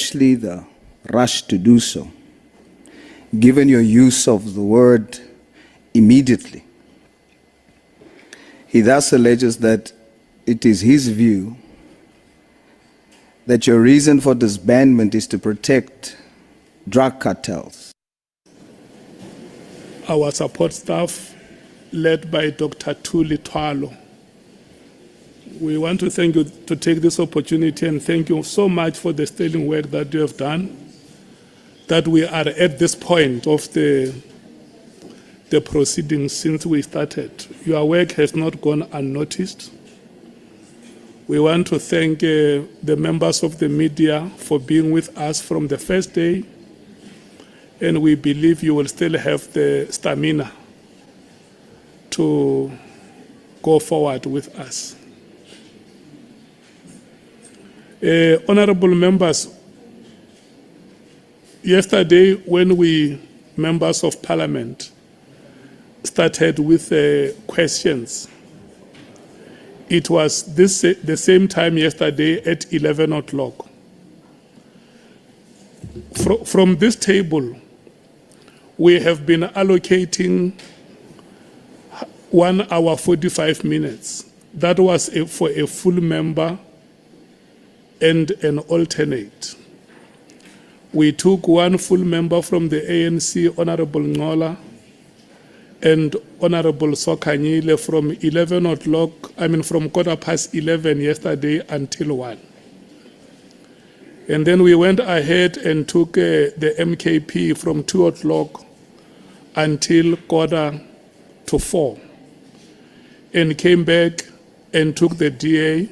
especially the rush to do so, given your use of the word immediately. He thus alleges that it is his view that your reason for disbandment is to protect drug cartels. Our support staff, led by Dr. Ntuli, we want to thank you to take this opportunity and thank you so much for the sterling work that you have done, that we are at this point of the proceedings since we started. Your work has not gone unnoticed. We want to thank the members of the media for being with us from the first day, and we believe you will still have the stamina to go forward with us. Honorable members, yesterday when we, members of parliament, started with questions, it was the same time yesterday at 11 o'clock. From this table, we have been allocating 1 hour 45 minutes. That was for a full member and an alternate. We took 1 full member from the ANC, Honorable Ngola, and Honorable Sokanyile from 11 o'clock, from 11:15 yesterday until 1. And then we went ahead and took the MKP from 2 o'clock until 3:45, and came back and took the DA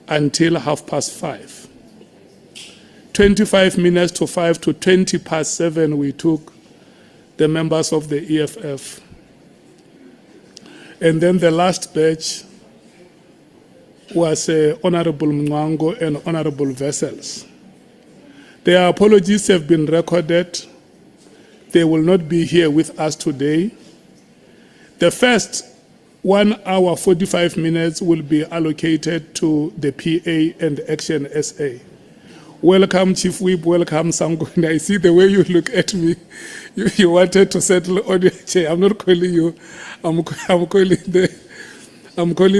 until 5:30. 25 minutes to 5 to 7:20 we took the members of the EFF. And then the last batch was Honorable Mwango and Honorable Vessels. Their apologies have been recorded. They will not be here with us today. The first 1 hour 45 minutes will be allocated to the PA and ActionSA. Welcome, Chief Whip. Welcome, Sangoni. I see the way you look at me. You wanted to settle on your chair. I'm not calling you. I'm calling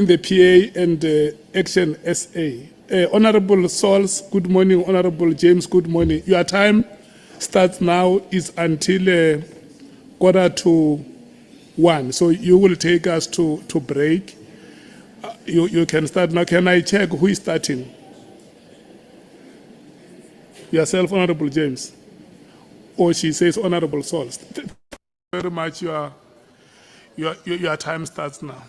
the PA and ActionSA. Honorable Sauls, good morning. Honorable James, good morning. Your time starts now is until 1:45. So you will take us to break. You can start now. Can I check who is starting? Yourself, Honorable James. Or she says Honorable Sauls. Thank you very much. Your time starts now.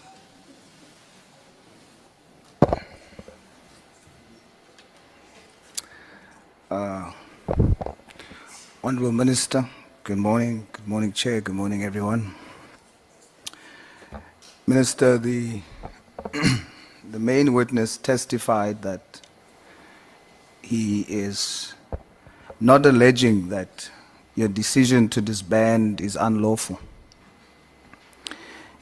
Honorable Minister, good morning. Good morning, Chair. Good morning, everyone. Minister, the main witness testified that he is not alleging that your decision to disband is unlawful.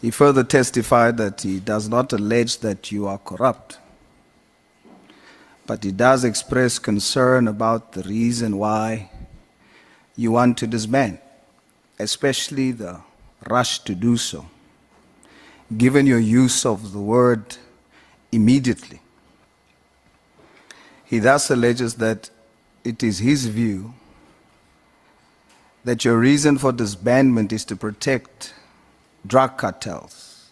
He further testified that he does not allege that you are corrupt, but he does express concern about the reason why you want to disband, especially the rush to do so, given your use of the word immediately. He thus alleges that it is his view that your reason for disbandment is to protect drug cartels,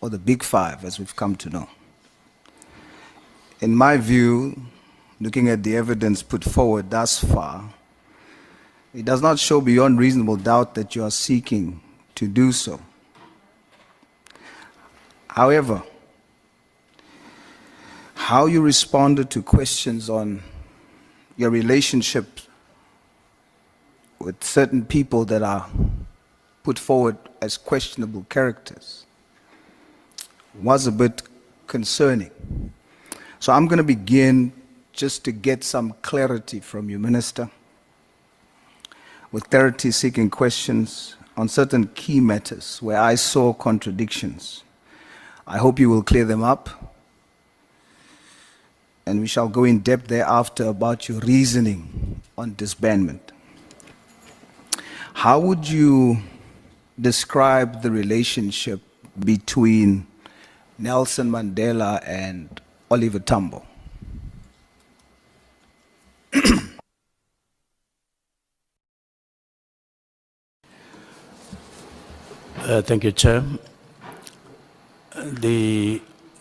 or the Big Five, as we've come to know. In my view, looking at the evidence put forward thus far, it does not show beyond reasonable doubt that you are seeking to do so. However, how you responded to questions on your relationship with certain people that are put forward as questionable characters was a bit concerning. So I'm going to begin just to get some clarity from you, Minister, with clarity-seeking questions on certain key matters where I saw contradictions. I hope you will clear them up, and we shall go in depth thereafter about your reasoning on disbandment. How would you describe the relationship between Nelson Mandela and Oliver Tambo? Thank you, Chair.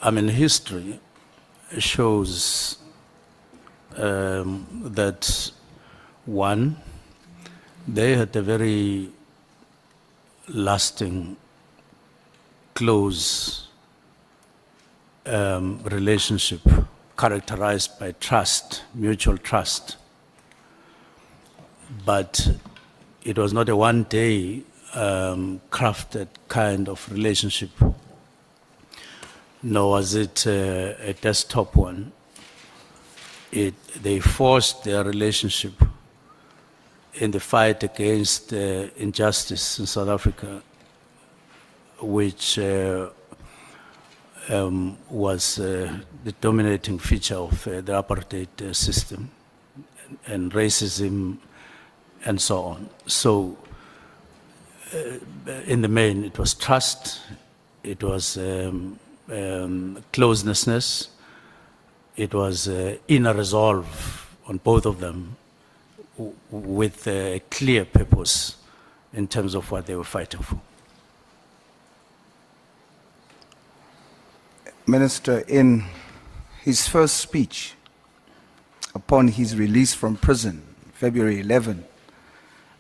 History shows that one, they had a very lasting, close relationship characterized by trust, mutual trust. But it was not a one-day crafted kind of relationship, nor was it a desktop one. They forced their relationship in the fight against injustice in South Africa, which was the dominating feature of the apartheid system and racism and so on. So in the main, it was trust, it was closeness, it was inner resolve on both of them with a clear purpose in terms of what they were fighting for. Minister, in his first speech upon his release from prison, February 11,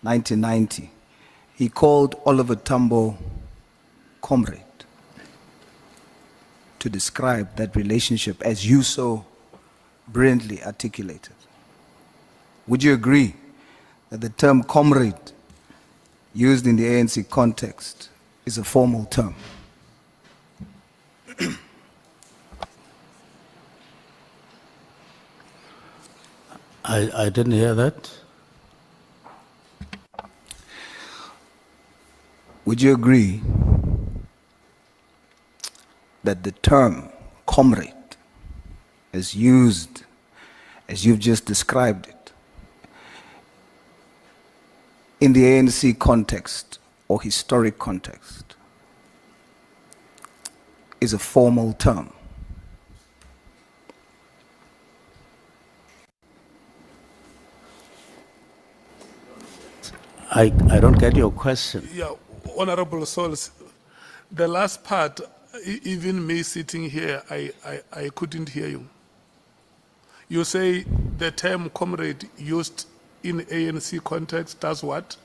1990, he called Oliver Tambo comrade to describe that relationship as you so brilliantly articulated. Would you agree that the term comrade used in the ANC context is a formal term? I didn't hear that. Would you agree that the term comrade, as used, as you've just described it, in the ANC context or historic context, is a formal term? I don't get your question. Yeah, Honorable Sauls, the last part, even me sitting here, I couldn't hear you. You say the term comrade used in ANC context does what?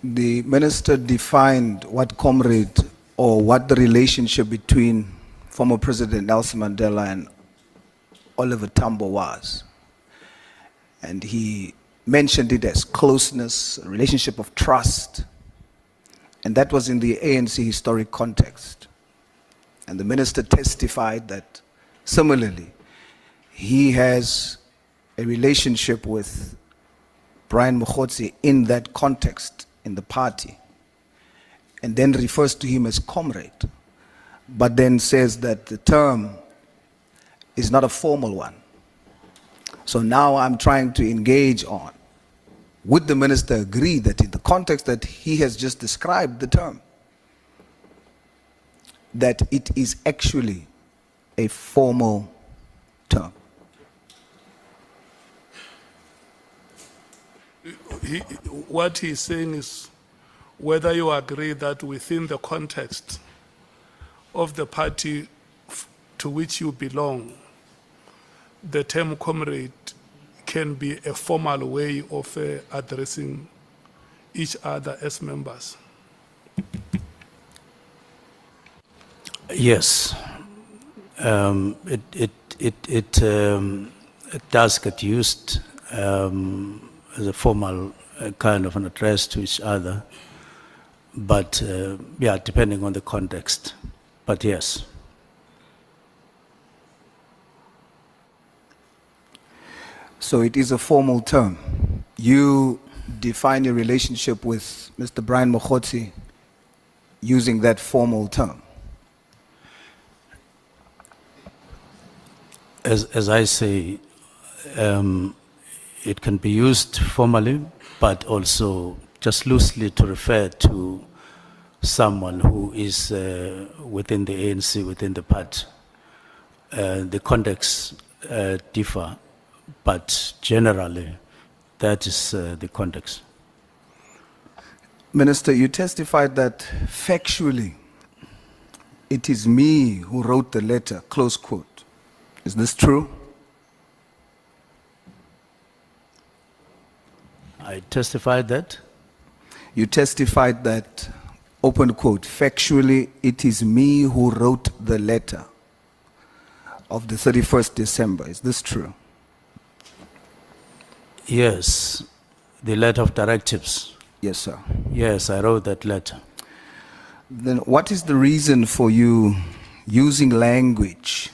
The minister defined what comrade or what the relationship between former President Nelson Mandela and Oliver Tambo was. And he mentioned it as closeness, a relationship of trust. And that was in the ANC historic context. And the minister testified that similarly, he has a relationship with Brian Mkhotsi in that context in the party, and then refers to him as comrade, but then says that the term is not a formal one. So now I'm trying to engage on, would the minister agree that in the context that he has just described the term, that it is actually a formal term? What he's saying is whether you agree that within the context of the party to which you belong, the term comrade can be a formal way of addressing each other as members. Yes, it does get used as a formal kind of an address to each other, but yeah, depending on the context, but yes. So it is a formal term. You define your relationship with Mr. Brian Mkhotsi using that formal term. As I say, it can be used formally, but also just loosely to refer to someone who is within the ANC, within the party. The contexts differ, but generally that is the context. Minister, you testified that factually it is me who wrote the letter, close quote. Is this true? I testified that. You testified that, open quote, factually it is me who wrote the letter of the 31st December. Is this true? Yes, the letter of directives. Yes, sir. Yes, I wrote that letter. Then what is the reason for you using language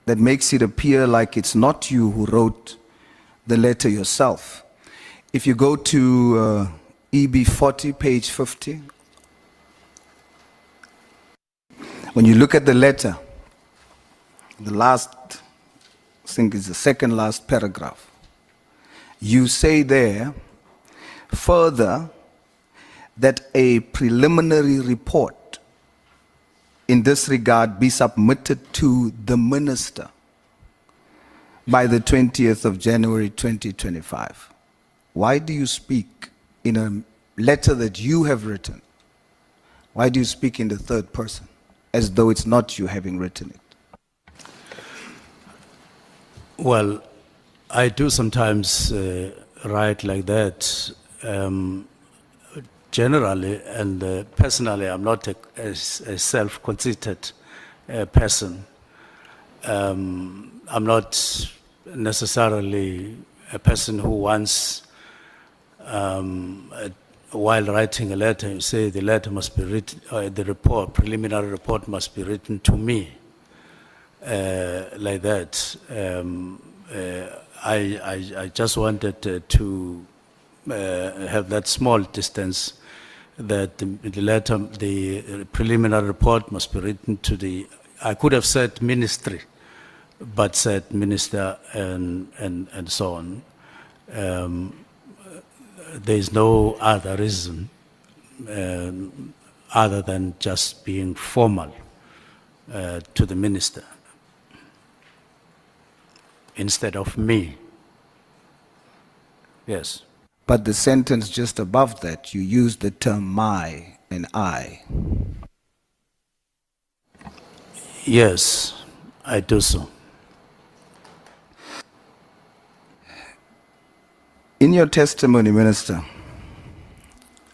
that makes it appear like it's not you who wrote the letter yourself? If you go to EB 40, page 50, when you look at the letter, the last, I think it's the second last paragraph, you say there, further, that a preliminary report in this regard be submitted to the minister by the 20th of January 2025. Why do you speak in a letter that you have written? Why do you speak in the third person, as though it's not you having written it? Well, I do sometimes write like that. Generally and personally, I'm not a self-conceited person. I'm not necessarily a person who wants, while writing a letter, you say the letter must be written, the report, preliminary report must be written to me, like that. I just wanted to have that small distance, that the letter, the preliminary report must be written to the, I could have said ministry, but said minister and so on. There is no other reason other than just being formal to the minister instead of me. Yes. But the sentence just above that, you use the term my and I. Yes, I do so. In your testimony, Minister,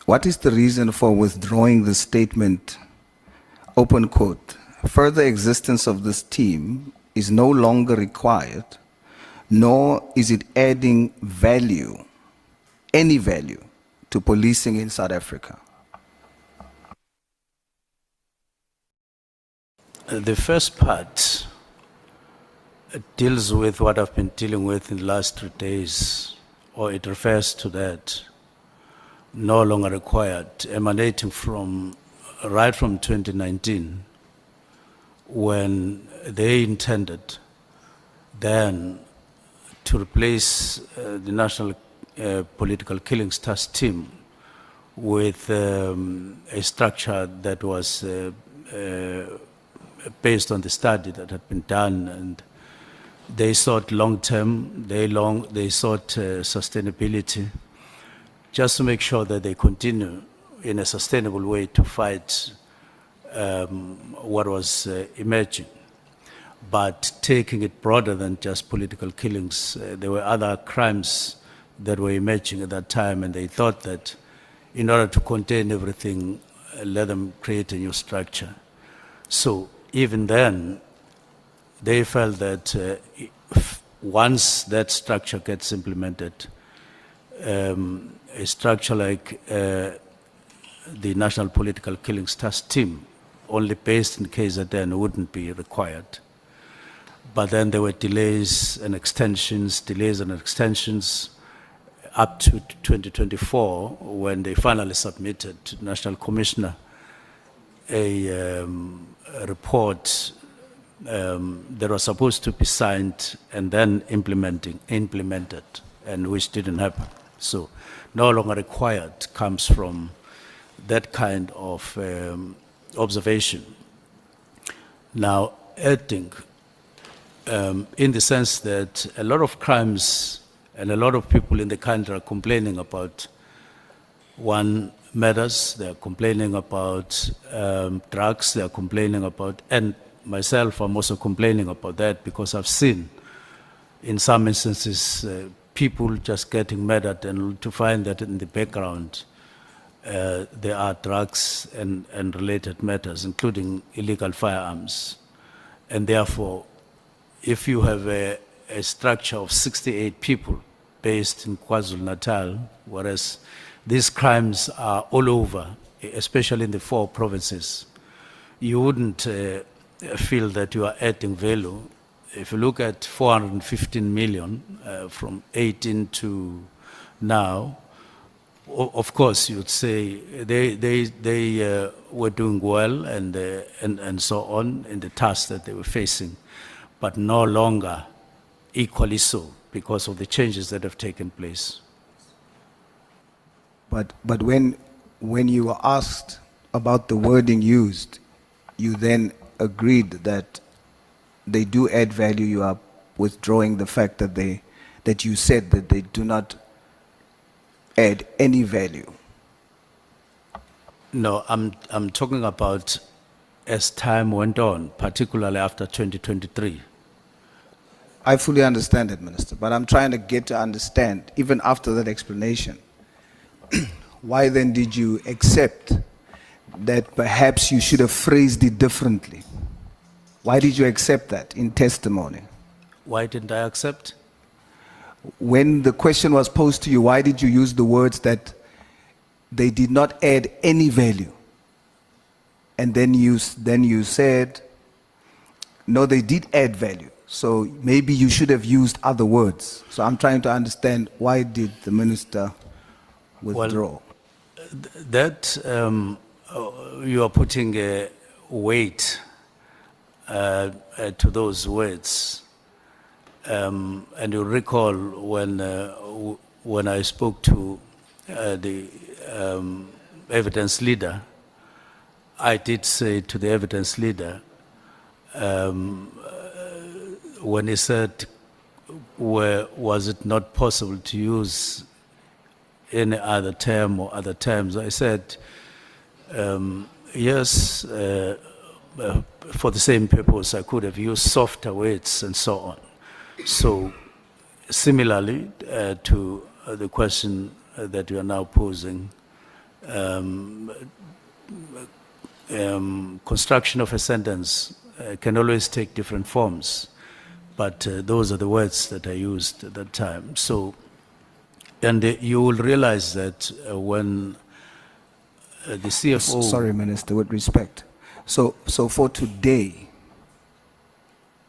what is the reason for withdrawing the statement, open quote, further existence of this team is no longer required, nor is it adding value, any value, to policing in South Africa? The first part deals with what I've been dealing with in the last 3 days, or it refers to that, no longer required, emanating from, right from 2019, when they intended then to replace the National Political Killings Task Team with a structure that was based on the study that had been done, and they sought long-term, they sought sustainability, just to make sure that they continue in a sustainable way to fight what was emerging. But taking it broader than just political killings, there were other crimes that were emerging at that time, and they thought that in order to contain everything, let them create a new structure. So even then, they felt that once that structure gets implemented, a structure like the National Political Killings Task Team, only based in KZN, wouldn't be required. But then there were delays and extensions up to 2024, when they finally submitted to the National Commissioner a report that was supposed to be signed and then implemented and which didn't happen. So no longer required comes from that kind of observation. Now, adding, in the sense that a lot of crimes and a lot of people in the country are complaining about one matters, they're complaining about drugs, they're complaining about, and myself, I'm also complaining about that because I've seen in some instances people just getting murdered, and to find that in the background there are drugs and related matters, including illegal firearms. And therefore, if you have a structure of 68 people based in KwaZulu-Natal, whereas these crimes are all over, especially in the 4 provinces, you wouldn't feel that you are adding value. If you look at 415 million from 18 to now, of course you'd say they were doing well and so on in the tasks that they were facing, but no longer equally so because of the changes that have taken place. But when you were asked about the wording used, you then agreed that they do add value. You are withdrawing the fact that you said that they do not add any value. No, I'm talking about as time went on, particularly after 2023. I fully understand it, Minister, but I'm trying to get to understand, even after that explanation, why then did you accept that perhaps you should have phrased it differently? Why did you accept that in testimony? Why didn't I accept? When the question was posed to you, why did you use the words that they did not add any value? And then you said, no, they did add value. So maybe you should have used other words. So I'm trying to understand, why did the minister withdraw? Well, that you are putting a weight to those words. And you recall when I spoke to the evidence leader, I did say to the evidence leader, when he said, was it not possible to use any other term or other terms, I said, yes, for the same purpose, I could have used softer words and so on. So similarly to the question that you are now posing, construction of a sentence can always take different forms, but those are the words that I used at that time. So, and you will realize that when the CFO... Sorry, Minister, with respect. So for today,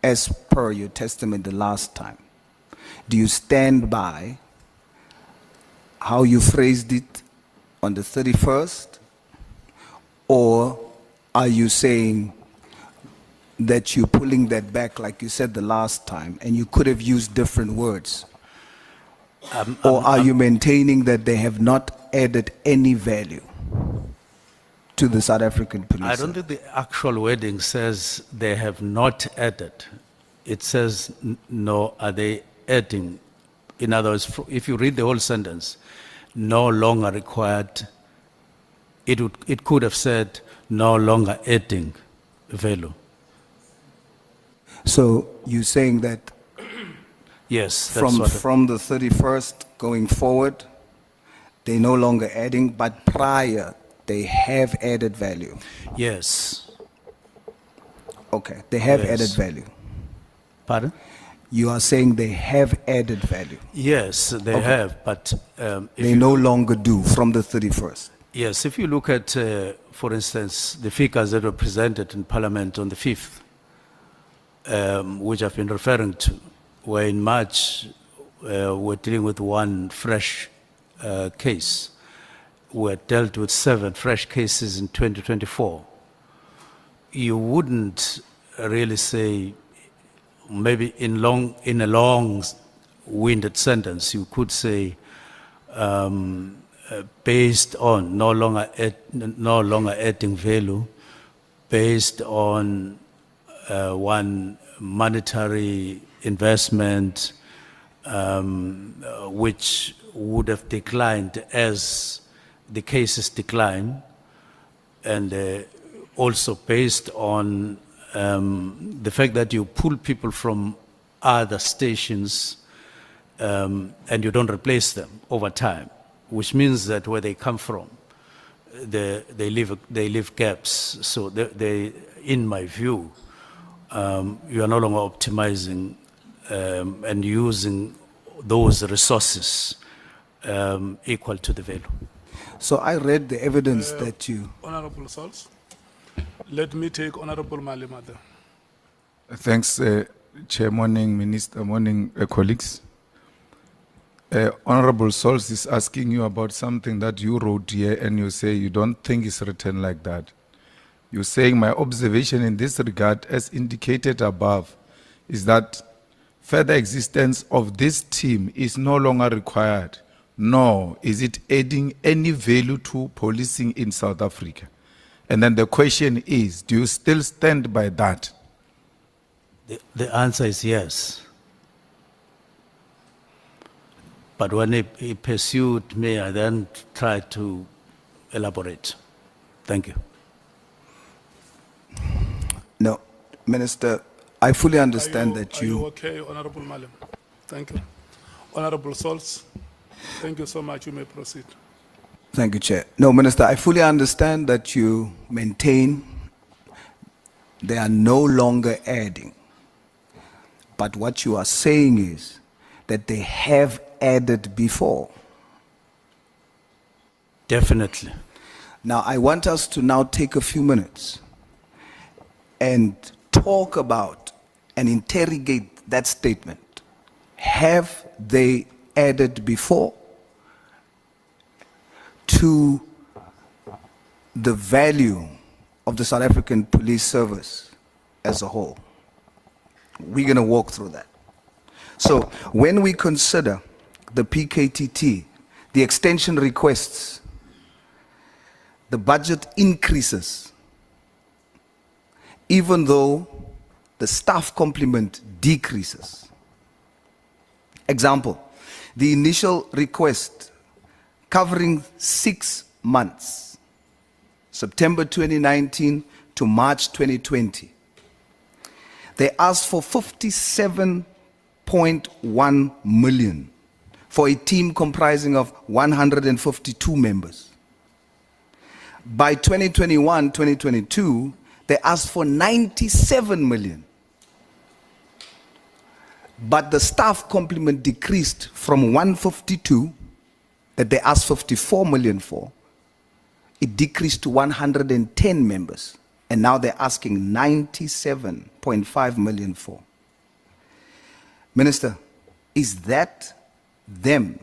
as per your testimony the last time, do you stand by how you phrased it on the 31st? Or are you saying that you're pulling that back like you said the last time and you could have used different words? Or are you maintaining that they have not added any value to the South African police? I don't think the actual wording says they have not added. It says, no, are they adding? In other words, if you read the whole sentence, no longer required, it could have said, no longer adding value. So you're saying that Yes, that's from the 31st going forward, they're no longer adding, but prior, they have added value. Yes. Okay, they have Yes. added value. Pardon? You are saying they have added value. Yes, they have, but if They you, no longer do from the 31st. yes, if you look at, for instance, the figures that were presented in Parliament on the 5th, which I've been referring to, where in March we're dealing with one fresh case. We dealt with 7 fresh cases in 2024. You wouldn't really say, maybe in a long long-winded sentence, you could say, based on no longer adding value, based on one monetary investment, which would have declined as the cases decline, and also based on the fact that you pull people from other stations and you don't replace them over time, which means that where they come from, they leave gaps. So they, in my view, you are no longer optimizing and using those resources equal to the value. So I read the evidence that you... Honorable Sauls, let me take Honorable Malimada. Thanks, Chair. Morning, Minister. Morning, colleagues. Honorable Sauls is asking you about something that you wrote here, and you say you don't think it's written like that. You're saying my observation in this regard, as indicated above, is that further existence of this team is no longer required, nor is it adding any value to policing in South Africa. And then the question is, do you still stand by that? The answer is yes. But when he pursued me, I then tried to elaborate. Thank you. No, Minister, I fully understand that Are you okay, Honorable Malim? Thank you. Honorable Sauls, thank you so much. You may proceed. Thank you, Chair. No, Minister, I fully understand that you maintain they are no longer adding. But what you are saying is that they have added before. Definitely. Now, I want us to now take a few minutes and talk about and interrogate that statement. Have they added before to the value of the South African Police Service as a whole? We're going to walk through that. So when we consider the PKTT, the extension requests, the budget increases, even though the staff complement decreases. Example, the initial request covering 6 months, September 2019 to March 2020. They asked for 57.1 million for a team comprising of 152 members. By 2021-2022, they asked for 97 million. But the staff complement decreased from 152, that they asked 54 million for, it decreased to 110 members. And now they're asking 97.5 million for. Minister, is that them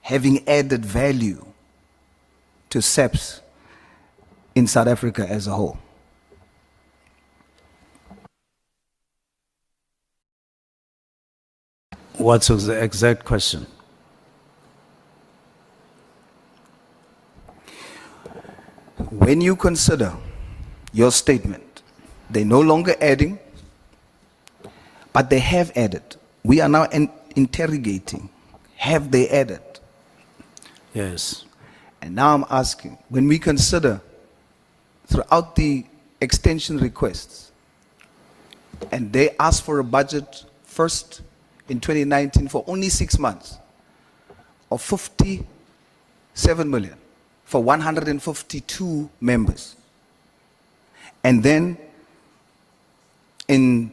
having added value to SAPS in South Africa as a whole? What's the exact question? When you consider your statement, they're no longer adding, but they have added. We are now interrogating, have they added? Yes. And now I'm asking, when we consider throughout the extension requests, and they asked for a budget first in 2019 for only 6 months of 57 million for 152 members. And then in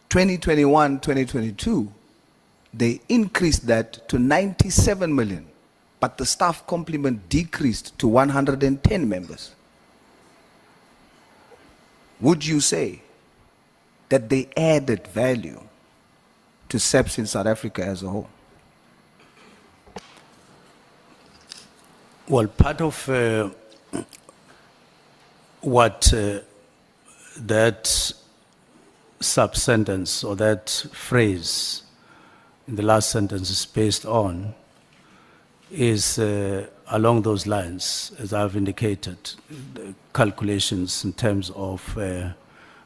2021-2022, they increased that to 97 million, but the staff complement decreased to 110 members. Would you say that they added value to SAPS in South Africa as a whole? Well, part of what that sub-sentence or that phrase in the last sentence is based on is along those lines, as I've indicated, the calculations in terms of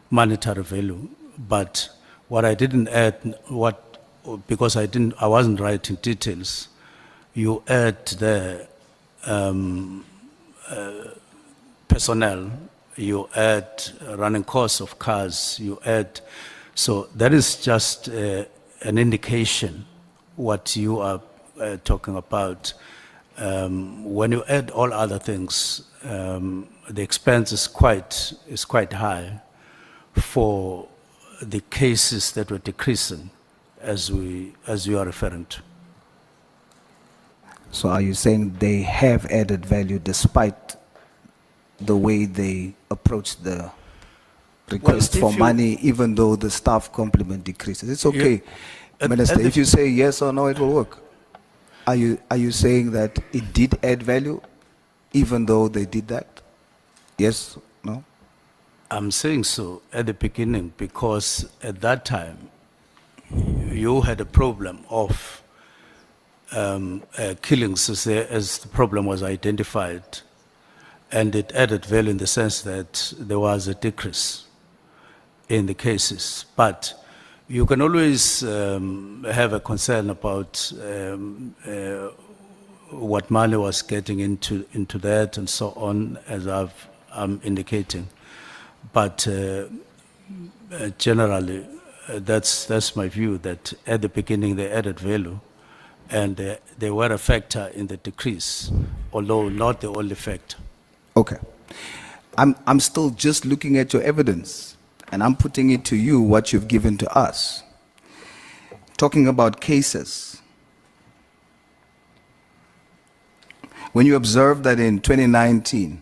monetary value. But what I didn't add, because I wasn't writing details, you add the personnel, you add running costs of cars, you add, so that is just an indication what you are talking about. When you add all other things, the expense is quite high for the cases that were decreasing, as you are referring to. So are you saying they have added value despite the way they approach the request Well, for if you- money, even though the staff complement decreases? It's okay, at Minister. the- If you say yes or no, it will work. Are you saying that it did add value, even though they did that? Yes, no? I'm saying so at the beginning because at that time you had a problem of killings as the problem was identified, and it added value in the sense that there was a decrease in the cases. But you can always have a concern about what money was getting into that and so on, as I'm indicating. But generally, that's my view, that at the beginning they added value, and they were a factor in the decrease, although not the only factor. Okay. I'm still just looking at your evidence, and I'm putting it to you what you've given to us. Talking about cases. When you observe that in 2019,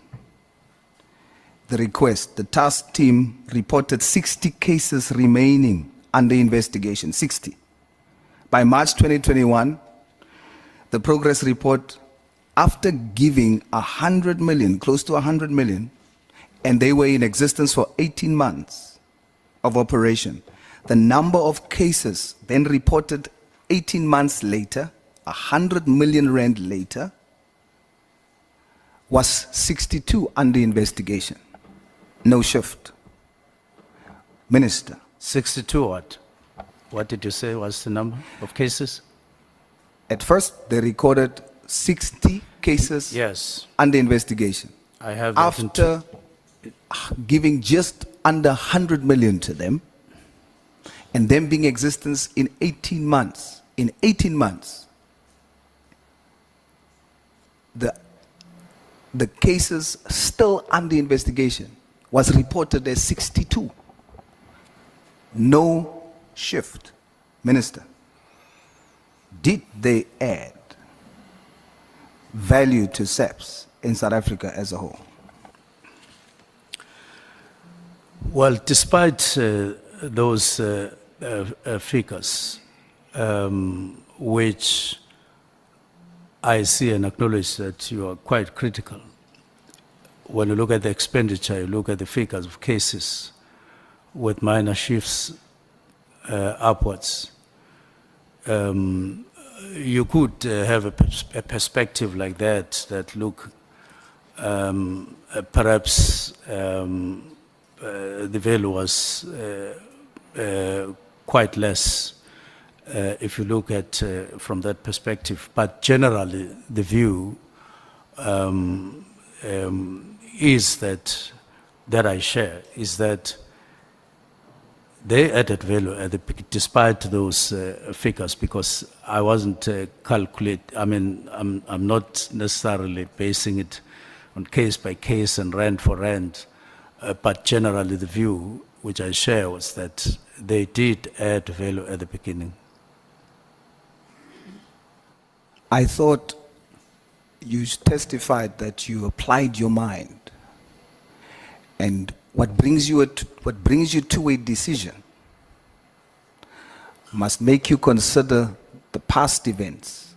the task team reported 60 cases remaining under investigation, 60. By March 2021, the progress report, after giving 100 million, close to 100 million, and they were in existence for 18 months of operation, the number of cases then reported 18 months later, 100 million rand later, was 62 under investigation. No shift. Minister. 62 what? What did you say was the number of cases? At first, they recorded 60 cases Yes, under investigation. I have that in two. After giving just under 100 million to them, and them being in existence in 18 months. In 18 months, the cases still under investigation was reported as 62. No shift. Minister, did they add value to SAPS in South Africa as a whole? Well, despite those figures, which I see and acknowledge that you are quite critical. When you look at the expenditure, you look at the figures of cases with minor shifts upwards. You could have a perspective like that look, perhaps the value was quite less if you look at from that perspective. But generally, the view is that I share, is that they added value despite those figures, because I wasn't I'm not necessarily basing it on case by case and rand for rand, but generally the view which I share was that they did add value at the beginning. I thought you testified that you applied your mind, and what brings you to a decision must make you consider the past events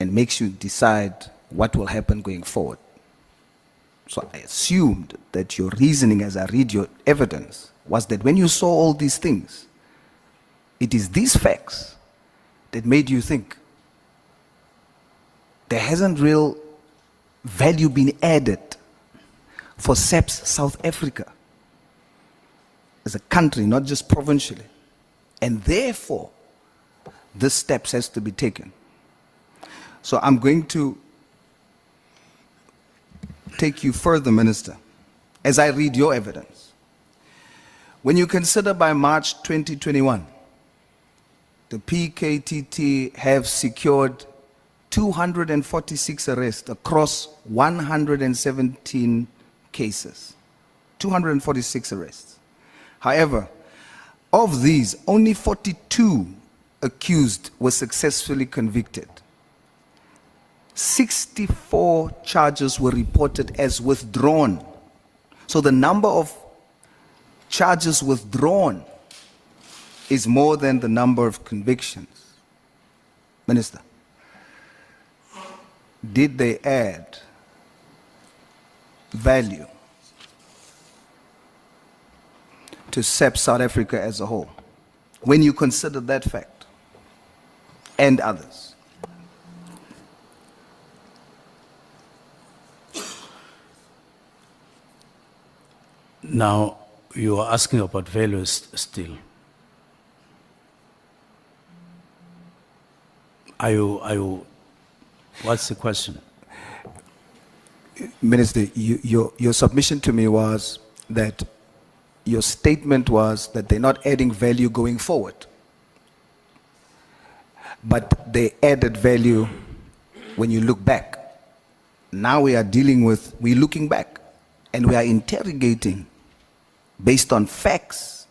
and makes you decide what will happen going forward. So I assumed that your reasoning, as I read your evidence, was that when you saw all these things, it is these facts that made you think there hasn't real value been added for SAPS South Africa as a country, not just provincially, and therefore this steps has to be taken. So I'm going to take you further, Minister, as I read your evidence. When you consider by March 2021, the PKTT have secured 246 arrests across 117 cases. 246 arrests. However, of these, only 42 accused were successfully convicted. 64 charges were reported as withdrawn. So the number of charges withdrawn is more than the number of convictions. Minister, did they add value to SAPS South Africa as a whole, when you consider that fact and others? Now, you are asking about values still. What's the question? Minister, your submission to me was that your statement was that they're not adding value going forward, but they added value when you look back. Now we're looking back and we are interrogating based on facts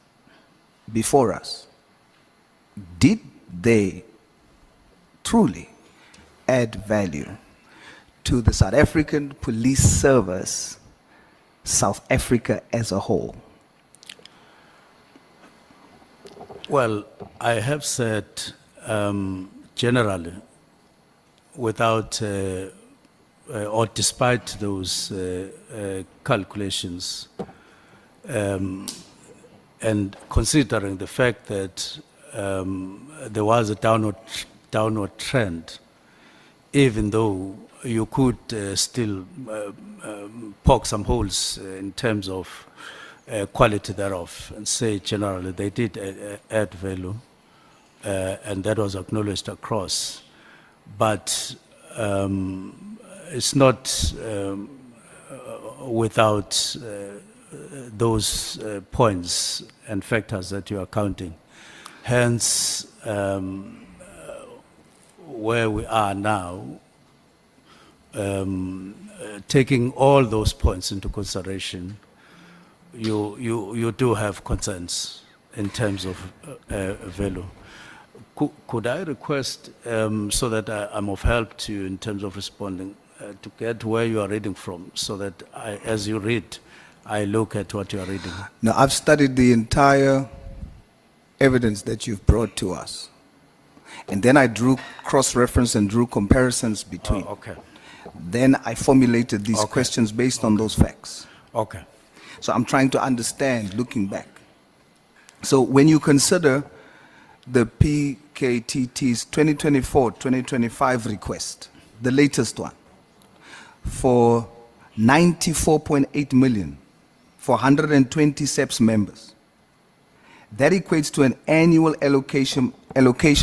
before us. Did they truly add value to the South African Police Service, South Africa as a whole? Well, I have said generally, without or despite those calculations, and considering the fact that there was a downward trend, even though you could still poke some holes in terms of quality thereof, and say generally they did add value, and that was acknowledged across. But it's not without those points and factors that you are counting. Hence, where we are now, taking all those points into consideration, you do have concerns in terms of value. Could I request, so that I'm of help to you in terms of responding, to get where you are reading from, so that as you read, I look at what you are reading? Now, I've studied the entire evidence that you've brought to us. And then I drew cross-reference and drew comparisons between. Oh, okay. Then I formulated these Okay. questions based on those facts. Okay. So I'm trying to understand, looking back. So when you consider the PKTT's 2024-2025 request, the latest one, for 94.8 million for 120 SAPS members, that equates to an annual allocation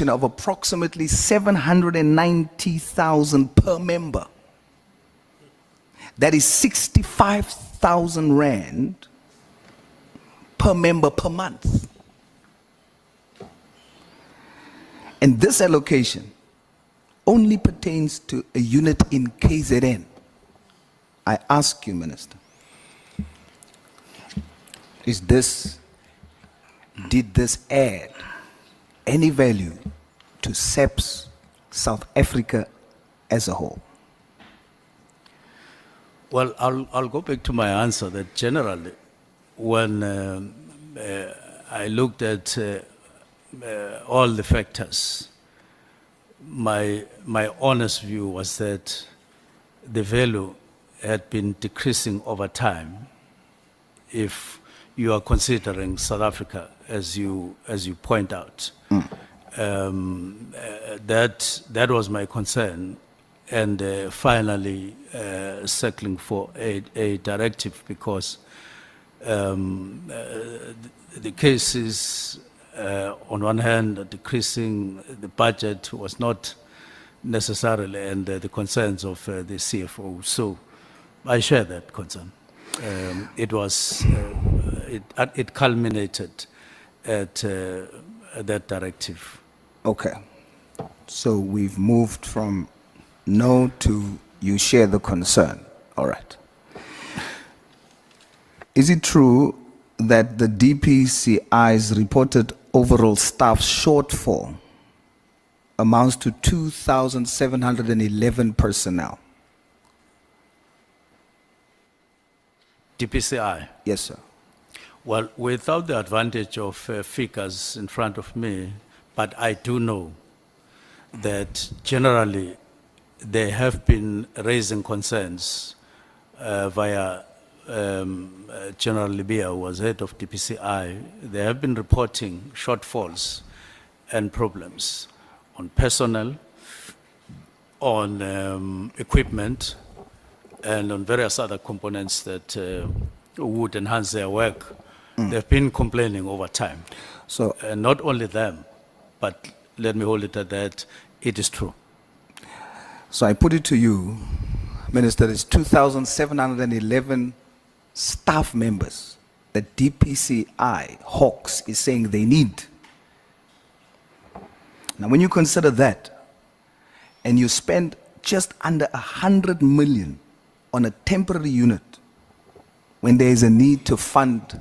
of approximately 790,000 per member. That is 65,000 rand per member per month. And this allocation only pertains to a unit in KZN. I ask you, Minister, did this add any value to SAPS South Africa as a whole? Well, I'll go back to my answer that generally, when I looked at all the factors, my honest view was that the value had been decreasing over time. If you are considering South Africa, as you point out, That was my concern, and finally settling for a directive, because the cases, on one hand, decreasing the budget was not necessarily, and the concerns of the CFO. So I share that concern. It culminated at that directive. Okay. So we've moved from no to you share the concern. All right. Is it true that the DPCI's reported overall staff shortfall amounts to 2,711 personnel? DPCI? Yes, sir. Well, without the advantage of figures in front of me, but I do know that generally they have been raising concerns via General Libya, who was head of DPCI. They have been reporting shortfalls and problems on personnel, on equipment, and on various other components that would enhance their work. They've been complaining over time. So, Not only them, but let me hold it at that, it is true. so I put it to you, Minister, it's 2,711 staff members that DPCI, Hawks, is saying they need. Now, when you consider that, and you spend just under 100 million on a temporary unit, when there is a need to fund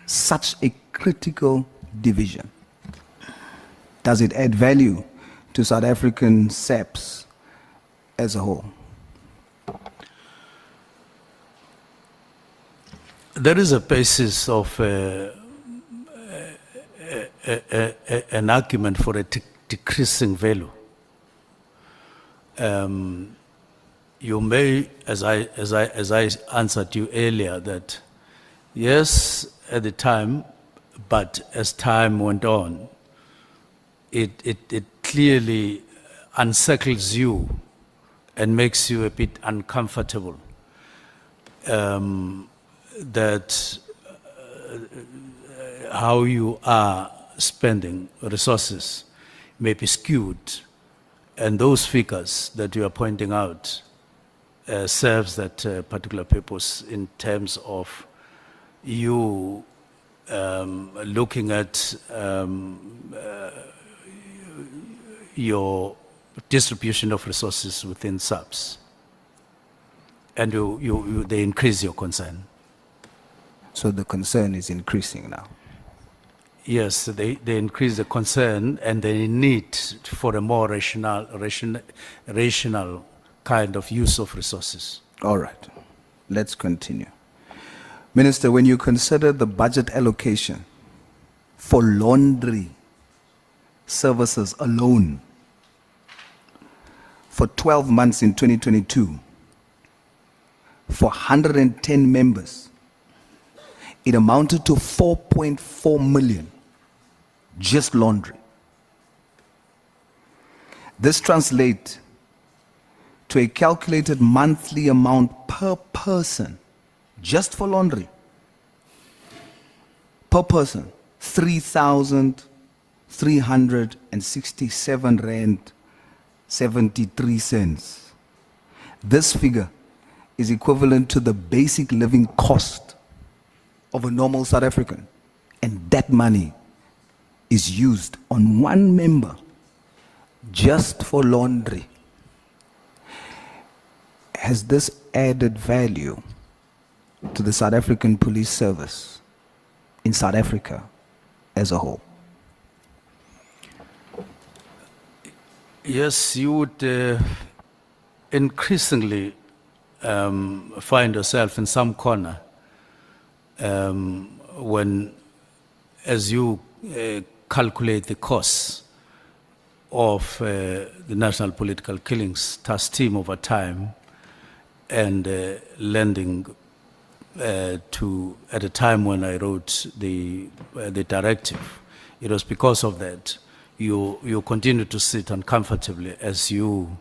such a critical division, does it add value to South African SAPS as a whole? There is a basis of an argument for a decreasing value. You may, as I answered you earlier, that yes, at the time, but as time went on, it clearly unsettles you and makes you a bit uncomfortable. That how you are spending resources may be skewed, and those figures that you are pointing out serves that particular purpose in terms of you looking at your distribution of resources within SAPS, and they increase your concern. So the concern is increasing now. Yes, they increase the concern and the need for a more rational kind of use of resources. All right, let's continue. Minister, when you consider the budget allocation for laundry services alone for 12 months in 2022, for 110 members, it amounted to 4.4 million, just laundry. This translates to a calculated monthly amount per person, just for laundry, per person, 3,367 rand 73 cents. This figure is equivalent to the basic living cost of a normal South African, and that money is used on one member just for laundry. Has this added value to the South African police service in South Africa as a whole? Yes, you would increasingly find yourself in some corner when, as you calculate the costs of the national political killings task team over time, and lending to, at a time when I wrote the directive, it was because of that. you continue to sit uncomfortably as you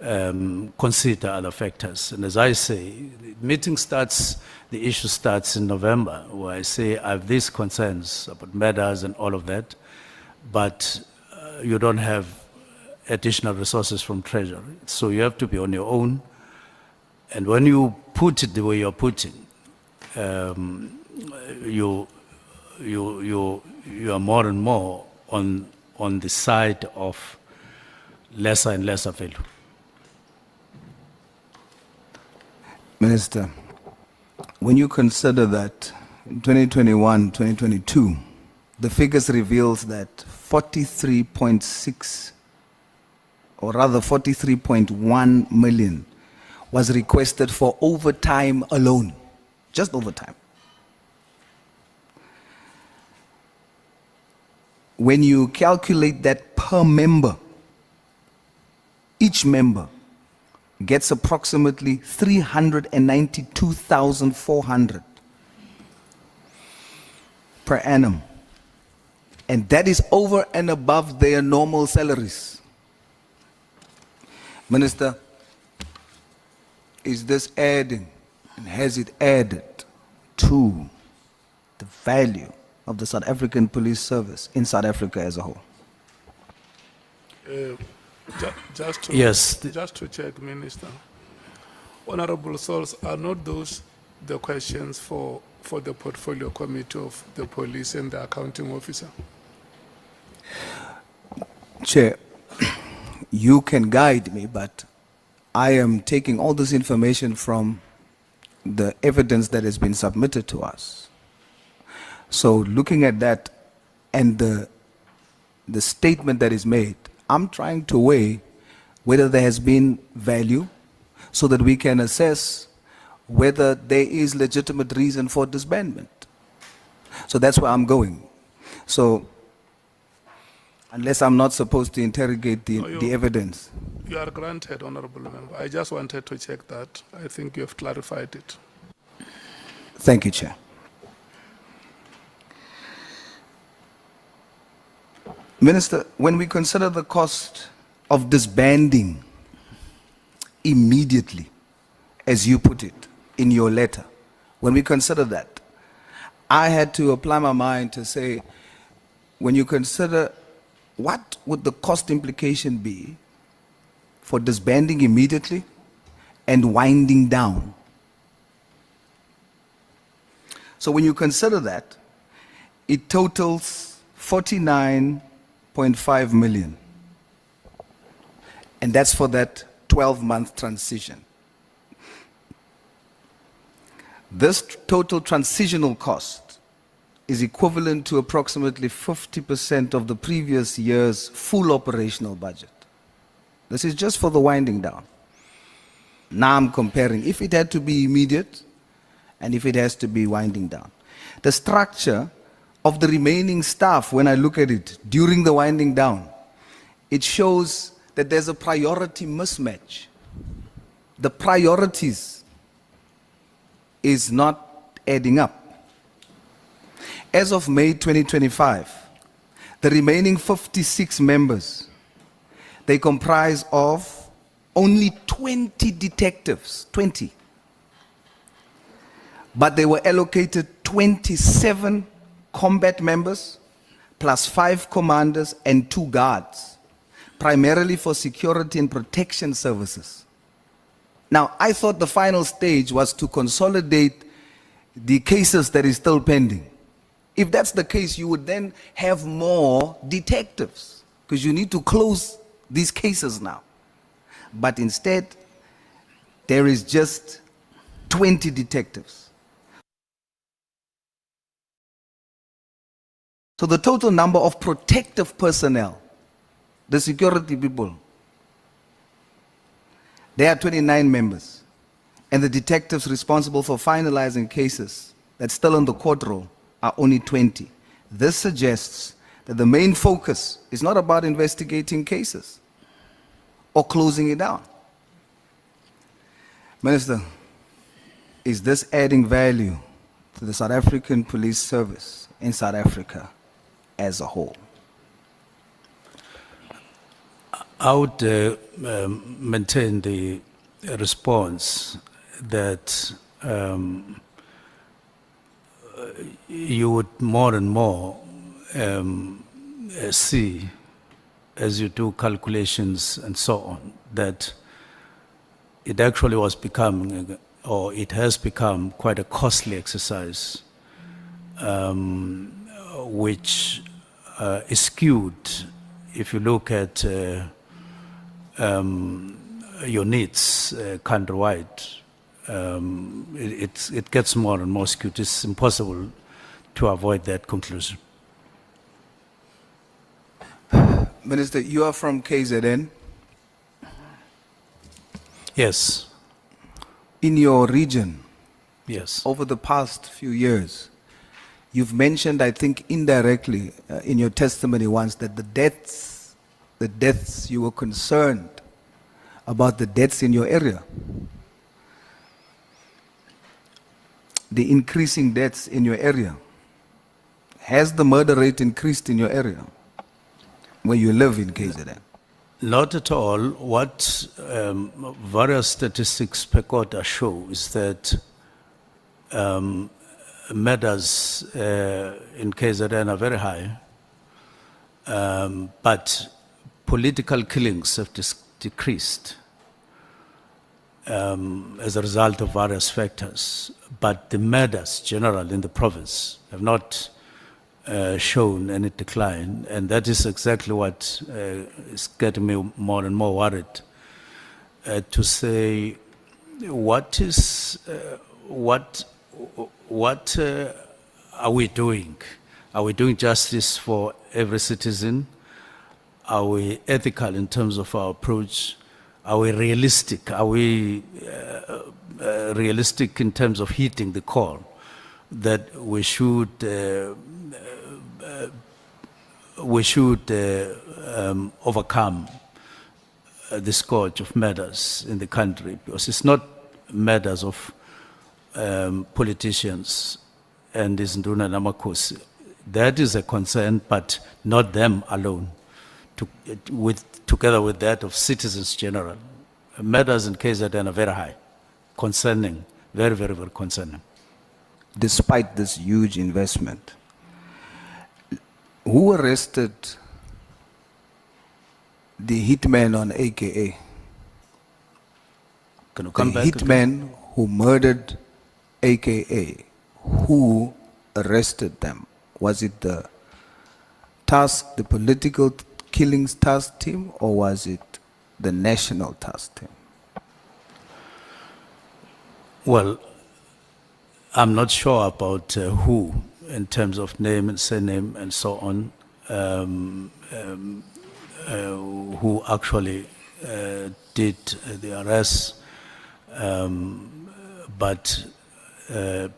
consider other factors. And as I say, the meeting starts, the issue starts in November, where I say I have these concerns about matters and all of that, but you don't have additional resources from Treasury. So you have to be on your own. And when you put it the way you're putting, you are more and more on the side of lesser and lesser value. Minister, when you consider that in 2021, 2022, the figures reveals that 43.6, or rather 43.1 million was requested for overtime alone, just overtime. When you calculate that per member, each member gets approximately 392,400 per annum. And that is over and above their normal salaries. Minister, is this adding, and has it added to the value of the South African Police Service in South Africa as a whole? Just to, Yes. Just to check, Minister. Honorable Sauls, are not those the questions for the portfolio committee of the police and the accounting officer? Chair, you can guide me, but I am taking all this information from the evidence that has been submitted to us. So looking at that and the statement that is made, I'm trying to weigh whether there has been value so that we can assess whether there is legitimate reason for disbandment. So that's where I'm going. So unless I'm not supposed to interrogate the evidence. You are granted, Honorable Member. I just wanted to check that. I think you have clarified it. Thank you, Chair. Minister, when we consider the cost of disbanding immediately, as you put it in your letter, when we consider that, I had to apply my mind to say, when you consider what would the cost implication be for disbanding immediately and winding down? So when you consider that, it totals 49.5 million. And that's for that 12-month transition. This total transitional cost is equivalent to approximately 50% of the previous year's full operational budget. This is just for the winding down. Now I'm comparing if it had to be immediate and if it has to be winding down. The structure of the remaining staff, when I look at it during the winding down, it shows that there's a priority mismatch. The priorities is not adding up. As of May 2025, the remaining 56 members, they comprise of only 20 detectives, 20. But they were allocated 27 combat members, plus 5 commanders and 2 guards, primarily for security and protection services. Now, I thought the final stage was to consolidate the cases that is still pending. If that's the case, you would then have more detectives, because you need to close these cases now. But instead, there is just 20 detectives. So the total number of protective personnel, the security people, there are 29 members. And the detectives responsible for finalizing cases that's still on the court roll are only 20. This suggests that the main focus is not about investigating cases or closing it down. Minister, is this adding value to the South African Police Service in South Africa as a whole? I would maintain the response that you would more and more see, as you do calculations and so on, that it actually was becoming, or it has become, quite a costly exercise, which is skewed if you look at your needs countrywide. It gets more and more skewed. It's impossible to avoid that conclusion. Minister, you are from KZN. Yes, In your region, yes. over the past few years, you've mentioned, I think indirectly, in your testimony once, that the deaths, you were concerned about the deaths in your area. The increasing deaths in your area. Has the murder rate increased in your area where you live in KZN? Not at all. What various statistics per quarter show is that murders in KZN are very high, but political killings have decreased as a result of various factors. But the murders general in the province have not shown any decline, and that is exactly what is getting me more and more worried. To say, what are we doing? Are we doing justice for every citizen? Are we ethical in terms of our approach? Are we realistic? Are we realistic in terms of hitting the call that we should overcome the scourge of murders in the country? Because it's not murders of politicians and this Nduna Namakosi. That is a concern, but not them alone. Together with that of citizens general. Murders in KZN are very high, concerning, very, very, very concerning. Despite this huge investment, who arrested the hitman on AKA? Can you come The back? hitman who murdered AKA, who arrested them? Was it the task, the political killings task team, or was it the national task team? Well, I'm not sure about who, in terms of name and surname and so on, who actually did the arrest, but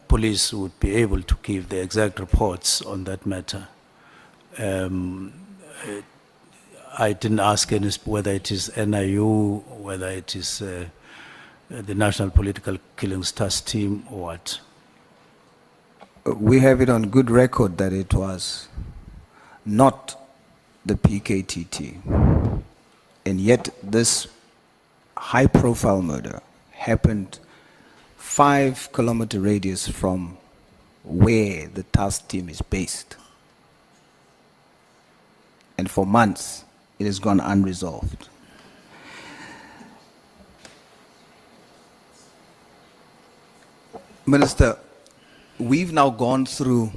police would be able to give the exact reports on that matter. I didn't ask any whether it is NIU, whether it is the National Political Killings Task Team or what. We have it on good record that it was not the PKTT. And yet this high-profile murder happened 5-kilometer radius from where the task team is based. And for months, it has gone unresolved. Minister, we've now gone through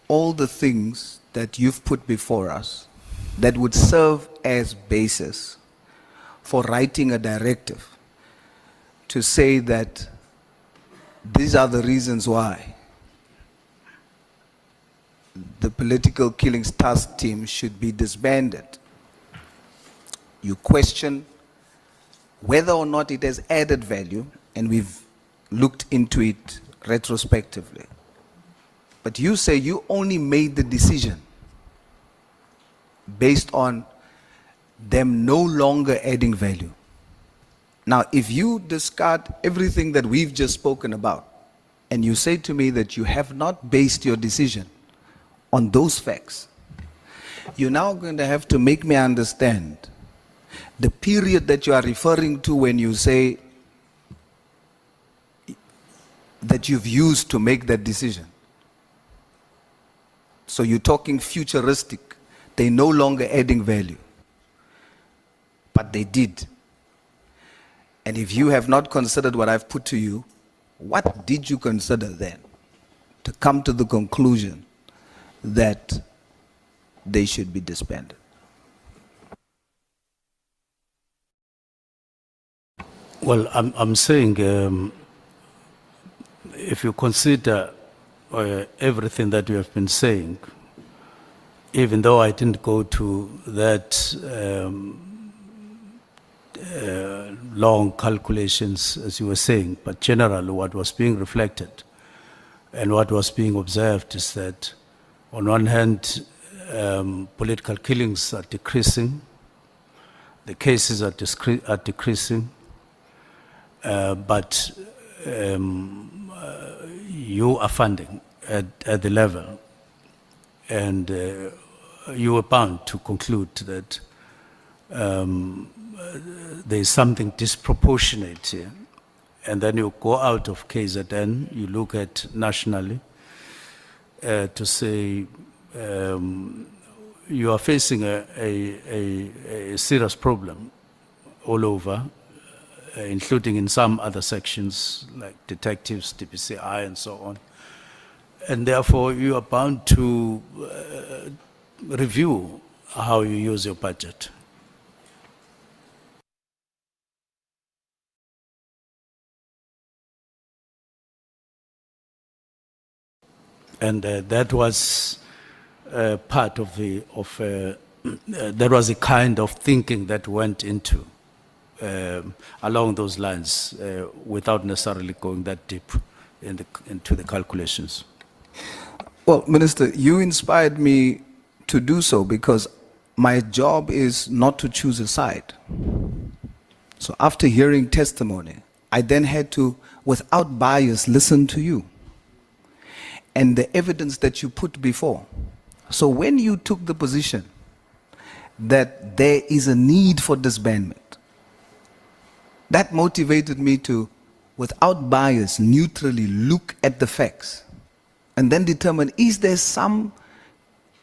all the things that you've put before us that would serve as basis for writing a directive to say that these are the reasons why the political killings task team should be disbanded. You question whether or not it has added value, and we've looked into it retrospectively. But you say you only made the decision based on them no longer adding value. Now, if you discard everything that we've just spoken about, and you say to me that you have not based your decision on those facts, you're now going to have to make me understand The period that you are referring to when you say that you've used to make that decision. So you're talking futuristic. They're no longer adding value. But they did. And if you have not considered what I've put to you, what did you consider then to come to the conclusion that they should be disbanded? Well, I'm saying if you consider everything that you have been saying, even though I didn't go to that long calculations, as you were saying, but generally what was being reflected and what was being observed is that on one hand, political killings are decreasing, the cases are decreasing, but you are funding at the level, and you were bound to conclude that there is something disproportionate here. And then you go out of KZN, you look at nationally to say you are facing a serious problem all over, including in some other sections like detectives, DPCI, and so on. And therefore, you are bound to review how you use your budget. And that was part of there was a kind of thinking that went into along those lines without necessarily going that deep into the calculations. Well, Minister, you inspired me to do so because my job is not to choose a side. So after hearing testimony, I then had to, without bias, listen to you and the evidence that you put before. So when you took the position that there is a need for disbandment, that motivated me to, without bias, neutrally look at the facts and then determine, is there some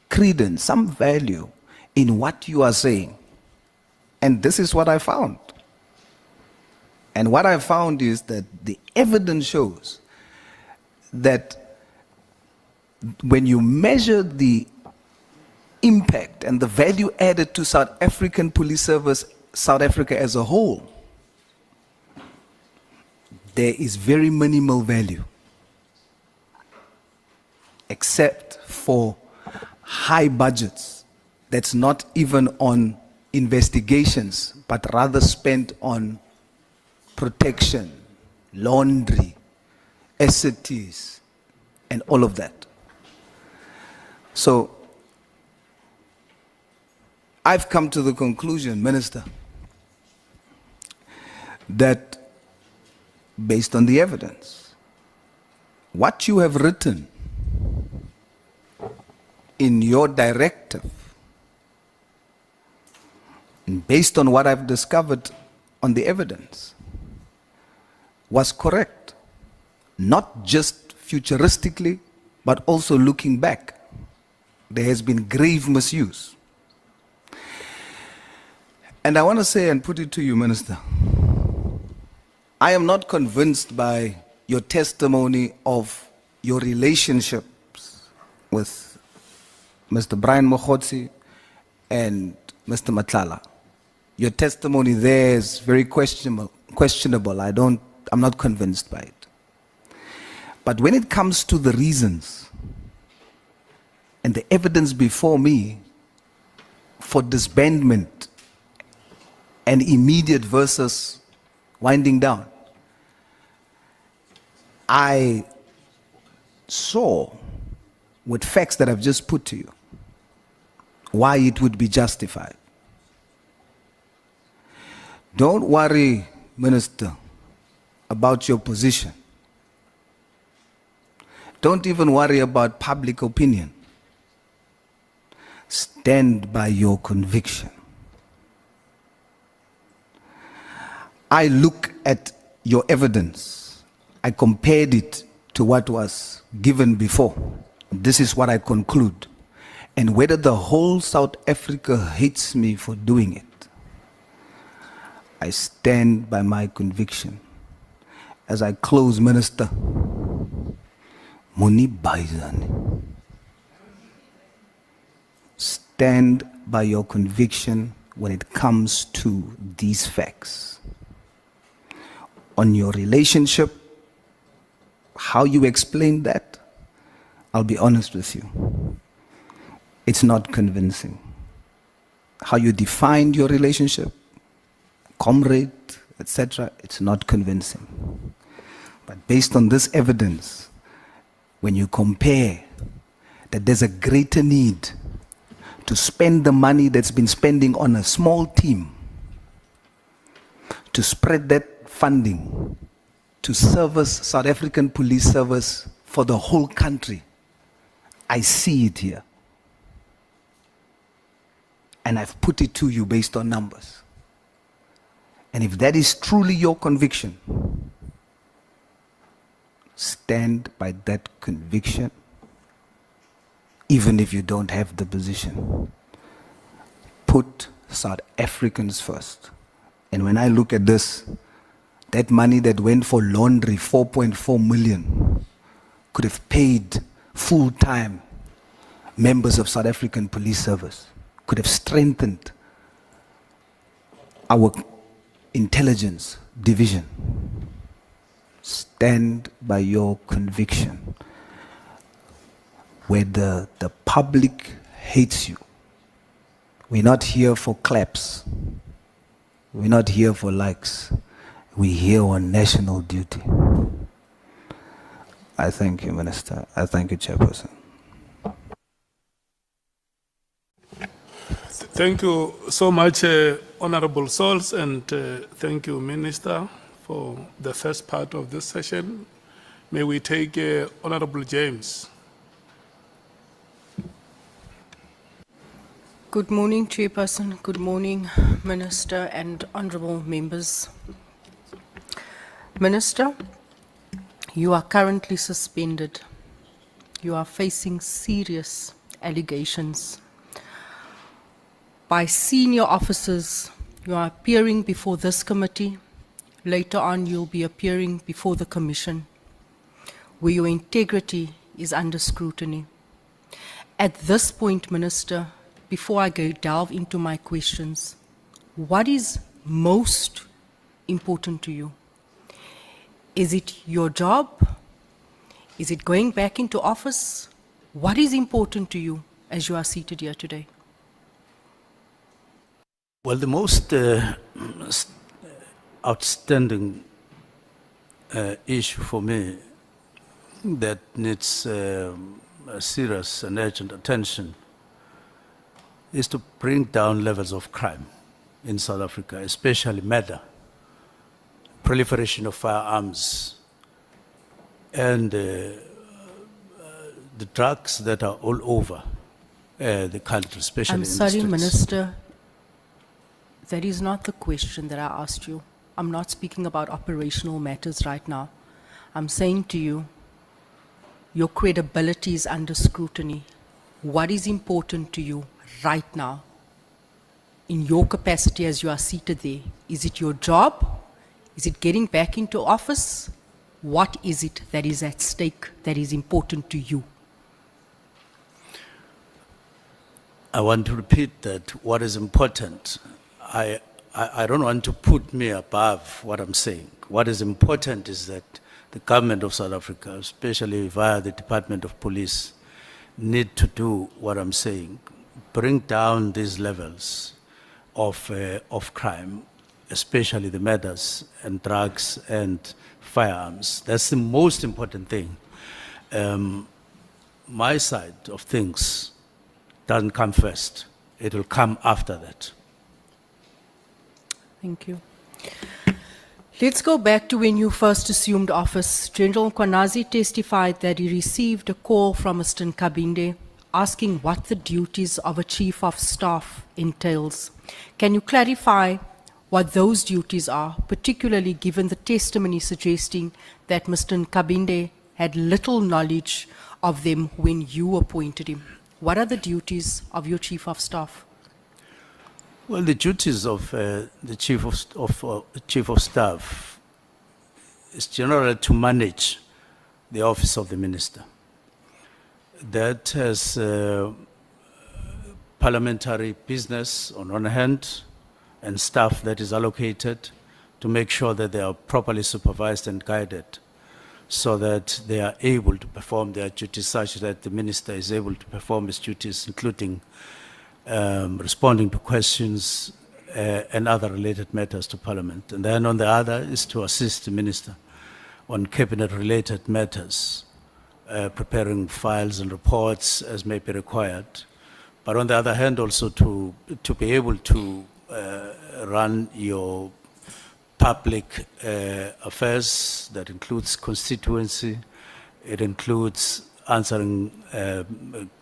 credence, some value in what you are saying? And this is what I found. And what I found is that the evidence shows that when you measure the impact and the value added to South African police service, South Africa as a whole, there is very minimal value, except for high budgets that's not even on investigations, but rather spent on protection, laundry, SATs, and all of that. So I've come to the conclusion, Minister, that based on the evidence, what you have written in your directive, and based on what I've discovered on the evidence, was correct. Not just futuristically, but also looking back. There has been grave misuse. And I want to say and put it to you, Minister, I am not convinced by your testimony of your relationships with Mr. Brian Mokhotsi and Mr. Matlala. Your testimony there is very questionable. I'm not convinced by it. But when it comes to the reasons and the evidence before me for disbandment and immediate versus winding down, I saw with facts that I've just put to you why it would be justified. Don't worry, Minister, about your position. Don't even worry about public opinion. Stand by your conviction. I look at your evidence, I compared it to what was given before. This is what I conclude. And whether the whole South Africa hates me for doing it, I stand by my conviction. As I close, Minister, Muni Baizani, stand by your conviction when it comes to these facts. On your relationship, how you explain that, I'll be honest with you. It's not convincing. How you defined your relationship, comrade, etc., it's not convincing. But based on this evidence, when you compare that there's a greater need to spend the money that's been spending on a small team, to spread that funding to service South African police service for the whole country, I see it here. And I've put it to you based on numbers. And if that is truly your conviction, stand by that conviction, even if you don't have the position. Put South Africans first. And when I look at this, that money that went for laundry, 4.4 million, could have paid full-time members of South African police service, could have strengthened our intelligence division. Stand by your conviction. Whether the public hates you, we're not here for claps. We're not here for likes. We're here on national duty. I thank you, Minister. I thank you, Chairperson. Thank you so much, Honorable Sauls, and thank you, Minister, for the first part of this session. May we take Honorable James. Good morning, Chairperson. Good morning, Minister and honorable members. Minister, you are currently suspended. You are facing serious allegations. By senior officers, you are appearing before this committee. Later on, you'll be appearing before the commission, where your integrity is under scrutiny. At this point, Minister, before I delve into my questions, what is most important to you? Is it your job? Is it going back into office? What is important to you as you are seated here today? Well, the most outstanding issue for me that needs serious and urgent attention is to bring down levels of crime in South Africa, especially murder, proliferation of firearms, and the drugs that are all over the country, especially in the streets. I'm sorry, Minister. That is not the question that I asked you. I'm not speaking about operational matters right now. I'm saying to you, your credibility is under scrutiny. What is important to you right now, in your capacity as you are seated there? Is it your job? Is it getting back into office? What is it that is at stake that is important to you? I want to repeat that what is important, I don't want to put me above what I'm saying. What is important is that the government of South Africa, especially via the Department of Police, need to do what I'm saying, bring down these levels of crime, especially the murders and drugs and firearms. That's the most important thing. My side of things doesn't come first. It will come after that. Thank you. Let's go back to when you first assumed office. General Kwanazi testified that he received a call from Mr. Nkabinde asking what the duties of a chief of staff entails. Can you clarify what those duties are, particularly given the testimony suggesting that Mr. Nkabinde had little knowledge of them when you appointed him. What are the duties of your Chief of Staff? Well, the duties of the Chief of Staff is generally to manage the office of the Minister. That has parliamentary business on one hand and staff that is allocated to make sure that they are properly supervised and guided so that they are able to perform their duties such that the Minister is able to perform his duties, including responding to questions and other related matters to Parliament. And then on the other is to assist the Minister on cabinet-related matters, preparing files and reports as may be required. But on the other hand, also to be able to run your public affairs, that includes constituency, it includes answering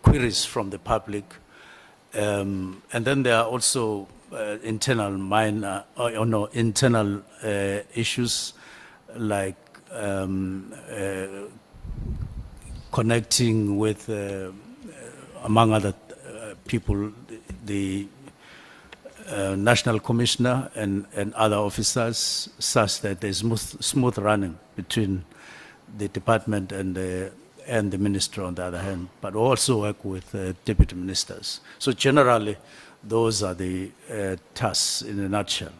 queries from the public, and then there are also internal issues like connecting with, among other people, the National Commissioner and other officers, such that there's smooth running between the department and the minister on the other hand, but also work with deputy ministers. So generally, those are the tasks in a nutshell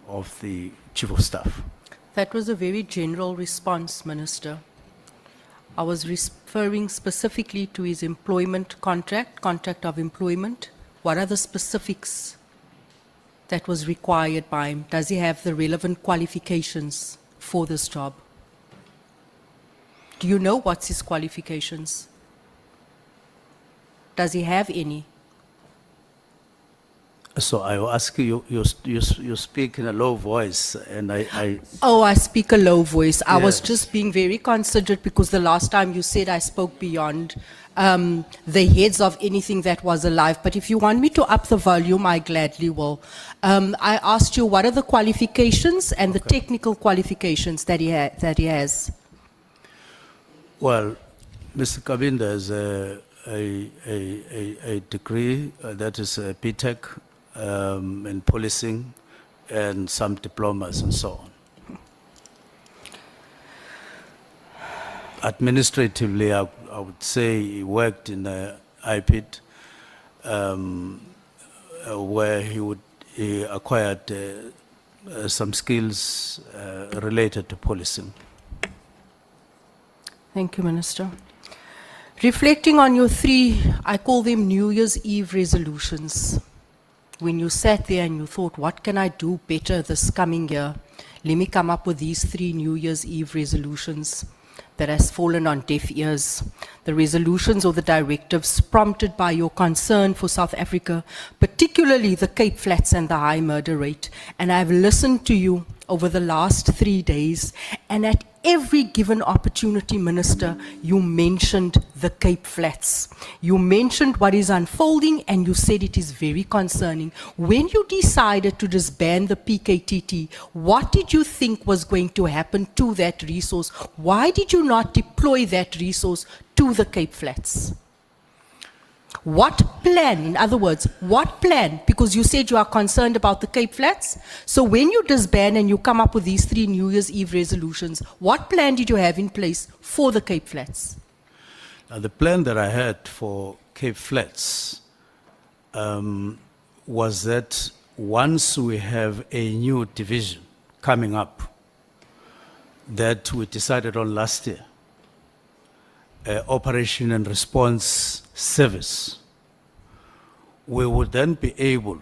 of the Chief of Staff. That was a very general response, Minister. I was referring specifically to his employment contract of employment. What are the specifics that was required by him? Does he have the relevant qualifications for this job? Do you know what's his qualifications? Does he have any? So I will ask you, you speak in a low voice, and I Oh, I speak a low voice. I was Yes. just being very considerate because the last time you said I spoke beyond the heads of anything that was alive. But if you want me to up the volume, I gladly will. I asked you what are the qualifications and the technical qualifications that he has. Well, Mr. Kabinda has a degree that is a BTech in policing and some diplomas and so on. Administratively, I would say he worked in the IPID where he acquired some skills related to policing. Thank you, Minister. Reflecting on your three, I call them New Year's Eve resolutions. When you sat there and you thought, what can I do better this coming year? Let me come up with these 3 New Year's Eve resolutions that has fallen on deaf ears. The resolutions or the directives prompted by your concern for South Africa, particularly the Cape Flats and the high murder rate. And I've listened to you over the last 3 days, and at every given opportunity, Minister, you mentioned the Cape Flats. You mentioned what is unfolding, and you said it is very concerning. When you decided to disband the PKTT, what did you think was going to happen to that resource? Why did you not deploy that resource to the Cape Flats? What plan, in other words, what plan? Because you said you are concerned about the Cape Flats. So when you disband and you come up with these 3 New Year's Eve resolutions, what plan did you have in place for the Cape Flats? Now, the plan that I had for Cape Flats was that once we have a new division coming up that we decided on last year, Operation and Response Service, we would then be able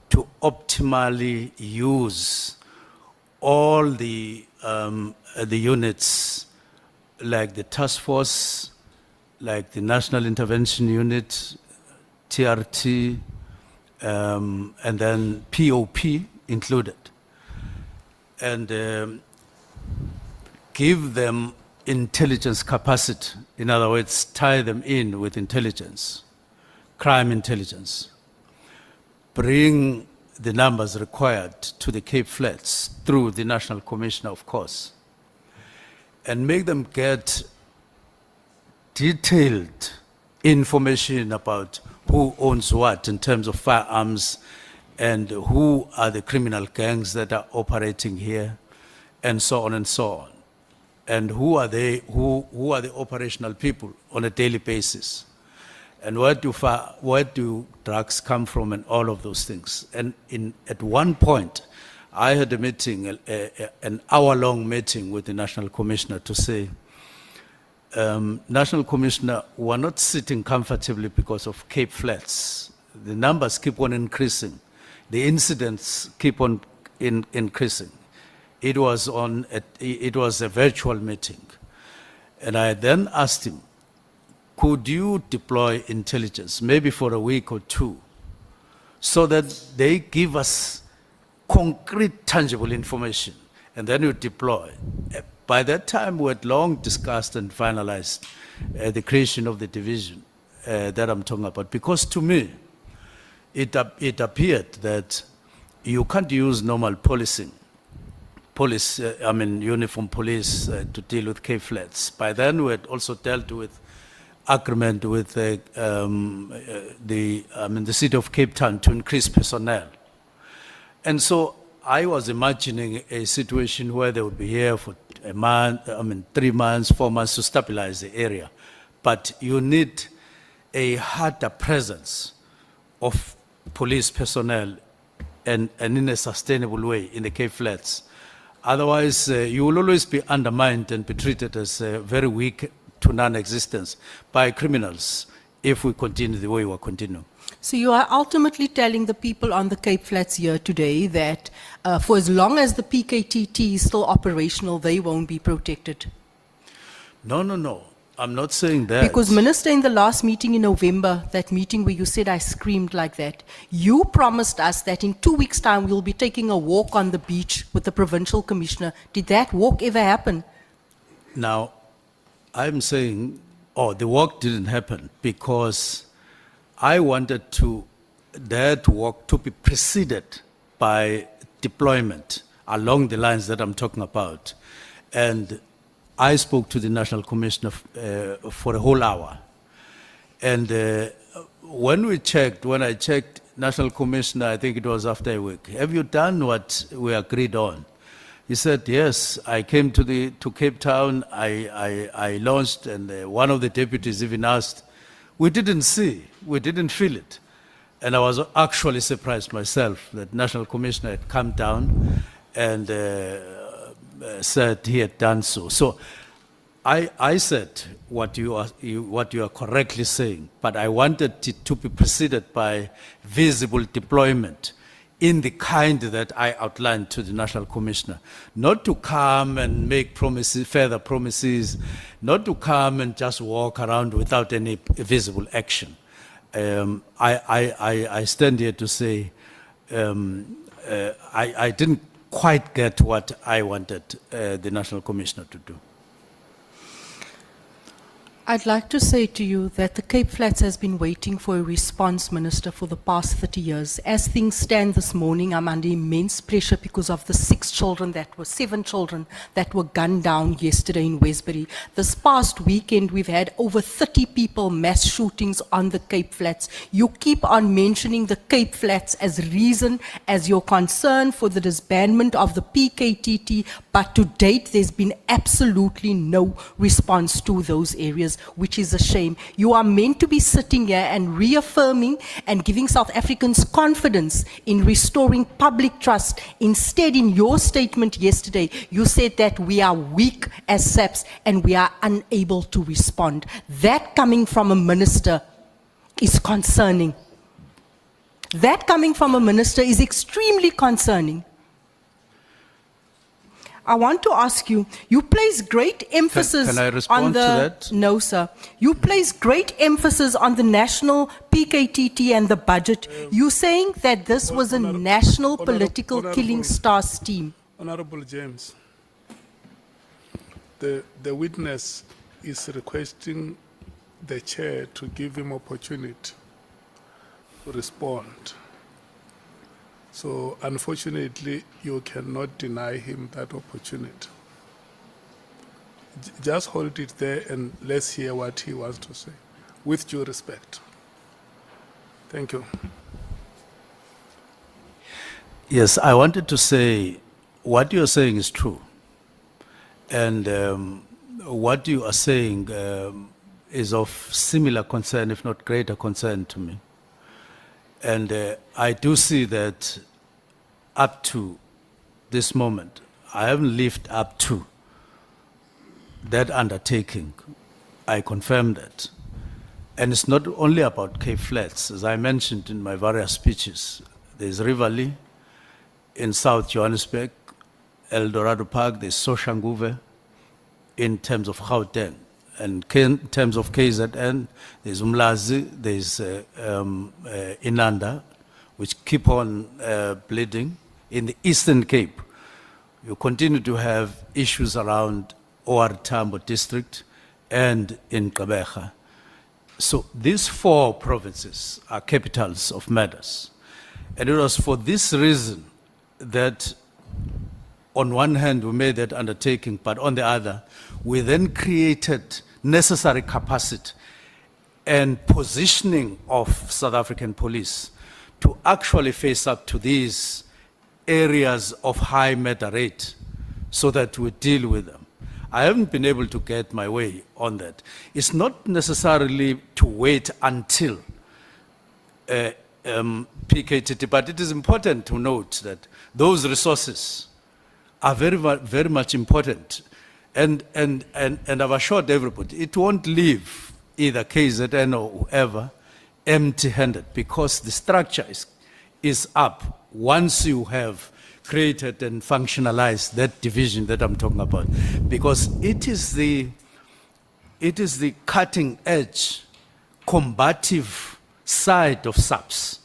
to optimally use all the units like the task force, like the National Intervention Unit, TRT, and then POP included, and give them intelligence capacity. In other words, tie them in with intelligence, crime intelligence. Bring the numbers required to the Cape Flats through the National Commissioner, of course, and make them get detailed information about who owns what in terms of firearms and who are the criminal gangs that are operating here, and so on and so on. And who are the operational people on a daily basis, and where do drugs come from, and all of those things. And at one point, I had a meeting, an hour-long meeting with the National Commissioner to say, National Commissioner, we're not sitting comfortably because of Cape Flats. The numbers keep on increasing. The incidents keep on increasing. It was a virtual meeting. And I then asked him, could you deploy intelligence, maybe for a week or two, so that they give us concrete, tangible information, and then you deploy. By that time, we had long discussed and finalized the creation of the division that I'm talking about, because to me, it appeared that you can't use normal policing, uniform police to deal with Cape Flats. By then, we had also dealt with agreement with the city of Cape Town to increase personnel. And so I was imagining a situation where they would be here for a month, 3 months, 4 months to stabilize the area. But you need a harder presence of police personnel and in a sustainable way in the Cape Flats. Otherwise, you will always be undermined and be treated as very weak to non-existence by criminals if we continue the way we're continuing. So you are ultimately telling the people on the Cape Flats here today that for as long as the PKTT is still operational, they won't be protected? No. I'm not saying that. Because Minister, in the last meeting in November, that meeting where you said I screamed like that, you promised us that in 2 weeks' time we'll be taking a walk on the beach with the provincial commissioner. Did that walk ever happen? Now, I'm saying, the walk didn't happen because I wanted that walk to be preceded by deployment along the lines that I'm talking about. And I spoke to the National Commissioner for a whole hour. And when I checked, National Commissioner, I think it was after a week, have you done what we agreed on? He said, yes, I came to Cape Town, I launched, and one of the deputies even asked, we didn't feel it. And I was actually surprised myself that National Commissioner had come down and said he had done so. So I said what you are correctly saying, but I wanted it to be preceded by visible deployment in the kind that I outlined to the National Commissioner. Not to come and make promises, further promises, not to come and just walk around without any visible action. I stand here to say I didn't quite get what I wanted the National Commissioner to do. I'd like to say to you that the Cape Flats has been waiting for a response, Minister, for the past 30 years. As things stand this morning, I'm under immense pressure because of the 7 children that were gunned down yesterday in Westbury. This past weekend, we've had over 30 people mass shootings on the Cape Flats. You keep on mentioning the Cape Flats as reason, as your concern for the disbandment of the PKTT, but to date, there's been absolutely no response to those areas, which is a shame. You are meant to be sitting here and reaffirming and giving South Africans confidence in restoring public trust. Instead, in your statement yesterday, you said that we are weak as SAPS and we are unable to respond. That coming from a minister is concerning. That coming from a minister is extremely concerning. I want to ask you, you place great emphasis Can I respond on the... to that? No, sir. You place great emphasis on the national PKTT and the budget. You're saying that this was a national political killing star scheme. Honorable James, the witness is requesting the chair to give him opportunity to respond. So unfortunately, you cannot deny him that opportunity. Just hold it there and let's hear what he wants to say, with due respect. Thank you. Yes, I wanted to say what you're saying is true. And what you are saying is of similar concern, if not greater concern to me. And I do see that up to this moment, I haven't lived up to that undertaking. I confirm that. And it's not only about Cape Flats. As I mentioned in my various speeches, there's Rivali in South Johannesburg, El Dorado Park, there's Soshanguve in terms of Gauteng. And in terms of KZN, there's Umlazi, there's Inanda, which keep on bleeding. In the Eastern Cape, you continue to have issues around OR Tambo district and in Gqeberha. So these 4 provinces are capitals of matters. And it was for this reason that on one hand we made that undertaking, but on the other, we then created necessary capacity and positioning of South African police to actually face up to these areas of high murder rate so that we deal with them. I haven't been able to get my way on that. It's not necessarily to wait until PKTT, but it is important to note that those resources are very much important. And I've assured everybody, it won't leave either KZN or whoever empty-handed, because the structure is up once you have created and functionalized that division that I'm talking about, because it is the cutting edge, combative side of SAPS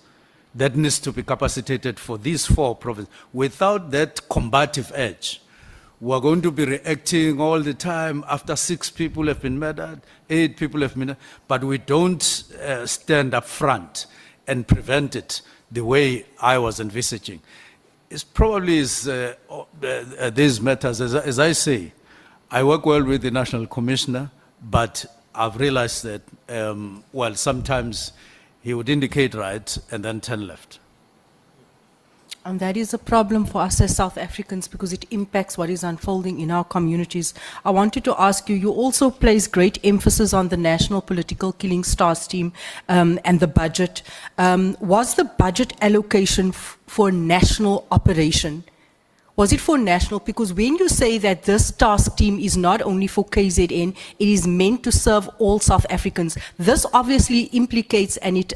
that needs to be capacitated for these 4 provinces. Without that combative edge, we're going to be reacting all the time after 6 people have been murdered, 8 people have been murdered, but we don't stand up front and prevent it the way I was envisaging. It's probably these matters, as I say, I work well with the National Commissioner, but I've realized that, well, sometimes he would indicate right and then turn left. And that is a problem for us as South Africans because it impacts what is unfolding in our communities. I wanted to ask you, you also place great emphasis on the National Political Killings Task Team and the budget. Was the budget allocation for national operation? Was it for national? Because when you say that this task team is not only for KZN, it is meant to serve all South Africans. This obviously implicates, and it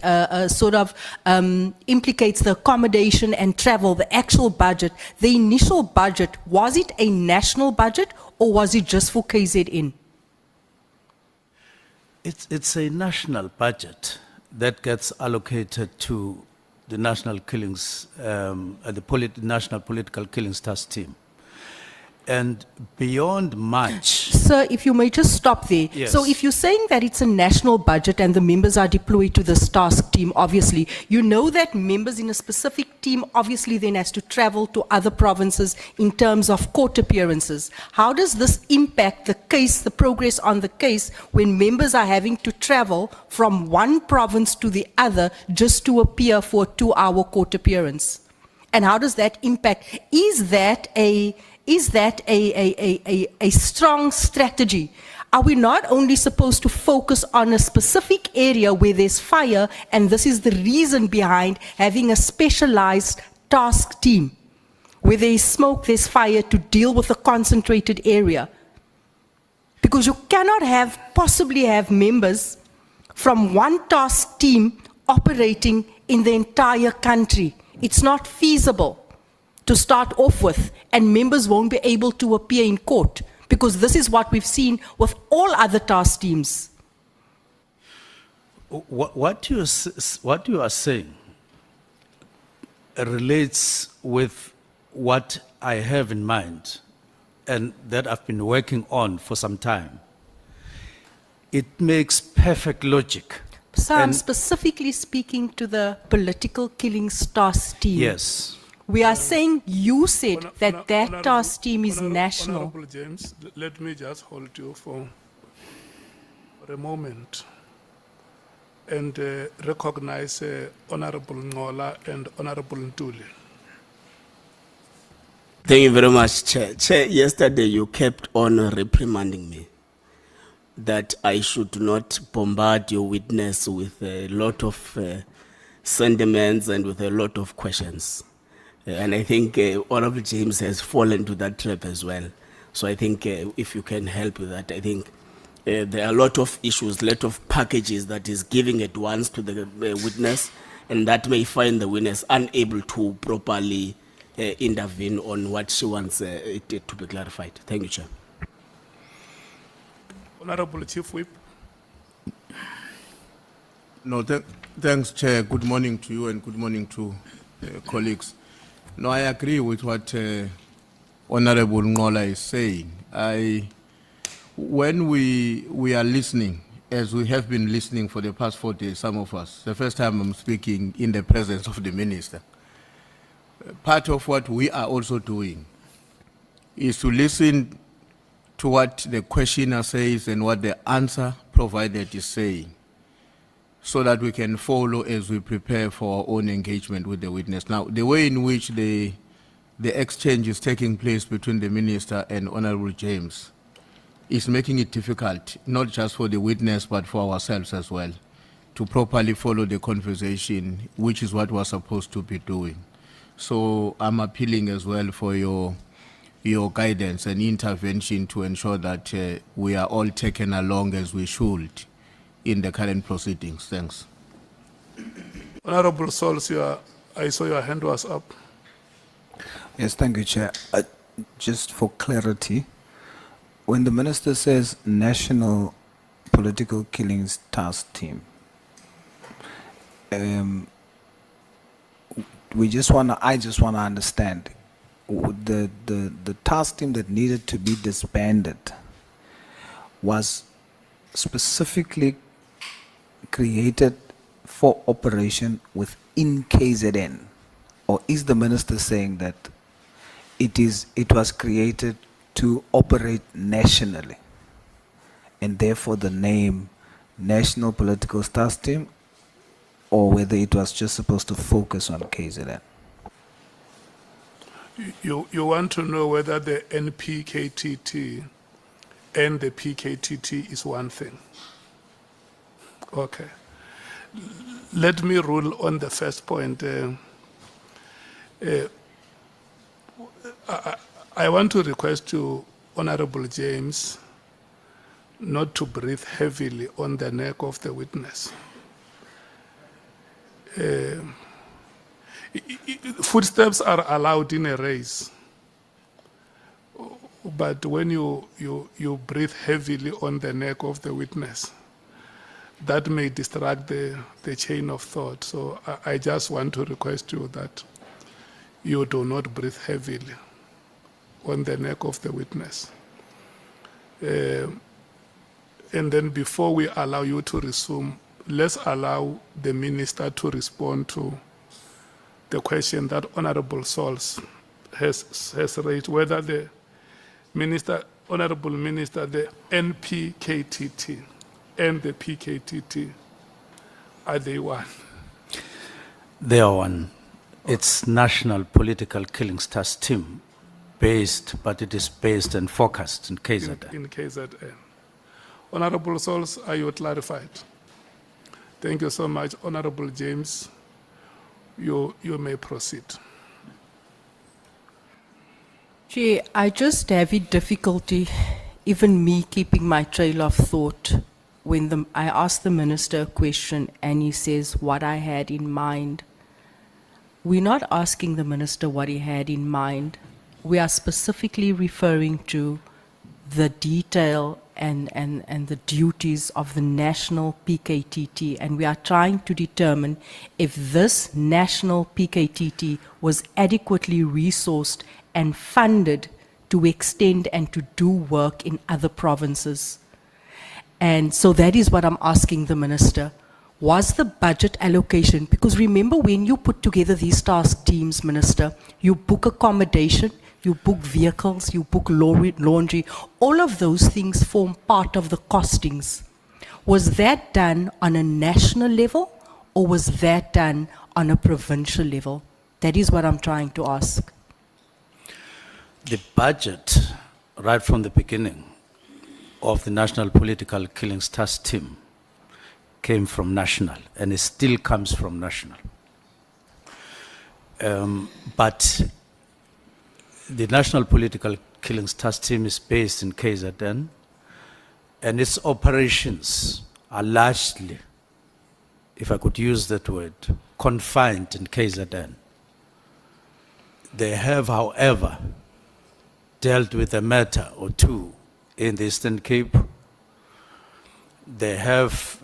implicates the accommodation and travel, the actual budget. The initial budget, was it a national budget or was it just for KZN? It's a national budget that gets allocated to the National Killings, National Political Killings Task Team. And beyond much... Sir, if you may just stop there. Yes. So if you're saying that it's a national budget and the members are deployed to this task team, obviously, you know that members in a specific team obviously then has to travel to other provinces in terms of court appearances. How does this impact the case, the progress on the case, when members are having to travel from one province to the other just to appear for a 2-hour court appearance? And how does that impact? Is that a strong strategy? Are we not only supposed to focus on a specific area where there's fire, and this is the reason behind having a specialized task team? Where there is smoke, there's fire, to deal with a concentrated area. Because you cannot possibly have members from one task team operating in the entire country. It's not feasible to start off with, and members won't be able to appear in court, because this is what we've seen with all other task teams. What you are saying relates with what I have in mind and that I've been working on for some time. It makes perfect logic. So I'm specifically speaking to the political killings task team. Yes. We are saying you said Honor- that honor- that honorable- task team is honorable- national. Honorable James, let me just hold you for a moment and recognize Honorable Ngola and Honorable Ntuli. Thank you very much, Chair. Chair, yesterday you kept on reprimanding me that I should not bombard your witness with a lot of sentiments and with a lot of questions. And I think Honorable James has fallen to that trap as well. So I think if you can help with that, I think there are a lot of issues, a lot of packages that is giving at once to the witness, and that may find the witness unable to properly intervene on what she wants it to be clarified. Thank you, Chair. Honorable Chief Whip. No, thanks, Chair. Good morning to you and good morning to colleagues. No, I agree with what Honorable Ngola is saying. When we are listening, as we have been listening for the past 4 days, some of us, the first time I'm speaking in the presence of the Minister, part of what we are also doing is to listen to what the questioner says and what the answer provided is saying, so that we can follow as we prepare for our own engagement with the witness. Now, the way in which the exchange is taking place between the Minister and Honorable James is making it difficult, not just for the witness, but for ourselves as well, to properly follow the conversation, which is what we're supposed to be doing. So I'm appealing as well for your guidance and intervention to ensure that we are all taken along as we should in the current proceedings. Thanks. Honorable Sauls, I saw your hand was up. Yes, thank you, Chair. Just for clarity, when the Minister says National Political Killings Task Team, I just want to understand the task team that needed to be disbanded was specifically created for operation within KZN, or is the Minister saying that it was created to operate nationally, and therefore the name National Political Task Team, or whether it was just supposed to focus on KZN? You want to know whether the NPKTT and the PKTT is one thing. Okay. Let me rule on the first point. I want to request you, Honorable James, not to breathe heavily on the neck of the witness. Footsteps are allowed in a race, but when you breathe heavily on the neck of the witness, that may distract the chain of thought. So I just want to request you that you do not breathe heavily on the neck of the witness. And then before we allow you to resume, let's allow the Minister to respond to the question that Honorable Sauls has raised, whether the Minister, Honorable Minister, the NPKTT and the PKTT, are they one? They are one. It's National Political Killings Task Team based, but it is based and focused in KZN. In KZN. Honorable Sauls, are you clarified? Thank you so much. Honorable James, you may proceed. Chair, I just have a difficulty, even me keeping my trail of thought, when I ask the Minister a question and he says what I had in mind. We're not asking the Minister what he had in mind. We are specifically referring to the detail and the duties of the national PKTT, and we are trying to determine if this national PKTT was adequately resourced and funded to extend and to do work in other provinces. And so that is what I'm asking the Minister. was the budget allocation, because remember when you put together these task teams, Minister, you book accommodation, you book vehicles, you book laundry, all of those things form part of the costings. Was that done on a national level or was that done on a provincial level? That is what I'm trying to ask. The budget, right from the beginning of the National Political Killings Task Team, came from national, and it still comes from national. But the National Political Killings Task Team is based in KZN, and its operations are largely, if I could use that word, confined in KZN. They have, however, dealt with a matter or two in the Eastern Cape. They have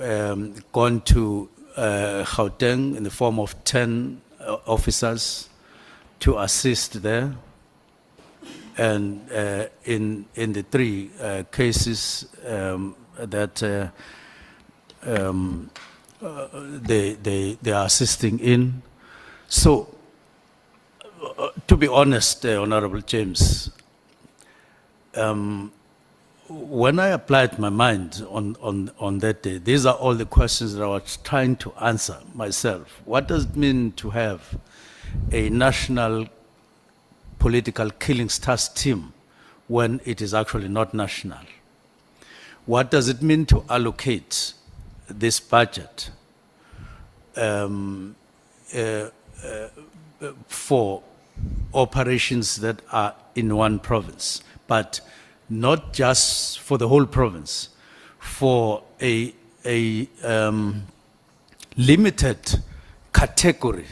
gone to Gauteng in the form of 10 officers to assist there. And in the 3 cases that they are assisting in. So, to be honest, Honorable James, when I applied my mind on that day, these are all the questions that I was trying to answer myself. What does it mean to have a national political killings task team when it is actually not national? What does it mean to allocate this budget for operations that are in one province, but not just for the whole province, for a limited category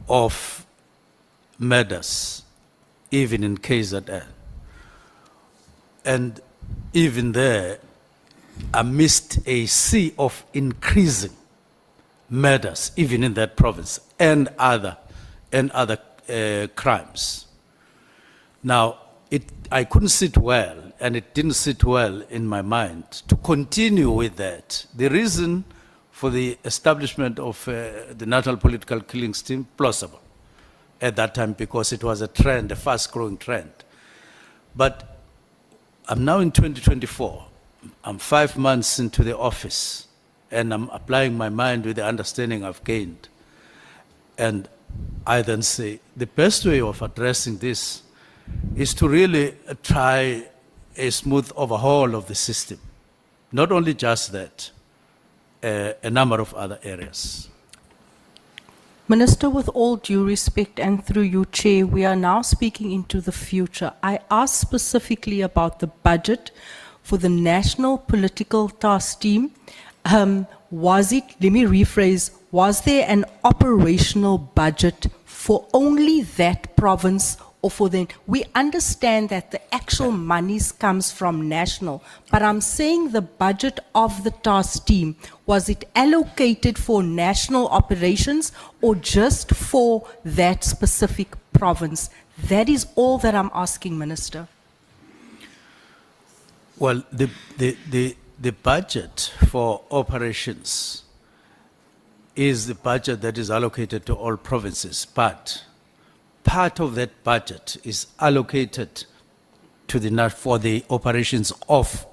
of murders, even in KZN? And even there, amidst a sea of increasing murders, even in that province, and other crimes. Now, I couldn't sit well, and it didn't sit well in my mind to continue with that. The reason for the establishment of the National Political Killings Team, plausible at that time, because it was a trend, a fast-growing trend. But I'm now in 2024. I'm 5 months into the office, and I'm applying my mind with the understanding I've gained. And I then say, the best way of addressing this is to really try a smooth overhaul of the system. Not only just that, a number of other areas. Minister, with all due respect and through you, Chair, we are now speaking into the future. I asked specifically about the budget for the National Political Task Team. Was it, let me rephrase, was there an operational budget for only that province or for the, we understand that the actual monies comes from national, but I'm saying the budget of the task team, was it allocated for national operations or just for that specific province? That is all that I'm asking, Minister. Well, the budget for operations is the budget that is allocated to all provinces, but part of that budget is allocated to the for the operations of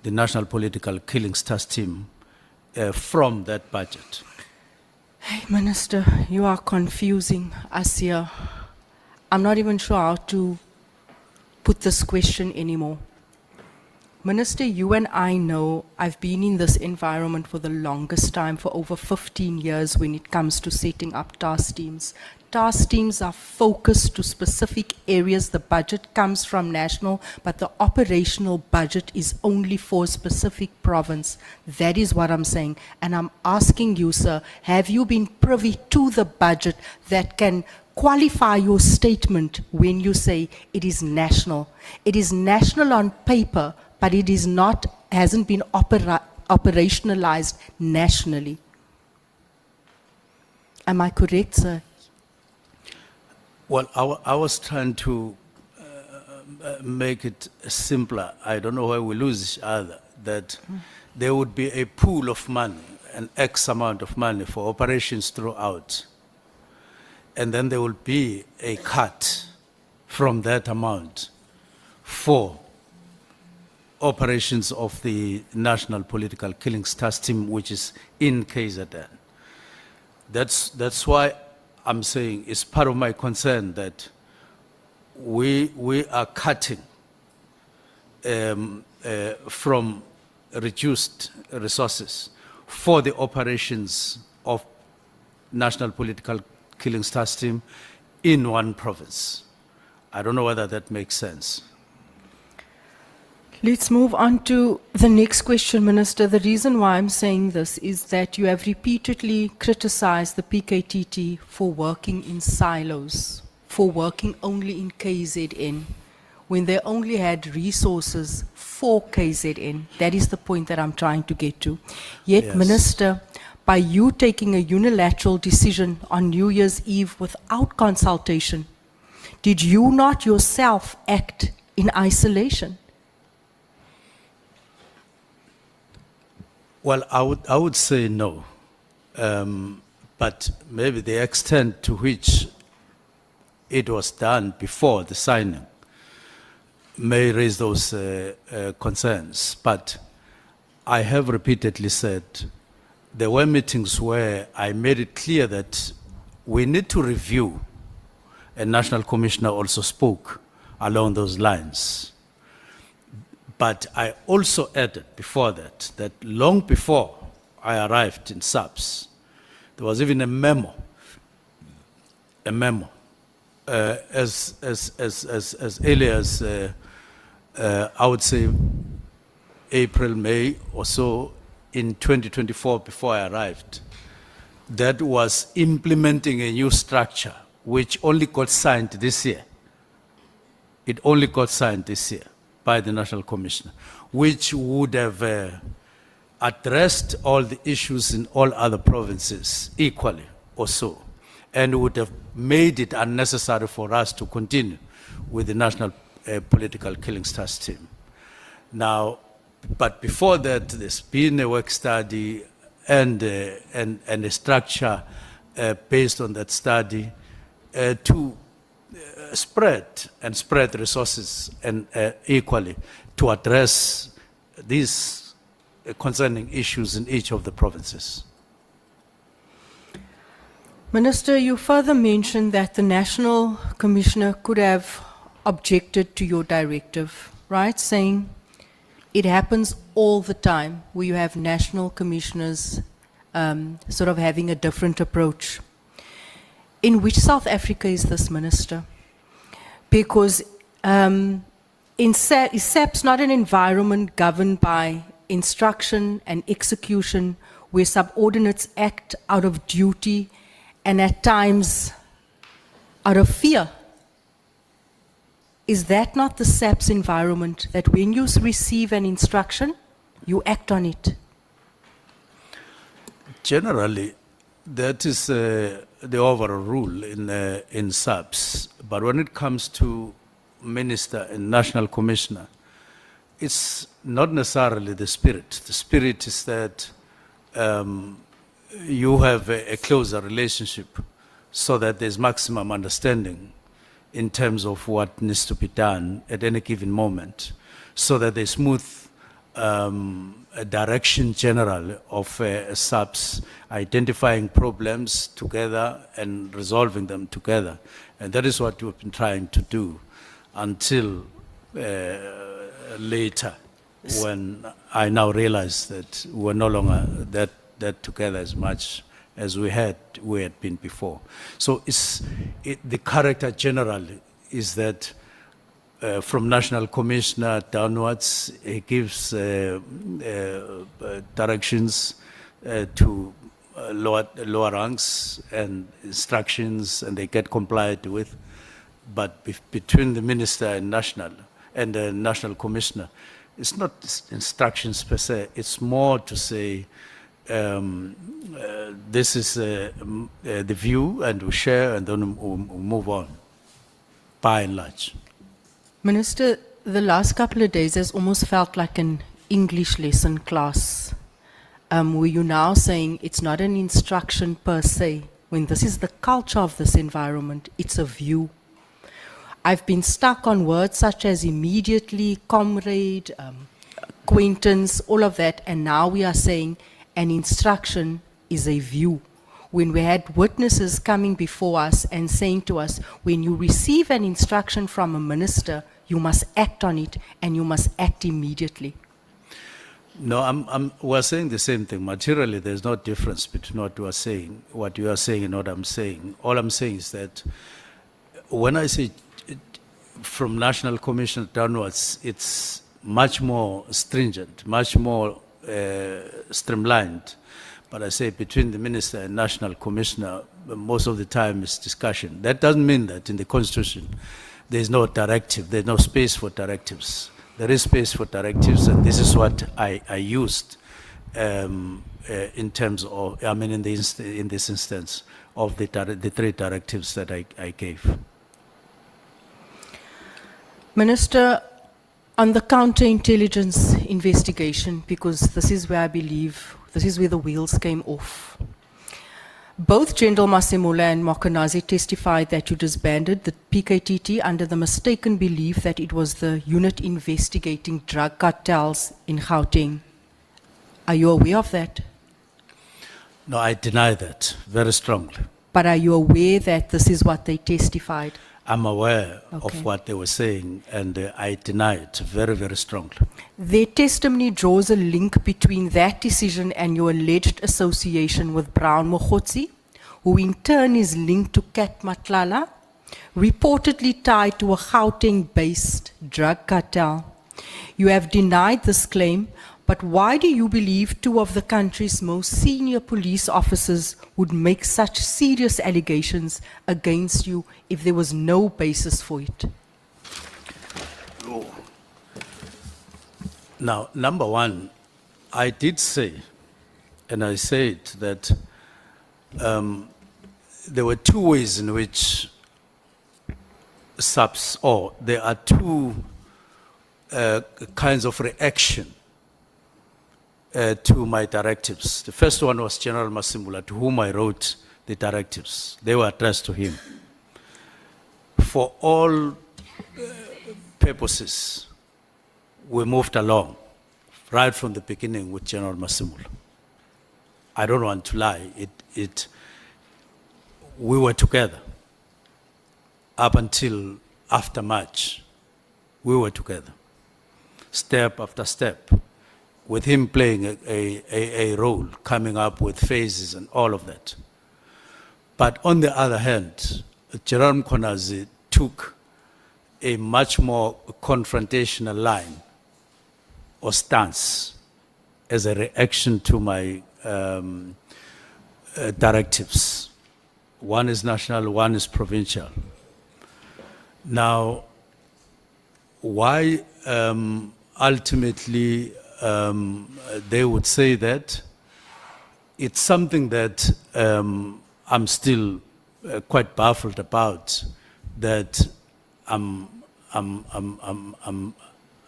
the National Political Killings Task Team from that budget. Hey, Minister, you are confusing us here. I'm not even sure how to put this question anymore. Minister, you and I know I've been in this environment for the longest time, for over 15 years when it comes to setting up task teams. Task teams are focused to specific areas. The budget comes from national, but the operational budget is only for a specific province. That is what I'm saying. And I'm asking you, sir, have you been privy to the budget that can qualify your statement when you say it is national? It is national on paper, but it is not, hasn't been operationalized nationally. Am I correct, sir? Well, I was trying to make it simpler. I don't know why we lose each other, that there would be a pool of money, an X amount of money for operations throughout, and then there will be a cut from that amount for operations of the National Political Killings Task Team, which is in KZN. That's why I'm saying it's part of my concern that we are cutting from reduced resources for the operations of National Political Killings Task Team in one province. I don't know whether that makes sense. Let's move on to the next question, Minister. The reason why I'm saying this is that you have repeatedly criticized the PKTT for working in silos, for working only in KZN, when they only had resources for KZN. That is the point that I'm trying to get to. Yet, Yes. Minister, by you taking a unilateral decision on New Year's Eve without consultation, did you not yourself act in isolation? Well, I would say no, but maybe the extent to which it was done before the signing may raise those concerns. But I have repeatedly said there were meetings where I made it clear that we need to review, and National Commissioner also spoke along those lines. But I also added before that long before I arrived in SAPS, there was even a memo, as early as, I would say, April, May or so in 2024 before I arrived, that was implementing a new structure which only got signed this year. It only got signed this year by the National Commissioner, which would have addressed all the issues in all other provinces equally or so, and would have made it unnecessary for us to continue with the National Political Killings Task Team. Now, but before that, there's been a work study and a structure based on that study to spread resources and equally to address these concerning issues in each of the provinces. Minister, you further mentioned that the National Commissioner could have objected to your directive, right? Saying it happens all the time where you have national commissioners sort of having a different approach. In which South Africa is this, Minister? Because is SAPS not an environment governed by instruction and execution where subordinates act out of duty and at times out of fear? Is that not the SAPS environment, that when you receive an instruction, you act on it? Generally, that is the overall rule in SAPS. But when it comes to Minister and National Commissioner, it's not necessarily the spirit. The spirit is that you have a closer relationship so that there's maximum understanding in terms of what needs to be done at any given moment, so that there's smooth a direction general of SAPS, identifying problems together and resolving them together. And that is what we've been trying to do until later, when I now realize that we're no longer that together as much as we had been before. So the character generally is that from National Commissioner downwards, he gives directions to lower ranks and instructions, and they get complied with. But between the Minister and the National Commissioner, it's not instructions per se. It's more to say, this is the view, and we share, and then we'll move on, by and large. Minister, the last couple of days has almost felt like an English lesson class. were you now saying it's not an instruction per se, when this is the culture of this environment, it's a view. I've been stuck on words such as immediately, comrade, acquaintance, all of that, and now we are saying an instruction is a view. When we had witnesses coming before us and saying to us, when you receive an instruction from a minister, you must act on it and you must act immediately. No, we're saying the same thing. Materially, there's no difference between what you are saying and what I'm saying. All I'm saying is that when I say from National Commission downwards, it's much more stringent, much more streamlined. But I say between the minister and national commissioner, most of the time is discussion. That doesn't mean that in the constitution there's no directive, there's no space for directives. There is space for directives, and this is what I used in terms of, in this instance of the 3 directives that I gave. Minister, on the counterintelligence investigation, because this is where I believe, this is where the wheels came off. Both General Masemula and Mokonazi testified that you disbanded the PKTT under the mistaken belief that it was the unit investigating drug cartels in Gauteng. Are you aware of that? No, I deny that very strongly. But are you aware that this is what they testified? I'm aware Okay. of what they were saying, and I deny it very, very strongly. Their testimony draws a link between that decision and your alleged association with Brown Mogotsi, who in turn is linked to Kat Matlala, reportedly tied to a Gauteng-based drug cartel. You have denied this claim, but why do you believe 2 of the country's most senior police officers would make such serious allegations against you if there was no basis for it? Now, number one, I did say, and I said that there were 2 ways in which SAPS, or there are 2 kinds of reaction to my directives. The first one was General Masimula, to whom I wrote the directives. They were addressed to him. For all purposes, we moved along right from the beginning with General Masimula. I don't want to lie. We were together up until after March. We were together, step after step, with him playing a role, coming up with phases and all of that. But on the other hand, General Mkonazi took a much more confrontational line or stance as a reaction to my directives. One is national, one is provincial. Now, why ultimately they would say that, it's something that I'm still quite baffled about, that I'm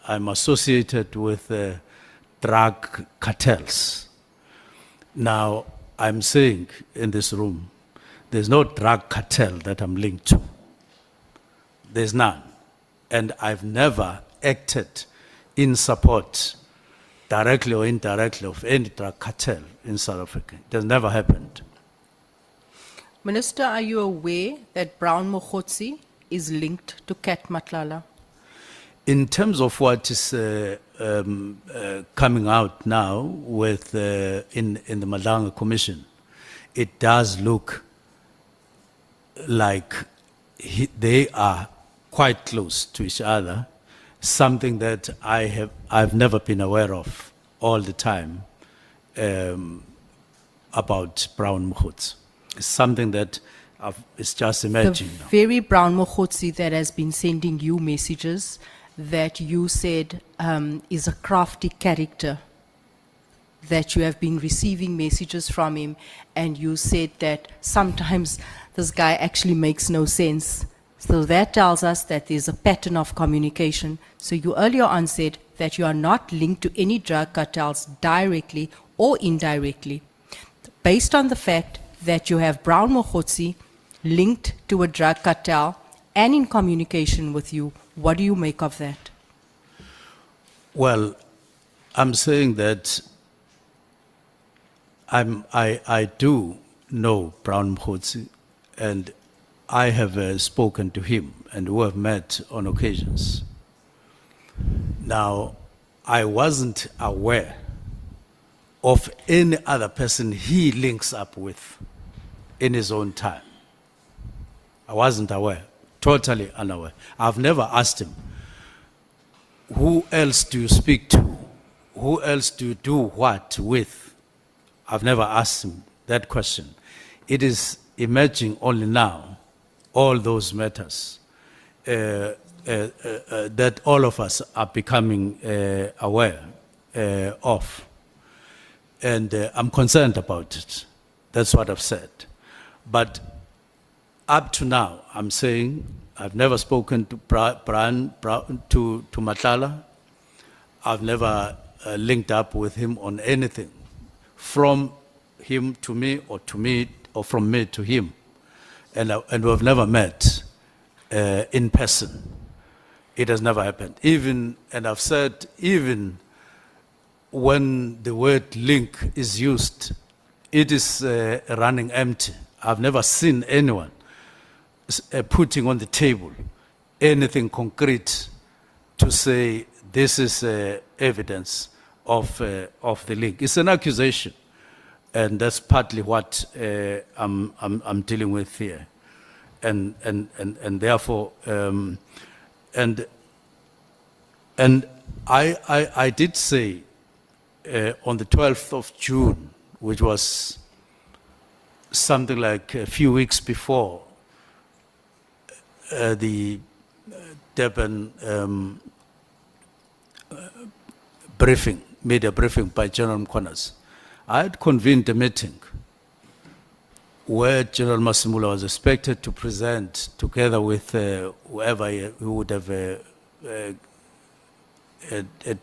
associated with drug cartels. Now, I'm saying in this room, there's no drug cartel that I'm linked to. There's none. And I've never acted in support, directly or indirectly, of any drug cartel in South Africa. It has never happened. Minister, are you aware that Brown Mogotsi is linked to Kat Matlala? In terms of what is coming out now with in the Madanga Commission, it does look like they are quite close to each other, something that I've never been aware of all the time about Brown Mogotsi. It's something that it's just emerging The now. very Brown Mogotsi that has been sending you messages that you said is a crafty character, that you have been receiving messages from him, and you said that sometimes this guy actually makes no sense. So that tells us that there's a pattern of communication. So you earlier on said that you are not linked to any drug cartels directly or indirectly, based on the fact that you have Brown Mogotsi linked to a drug cartel and in communication with you. What do you make of that? Well, I'm saying that I do know Brown Mogotsi, and I have spoken to him, and we have met on occasions. Now, I wasn't aware of any other person he links up with in his own time. I wasn't aware, totally unaware. I've never asked him, who else do you speak to? Who else do you do what with? I've never asked him that question. It is emerging only now, all those matters, that all of us are becoming aware of. And I'm concerned about it. That's what I've said. But up to now, I'm saying I've never spoken to to Matlala. I've never linked up with him on anything, from him to me or from me to him. And we've never met in person. It has never happened. And I've said, even when the word link is used, it is running empty. I've never seen anyone putting on the table anything concrete to say this is evidence of the link. It's an accusation, and that's partly what I'm dealing with here, and therefore, and I did say on the 12th of June, which was something like a few weeks before the Durban media briefing by General Mkhwana, I had convened a meeting where General Masimula was expected to present, together with whoever he would have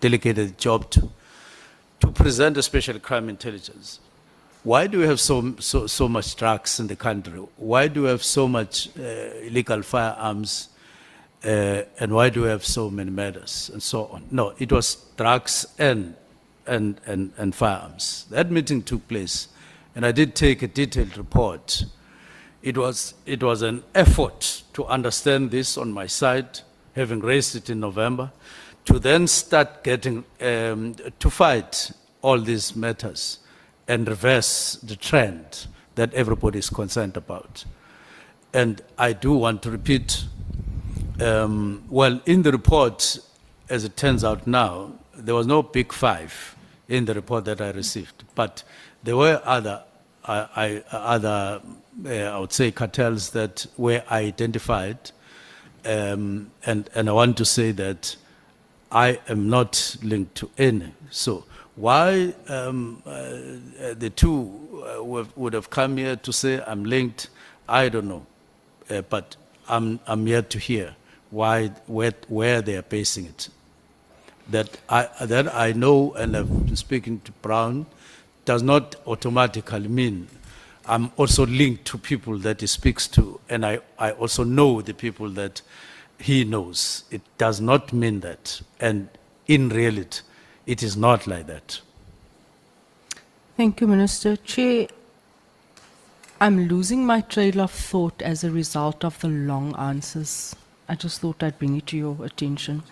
delegated job to present a special crime intelligence. Why do we have so much drugs in the country? Why do we have so much illegal firearms? And why do we have so many murders and so on? No, it was drugs and firearms. That meeting took place, and I did take a detailed report. It was an effort to understand this on my side, having raised it in November, to then start getting to fight all these matters and reverse the trend that everybody is concerned about. And I do want to repeat, well, in the report, as it turns out now, there was no big five in the report that I received, but there were other, I would say, cartels that were identified, and I want to say that I am not linked to any. So why the two would have come here to say I'm linked, I don't know, but I'm yet to hear where they are basing it. That I know, and I've been speaking to Brown, does not automatically mean I'm also linked to people that he speaks to, and I also know the people that he knows. It does not mean that, and in reality, it is not like that. Thank you, Minister. Chair, I'm losing my trail of thought as a result of the long answers. I just thought I'd bring it to your attention.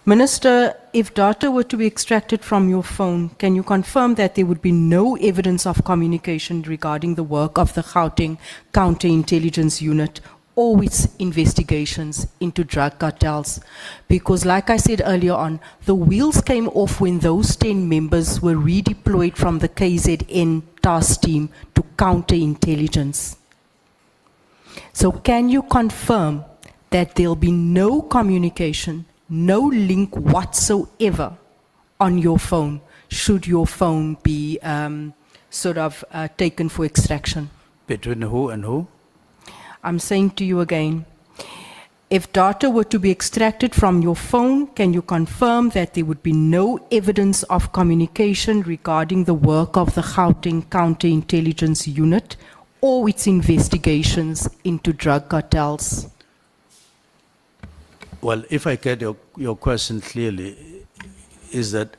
Minister, if data were to be extracted from your phone, can you confirm that there would be no evidence of communication regarding the work of the Gauteng Counterintelligence Unit or its investigations into drug cartels? Because like I said earlier on, the wheels came off when those 10 members were redeployed from the KZN task team to counterintelligence. So can you confirm that there'll be no communication, no link whatsoever on your phone, should your phone be taken for extraction? Between who and who? I'm saying to you again, If data were to be extracted from your phone, can you confirm that there would be no evidence of communication regarding the work of the Gauteng Counterintelligence Unit or its investigations into drug cartels? Well, if I get your question clearly, is that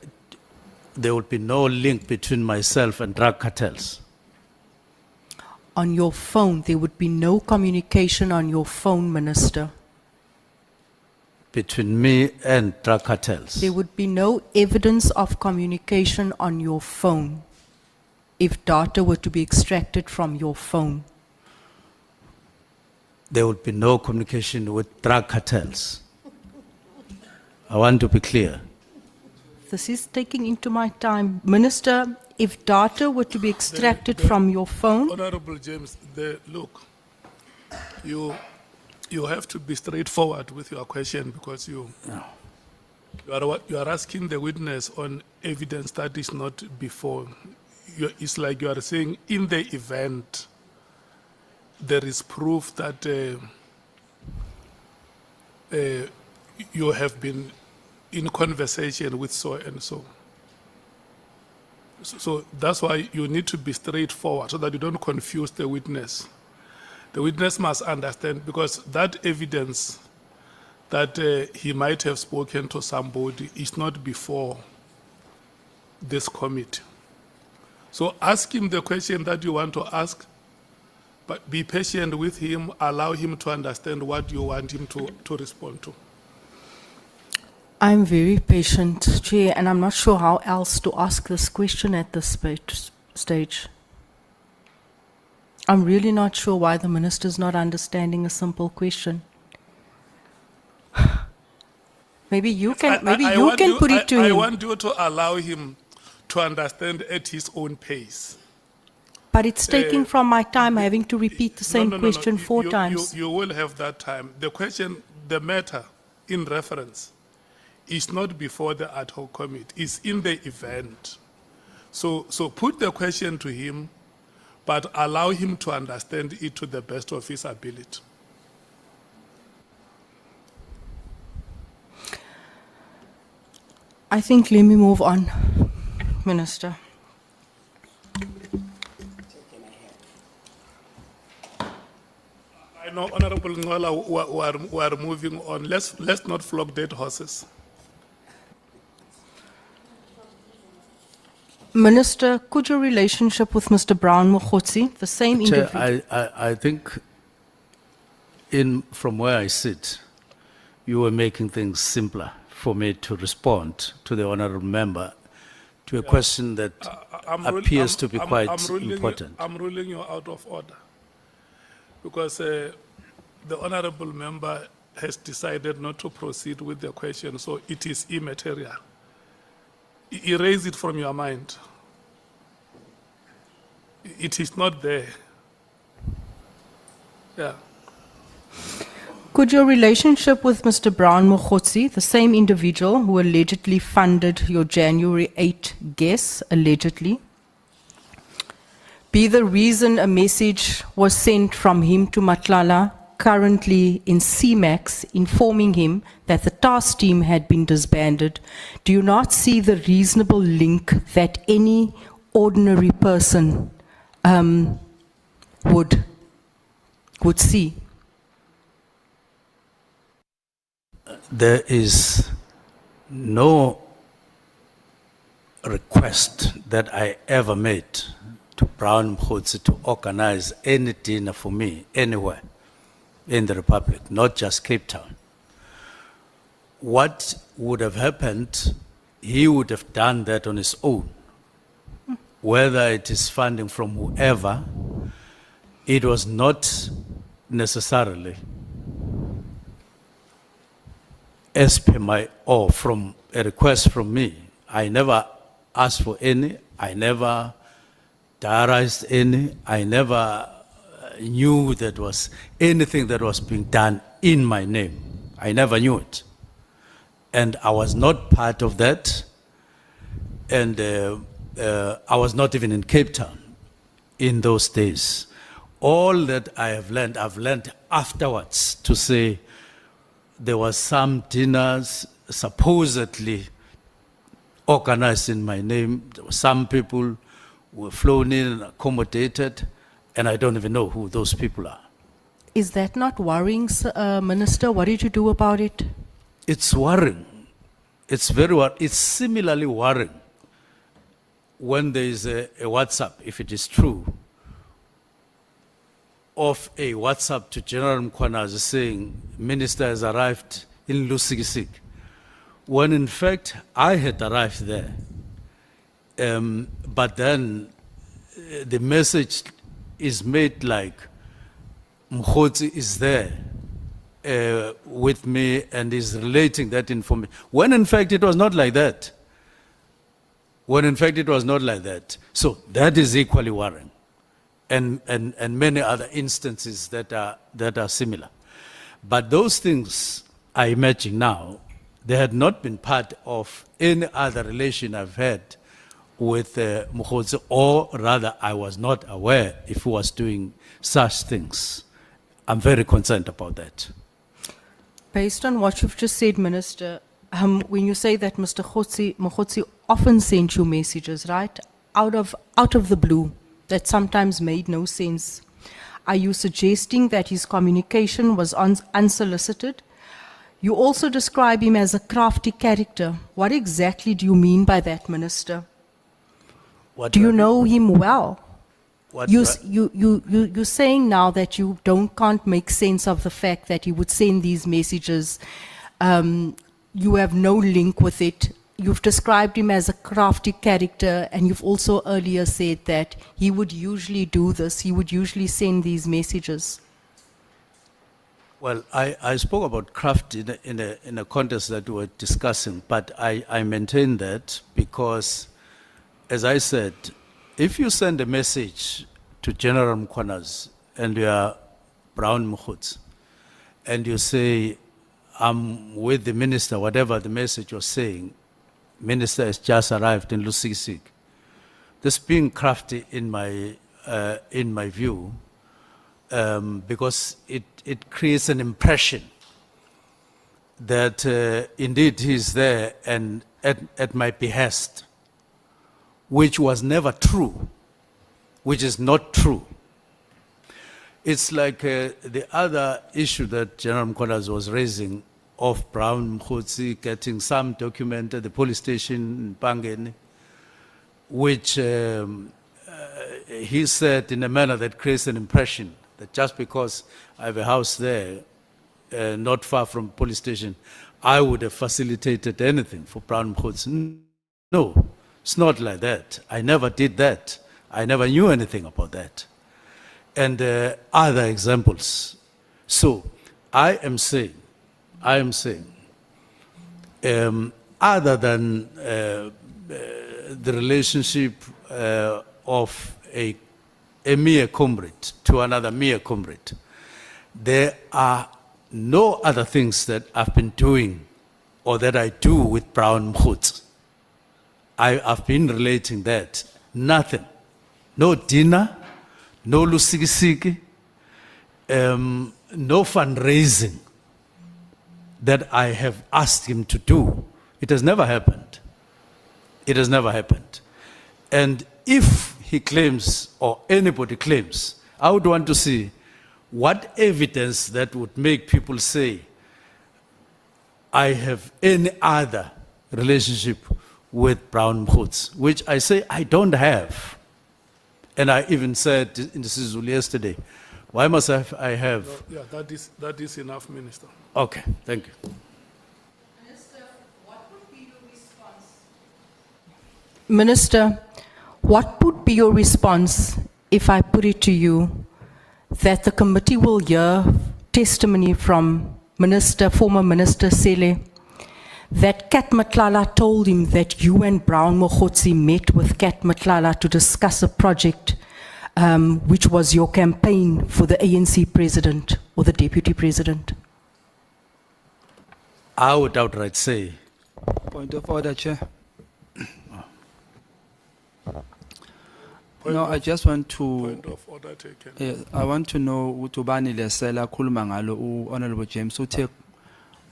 there would be no link between myself and drug cartels? On your phone, there would be no communication on your phone, Minister. Between me and drug cartels? There would be no evidence of communication on your phone if data were to be extracted from your phone. There would be no communication with drug cartels. I want to be clear. This is taking into my time. Minister, if data were to be extracted from your phone, Honorable James, look, you have to be straightforward with your question because you are asking the witness on evidence that is not before. It's like you are saying in the event there is proof that you have been in conversation with so and so. So that's why you need to be straightforward so that you don't confuse the witness. The witness must understand, because that evidence that he might have spoken to somebody is not before this committee. So ask him the question that you want to ask, but be patient with him, allow him to understand what you want him to respond to. I'm very patient, Chair, and I'm not sure how else to ask this question at this stage. I'm really not sure why the minister is not understanding a simple question. Maybe you can put it to him. I want you to allow him to understand at his own pace. But it's taking from my time having to repeat the same question four You- times. You will have that time. The question, the matter in reference is not before the ad hoc committee, it's in the event. So put the question to him, but allow him to understand it to the best of his ability. I think let me move on, Minister. I know, Honorable Ngola, we are moving on. Let's not flog dead horses. Minister, could your relationship with Mr. Brown Mokgotsi, the same individual? Chair, I think from where I sit, you were making things simpler for me to respond to the honorable member to a question that appears to be quite important. I'm ruling you out of order because the honorable member has decided not to proceed with the question, so it is immaterial. Erase it from your mind. It is not there. Yeah. Could your relationship with Mr. Brown Mokgotsi, the same individual who allegedly funded your January 8 guess, allegedly, be the reason a message was sent from him to Matlala, currently in CMAX, informing him that the task team had been disbanded? Do you not see the reasonable link that any ordinary person would see? There is no request that I ever made to Brown Mokgotsi to organize any dinner for me anywhere in the Republic, not just Cape Town. What would have happened, he would have done that on his own. Whether it is funding from whoever, it was not necessarily as per my, or from a request from me. I never asked for any, I never diarized any, I never knew that was anything that was being done in my name. I never knew it. And I was not part of that. And I was not even in Cape Town in those days. All that I have learned, I've learned afterwards to say, there was some dinners supposedly organized in my name. There were some people who were flown in and accommodated, and I don't even know who those people are. Is that not worrying, Minister? What did you do about it? It's worrying. It's very worrying. It's similarly worrying when there is a WhatsApp, if it is true, of a WhatsApp to General Mkhwanazi saying, Minister has arrived in Lusikisik, when in fact I had arrived there. But then the message is made like Mkhotsi is there with me and is relating that information, when in fact it was not like that. When in fact it was not like that. So that is equally worrying. And many other instances that are similar. But those things, I imagine now, they had not been part of any other relation I've had with Mkhotsi, or rather I was not aware if he was doing such things. I'm very concerned about that. Based on what you've just said, Minister, when you say that Mr. Mkhotsi often sent you messages, right, out of the blue, that sometimes made no sense, are you suggesting that his communication was unsolicited? You also describe him as a crafty character. What exactly do you mean by that, Minister? Do you know him well? You're saying now that you can't make sense of the fact that he would send these messages. You have no link with it. You've described him as a crafty character, and you've also earlier said that he would usually do this. He would usually send these messages. Well, I spoke about craft in a context that we were discussing, but I maintain that because, as I said, if you send a message to General Mkhwanazi and you are Brown Mkhotsi, and you say, I'm with the minister, whatever the message you're saying, Minister has just arrived in Lusikisik. This being crafty in my view, because it creates an impression that indeed he's there and at my behest, which was never true, which is not true. It's like the other issue that General Mkhwanazi was raising of Brown Mkhotsi getting some document at the police station in Pangeni, which he said in a manner that creates an impression that just because I have a house there, not far from police station, I would have facilitated anything for Brown Mkhotsi. No, it's not like that. I never did that. I never knew anything about that. And other examples. So I am saying, other than the relationship of a mere comrade to another mere comrade, there are no other things that I've been doing or that I do with Brown Mkhotsi. I've been relating that. Nothing. No dinner, no lusikisiki, no fundraising that I have asked him to do. It has never happened. It has never happened. And if he claims, or anybody claims, I would want to see what evidence that would make people say, I have any other relationship with Brown Mkhotsi, which I say I don't have. And I even said in the Sizulu yesterday, why must I have? Yeah, that is enough, Minister. Okay, thank you. Minister, what would be your response? Minister, what would be your response if I put it to you that the committee will hear testimony from former Minister Sele, that Kat Matlala told him that you and Brown Mkhotsi met with Kat Matlala to discuss a project which was your campaign for the ANC president or the deputy president? I would outright say. Point of order, Chair. No, I just want to. Point of order taken. I want to know Utubani Lesela Kulmangalo, Honorable James, who take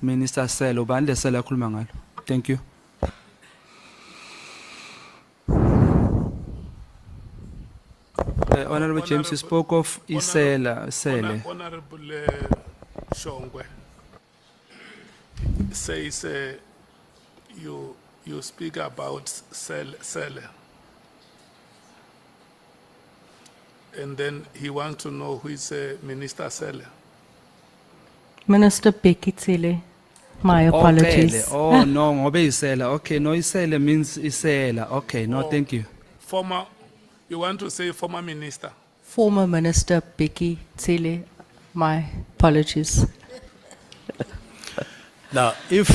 Minister Sele, ubani le Sele akhuluma ngalo? Thank you. Honorable James, you spoke of Isela, Sele. Honorable Shongwe says you speak about Sele. And then he wants to know who is Minister Sele. Minister Becky Cele, my apologies. Oh, no, ngobe Isela. Okay, no, Isela means Isela. Okay, no, thank you. Former, you want to say former minister? Former Minister Becky Cele, my apologies. Now, if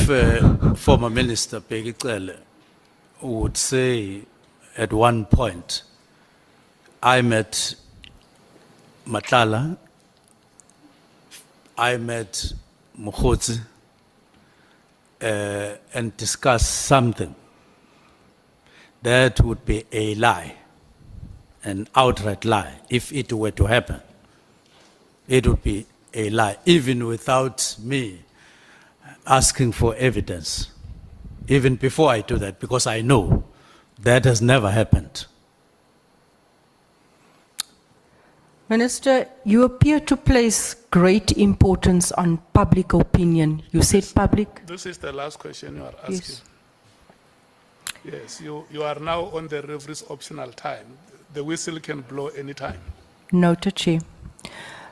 former Minister Peggy Cele would say at one point, I met Matlala, I met Mkhotsi, and discussed something, that would be a lie, an outright lie. If it were to happen, it would be a lie, even without me asking for evidence, even before I do that, because I know that has never happened. Minister, you appear to place great importance on public opinion. You said public? This is the last question you are asking. Yes. Yes, you are now on the referee's optional time. The whistle can blow anytime. Noted, Chair.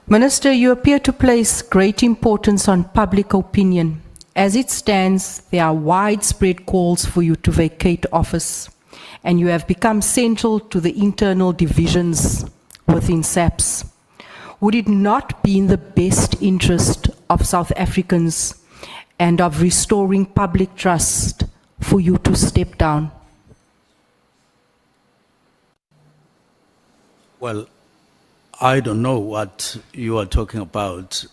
Minister, you appear to place great importance on public opinion. As it stands, there are widespread calls for you to vacate office, and you have become central to the internal divisions within SAPS. Would it not be in the best interest of South Africans and of restoring public trust for you to step down? Well, I don't know what you are talking about.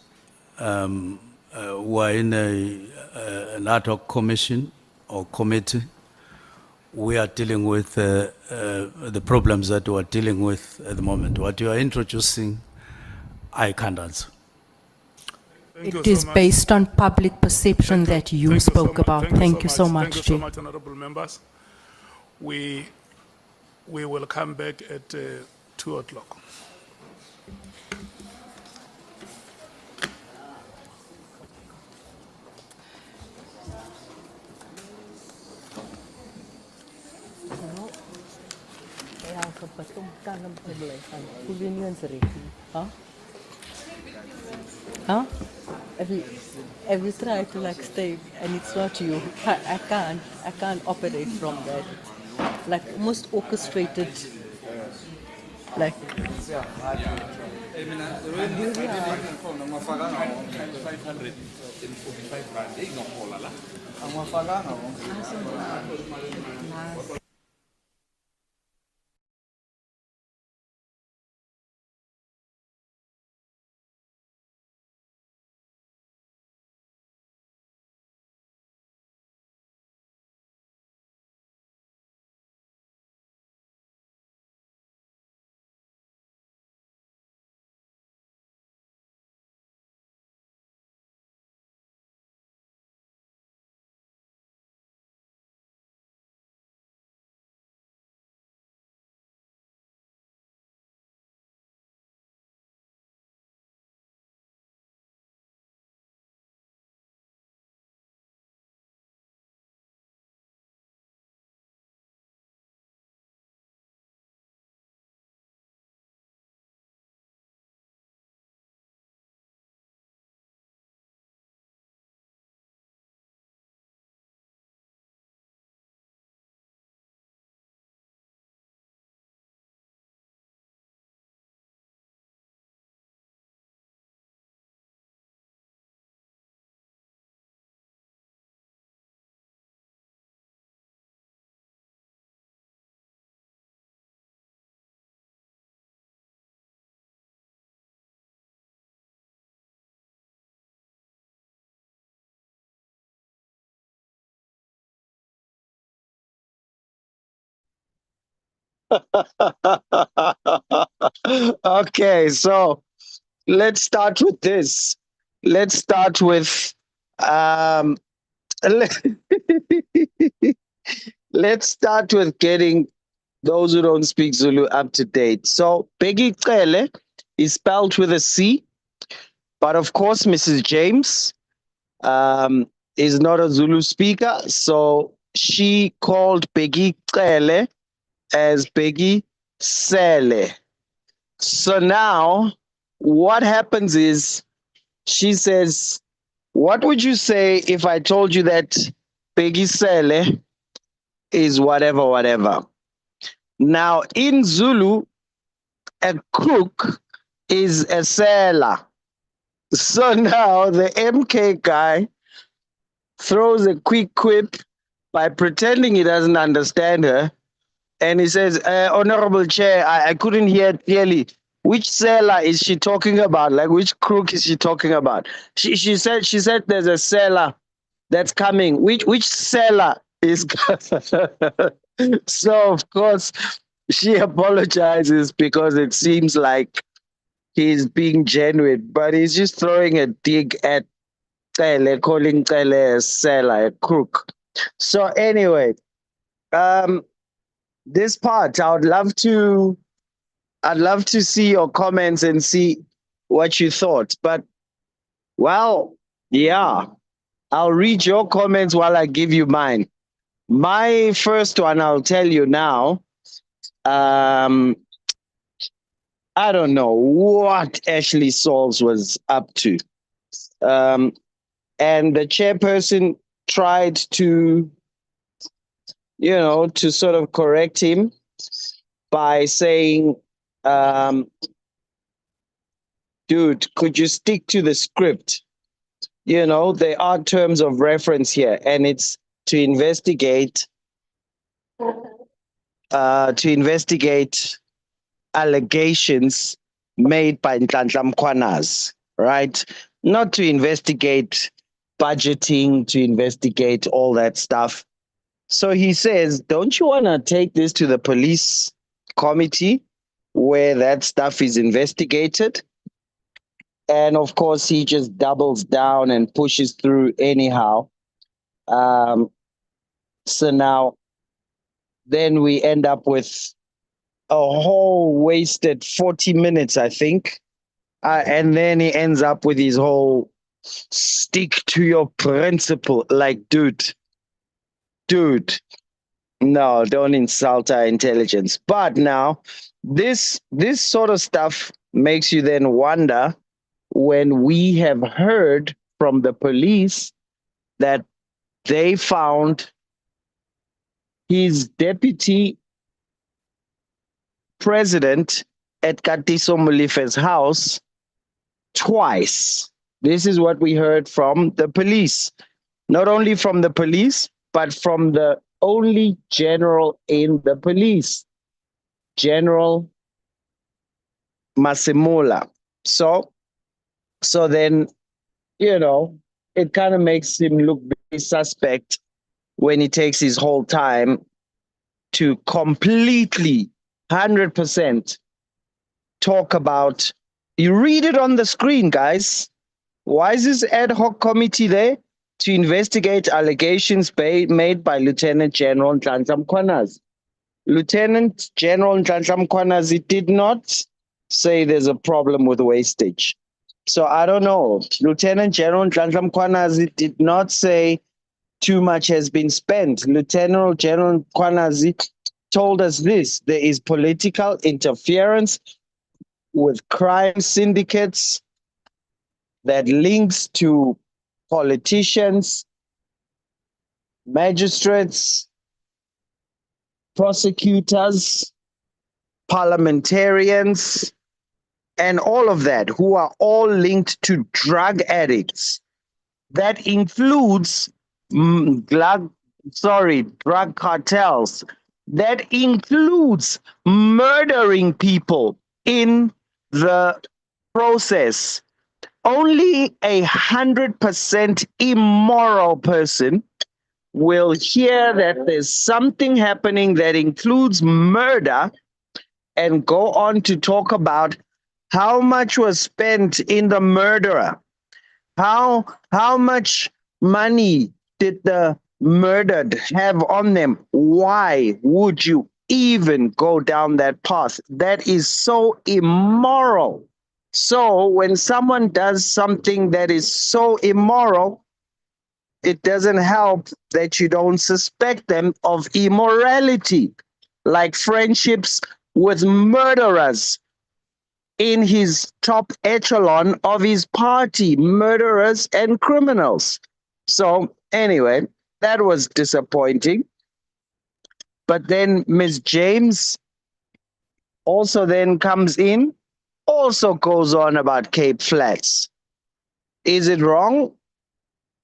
We're in an ad hoc commission or committee. We are dealing with the problems that we are dealing with at the moment. What you are introducing, I can't answer. Thank It is much. based on public perception that you spoke about. Thank you so much, Thank you so Chair. much, honorable members. We will come back at 2 o'clock. Huh? Have you tried to like stay and it's not you? I can't operate from that. Like almost orchestrated. Like. Okay, so let's start with this. Let's start with Um, let's start with getting those who don't speak Zulu up to date. So Peggy Cele is spelled with a C, but of course Mrs. James is not a Zulu speaker, so she called Peggy Cele as Peggy Sele. So now what happens is she says, what would you say if I told you that Peggy Sele is whatever, whatever? Now, in Zulu, a crook is a seller. So now the MK guy throws a quick quip by pretending he doesn't understand her. And he says, Honorable Chair, I couldn't hear clearly. Which seller is she talking about? Like, which crook is she talking about? She said there's a seller that's coming. Which seller is So of course she apologizes because it seems like he's being genuine, but he's just throwing a dig at Cele, calling Cele a seller, a crook. So anyway, this part I'd love to see your comments and see what you thought. But well, yeah, I'll read your comments while I give you mine. My first one, I'll tell you now. I don't know what Ashley Sauls was up to. And the chairperson tried to, to sort of correct him by saying, dude, could you stick to the script? There are terms of reference here, and it's to investigate allegations made by Nhlanhla Mkhwanazi, right? Not to investigate budgeting, to investigate all that stuff. So he says, don't you want to take this to the police committee where that stuff is investigated? And of course, he just doubles down and pushes through anyhow. So now, then we end up with a whole wasted 40 minutes, I think. And then he ends up with his whole stick to your principle. Like, dude, no, don't insult our intelligence. But now, this sort of stuff makes you then wonder, when we have heard from the police that they found his deputy president at Katiso Molife's house twice. This is what we heard from the police. Not only from the police, but from the only general in the police, General Masemola. So then, it kind of makes him look very suspect when he takes his whole time to completely 100% talk about. You read it on the screen, guys. Why is this ad hoc committee there? To investigate allegations made by Lieutenant General Nhlanhla Mkhwanazi. Lieutenant General Nhlanhla Mkhwanazi did not say there's a problem with wastage. So I don't know. Lieutenant General Nhlanhla Mkhwanazi did not say too much has been spent. Lieutenant General Mkhwanazi told us this: there is political interference with crime syndicates that links to politicians, magistrates, prosecutors, parliamentarians, and all of that, who are all linked to drug addicts. That includes drug cartels. That includes murdering people in the process. Only 100% immoral person will hear that there's something happening that includes murder and go on to talk about how much was spent in the murderer, how much money did the murdered have on them? Why would you even go down that path? That is so immoral. So when someone does something that is so immoral, it doesn't help that you don't suspect them of immorality, like friendships with murderers in his top echelon of his party, murderers and criminals. So anyway, that was disappointing. But then Miss James also then comes in, also goes on about Cape Flats. Is it wrong?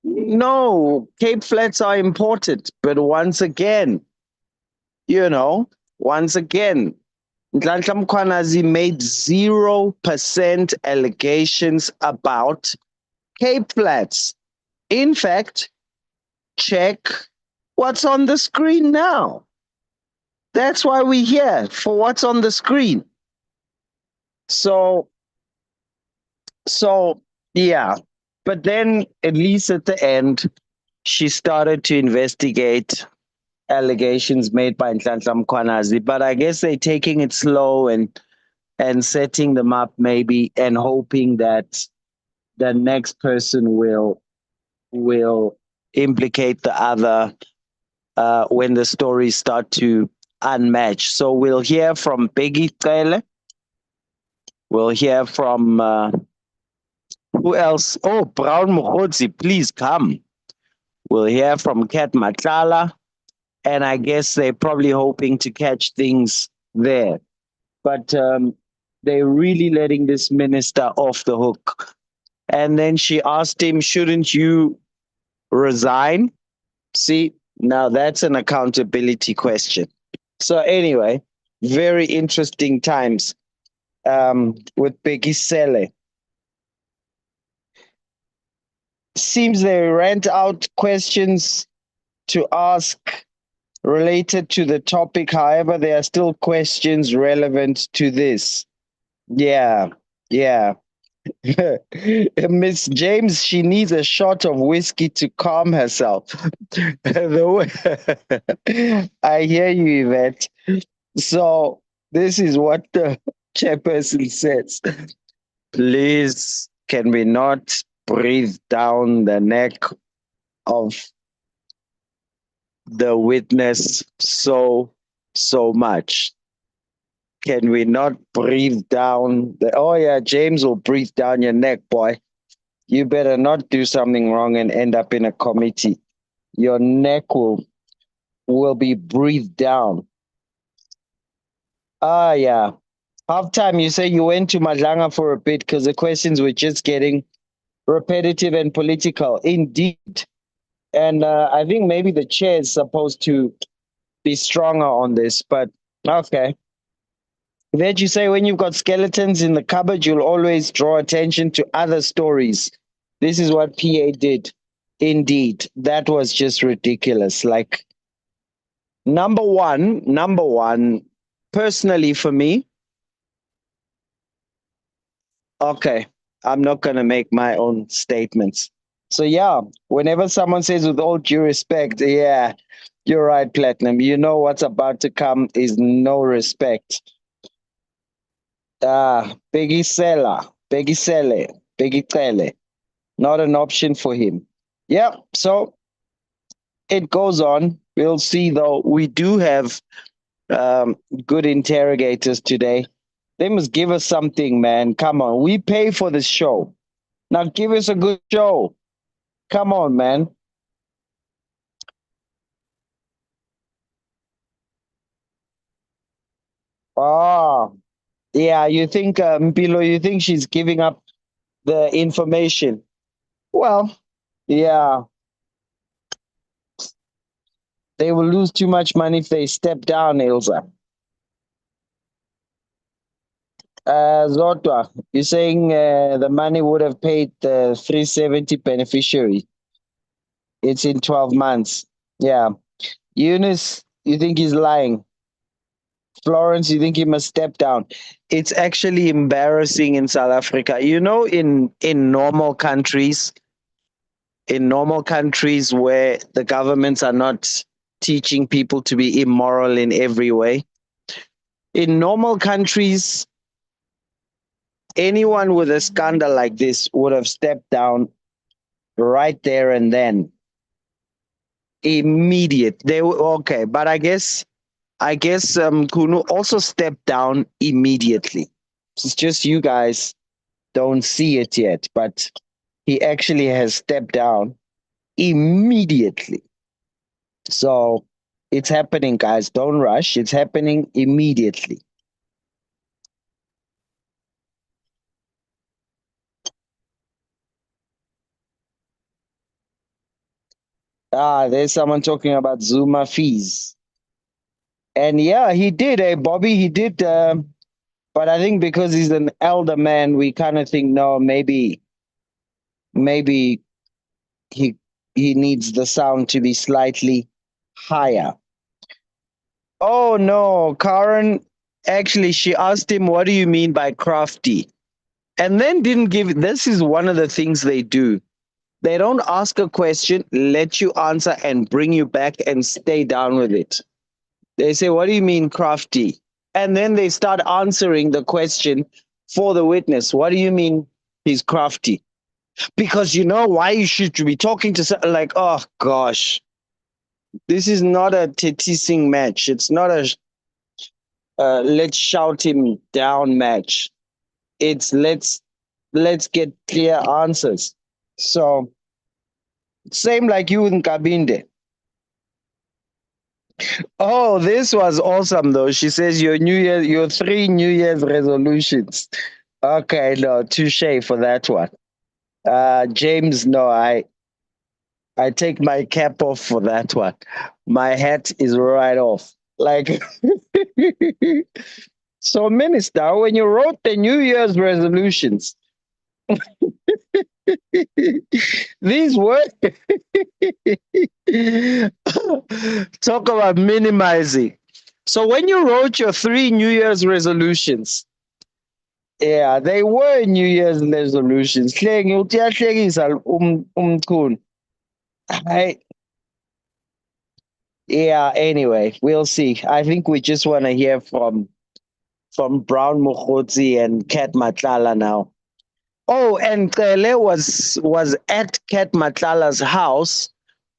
No, Cape Flats are important, but once again, Nhlanhla Mkhwanazi made 0% allegations about Cape Flats. In fact, check what's on the screen now. That's why we're here, for what's on the screen. So yeah. But then, at least at the end, she started to investigate allegations made by Nhlanhla Mkhwanazi. But I guess they're taking it slow and setting them up maybe and hoping that the next person will implicate the other when the stories start to unmatch. So we'll hear from Peggy Cele. We'll hear from who else? Oh, Brown Mokhodzi, please come. We'll hear from Kat Matlala, and I guess they're probably hoping to catch things there. But they're really letting this minister off the hook. And then she asked him, shouldn't you resign? See, now that's an accountability question. So anyway, very interesting times with Peggy Cele. Seems they rent out questions to ask related to the topic. However, there are still questions relevant to this. Yeah. Miss James, she needs a shot of whiskey to calm herself. I hear you, Yvette. So this is what the chairperson says. Please, can we not breathe down the neck of the witness so much? Can we not breathe down oh yeah, James will breathe down your neck, boy. You better not do something wrong and end up in a committee. Your neck will be breathed down. Ah, yeah. Halftime, you say you went to Madlanga for a bit because the questions were just getting repetitive and political. Indeed. And I think maybe the chair is supposed to be stronger on this, but okay. That you say when you've got skeletons in the cupboard, you'll always draw attention to other stories. This is what PA did. Indeed. That was just ridiculous. Like, number one, personally for me, okay, I'm not going to make my own statements. So yeah, whenever someone says with all due respect, yeah, you're right, Platinum. You know what's about to come is no respect. Peggy Cele, not an option for him. Yeah, so it goes on. We'll see though. We do have good interrogators today. They must give us something, man. Come on. We pay for this show. Now give us a good show. Come on, man. Ah, yeah, you think, Mpilo, you think she's giving up the information? Well, yeah. They will lose too much money if they step down, Ilza. Zodwa, you're saying the money would have paid the 370 beneficiary. It's in 12 months. Yeah. Eunice, you think he's lying? Florence, you think he must step down? It's actually embarrassing in South Africa. You know, in normal countries, in normal countries where the governments are not teaching people to be immoral in every way. In normal countries, anyone with a scandal like this would have stepped down right there and then. Immediate. They were okay, but I guess Mchunu also stepped down immediately. It's just you guys don't see it yet, but he actually has stepped down immediately. So it's happening, guys. Don't rush. It's happening immediately. There's someone talking about Zuma fees. And yeah, he did, Bobby, he did. But I think because he's an elder man, we kind of think, no, maybe he needs the sound to be slightly higher. Oh no, Karen, actually, she asked him, what do you mean by crafty? And then didn't give, this is one of the things they do. They don't ask a question, let you answer and bring you back and stay down with it. They say, what do you mean crafty? And then they start answering the question for the witness. What do you mean he's crafty? Because you know why you should be talking to like, oh gosh, this is not a teasing match. It's not a let's shout him down match. It's let's get clear answers. So same like you in Kabinde. Oh, this was awesome though. She says your 3 New Year's resolutions. Okay, no, touche for that one. James, no, I take my cap off for that one. My hat is right off. Like, so Minister, when you wrote the New Year's resolutions, these were talk about minimizing. So when you wrote your 3 New Year's resolutions, yeah, they were New Year's resolutions. Yeah, anyway, we'll see. I think we just want to hear from Brown Mokgotsi and Kat Matlala now. Oh, and Kele was at Kat Matlala's house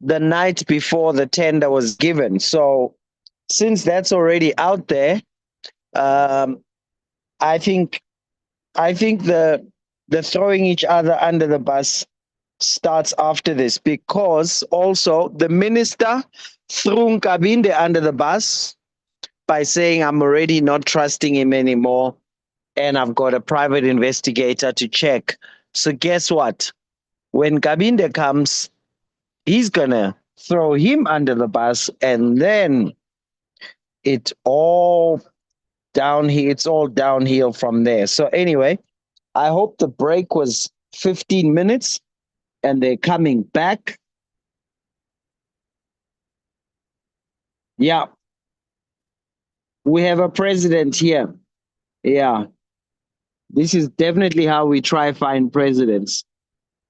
the night before the tender was given. So since that's already out there, I think the throwing each other under the bus starts after this, because also the minister threw Nkabinde under the bus by saying, I'm already not trusting him anymore, and I've got a private investigator to check. So guess what? When Nkabinde comes, he's gonna throw him under the bus, and then it's all downhill from there. So anyway, I hope the break was 15 minutes and they're coming back. Yeah. We have a president here. Yeah. This is definitely how we try find presidents.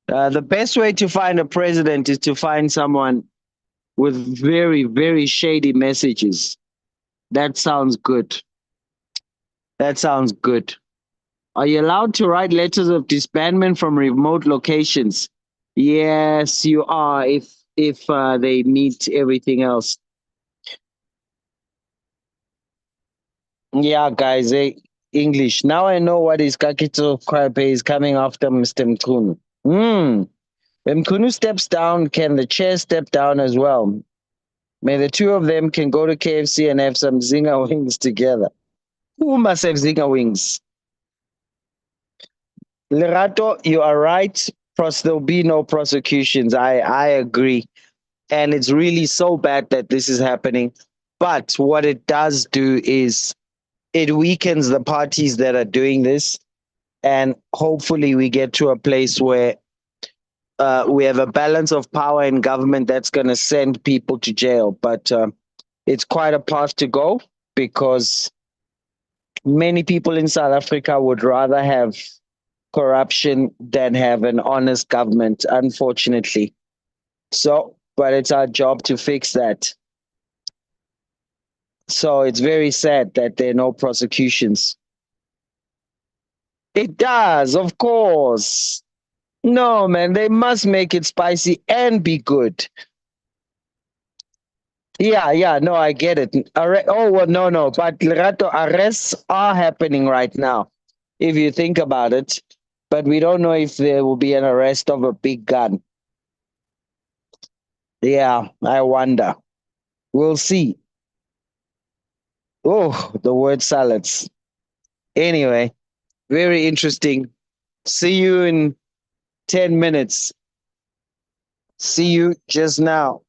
The best way to find a president is to find someone with very, very shady messages. That sounds good. That sounds good. Are you allowed to write letters of disbandment from remote locations? Yes, you are, if they meet everything else. Yeah, guys, English. Now I know what is Kakito Kwape is coming after Mr. Mchunu. When Mchunu steps down, can the chair step down as well? May the two of them can go to KFC and have some zinger wings together. Who must have zinger wings? Lerato, you are right. There'll be no prosecutions. I agree. And it's really so bad that this is happening. But what it does do is it weakens the parties that are doing this. And hopefully we get to a place where we have a balance of power in government that's going to send people to jail. But it's quite a path to go, because many people in South Africa would rather have corruption than have an honest government, unfortunately. So, but it's our job to fix that. So it's very sad that there are no prosecutions. It does, of course. No, man, they must make it spicy and be good. Yeah, no, I get it. Oh, well, no, but Lerato, arrests are happening right now, if you think about it. But we don't know if there will be an arrest of a big gun. Yeah, I wonder. We'll see. Oh, the word salads. Anyway, very interesting. See you in 10 minutes. See you just now.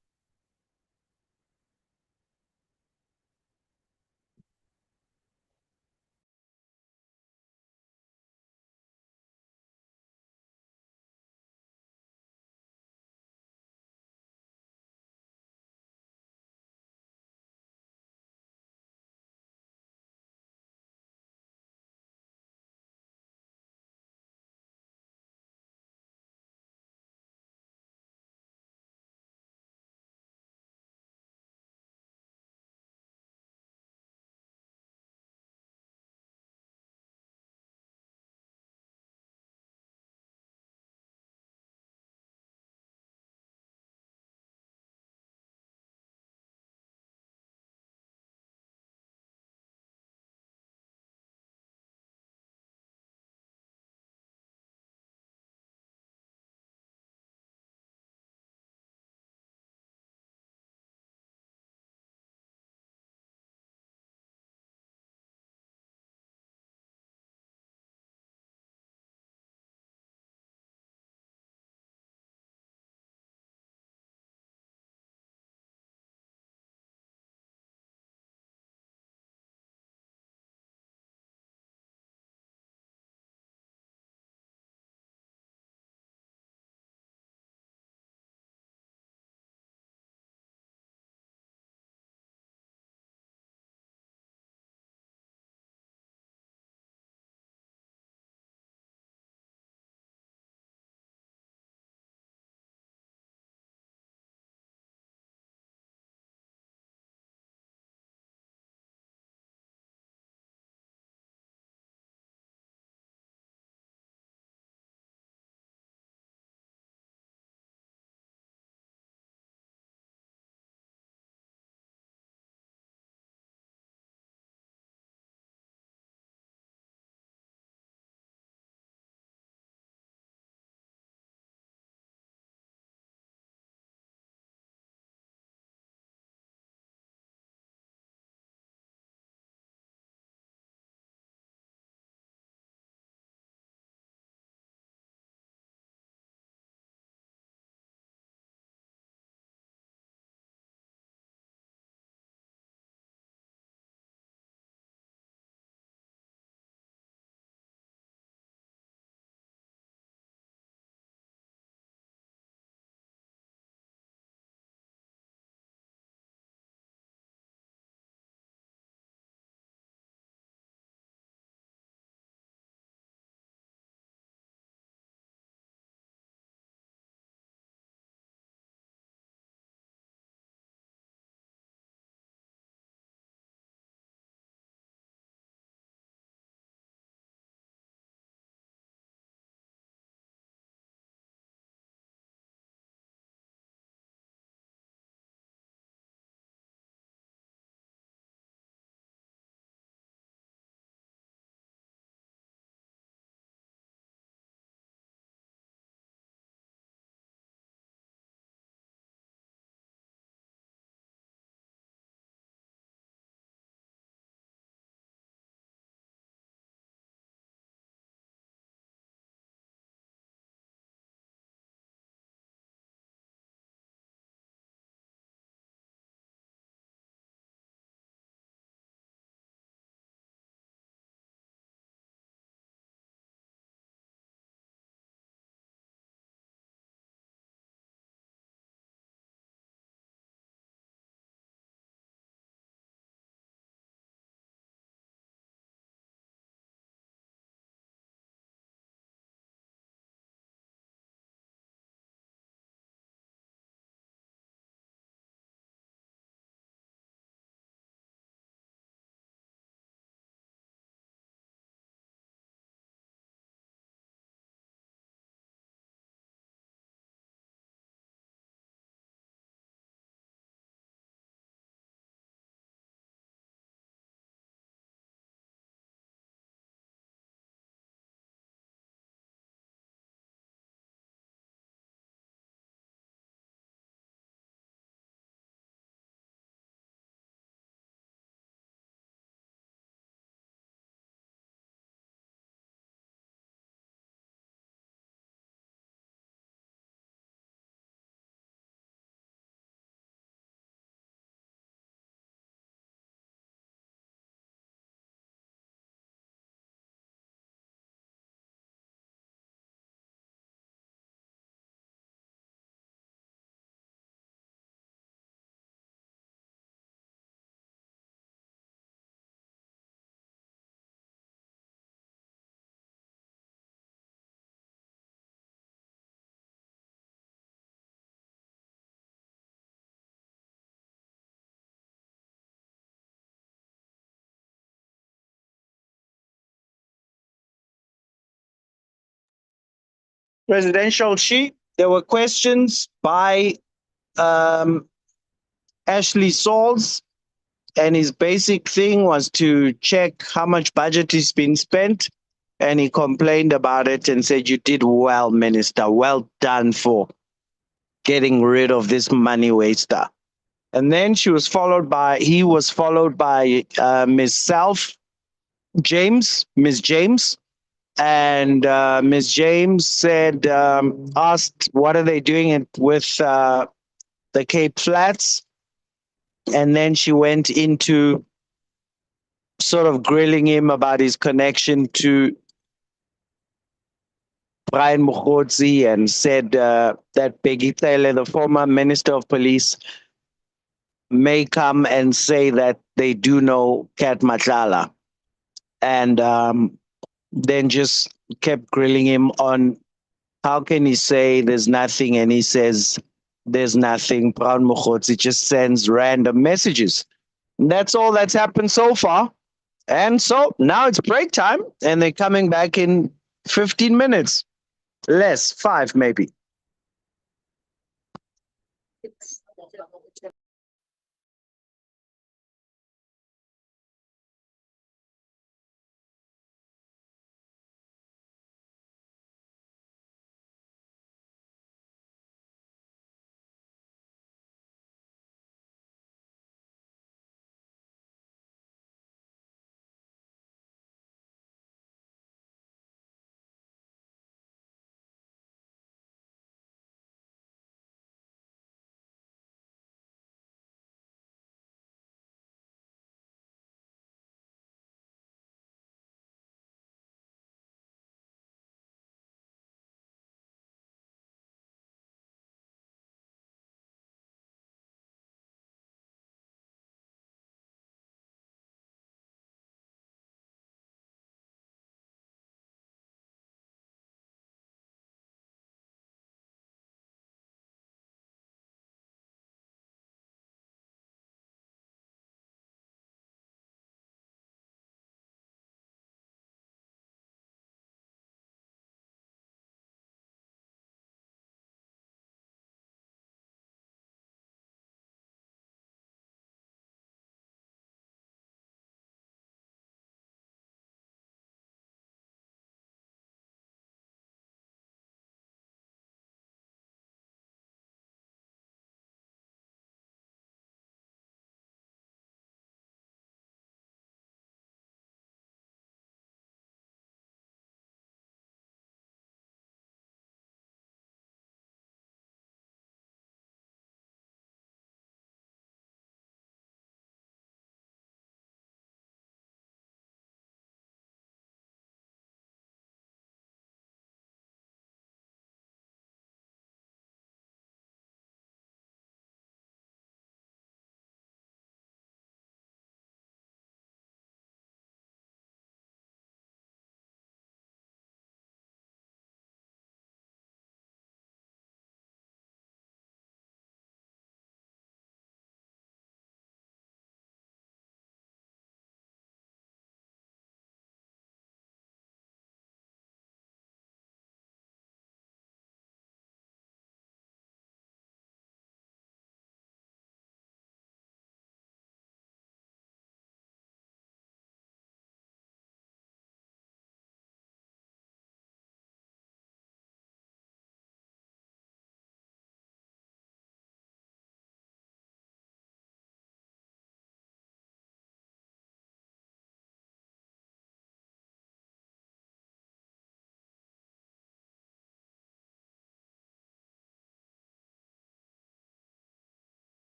presidential sheet, there were questions by Ashley Sauls, and his basic thing was to check how much budget has been spent. And he complained about it and said, "You did well, Minister. Well done for getting rid of this money waster." And then he was followed by Ms. James. And Ms. James said, asked, what are they doing with the Cape Flats? And then she went into sort of grilling him about his connection to Brian Mukhodzi, and said that Peggy Taylor, the former Minister of Police, may come and say that they do know Kat Matlala. And then just kept grilling him on how can he say there's nothing, and he says there's nothing. Brown Mukhodzi just sends random messages. And that's all that's happened so far. And so now it's break time, and they're coming back in 15 minutes. Less, 5 maybe.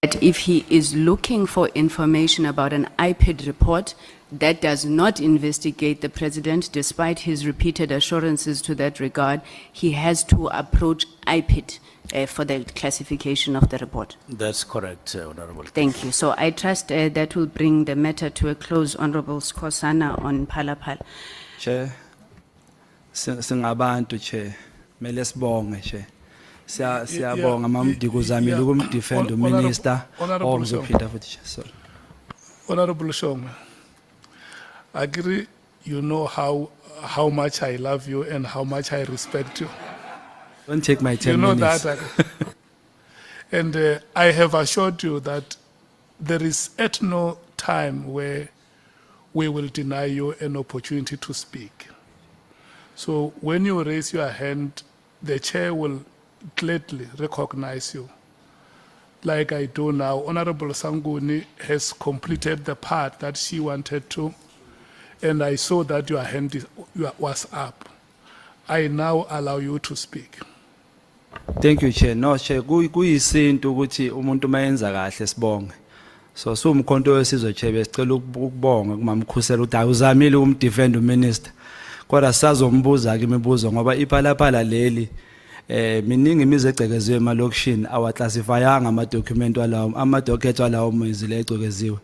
that if he is looking for information about an IPID report, that does not investigate the president, despite his repeated assurances to that regard, he has to approach IPID for the classification of the report. That's correct, Honorable. Thank you. So I trust that will bring the matter to a close. Honorable Skosana on Palapal. Chair, singabantu Chair, mele sibonge Chair. Siyabonga mamdikuzamile ukumdefend uminister Honorable ongizophinda futhi Chair. Sorry. Honorable Shoma, I agree, you know how much I love you and how much I respect you. Don't take my 10 You know minutes. that. And I have assured you that there is at no time where we will deny you an opportunity to speak. So when you raise your hand, the chair will gladly recognize you. Like I do now, Honorable Sangoni has completed the part that she wanted to, and I saw that your hand was up. I now allow you to speak. Thank you Chair. No Chair, kuyisinto ukuthi umuntu mayenza kahle sibonge. So umkhonto wesizwe Chair besicela ukubonga kumama Khusela ukuthi awuzamile ukumdefend uminister. Kodwa sazombuza ke imibuzo ngoba iphalaphala leli miningi imizegcekeziwe emalokishini awaclassifyanga ama-document walawo ama-docket walawo mizile egcekeziwe.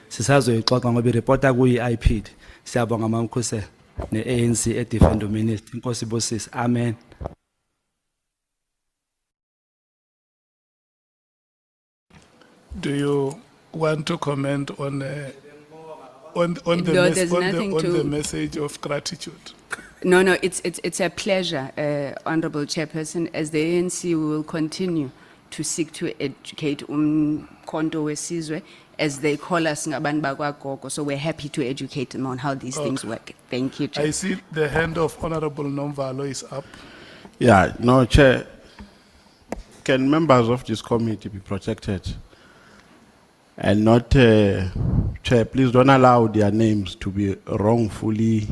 Sisazoyixoxa ngoba ireport kuyi IPD. Siyabonga mama Khusela ne-ANC edefend uminister. Inkosi ibusise. Amen. Do you want to comment on the there's nothing to- message of gratitude? No, it's a pleasure, Honorable Chairperson. As the ANC, we will continue to seek to educate Konto Wesizwe, as they call us ngabantu bakwagogo. So we're happy to educate them on how these things work. Thank you, Chair. I see the hand of Honorable Nomvalo is up. Yeah, no, Chair. Can members of this committee be protected? And not, Chair, please don't allow their names to be wrongfully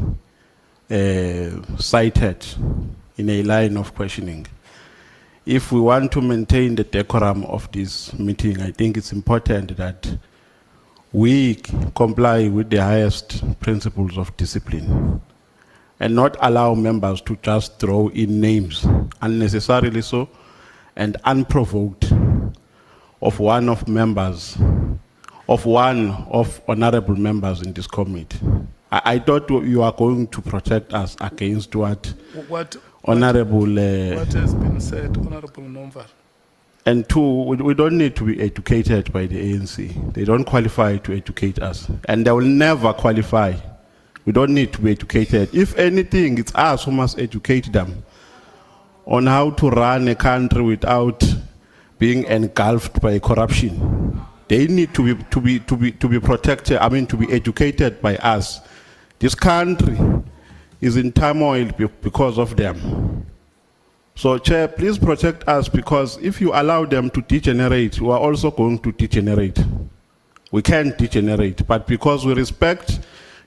cited in a line of questioning. If we want to maintain the decorum of this meeting, I think it's important that we comply with the highest principles of discipline and not allow members to just throw in names unnecessarily so and unprovoked of one of honorable members in this committee. I thought you are going to protect us against what honorable... what has been said, Honorable Nomvalo? And two, we don't need to be educated by the ANC. They don't qualify to educate us. And they will never qualify. We don't need to be educated. If anything, it's us who must educate them on how to run a country without being engulfed by corruption. They need to be protected, to be educated by us. This country is in turmoil because of them. So, Chair, please protect us, because if you allow them to degenerate, we are also going to degenerate. We can degenerate, but because we respect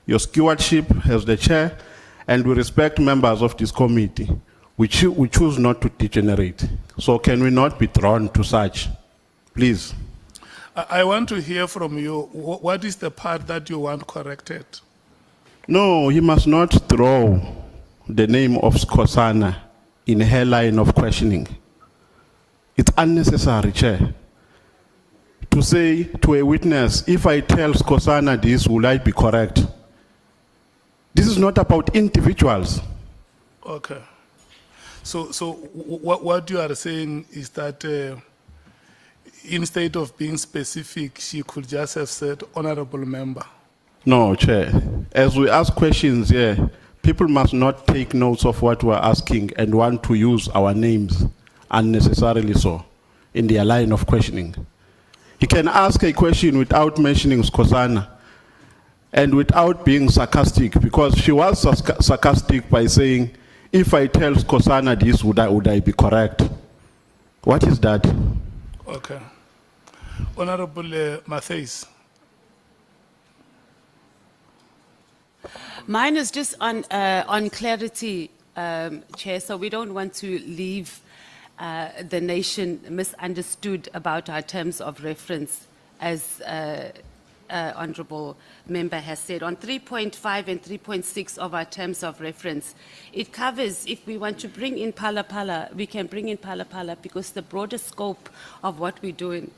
your stewardship as the Chair, and we respect members of this committee, we choose not to degenerate. So can we not be drawn to such? Please. I want to hear from you. What is the part that you want corrected? No, he must not throw the name of Skosana in her line of questioning. It's unnecessary, Chair. To say to a witness, if I tell Skosana this, will I be correct? This is not about individuals. Okay. So what you are saying is that instead of being specific, she could just have said honorable member. No, Chair. As we ask questions here, people must not take notes of what we're asking and want to use our names unnecessarily so in their line of questioning. He can ask a question without mentioning Skosana and without being sarcastic, because she was sarcastic by saying, if I tell Skosana this, would I be correct? What is that? Okay. Honorable Matthys. Mine is just on clarity, Chair, so we don't want to leave the nation misunderstood about our terms of reference, as Honourable Member has said. On 3.5 and 3.6 of our terms of reference, it covers, if we want to bring in Phala Phala, we can bring in Phala Phala, because the broader scope of what we're doing,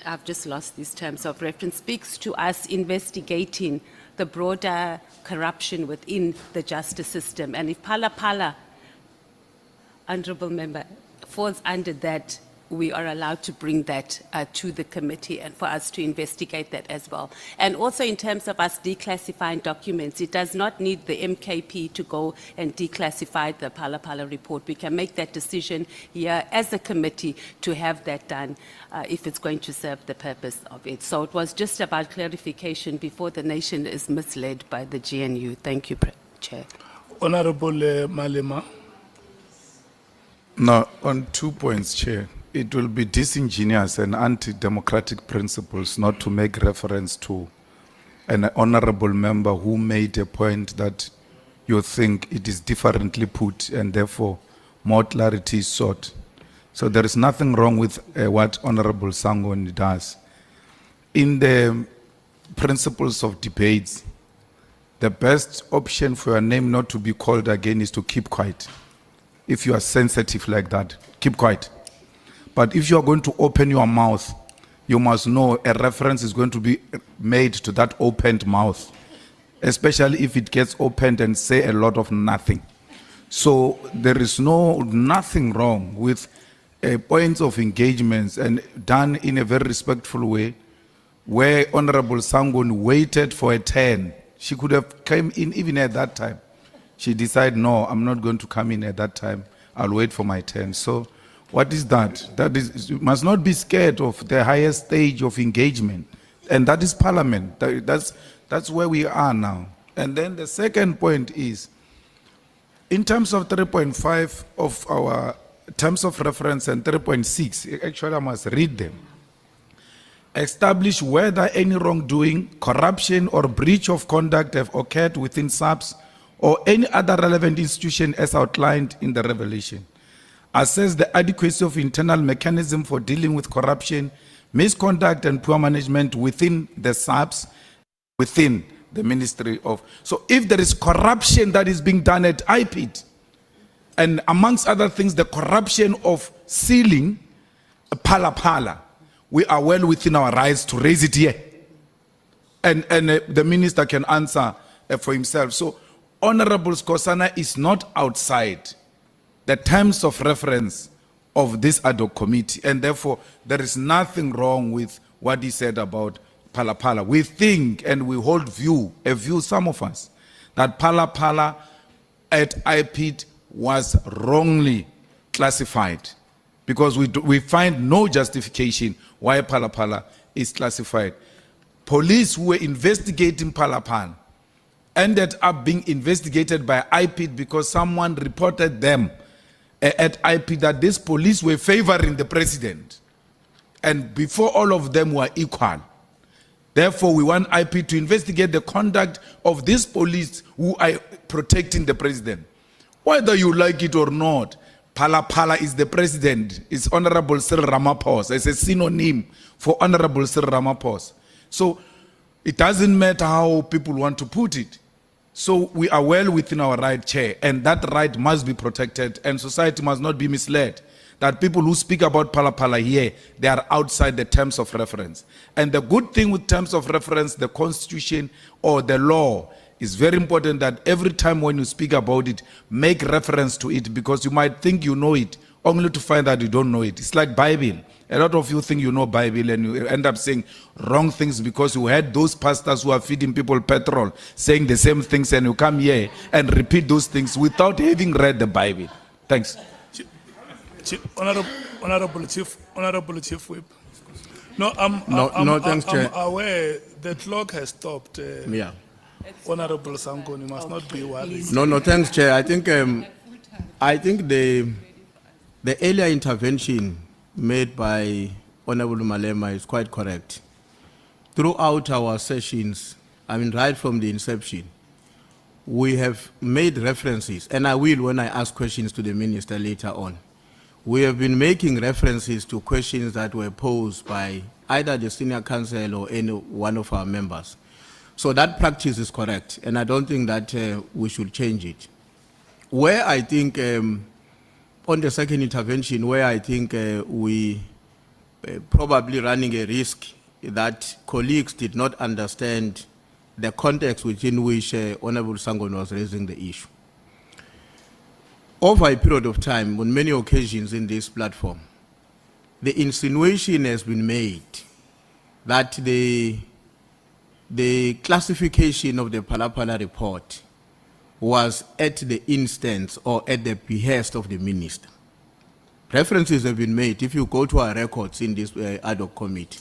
I've just lost these terms of reference, speaks to us investigating the broader corruption within the justice system. And if Phala Phala, Honourable Member, falls under that, we are allowed to bring that to the committee and for us to investigate that as well. And also in terms of us declassifying documents, it does not need the MKP to go and declassify the Phala Phala report. We can make that decision here as a committee to have that done if it's going to serve the purpose of it. So it was just about clarification before the nation is misled by the GNU. Thank you, Chair. Honorable Malema. No, on 2 points, Chair. It will be disingenuous and anti-democratic principles not to make reference to an honorable member who made a point that you think it is differently put and therefore more clarity is sought. So there is nothing wrong with what Honorable Sangoni does. In the principles of debates, the best option for your name not to be called again is to keep quiet. If you are sensitive like that, keep quiet. But if you are going to open your mouth, you must know a reference is going to be made to that opened mouth, especially if it gets opened and say a lot of nothing. So there is nothing wrong with points of engagements and done in a very respectful way, where Honorable Sangoni waited for a turn. She could have come in even at that time. She decided, no, I'm not going to come in at that time. I'll wait for my turn. So what is that? That is, you must not be scared of the highest stage of engagement. And that is Parliament. That's where we are now. And then the second point is, in terms of 3.5 of our terms of reference and 3.6, actually I must read them. Establish whether any wrongdoing, corruption or breach of conduct have occurred within SAPS or any other relevant institution as outlined in the revelation. Assess the adequacy of internal mechanism for dealing with corruption, misconduct and poor management within the SAPS, within the Ministry of... So if there is corruption that is being done at IPID, and amongst other things, the corruption of sealing Phala Phala, we are well within our rights to raise it here. And the minister can answer for himself. So Honorable Skosana is not outside the terms of reference of this ad hoc committee, and therefore there is nothing wrong with what he said about Phala Phala. We think and we hold a view, some of us, that Phala Phala at IPID was wrongly classified, because we find no justification why Phala Phala is classified. Police who were investigating Phala Phala ended up being investigated by IPID because someone reported them at IPID that these police were favoring the president, and before all of them were equal. Therefore, we want IPID to investigate the conduct of these police who are protecting the president. Whether you like it or not, Phala Phala is the president. It's Honorable Cyril Ramaphosa. It's a synonym for Honorable Cyril Ramaphosa. So it doesn't matter how people want to put it. So we are well within our right, Chair, and that right must be protected, and society must not be misled that people who speak about Phala Phala here, they are outside the terms of reference. And the good thing with terms of reference, the constitution or the law, is very important that every time when you speak about it, make reference to it, because you might think you know it, only to find that you don't know it. It's like Bible. A lot of you think you know Bible and you end up saying wrong things because you had those pastors who are feeding people petrol saying the same things, and you come here and repeat those things without having read the Bible. Thanks. Honorable Chief Whip. No, thanks, Chair. I'm aware the clock has stopped. Yeah. Honorable Sangoni must not be worried. No, thanks, Chair. I think the earlier intervention made by Honorable Malema is quite correct. Throughout our sessions, I mean, right from the inception, we have made references, and I will when I ask questions to the minister later on. we have been making references to questions that were posed by either the senior counsel or any one of our members. So that practice is correct, and I don't think that we should change it. Where I think, on the second intervention, where I think we probably running a risk that colleagues did not understand the context within which Honorable Sangoni was raising the issue. Over a period of time, on many occasions in this platform, the insinuation has been made that the classification of the Palapala report was at the instance or at the behest of the minister. References have been made, if you go to our records in this ad hoc committee,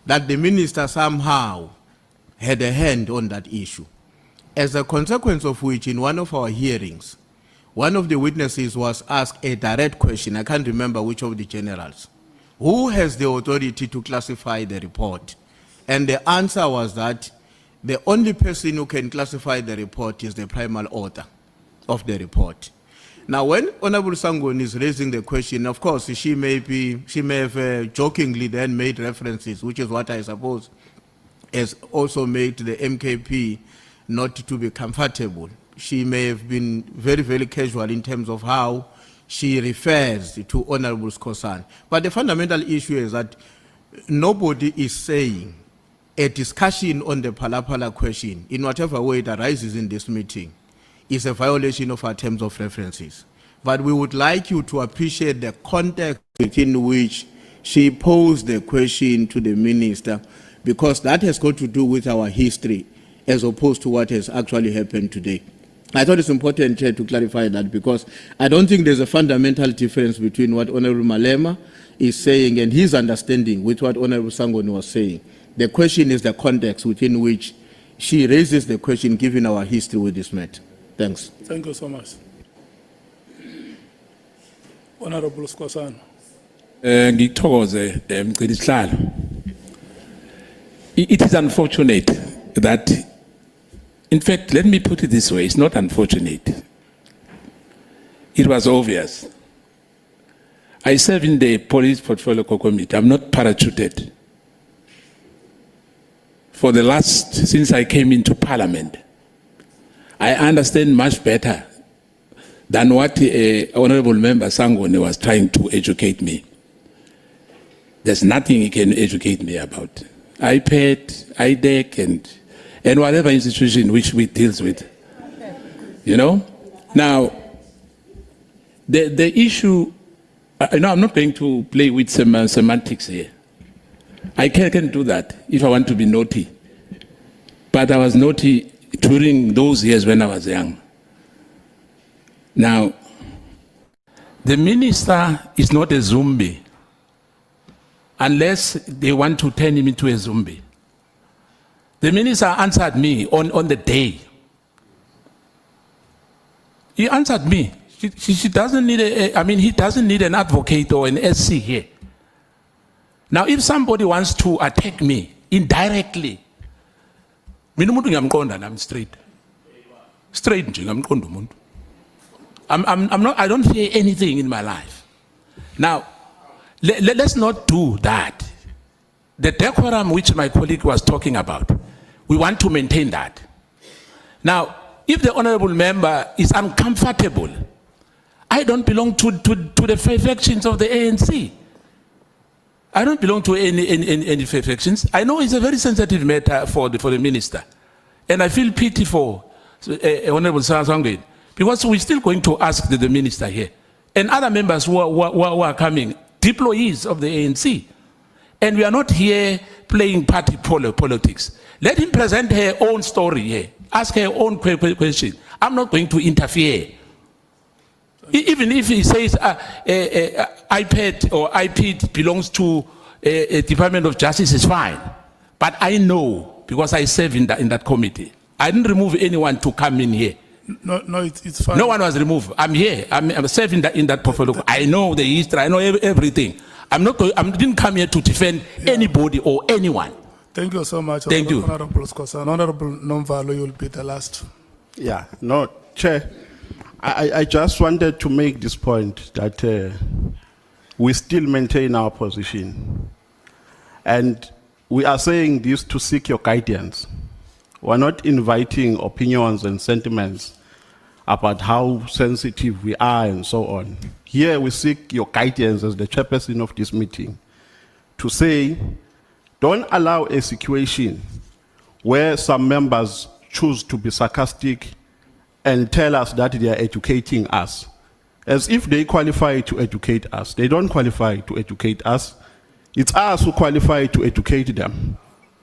that the minister somehow had a hand on that issue. As a consequence of which, in one of our hearings, one of the witnesses was asked a direct question, I can't remember which of the generals, who has the authority to classify the report? And the answer was that the only person who can classify the report is the primary author of the report. Now, when Honorable Sangoni is raising the question, of course, she may have jokingly then made references, which is what I suppose has also made the MKP not to be comfortable. She may have been very, very casual in terms of how she refers to Honorable Scosan. But the fundamental issue is that nobody is saying a discussion on the Palapala question, in whatever way it arises in this meeting, is a violation of our terms of references. But we would like you to appreciate the context within which she posed the question to the minister, because that has got to do with our history as opposed to what has actually happened today. I thought it's important to clarify that, because I don't think there's a fundamental difference between what Honorable Malema is saying and his understanding with what Honorable Sangoni was saying. The question is the context within which she raises the question, given our history with this matter. Thanks. Thank you so much. Honorable Scosan. Ngithokoze mgcinisihlalo. It is unfortunate that, in fact, let me put it this way, it's not unfortunate. It was obvious. I serve in the Police Portfolio Committee. I'm not parachuted. For the since I came into Parliament, I understand much better than what Honorable Member Sangoni was trying to educate me. There's nothing he can educate me about. iPad, IDEC, and whatever institution which we deals with. You know? Now, the issue, I'm not going to play with some semantics here. I can do that if I want to be naughty. But I was naughty during those years when I was young. Now, the minister is not a zombie unless they want to turn him into a zombie. The minister answered me on the day. He answered me. She doesn't need he doesn't need an advocate or an SC here. Now, if somebody wants to attack me indirectly, I'm straight. Straight, I don't fear anything in my life. Now, let's not do that. The decorum which my colleague was talking about, we want to maintain that. Now, if the honorable member is uncomfortable, I don't belong to the factions of the ANC. I don't belong to any factions. I know it's a very sensitive matter for the minister. And I feel pity for Honorable Sangoni, because we're still going to ask the minister here. And other members who are coming, employees of the ANC. And we are not here playing party politics. Let him present her own story here. Ask her own question. I'm not going to interfere. Even if he says iPad or iPad belongs to a Department of Justice, is fine. But I know, because I serve in that committee, I didn't remove anyone to come in here. No, it's fine. No one was removed. I'm here. I'm serving in that portfolio. I know the history. I know everything. I didn't come here to defend anybody or anyone. Thank you so much. Thank you. Honorable Scosan. Honorable Nomvalo, you'll be the last. Yeah, no, Chair. I just wanted to make this point that we still maintain our position. And we are saying this to seek your guidance. We're not inviting opinions and sentiments about how sensitive we are and so on. Here we seek your guidance as the chairperson of this meeting to say, don't allow a situation where some members choose to be sarcastic and tell us that they are educating us, as if they qualify to educate us. They don't qualify to educate us. It's us who qualify to educate them,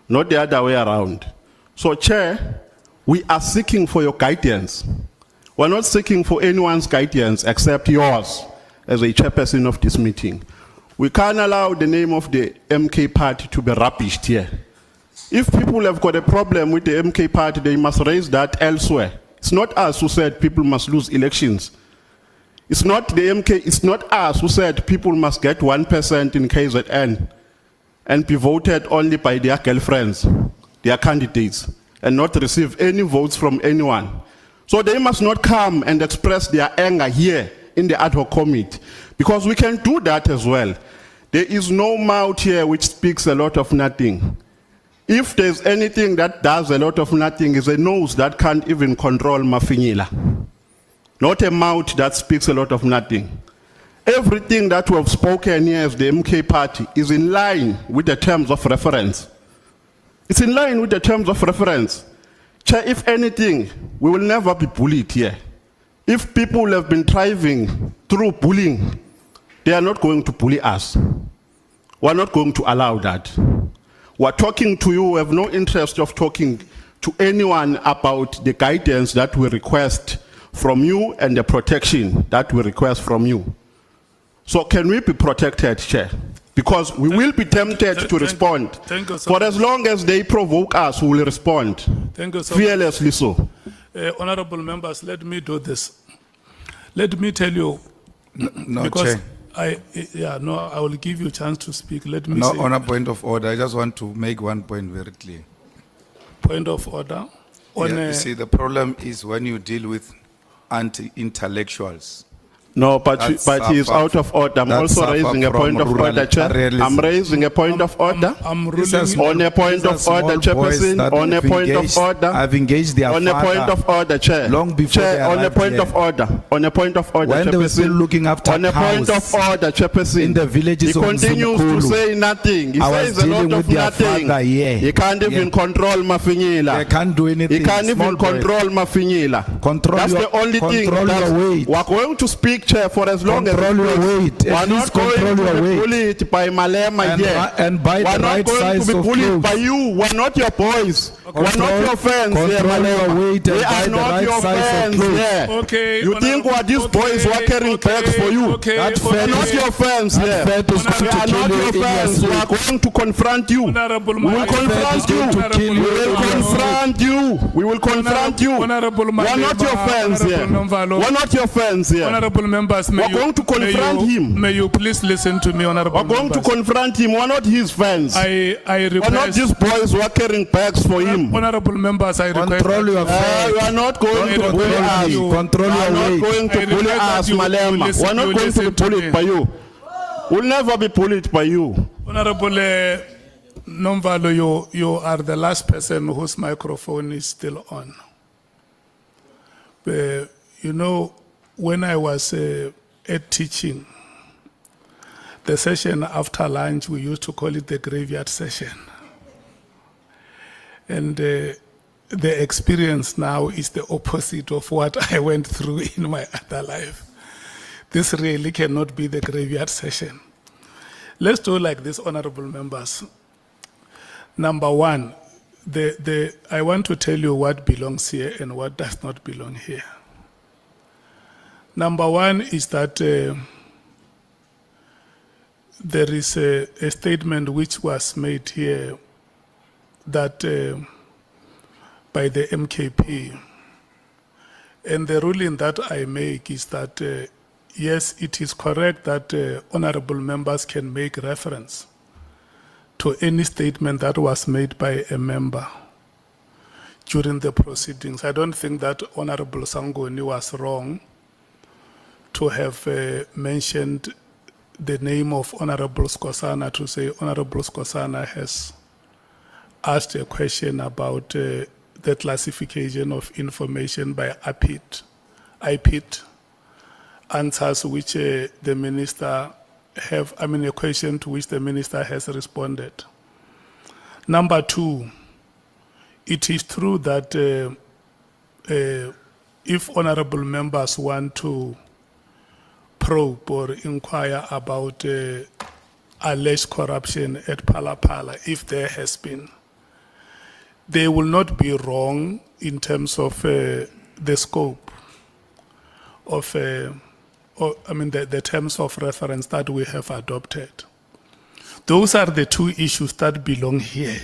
not the other way around. So, Chair, we are seeking for your guidance. We're not seeking for anyone's guidance except yours as a chairperson of this meeting. We can't allow the name of the MK party to be rubbished here. If people have got a problem with the MK party, they must raise that elsewhere. It's not us who said people must lose elections. It's not the MK, it's not us who said people must get 1% in KZN and be voted only by their girlfriends, their candidates, and not receive any votes from anyone. So they must not come and express their anger here in the Ad Hoc Committee, because we can do that as well. There is no mouth here which speaks a lot of nothing. If there's anything that does a lot of nothing, is a nose that can't even control mafinyila. Not a mouth that speaks a lot of nothing. Everything that we have spoken here as the MK party is in line with the terms of reference. It's in line with the terms of reference. Chair, if anything, we will never be bullied here. If people have been thriving through bullying, they are not going to bully us. We're not going to allow that. We're talking to you, we have no interest of talking to anyone about the guidance that we request from you and the protection that we request from you. So can we be protected, Chair? Because we will be tempted to respond. Thank you so For much. as long as they provoke us, we will respond. Thank you so Fearlessly so. Honorable members, let me do this. Let me tell you, No, because Chair. I will give you a chance to speak. Let me No, say, on a point of order, I just want to make one point very clear. point of order. On Yeah, you see, the problem is when you deal with anti-intellectuals. No, but That's he is suffer- out of order. I'm that also suffer raising a from point of rural order, Chair. imperialism. I'm raising a point of order. I'm These are ruling. small- On a point these are of order, small boys Chairperson, that on a have point of engaged- order. have engaged their On a point father of order, Chair. long before Chair, they on a arrived point here. of order. On a point of order, When they were still Chairperson. looking after On a point cows of order, Chairperson. in the villages he of continues to Mdumiseni. say nothing. He I was says a lot dealing of with their nothing. father here. He can't even Yeah. control Mafinyila. They can't do anything. He can't Small even boys. control Mafinyila. Control That's your- the only thing. control your weight. We're going to speak, Chair, for as long as Control your weight. we're At not least going control to your be weight. bullied by Malema And here. ri- and buy We're the not right going size to be of bullied clothes. by you. We're not your boys. We're not Control- your fans here, control your Malema. weight and We buy are the not right your size of fans clothes. here. Okay, You think what these boys were carrying bags for you? Okay, That okay. We're fat not is- your fans that here. fat is going We to are kill not you your in your fans. We sleep. are going to confront you. Honorable We will Mike. confront you. Honorable kill you. We will Mike. confront you. We will confront you. Honorable We are not your Malema, fans here. Honorable Nomvalo. We're not your fans here. Honorable members, may We're going to confront him. May you please listen to me, honorable We're going to members. confront him. We're not his fans. I We're not request, these boys who are carrying bags for him. honorable members, I request. Control your You are not going to Control bully your us. weight. You Control are your not weight. going to I bully request that us, you Malema. listen- We're not you going to be listen to bullied me. by you. We'll never be bullied by you. Honorable Nomvalo, you are the last person whose microphone is still on. You know, when I was at teaching, the session after lunch, we used to call it the graveyard session. And the experience now is the opposite of what I went through in my other life. This really cannot be the graveyard session. Let's do like this, honorable members. Number one, I want to tell you what belongs here and what does not belong here. Number one is that there is a statement which was made here that by the MKP. And the ruling that I make is that, yes, it is correct that honorable members can make reference to any statement that was made by a member during the proceedings. I don't think that Honorable Sangoni was wrong to have mentioned the name of Honorable Skosana to say Honorable Skosana has asked a question about the classification of information by IPIT answers which the minister a question to which the minister has responded. Number two, it is true that if honorable members want to probe or inquire about alleged corruption at Pala, if there has been, they will not be wrong in terms of the scope of, the terms of reference that we have adopted. Those are the two issues that belong here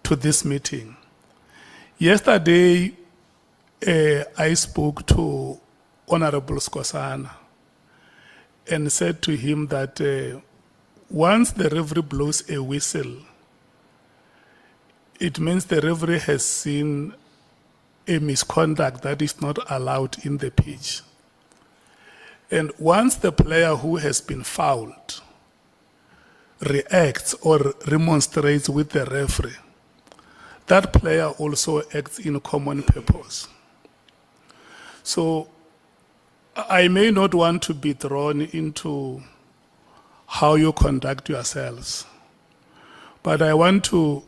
to this meeting. Yesterday, I spoke to Honorable Skosana and said to him that once the referee blows a whistle, it means the referee has seen a misconduct that is not allowed in the pitch. And once the player who has been fouled reacts or remonstrates with the referee, that player also acts in common purpose. So I may not want to be drawn into how you conduct yourselves, but I want to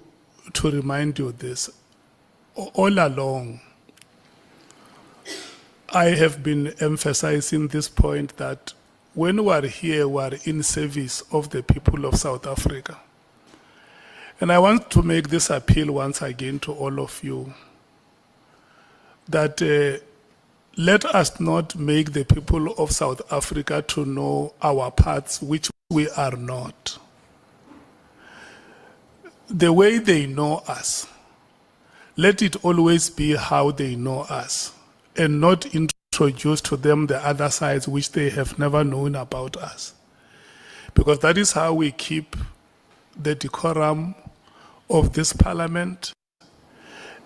remind you this. All along, I have been emphasizing this point that when we are here, we are in service of the people of South Africa. And I want to make this appeal once again to all of you, that let us not make the people of South Africa to know our parts, which we are not. The way they know us, let it always be how they know us, and not introduce to them the other sides which they have never known about us. Because that is how we keep the decorum of this parliament,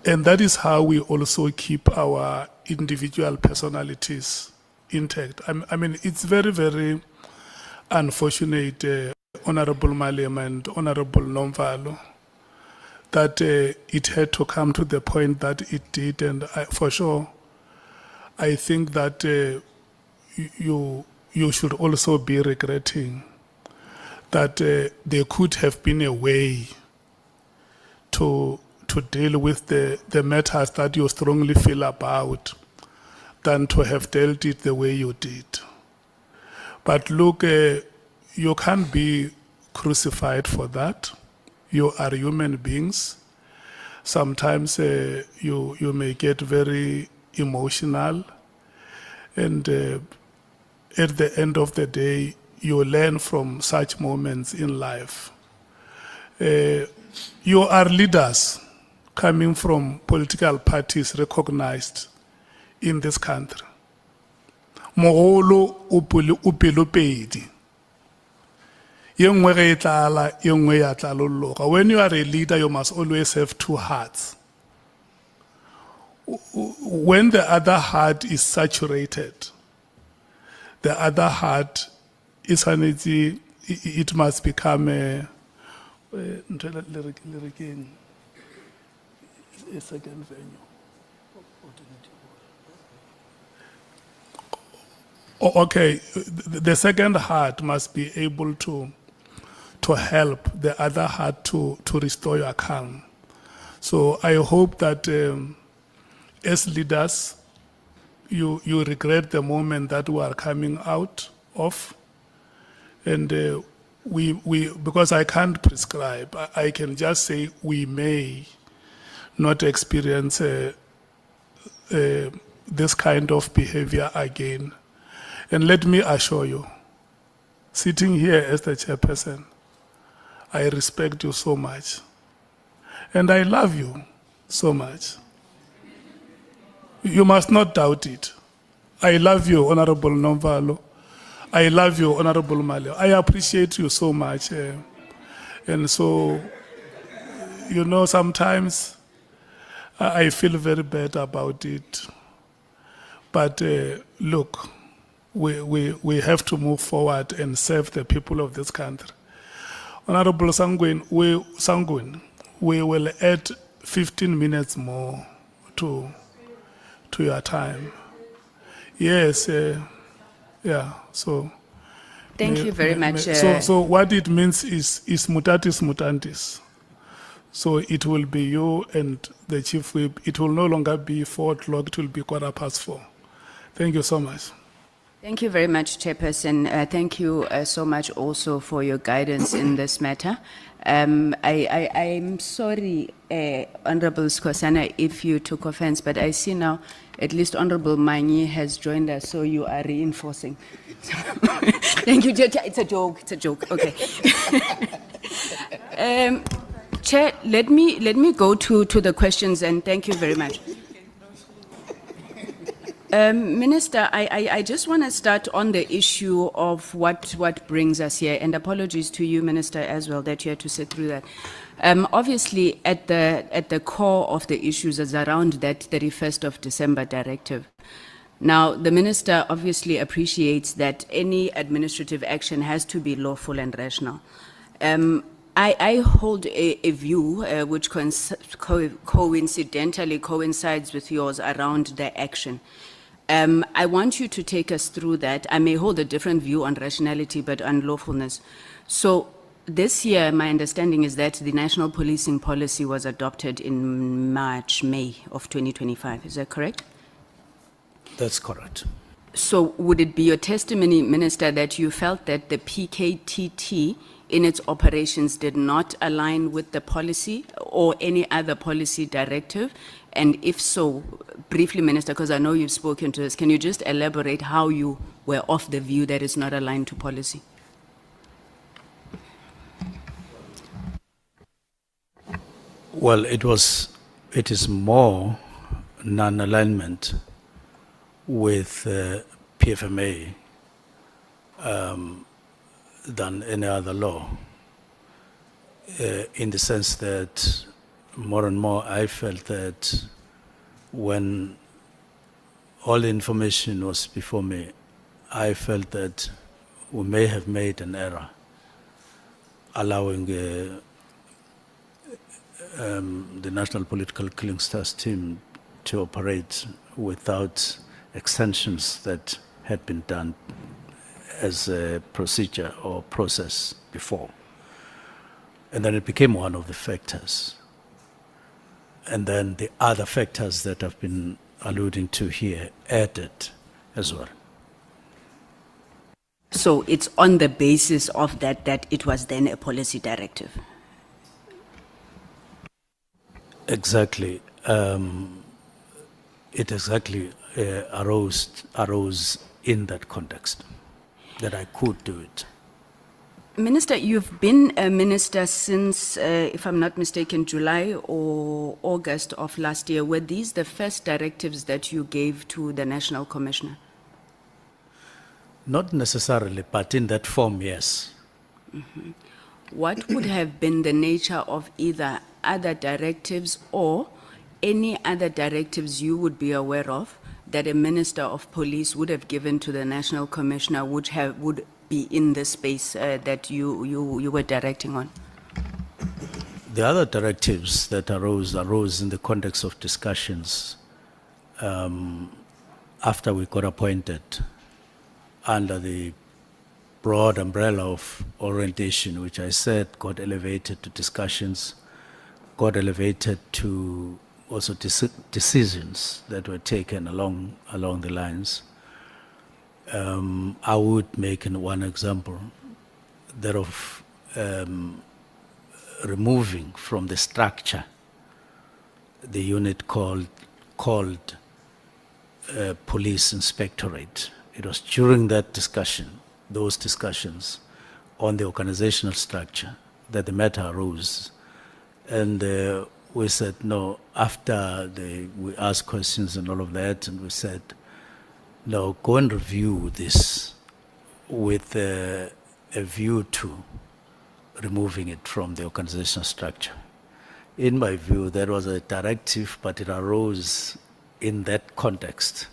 and that is how we also keep our individual personalities intact. I mean, it's very, very unfortunate, Honorable Malema and Honorable Nomvalo, that it had to come to the point that it did, and for sure, I think that you should also be regretting that there could have been a way to deal with the matters that you strongly feel about than to have dealt it the way you did. But look, you can't be crucified for that. You are human beings. Sometimes you may get very emotional, and at the end of the day, you learn from such moments in life. You are leaders coming from political parties recognized in this country. Mogolo upelopedi. When you are a leader, you must always have two hearts. When the other heart is saturated, the other heart is it must become a second venue. Okay, the second heart must be able to help the other heart to restore your calm. So I hope that as leaders, you regret the moment that we are coming out of, and because I can't prescribe, I can just say we may not experience this kind of behavior again. And let me assure you, sitting here as the chairperson, I respect you so much. And I love you so much. You must not doubt it. I love you, Honorable Nomvalo. I love you, Honorable Maleo. I appreciate you so much. And so, you know, sometimes I feel very bad about it. But look, we have to move forward and serve the people of this country. Honorable Sangoni, we will add 15 minutes more to your time. Yes, yeah, so. Thank you very much. So what it means is mutatis mutandis. So it will be you and the chief whip. It will no longer be 4 o'clock, it will be 4:15. Thank you so much. Thank you very much, Chairperson. Thank you so much also for your guidance in this matter. I'm sorry, Honorable Skosana, if you took offense, but I see now at least Honorable Manyi has joined us, so you are reinforcing. Thank you, Chair. It's a joke, okay. Chair, let me go to the questions, and thank you very much. Minister, I just want to start on the issue of what brings us here, and apologies to you, Minister, as well, that you had to sit through that. Obviously, at the core of the issues is around that 31st of December directive. Now, the Minister obviously appreciates that any administrative action has to be lawful and rational. I hold a view which coincidentally coincides with yours around the action. I want you to take us through that. I may hold a different view on rationality, but on lawfulness. So this year, my understanding is that the national policing policy was adopted in May of 2025. Is that correct? That's correct. So would it be your testimony, Minister, that you felt that the PKTT in its operations did not align with the policy or any other policy directive? And if so, briefly, Minister, because I know you've spoken to us, can you just elaborate how you were of the view that it's not aligned to policy? Well, it is more non-alignment with PFMA than any other law, in the sense that more and more I felt that when all the information was before me, I felt that we may have made an error allowing the National Political Killing Stars team to operate without extensions that had been done as a procedure or process before. And then it became one of the factors. And then the other factors that I've been alluding to here added as well. So it's on the basis of that it was then a policy directive? Exactly. It exactly arose in that context, that I could do it. Minister, you've been a minister since, if I'm not mistaken, July or August of last year. Were these the first directives that you gave to the National Commissioner? Not necessarily, but in that form, yes. Mm-hmm. What would have been the nature of either other directives or any other directives you would be aware of that a Minister of Police would have given to the National Commissioner would be in the space that you were directing on? The other directives that arose in the context of discussions after we got appointed under the broad umbrella of orientation, which I said got elevated to discussions, got elevated to also decisions that were taken along the lines. I would make one example, that of removing from the structure the unit called Police Inspectorate. It was during those discussions on the organizational structure, that the matter arose. And we said, no, after we asked questions and all of that, and we said, no, go and review this with a view to removing it from the organizational structure. In my view, that was a directive, but it arose in that context.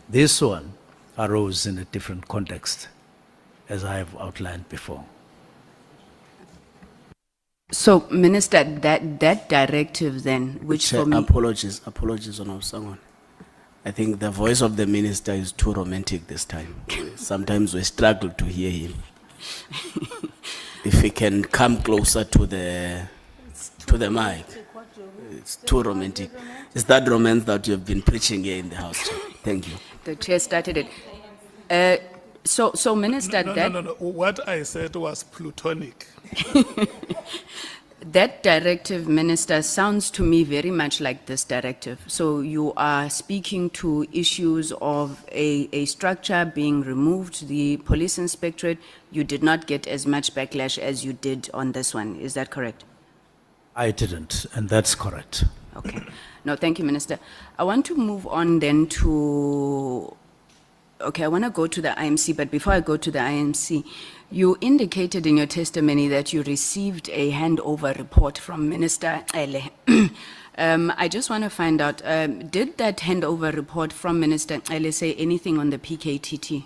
This one arose in a different context, as I have outlined before. So, Minister, that directive then, which Chair, for me... apologies, Honourable Sangoni. I think the voice of the minister is too romantic this time. Sometimes we struggle to hear him. If he can come closer to the mic. It's too romantic. It's that romance that you have been preaching here in the House, Chair. Thank you. The chair started it. So Minister, No. What I said was plutonic. That directive, Minister, sounds to me very much like this directive. So you are speaking to issues of a structure being removed, the police inspectorate. You did not get as much backlash as you did on this one. Is that correct? I didn't, and that's correct. Okay. No, thank you, Minister. I want to move on then to... Okay, I want to go to the IMC, but before I go to the IMC, you indicated in your testimony that you received a handover report from Minister Ele. I just want to find out, did that handover report from Minister Ele say anything on the PKTT?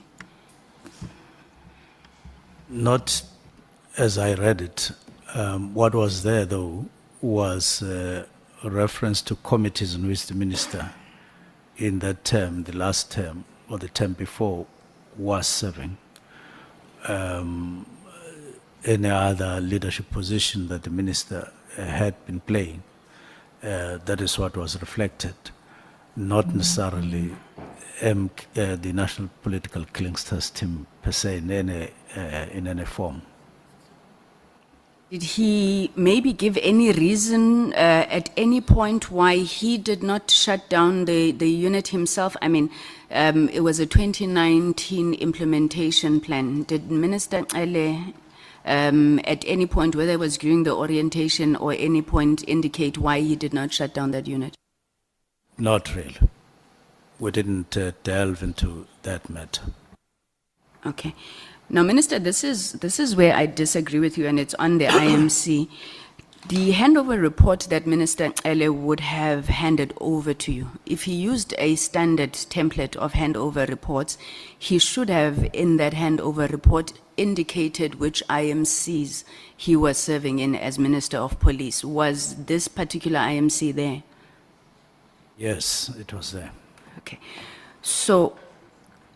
Not as I read it. What was there, though, was a reference to committees in which the minister, in that term, the last term, or the term before, was serving. Any other leadership position that the minister had been playing, that is what was reflected, not necessarily the National Political Clingsters team per se in any form. Did he maybe give any reason at any point why he did not shut down the unit himself? I mean, it was a 2019 implementation plan. Did Minister Ele at any point, whether it was during the orientation or any point, indicate why he did not shut down that unit? Not really. We didn't delve into that matter. Okay. Now, Minister, this is where I disagree with you, and it's on the IMC. The handover report that Minister Ele would have handed over to you, if he used a standard template of handover reports, he should have, in that handover report, indicated which IMCs he was serving in as Minister of Police. Was this particular IMC there? Yes, it was there. Okay. So,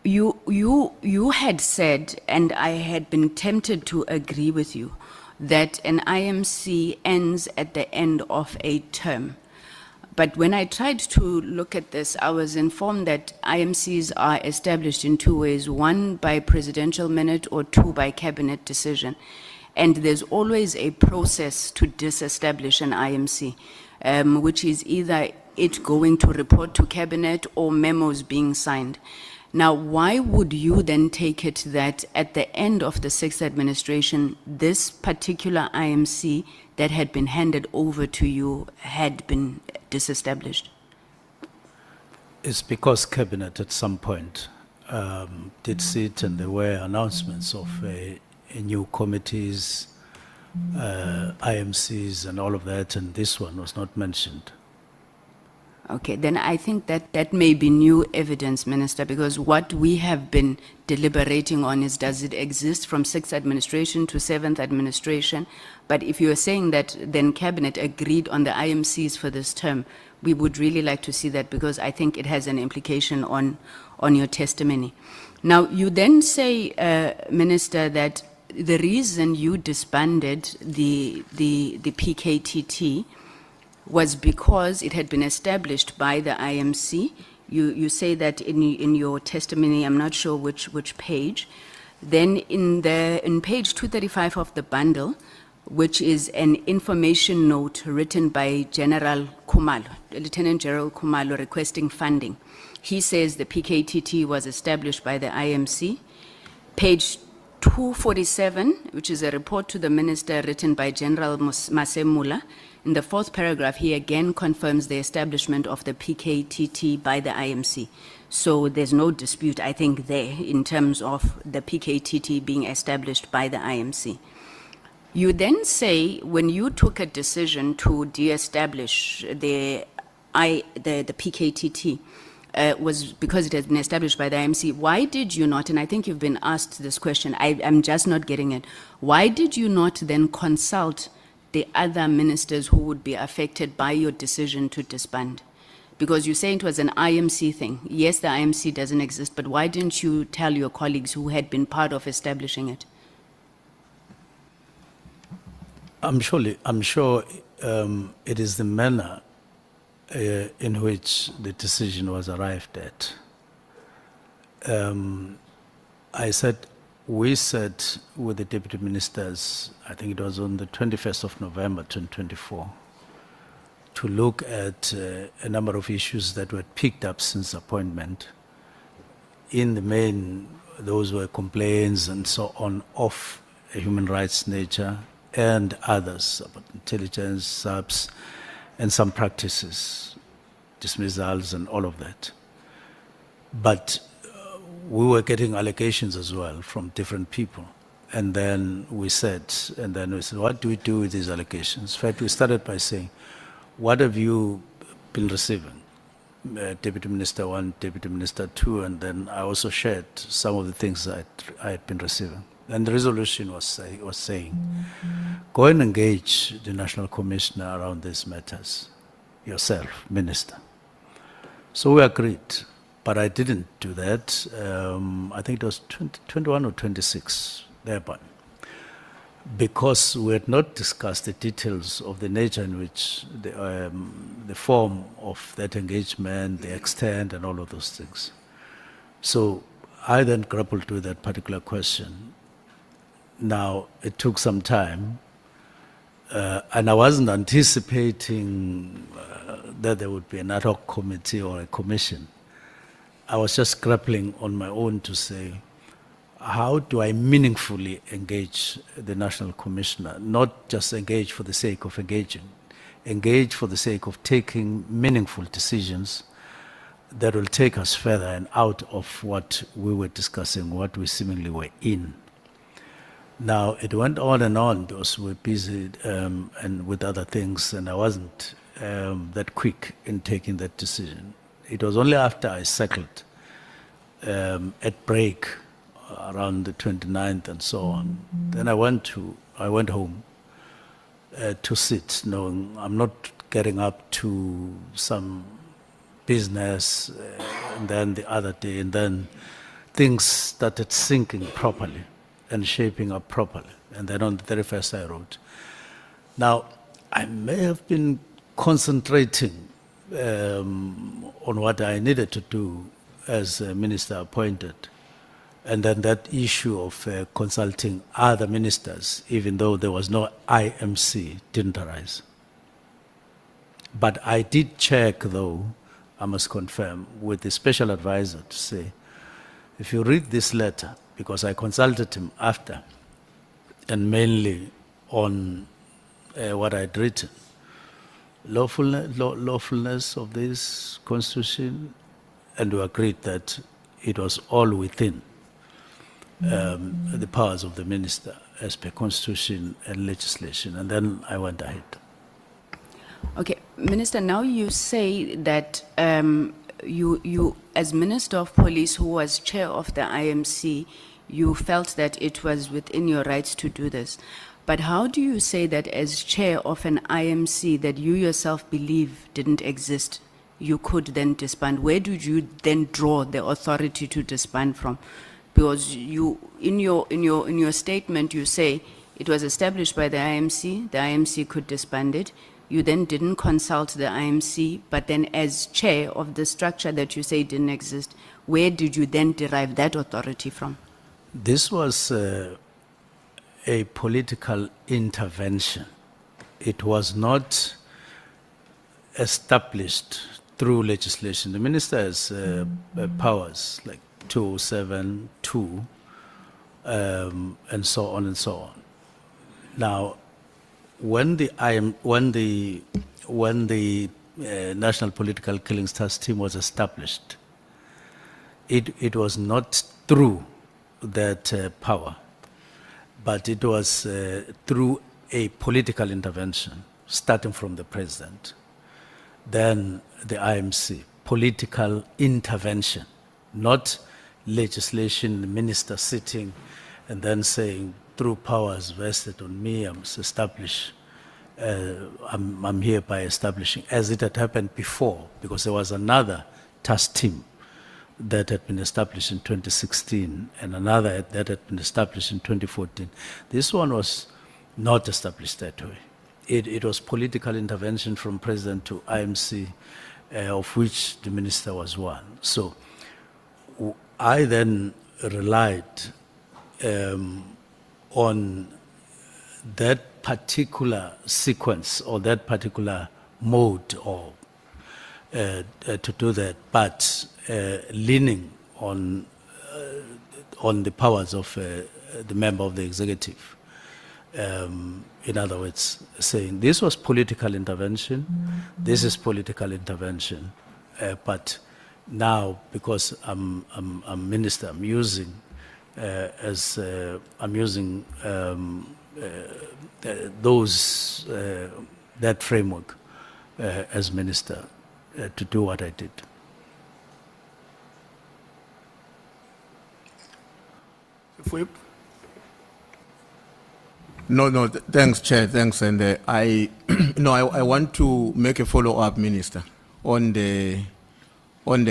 you had said, and I had been tempted to agree with you, that an IMC ends at the end of a term. But when I tried to look at this, I was informed that IMCs are established in two ways, one by presidential minute or two by cabinet decision. And there's always a process to disestablish an IMC, which is either it going to report to cabinet or memos being signed. Now, why would you then take it that at the end of the sixth administration, this particular IMC that had been handed over to you had been disestablished? It's because cabinet at some point did sit and there were announcements of new committees, IMCs and all of that, and this one was not mentioned. Okay, then I think that may be new evidence, Minister, because what we have been deliberating on is, does it exist from sixth administration to seventh administration? But if you are saying that then cabinet agreed on the IMCs for this term, we would really like to see that, because I think it has an implication on your testimony. Now, you then say, Minister, that the reason you disbanded the PKTT was because it had been established by the IMC. You say that in your testimony, I'm not sure which page. Then in page 235 of the bundle, which is an information note written by General Khumalo, Lieutenant General Khumalo, requesting funding. He says the PKTT was established by the IMC. Page 247, which is a report to the minister written by General Masemula. In the fourth paragraph, he again confirms the establishment of the PKTT by the IMC. So there's no dispute, I think, there in terms of the PKTT being established by the IMC. You then say, when you took a decision to de-establish the PKTT, was because it has been established by the IMC. Why did you not, and I think you've been asked this question, I'm just not getting it. Why did you not then consult the other ministers who would be affected by your decision to disband? Because you say it was an IMC thing. Yes, the IMC doesn't exist, but why didn't you tell your colleagues who had been part of establishing it? I'm sure it is the manner in which the decision was arrived at. We said with the deputy ministers, I think it was on the 21st of November 2024, to look at a number of issues that were picked up since appointment. In the main, those were complaints and so on of a human rights nature and others about intelligence, SAPS, and some practices, dismissals and all of that. But we were getting allegations as well from different people. And then we said, what do we do with these allegations? In fact, we started by saying, what have you been receiving? Deputy Minister 1, Deputy Minister 2, and then I also shared some of the things that I had been receiving. And the resolution was saying, go and engage the National Commissioner around these matters, yourself, Minister. So we agreed, but I didn't do that. I think it was 21 or 26, thereby. Because we had not discussed the details of the nature in which the form of that engagement, the extent, and all of those things. So I then grappled with that particular question. Now, it took some time, and I wasn't anticipating that there would be an ad hoc committee or a commission. I was just grappling on my own to say, how do I meaningfully engage the National Commissioner? Not just engage for the sake of engaging, engage for the sake of taking meaningful decisions that will take us further and out of what we were discussing, what we seemingly were in. Now, it went on and on because we were busy and with other things, and I wasn't that quick in taking that decision. It was only after I settled at break around the 29th and so on. Then I went home to sit, knowing I'm not getting up to some business, and then the other day, and then things started sinking properly and shaping up properly. And then on the 31st I wrote. Now, I may have been concentrating on what I needed to do as a minister appointed. And then that issue of consulting other ministers, even though there was no IMC, didn't arise. But I did check, though, I must confirm, with the special advisor to say, if you read this letter, because I consulted him after, and mainly on what I'd written, lawfulness of this constitution, and we agreed that it was all within the powers of the minister as per constitution and legislation, and then I went ahead. Okay, Minister, now you say that you, as Minister of Police, who was chair of the IMC, you felt that it was within your rights to do this. But how do you say that as chair of an IMC that you yourself believe didn't exist, you could then disband? Where did you then draw the authority to disband from? Because you, in your statement, you say it was established by the IMC could disband it. You then didn't consult the IMC, but then as chair of the structure that you say didn't exist, where did you then derive that authority from? This was a political intervention. It was not established through legislation. The minister has powers like 207, 2, and so on and so on. Now, when the National Political Killings Task Team was established, it was not through that power, but it was through a political intervention, starting from the president, then the IMC, political intervention, not legislation, the minister sitting and then saying, through powers vested on me, I must establish, I'm hereby establishing, as it had happened before, because there was another task team that had been established in 2016 and another that had been established in 2014. This one was not established that way. It was political intervention from president to IMC, of which the minister was one. So I then relied on that particular sequence or that particular mode or to do that, but leaning on the powers of the member of the executive. In other words, saying this was political intervention, this is political intervention, but now because I'm minister, I'm using those that framework as minister to do what I did. No, thanks, Chair, thanks. And I want to make a follow-up, Minister, on the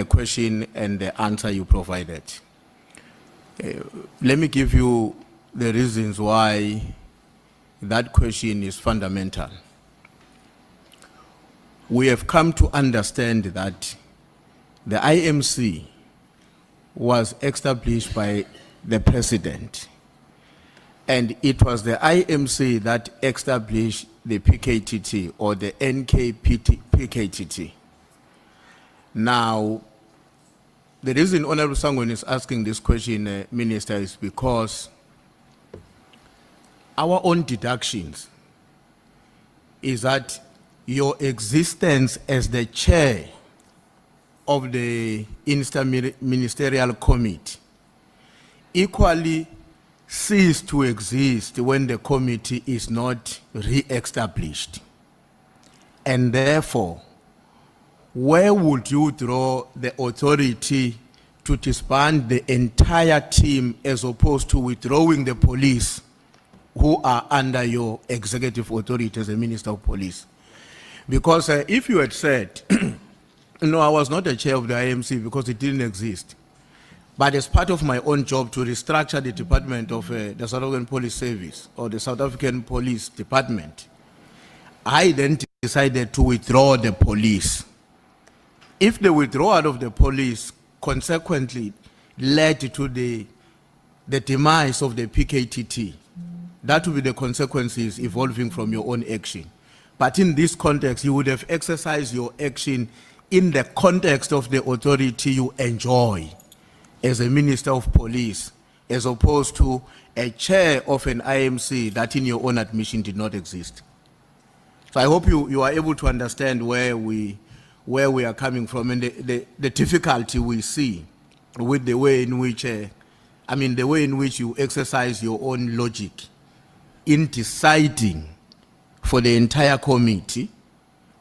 question and the answer you provided. Let me give you the reasons why that question is fundamental. We have come to understand that the IMC was established by the President, and it was the IMC that established the PKTT or the NKPKTT. Now, the reason Honorable Sangoni is asking this question, Minister, is because our own deductions is that your existence as the chair of the Ministerial Committee equally cease to exist when the committee is not re-established. And therefore, where would you draw the authority to disband the entire team as opposed to withdrawing the police who are under your executive authority as a Minister of Police? Because if you had said, no, I was not the chair of the IMC because it didn't exist, but as part of my own job to restructure the department of the South African Police Service or the South African Police Department, I then decided to withdraw the police. If the withdrawal of the police consequently led to the demise of the PKTT, that would be the consequences evolving from your own action. But in this context, you would have exercised your action in the context of the authority you enjoy as a Minister of Police, as opposed to a chair of an IMC that in your own admission did not exist. So I hope you are able to understand where we are coming from and the difficulty we see with the way in which, the way in which you exercise your own logic in deciding for the entire committee,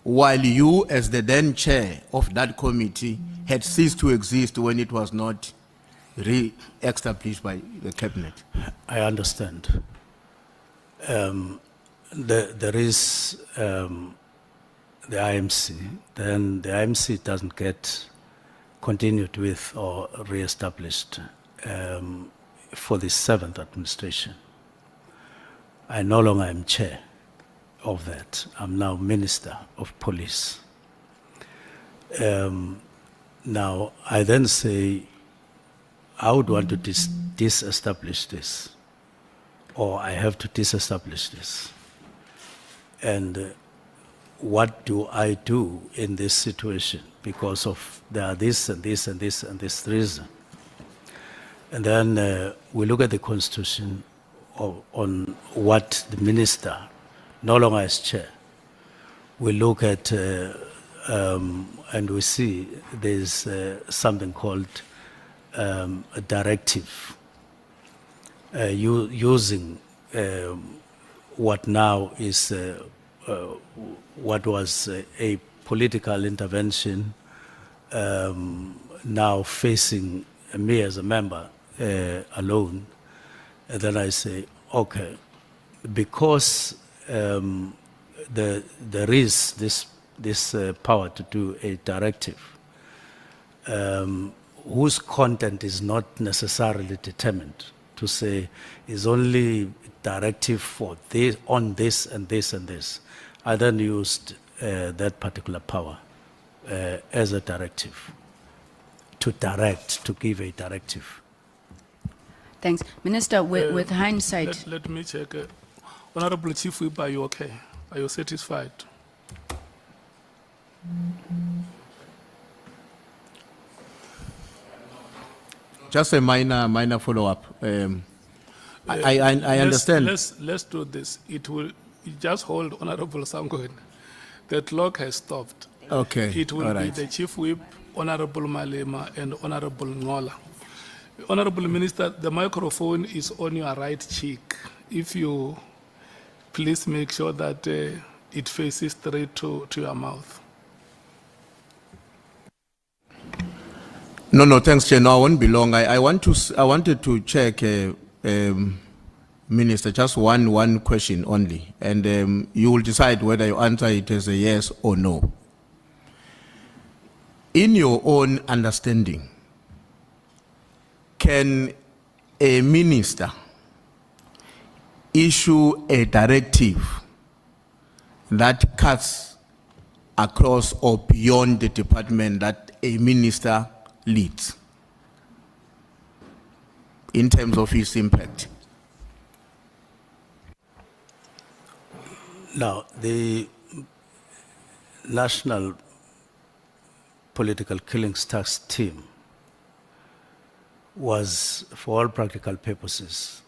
while you as the then chair of that committee had ceased to exist when it was not re-established by the cabinet. I understand. There is the IMC, then the IMC doesn't get continued with or re-established for the 7th administration. I no longer am chair of that. I'm now Minister of Police. Now, I then say, I would want to disestablish this, or I have to disestablish this. And what do I do in this situation? Because of there are this and this and this and this reason. And then we look at the Constitution on what the minister, no longer as chair, we look at and we see there's something called a directive using what now is what was a political intervention now facing me as a member alone, and then I say, okay, because there is this power to do a directive, whose content is not necessarily determined, to say is only directive for this, on this and this and this. I then used that particular power as a directive, to direct, to give a directive. Thanks. Minister, with hindsight, Let me check. Honorable Chief Whip, are you okay? Are you satisfied? Just a minor follow-up. I understand. Let's do this. It will just hold Honorable Sangoni. The clock has stopped. Okay, It will all be right. the Chief Whip, Honorable Malema, and Honorable Ngola. Honorable Minister, the microphone is on your right cheek. If you please make sure that it faces straight to your mouth. No, thanks, Chair. No, I won't be long. I wanted to check, Minister, just one question only, and you will decide whether you answer it as a yes or no. In your own understanding, can a minister issue a directive that cuts across or beyond the department that a minister leads in terms of its impact? Now, the National Political Killings Task Team was, for all practical purposes,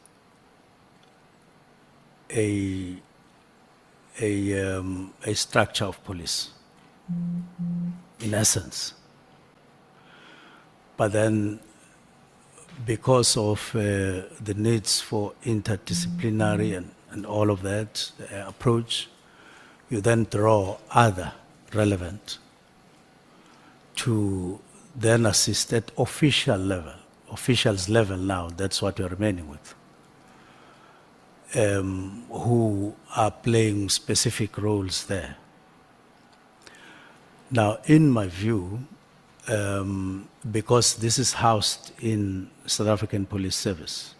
a structure of police, in essence. But then, because of the needs for interdisciplinary and all of that approach, you then draw other relevant to then assist at officials level now, that's what you're remaining with, who are playing specific roles there. Now, in my view, because this is housed in South African Police Service,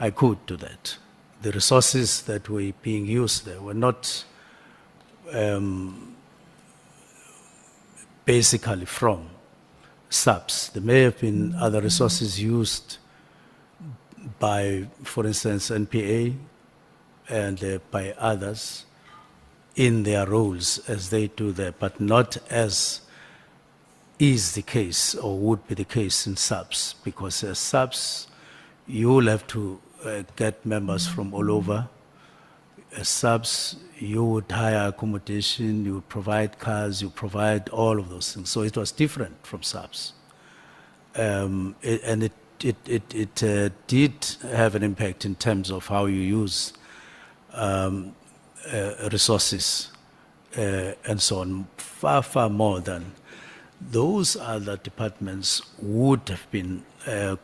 I could do that. The resources that were being used there were not basically from SAPS. There may have been other resources used by, for instance, NPA and by others in their roles as they do there, but not as is the case or would be the case in SAPS, because as SAPS, you will have to get members from all over. As SAPS, you would hire accommodation, you would provide cars, you provide all of those things. So it was different from SAPS. And it did have an impact in terms of how you use resources and so on, far, far more than those other departments would have been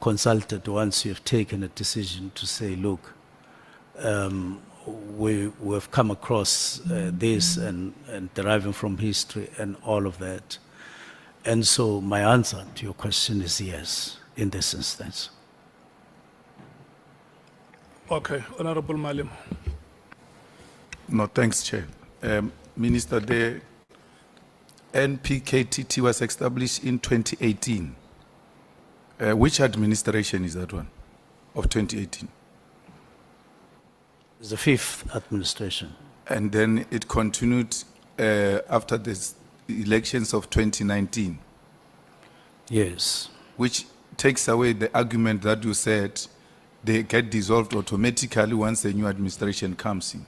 consulted once you have taken a decision to say, look, we have come across this and deriving from history and all of that. And so my answer to your question is yes, in this instance. Okay, Honorable Malema. No, thanks, Chair. Minister, the NPKTT was established in 2018. Which administration is that one, of 2018? It's the fifth administration. And then it continued after the elections of 2019. Yes. Which takes away the argument that you said they get dissolved automatically once a new administration comes in.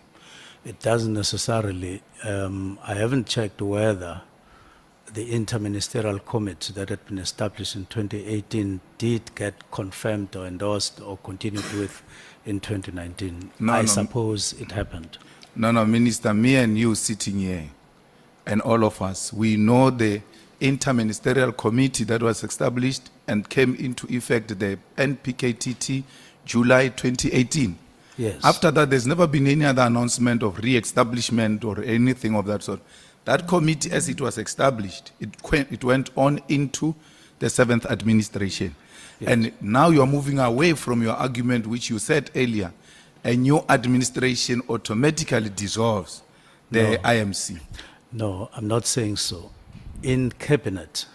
It doesn't necessarily. I haven't checked whether the interministerial committee that had been established in 2018 did get confirmed or endorsed or continued with in 2019. I suppose it happened. No, Minister, me and you sitting here, and all of us, we know the interministerial committee that was established and came into effect, the NPKTT, July 2018. Yes. After that, there's never been any other announcement of re-establishment or anything of that sort. That committee, as it was established, it went on into the 7th administration. Yes. And now you are moving away from your argument, which you said earlier. A new administration automatically dissolves the IMC. No, I'm not saying so. In cabinet,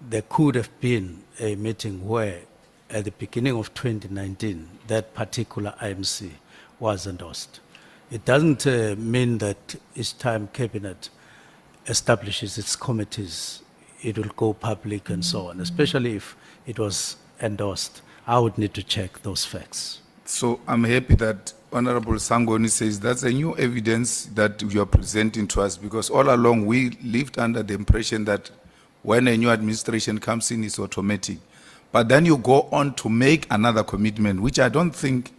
there could have been a meeting where, at the beginning of 2019, that particular IMC was endorsed. It doesn't mean that each time cabinet establishes its committees, it will go public and so on, especially if it was endorsed. I would need to check those facts. So I'm happy that Honorable Sangoni says that's a new evidence that you are presenting to us, because all along we lived under the impression that when a new administration comes in, it's automatic. But then you go on to make another commitment, which I don't think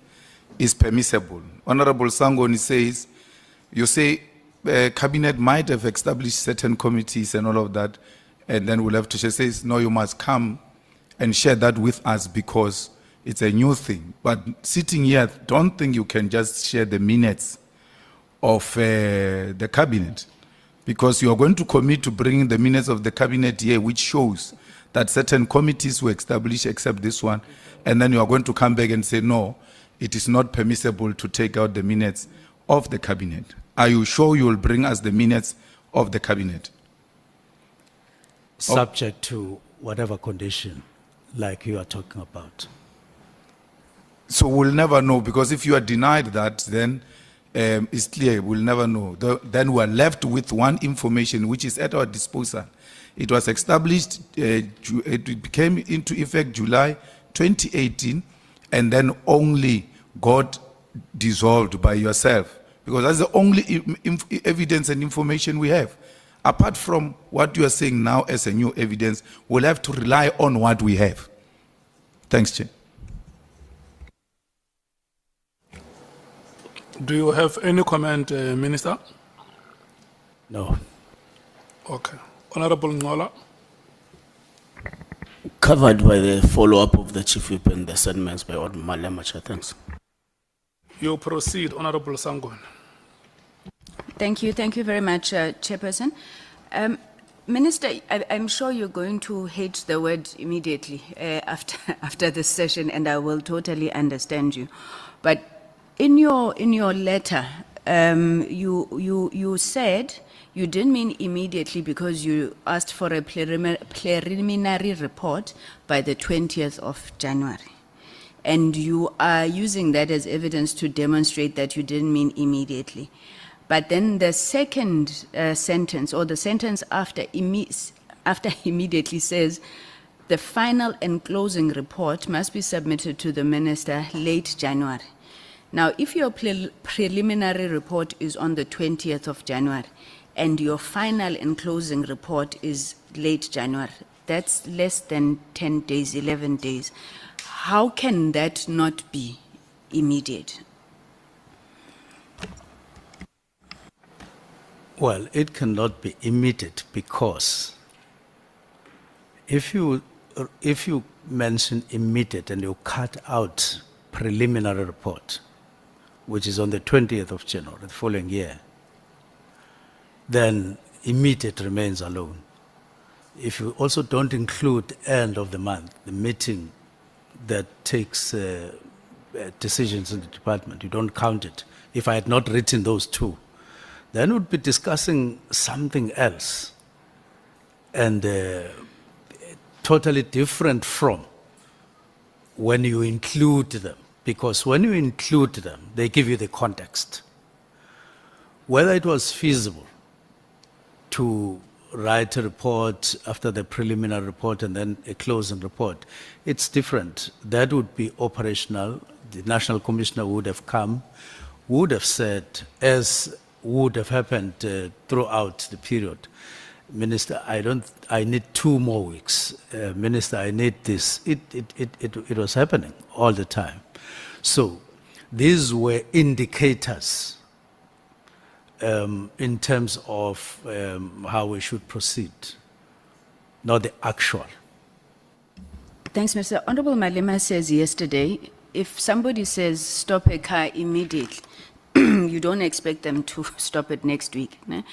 is permissible. Honorable Sangoni says, you say cabinet might have established certain committees and all of that, and then we'll have to say, says, no, you must come and share that with us because it's a new thing. But sitting here, don't think you can just share the minutes of the cabinet, because you are going to commit to bringing the minutes of the cabinet here, which shows that certain committees were established except this one, and then you are going to come back and say, no, it is not permissible to take out the minutes of the cabinet. Are you sure you will bring us the minutes of the cabinet? Subject to whatever condition, like you are talking about. So we'll never know, because if you are denied that, then it's clear, we'll never know. Then we are left with one information which is at our disposal. It was established, it came into effect July 2018, and then only got dissolved by yourself, because that's the only evidence and information we have. Apart from what you are saying now as a new evidence, we'll have to rely on what we have. Thanks, Chair. Do you have any comment, Minister? No. Okay. Honorable Ngola. Covered by the follow-up of the Chief Whip and the sentiments by Honorable Malemacha. Thanks. You proceed, Honorable Sangoni. Thank you very much, Chairperson. Minister, I'm sure you're going to hate the word immediately after this session, and I will totally understand you. But in your letter, you said you didn't mean immediately because you asked for a preliminary report by the 20th of January. And you are using that as evidence to demonstrate that you didn't mean immediately. But then the second sentence, or the sentence after immediately, says the final and closing report must be submitted to the minister late January. Now, if your preliminary report is on the 20th of January and your final and closing report is late January, that's less than 10 days, 11 days. How can that not be immediate? Well, it cannot be immediate because if you mention immediate and you cut out preliminary report, which is on the 20th of January, the following year, then immediate remains alone. If you also don't include end of the month, the meeting that takes decisions in the department, you don't count it. If I had not written those two, then we'd be discussing something else and totally different from when you include them. Because when you include them, they give you the context. Whether it was feasible to write a report after the preliminary report and then a closing report, it's different. That would be operational. The National Commissioner would have come, would have said, as would have happened throughout the period, Minister, I need 2 more weeks. Minister, I need this. It was happening all the time. So these were indicators in terms of how we should proceed. not the actual. Thanks, Mr. Honorable Malema says yesterday, if somebody says stop a car immediately, you don't expect them to stop it next week. Ne?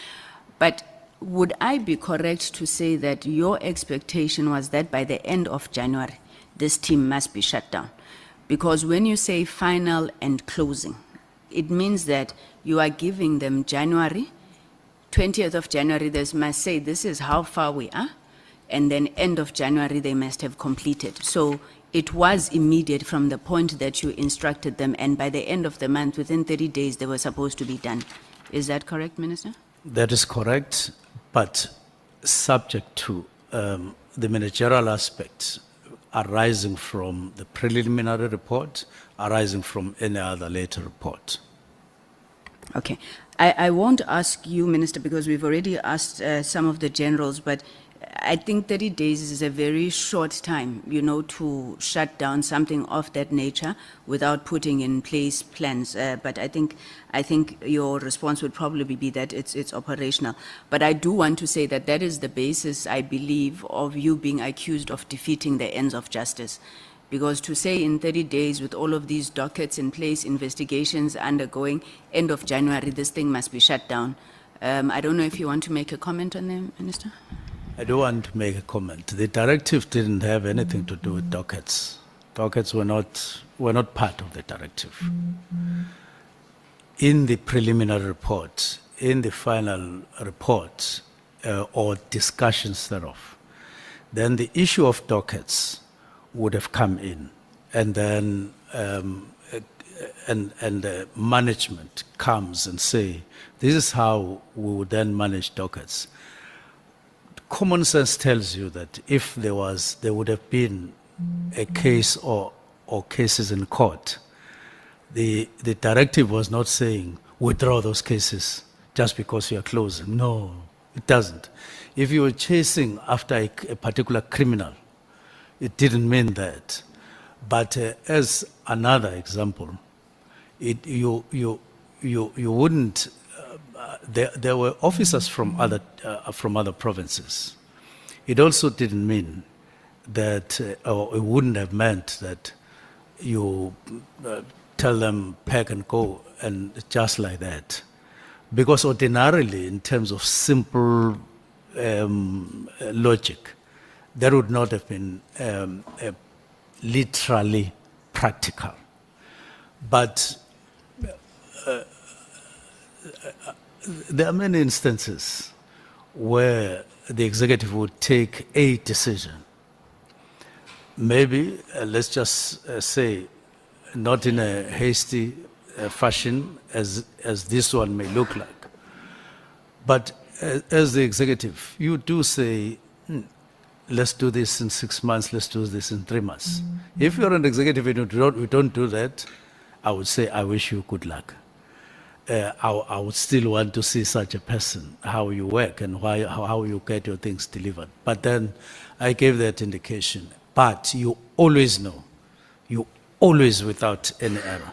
But would I be correct to say that your expectation was that by the end of January, this team must be shut down? Because when you say final and closing, it means that you are giving them January, 20th of January, they must say this is how far we are, and then end of January, they must have completed. So it was immediate from the point that you instructed them, and by the end of the month, within 30 days, they were supposed to be done. Is that correct, Minister? That is correct, but subject to the managerial aspects arising from the preliminary report, arising from any other later report. Okay. I won't ask you, Minister, because we've already asked some of the generals, but I think 30 days is a very short time, you know, to shut down something of that nature without putting in place plans. But I think your response would probably be that it's operational. But I do want to say that that is the basis, I believe, of you being accused of defeating the ends of justice. Because to say in 30 days with all of these dockets in place, investigations undergoing, end of January, this thing must be shut down. I don't know if you want to make a comment on that, Minister? I do want to make a comment. The directive didn't have anything to do with dockets. Dockets were not part of the directive. In the preliminary report, in the final report, or discussions thereof, then the issue of dockets would have come in, and then management comes and say, this is how we would then manage dockets. Common sense tells you that if there would have been a case or cases in court, the directive was not saying withdraw those cases just because you are closing. No, it doesn't. If you were chasing after a particular criminal, it didn't mean that. But as another example, you wouldn't. There were officers from other provinces. It also didn't mean that, or it wouldn't have meant that you tell them pack and go and just like that, because ordinarily, in terms of simple logic, that would not have been literally practical. But there are many instances where the executive would take a decision. Maybe, let's just say, not in a hasty fashion as this one may look like. But as the executive, you do say, let's do this in 6 months, let's do this in 3 months. If you're an executive and you don't do that, I would say, I wish you good luck. I would still want to see such a person, how you work and how you get your things delivered. But then I gave that indication. But you always know, without any error,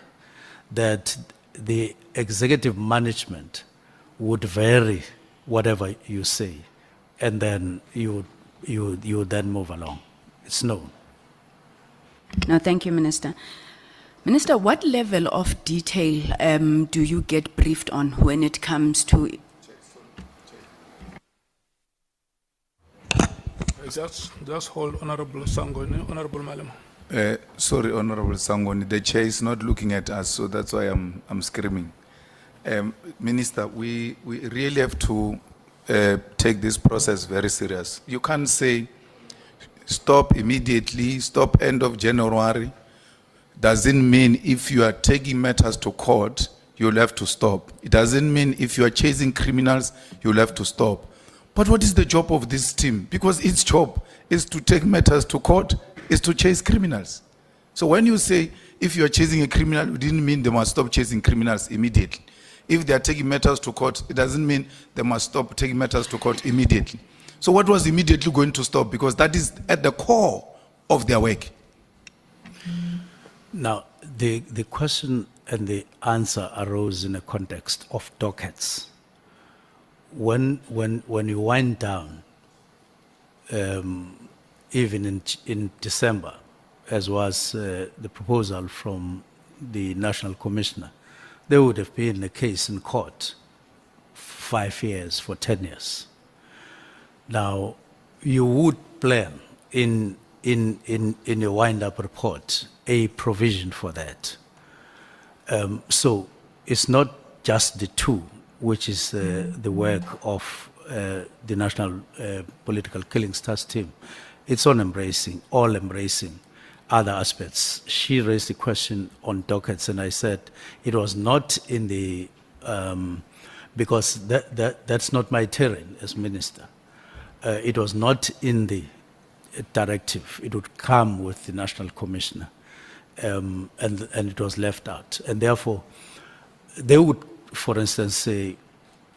that the executive management would vary whatever you say, and then you then move along. It's known. No, thank you, Minister. Minister, what level of detail do you get briefed on when it comes to... Just hold Honorable Sangoni, Honorable Malema. Sorry, Honorable Sangoni, the chair is not looking at us, so that's why I'm screaming. Minister, we really have to take this process very serious. You can't say stop immediately, stop end of January. Doesn't mean if you are taking matters to court, you'll have to stop. It doesn't mean if you are chasing criminals, you'll have to stop. But what is the job of this team? Because its job is to take matters to court, is to chase criminals. So when you say if you are chasing a criminal, it didn't mean they must stop chasing criminals immediately. If they are taking matters to court, it doesn't mean they must stop taking matters to court immediately. So what was immediately going to stop? Because that is at the core of their work. Now, the question and the answer arose in a context of dockets. When you wind down even in December, as was the proposal from the National Commissioner, there would have been a case in court 5 years for 10 years. Now, you would plan in your wind-up report a provision for that. So it's not just the two, which is the work of the National Political Killings Task Team. It's all embracing other aspects. She raised the question on dockets, and I said it was not in the, because that's not my terrain as minister. It was not in the directive. It would come with the National Commissioner, and it was left out. And therefore, they would, for instance, say,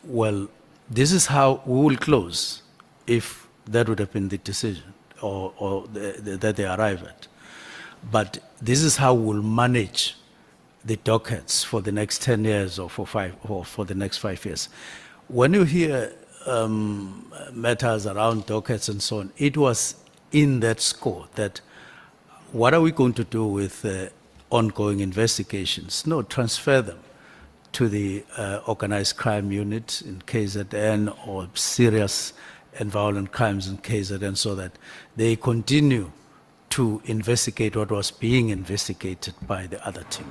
well, this is how we will close, if that would have been the decision or that they arrive at. But this is how we'll manage the dockets for the next 10 years or for the next 5 years. When you hear matters around dockets and so on, it was in that score that what are we going to do with ongoing investigations? No, transfer them to the organized crime unit in KZN or serious and violent crimes in KZN, so that they continue to investigate what was being investigated by the other team.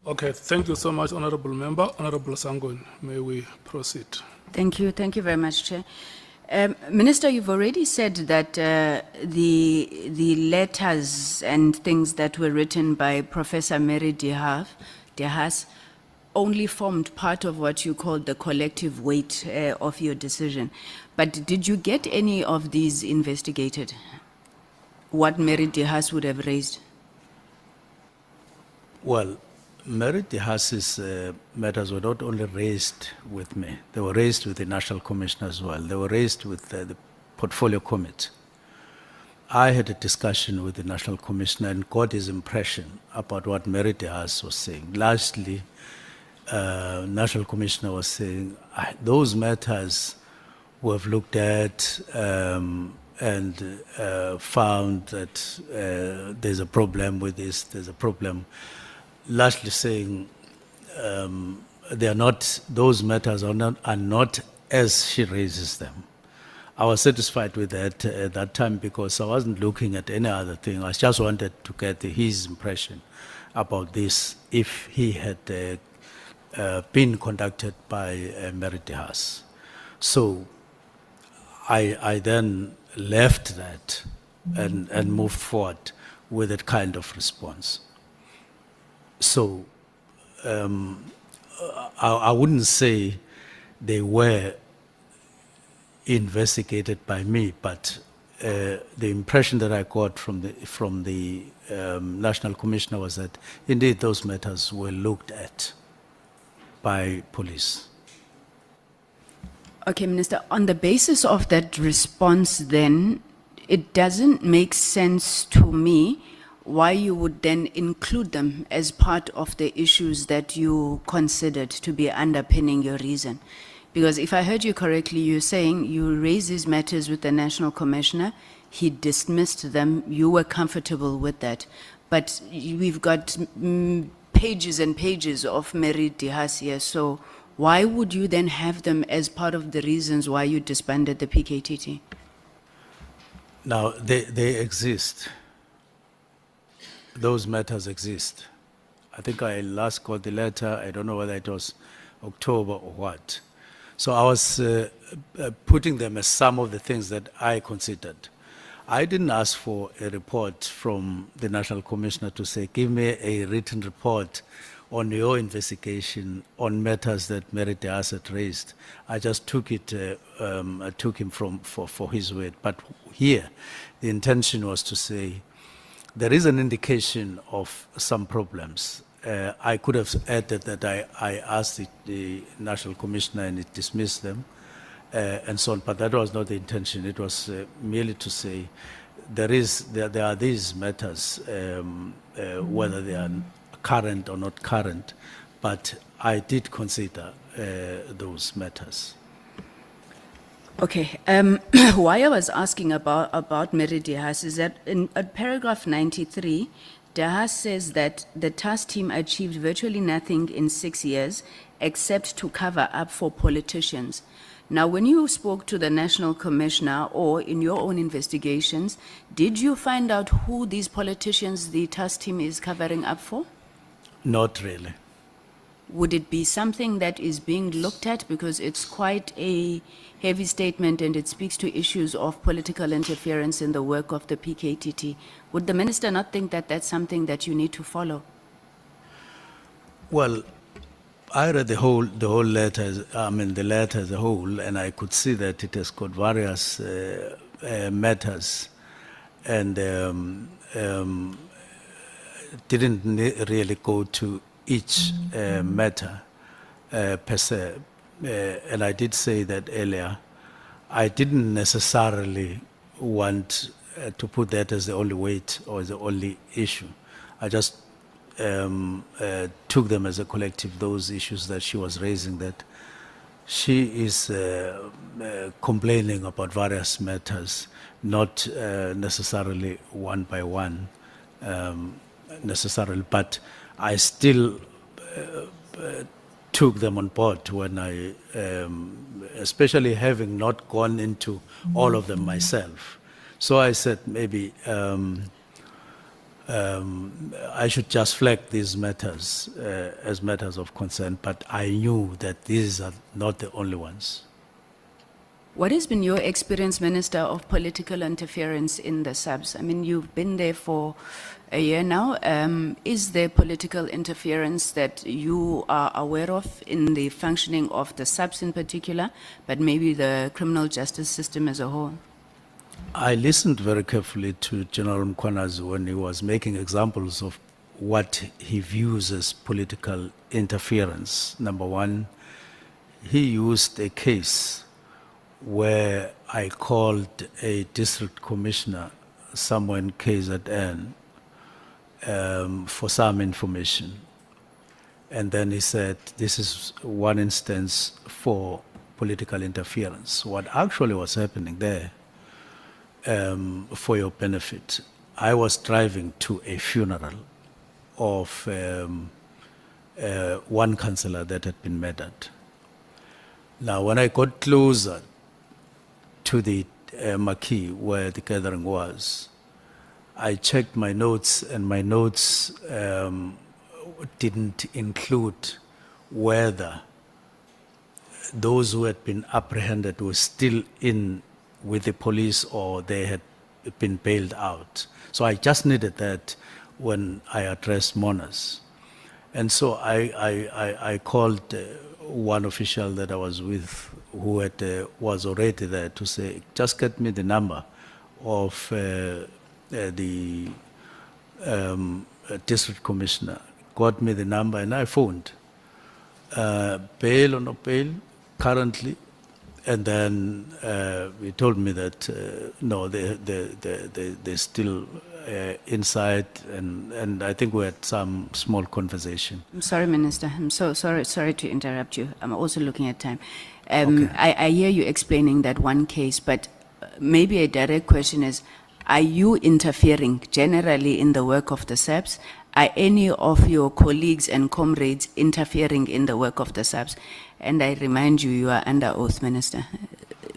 Okay, thank you so much, Honorable Member. Honorable Sangoni, may we proceed? Thank you very much, Chair. Minister, you've already said that the letters and things that were written by Professor Mary de Haas only formed part of what you called the collective weight of your decision. But did you get any of these investigated? What Mary de Haas would have raised? Well, Mary de Haas's matters were not only raised with me, they were raised with the National Commissioner as well. They were raised with the Portfolio Committee. I had a discussion with the National Commissioner and got his impression about what Mary de Haas was saying. Lastly, National Commissioner was saying, those matters we have looked at and found that there's a problem with this, there's a problem. Largely saying they are not, those matters are not as she raises them. I was satisfied with that at that time because I wasn't looking at any other thing. I just wanted to get his impression about this if he had been conducted by Mary de Haas. So I then left that and moved forward with that kind of response. So I wouldn't say they were investigated by me, but the impression that I got from the National Commissioner was that indeed those matters were looked at by police. Okay, Minister, on the basis of that response then, it doesn't make sense to me why you would then include them as part of the issues that you considered to be underpinning your reason. Because if I heard you correctly, you're saying you raised these matters with the National Commissioner, he dismissed them, you were comfortable with that. But we've got pages and pages of Mary de Haas here, so why would you then have them as part of the reasons why you disbanded the PKTT? Now, they exist. Those matters exist. I think I last got the letter, I don't know whether it was October or what. So I was putting them as some of the things that I considered. I didn't ask for a report from the National Commissioner to say, give me a written report on your investigation on matters that Mary de Haas had raised. I just took it, I took him for his word. But here, the intention was to say, there is an indication of some problems. I could have added that I asked the National Commissioner and it dismissed them and so on, but that was not the intention. It was merely to say there are these matters, whether they are current or not current, but I did consider those matters. Okay, why I was asking about Mary Dehas is that in paragraph 93, Dehas says that the task team achieved virtually nothing in 6 years except to cover up for politicians. Now, when you spoke to the National Commissioner or in your own investigations, did you find out who these politicians the task team is covering up for? Not really. Would it be something that is being looked at, because it's quite a heavy statement and it speaks to issues of political interference in the work of the PKTT? Would the minister not think that that's something that you need to follow? Well, I read the whole letter, the letter as a whole, and I could see that it has got various matters, and didn't really go to each matter per se. And I did say that earlier. I didn't necessarily want to put that as the only weight or as the only issue. I just took them as a collective, those issues that she was raising, that she is complaining about various matters, not necessarily one by one, necessarily, but I still took them on board when I, especially having not gone into all of them myself. So I said maybe I should just flag these matters as matters of concern, but I knew that these are not the only ones. What has been your experience, Minister, of political interference in the SAPS? I mean, you've been there for a year now. Is there political interference that you are aware of in the functioning of the SAPS in particular, but maybe the criminal justice system as a whole? I listened very carefully to General Mkhwanazi when he was making examples of what he views as political interference. Number one, he used a case where I called a district commissioner somewhere in KZN for some information. And then he said, this is one instance for political interference. What actually was happening there, for your benefit, I was driving to a funeral of one councillor that had been murdered. Now, when I got closer to the marquee where the gathering was, I checked my notes, and my notes didn't include whether those who had been apprehended were still in with the police or they had been bailed out. So I just needed that when I addressed mourners. And so I called one official that I was with who had, was already there to say, just get me the number of the district commissioner. Got me the number and I phoned. Bail or no bail, currently. And then he told me that no, they're still inside, and I think we had some small conversation. I'm sorry, Minister. I'm so sorry to interrupt you. I'm also looking at time. Okay. I hear you explaining that one case, but maybe a direct question is, are you interfering generally in the work of the SAPS? Are any of your colleagues and comrades interfering in the work of the SAPS? And I remind you, you are under oath, Minister.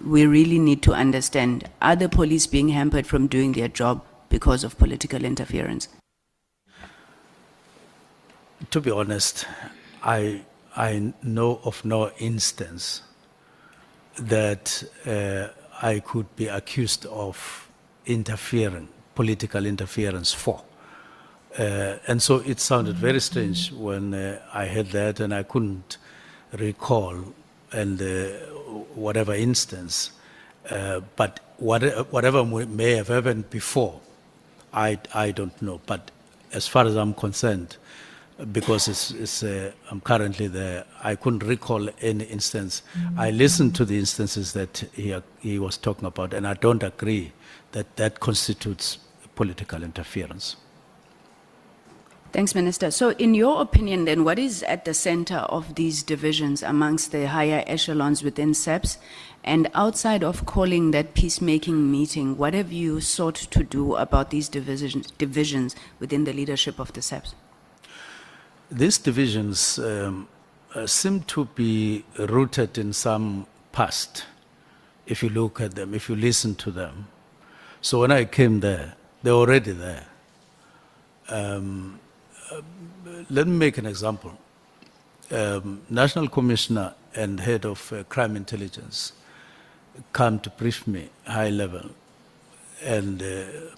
We really need to understand, are the police being hampered from doing their job because of political interference? To be honest, I know of no instance that I could be accused of interfering, political interference for. And so it sounded very strange when I heard that, and I couldn't recall and whatever instance, but whatever may have happened before, I don't know. But as far as I'm concerned, because I'm currently there, I couldn't recall any instance. I listened to the instances that he was talking about, and I don't agree that that constitutes political interference. Thanks, Minister. So in your opinion then, what is at the center of these divisions amongst the higher echelons within SAPS? And outside of calling that peacemaking meeting, what have you sought to do about these divisions within the leadership of the SAPS? These divisions seem to be rooted in some past, if you look at them, if you listen to them. So when I came there, they were already there. Let me make an example. National Commissioner and Head of Crime Intelligence come to brief me high level and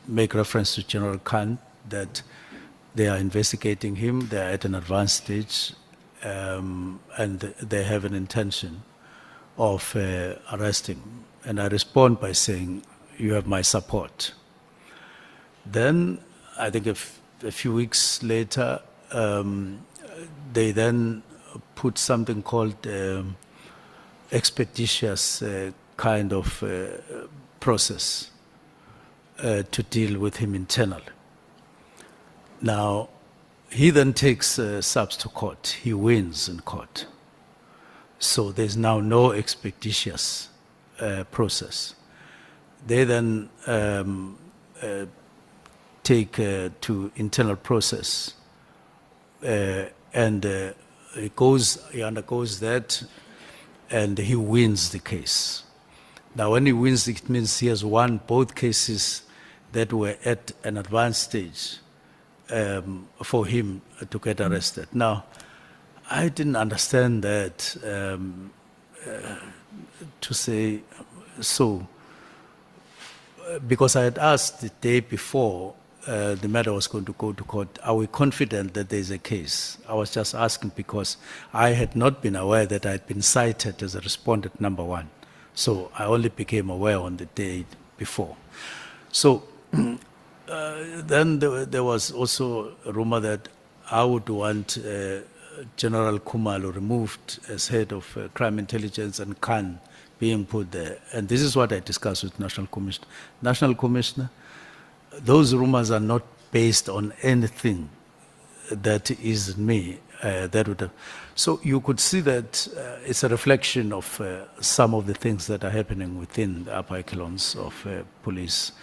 make reference to General Khan that they are investigating him, they are at an advanced stage, and they have an intention of arresting him. And I respond by saying, you have my support. Then, I think a few weeks later, they then put something called expeditious kind of process to deal with him internally. Now, he then takes SAPS to court. He wins in court. So there's now no expeditious process. They then take to internal process, and he undergoes that, and he wins the case. Now, when he wins, it means he has won both cases that were at an advanced stage for him to get arrested. Now, I didn't understand that to say so, because I had asked the day before the matter was going to go to court, are we confident that there is a case? I was just asking because I had not been aware that I had been cited as a respondent number one. So I only became aware on the day before. So then there was also a rumor that I would want General Khumalo removed as head of crime intelligence and Khan being put there. And this is what I discussed with National Commissioner. National Commissioner, those rumors are not based on anything that is me. That would have. So you could see that it's a reflection of some of the things that are happening within the upper echelons of police.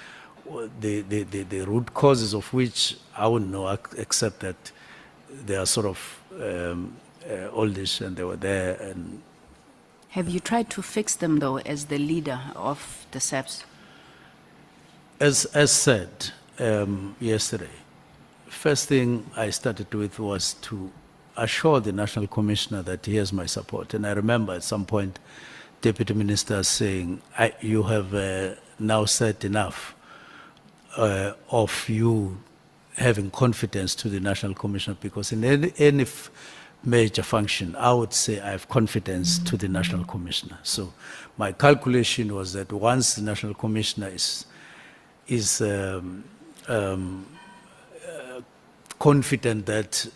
The root causes of which I wouldn't know, except that they are sort of oldish and they were there. And Have you tried to fix them, though, as the leader of the SAPS? as said yesterday, first thing I started with was to assure the National Commissioner that he has my support. And I remember at some point, Deputy Minister saying, you have now said enough of you having confidence to the National Commissioner, because in any major function, I would say I have confidence to the National Commissioner. So my calculation was that once the National Commissioner is confident that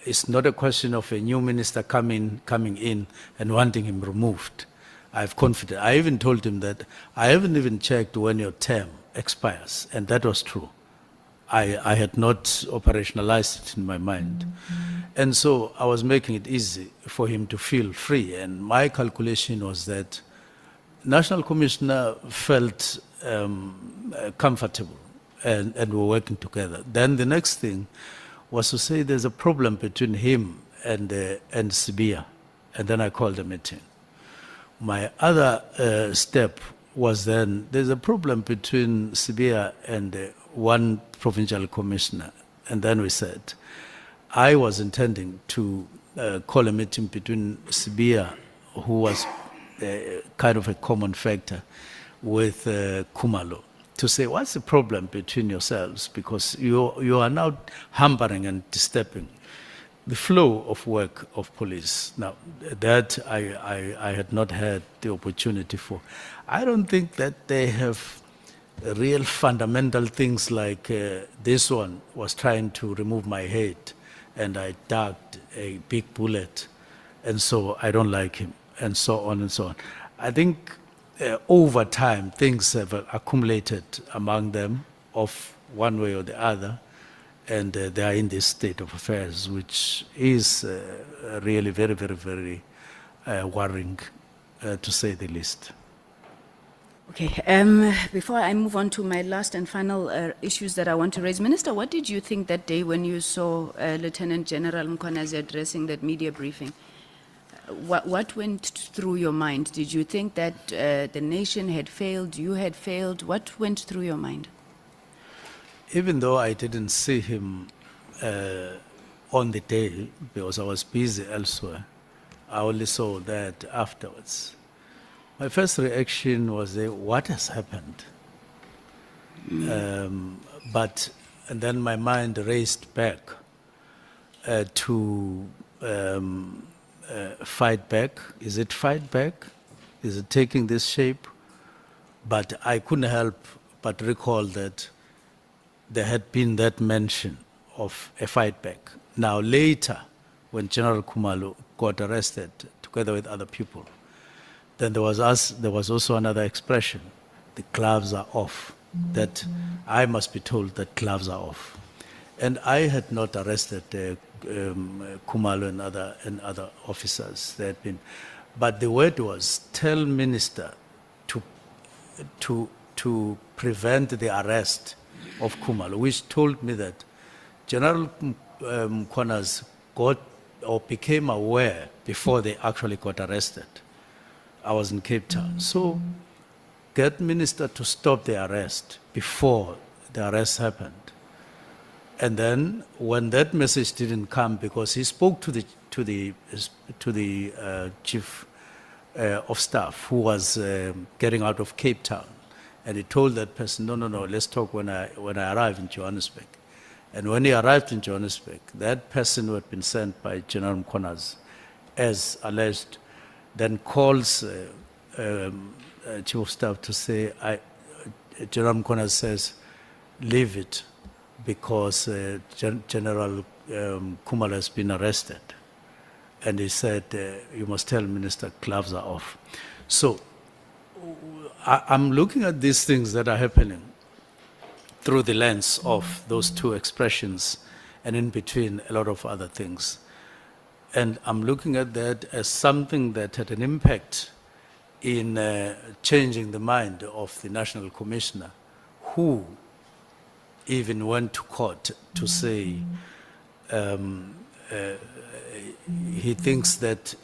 it's not a question of a new minister coming in and wanting him removed. I have confidence. I even told him that I haven't even checked when your term expires, and that was true. I had not operationalized it in my mind. And so I was making it easy for him to feel free. And my calculation was that National Commissioner felt comfortable and were working together. Then the next thing was to say there's a problem between him and Sibia. And then I called a meeting. My other step was then there's a problem between Sibia and one provincial commissioner. And then we said, I was intending to call a meeting between Sibia, who was kind of a common factor, with Khumalo, to say, what's the problem between yourselves? Because you are now hampering and disturbing the flow of work of police. Now, that I had not had the opportunity for. I don't think that they have real fundamental things like this one was trying to remove my head and I dug a big bullet and so I don't like him and so on and so on. I think over time things have accumulated among them of one way or the other, and they are in this state of affairs, which is really very, very, very worrying, to say the least. Okay, before I move on to my last and final issues that I want to raise, Minister, what did you think that day when you saw Lieutenant General Mkhwanazi addressing that media briefing? What went through your mind? Did you think that the nation had failed, you had failed? What went through your mind? Even though I didn't see him on the day, because I was busy elsewhere, I only saw that afterwards. My first reaction was, what has happened? But and then my mind raced back to fight back. Is it fight back? Is it taking this shape? But I couldn't help but recall that there had been that mention of a fight back. Now later, when General Khumalo got arrested together with other people, then there was also another expression, the gloves are off, that I must be told that gloves are off. And I had not arrested Khumalo and other officers. They had been, but the word was, tell minister to prevent the arrest of Khumalo, which told me that General Mkhwanazi got or became aware before they actually got arrested. I was in Cape Town. So get minister to stop the arrest before the arrest happened. And then when that message didn't come, because he spoke to the chief of staff who was getting out of Cape Town, and he told that person, no, let's talk when I arrive in Johannesburg. And when he arrived in Johannesburg, that person who had been sent by General Mkhwanazi, as alleged, then calls chief of staff to say, General Mkhwanazi says, leave it because General Khumalo has been arrested. And he said, you must tell minister gloves are off. So I'm looking at these things that are happening through the lens of those two expressions, and in between a lot of other things. And I'm looking at that as something that had an impact in changing the mind of the National Commissioner, who even went to court to say he thinks that,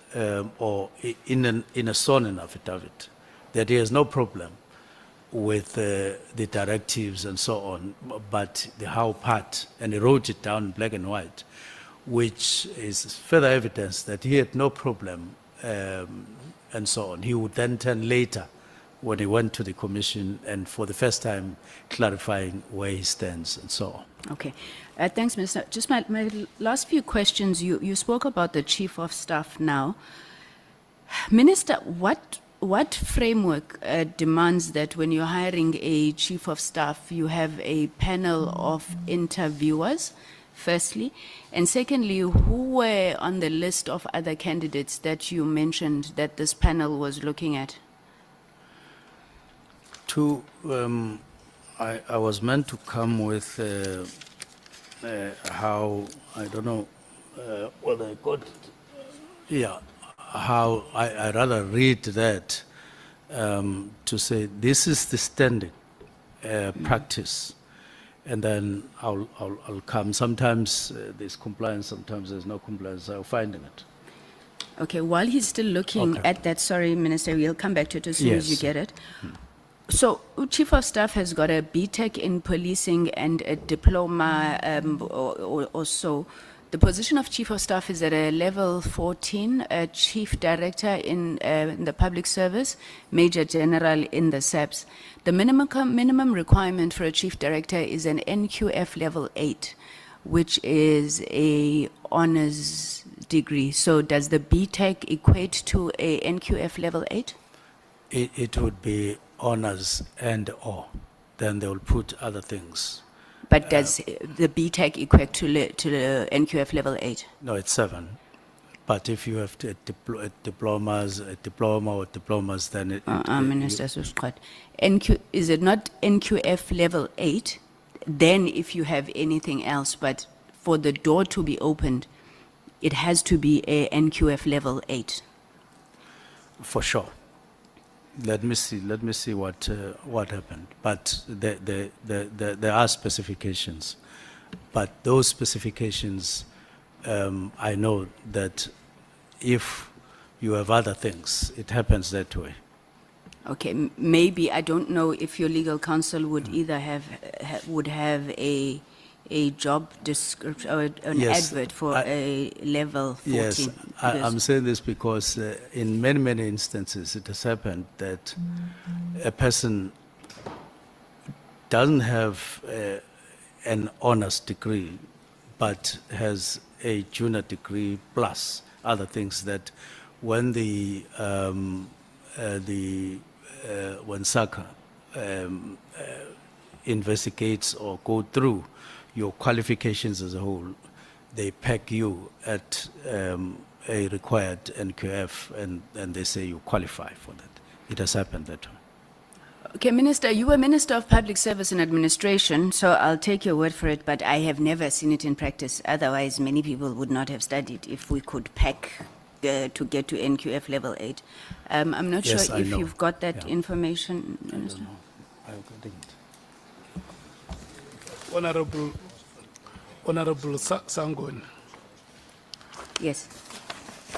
or in a sworn affidavit, that he has no problem with the directives and so on, but the how part, and he wrote it down in black and white, which is further evidence that he had no problem and so on. He would then turn later when he went to the commission and for the first time clarifying where he stands and so on. Okay. Thanks, Minister. Just my last few questions. You spoke about the Chief of Staff now. Minister, what framework demands that when you're hiring a Chief of Staff, you have a panel of interviewers, firstly? And secondly, who were on the list of other candidates that you mentioned that this panel was looking at? I was meant to come with how, I don't know whether I got it. Yeah, how I rather read that to say this is the standing practice, and then I'll come. Sometimes there's compliance, sometimes there's no compliance. I'm finding it. Okay, while he's still looking at that, sorry, Minister, we'll come back to it as soon as you get it. So, Chief of Staff has got a BTEC in policing and a diploma or so. The position of Chief of Staff is at a level 14, a Chief Director in the Public Service, Major General in the SAPS. The minimum requirement for a Chief Director is an NQF level 8, which is a honors degree. So does the BTEC equate to a NQF level 8? It would be honors and or. Then they will put other things. But does the BTEC equate to the NQF level 8? No, it's 7. But if you have a diploma or diplomas, then it... Minister Susqat, is it not NQF level 8? then if you have anything else, but for the door to be opened, it has to be a NQF level 8. For sure. Let me see what happened. But there are specifications. But those specifications, I know that if you have other things, it happens that way. Okay, maybe, I don't know if your legal counsel would either would have a job description or an Yes, advert for a level 14. Yes, I'm because- saying this because in many instances it has happened that a person doesn't have an honors degree, but has a junior degree plus other things that when when SACA investigates or go through your qualifications as a whole, they peg you at a required NQF and they say you qualify for that. It has happened that way. Okay, Minister, you were Minister of Public Service and Administration, so I'll take your word for it, but I have never seen it in practice. Otherwise, many people would not have studied if we could pack to get to NQF level 8. I'm not Yes, sure I if know. you've got that Yeah. information, I Minister. don't know. I didn't. Honorable Sangoni, Yes.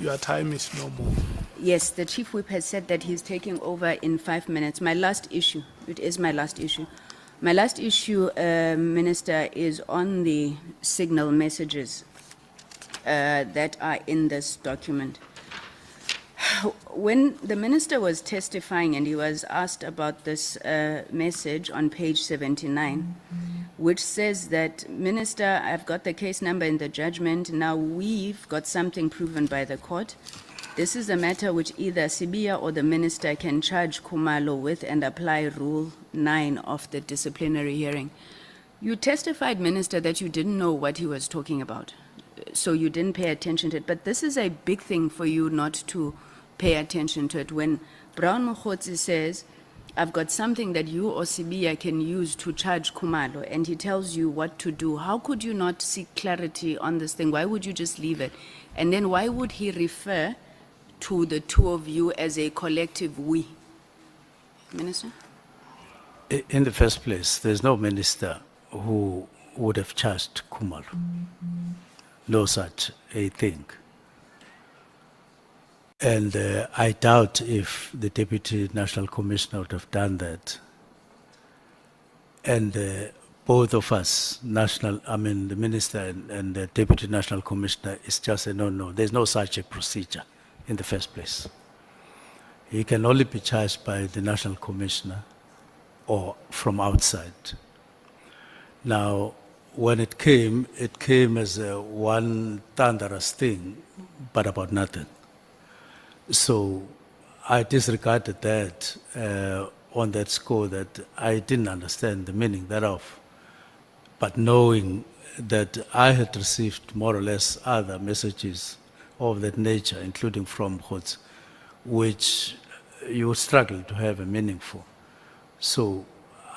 your time is no more. Yes, the Chief Whip has said that he's taking over in 5 minutes. My last issue, it is my last issue. My last issue, Minister, is on the signal messages that are in this document. When the Minister was testifying and he was asked about this message on page 79, which says that, Minister, I've got the case number in the judgment, now we've got something proven by the court. This is a matter which either Sibia or the Minister can charge Khumalo with and apply Rule 9 of the disciplinary hearing. You testified, Minister, that you didn't know what he was talking about, so you didn't pay attention to it. But this is a big thing for you not to pay attention to it. When Brown Mkhotsi says, I've got something that you or Sibia can use to charge Khumalo, and he tells you what to do, how could you not seek clarity on this thing? Why would you just leave it? And then why would he refer to the two of you as a collective we? Minister? In the first place, there's no minister who would have charged Khumalo. No such a thing. And I doubt if the Deputy National Commissioner would have done that. And both of us, the Minister and the Deputy National Commissioner, is just a no. There's no such a procedure in the first place. He can only be charged by the National Commissioner or from outside. Now, when it came as one thunderous thing, but about nothing. So I disregarded that on that score, that I didn't understand the meaning thereof. But knowing that I had received more or less other messages of that nature, including from Mkhotsi, which you struggle to have a meaning for. So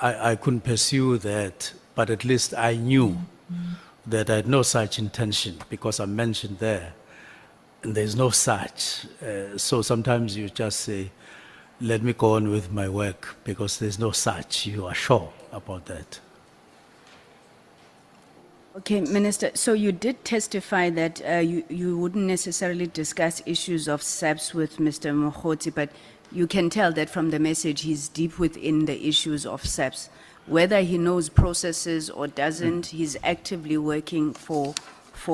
I couldn't pursue that, but at least I knew that I had no such intention, because I mentioned there, and there's no such. So sometimes you just say, let me go on with my work, because there's no such. You are sure about that. Okay, Minister, so you did testify that you wouldn't necessarily discuss issues of SAPS with Mr. Mkhotsi, but you can tell that from the message he's deep within the issues of SAPS. Whether he knows processes or doesn't, he's actively working for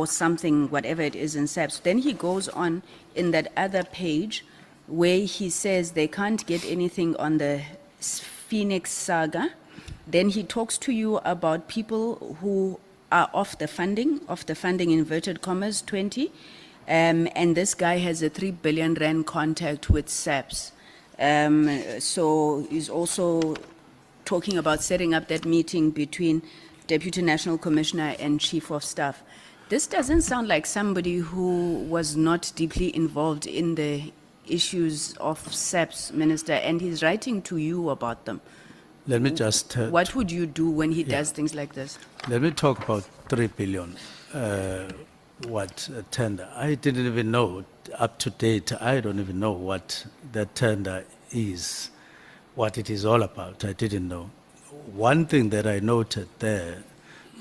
something, whatever it is in SAPS. Then he goes on in that other page where he says they can't get anything on the Phoenix saga. Then he talks to you about people who are off the funding inverted commas, 20. And this guy has a 3 billion rand contact with SAPS. So he's also talking about setting up that meeting between Deputy National Commissioner and Chief of Staff. This doesn't sound like somebody who was not deeply involved in the issues of SAPS, Minister, and he's writing to you about them. Let me just, What would you do when he does things like this? let me talk about 3 billion, what tender. I didn't even know, up to date, I don't even know what that tender is, what it is all about. I didn't know. One thing that I noted there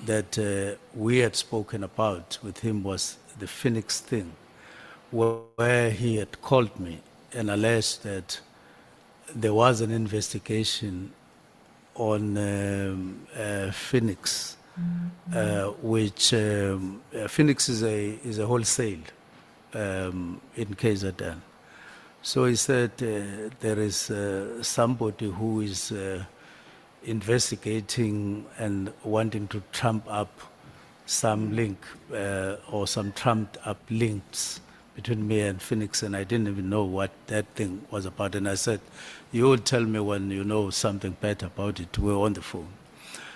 that we had spoken about with him was the Phoenix thing, where he had called me and alleged that there was an investigation on Phoenix, which Phoenix is a wholesale in KZN. So he said there is somebody who is investigating and wanting to trump up some link or some trumped up links between me and Phoenix, and I didn't even know what that thing was about. And I said, you will tell me when you know something better about it. We're on the phone.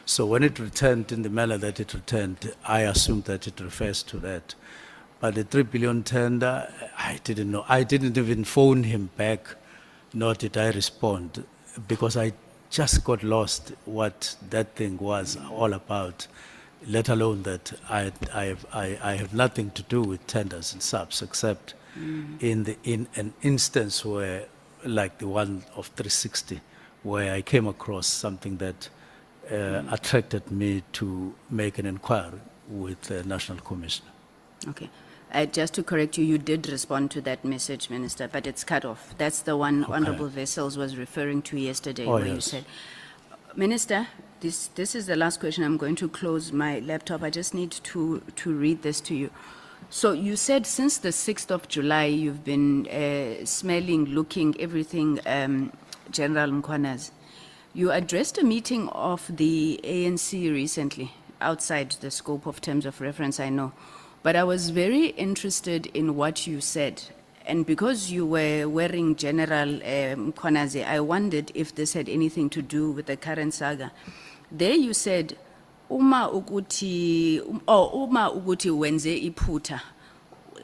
So when it returned in the manner that it returned, I assumed that it refers to that. But the 3 billion tender, I didn't know. I didn't even phone him back, nor did I respond, because I just got lost what that thing was all about, let alone that I have nothing to do with tenders and SAPS, except in an instance where, like the one of 360, where I came across something that attracted me to make an inquiry with the National Commissioner. Okay. Just to correct you, you did respond to that message, Minister, but it's cut off. That's the one Honorable Vessels was referring to yesterday, where you said, Minister, this is the last question. I'm going to close my laptop. I just need to read this to you. So you said since the 6th of July, you've been smelling, looking, everything, General Mkhwanazi. You addressed a meeting of the ANC recently, outside the scope of terms of reference, I know. But I was very interested in what you said. And because you were wearing General Mkhwanazi, I wondered if this had anything to do with the current saga. There you said, uma uguti wenze iphutha,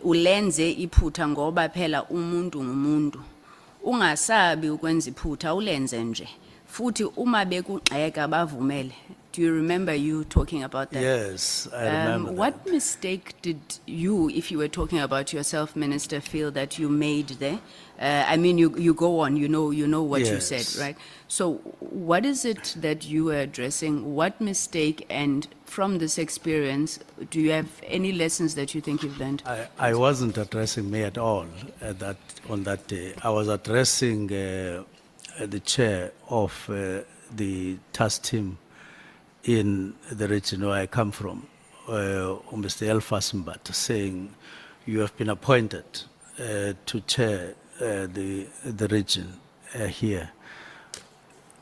ulenze iphutha ngoba phela umuntu ngumuntu. Ungasabi ukwenza iphutha, ulenze nje. Futhi uma bekugxeka bavumele. Do you remember you talking about that? Yes, I remember What that. mistake did you, if you were talking about yourself, Minister, feel that you made there? I mean, you go on, you know what you said, Yes. right? So what is it that you were addressing? What mistake, and from this experience, do you have any lessons that you think you've learned? I wasn't addressing me at all on that day. I was addressing the chair of the task team in the region where I come from, Mr. Elfas Mbata, saying, you have been appointed to chair the region here.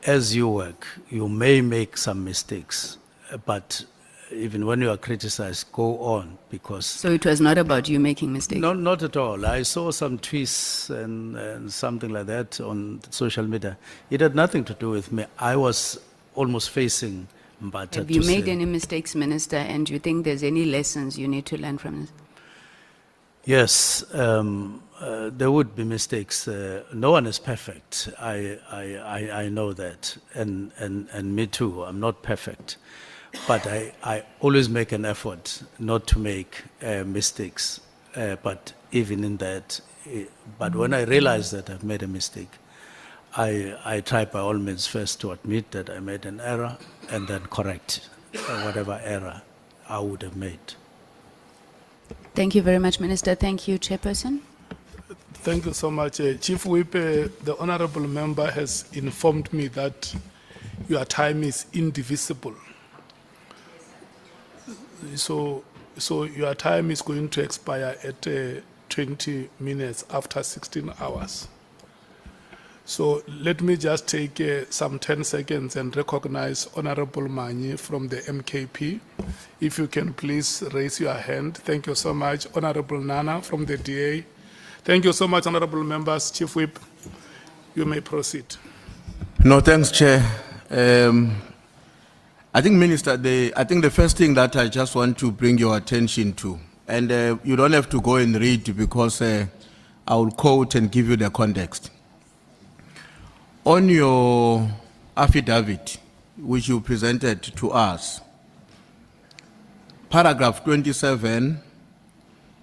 As you work, you may make some mistakes, but even when you are criticized, go on, because... So it was not about you making mistakes? No, not at all. I saw some tweets and something like that on social media. It had nothing to do with me. I was almost facing Mbata. Have you made any mistakes, Minister, and do you think there's any lessons you need to learn from this? Yes, there would be mistakes. No one is perfect. I know that, and me too. I'm not perfect, but I always make an effort not to make mistakes. But even in that, but when I realize that I've made a mistake, I try by all means first to admit that I made an error and then correct whatever error I would have made. Thank you very much, Minister. Thank you, Chairperson. Thank you so much. Chief Whip, the honorable member has informed me that your time is indivisible. So your time is going to expire at 20 minutes after 16 hours. So let me just take some 10 seconds and recognize Honorable Manyi from the MKP. If you can please raise your hand. Thank you so much. Honorable Nana from the DA. Thank you so much, honorable members. Chief Whip, you may proceed. No, thanks, Chair. I think, Minister, I think the first thing that I just want to bring your attention to, and you don't have to go and read because I will quote and give you the context. On your affidavit which you presented to us, paragraph 27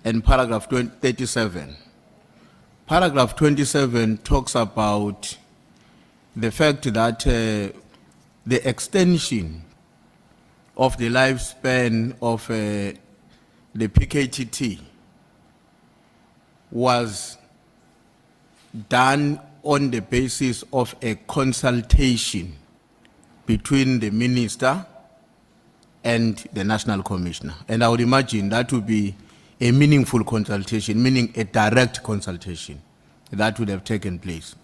and paragraph 37. Paragraph 27 talks about the fact that the extension of the lifespan of the PKTT was done on the basis of a consultation between the minister and the national commissioner. And I would imagine that would be a meaningful consultation, meaning a direct consultation that would have taken place.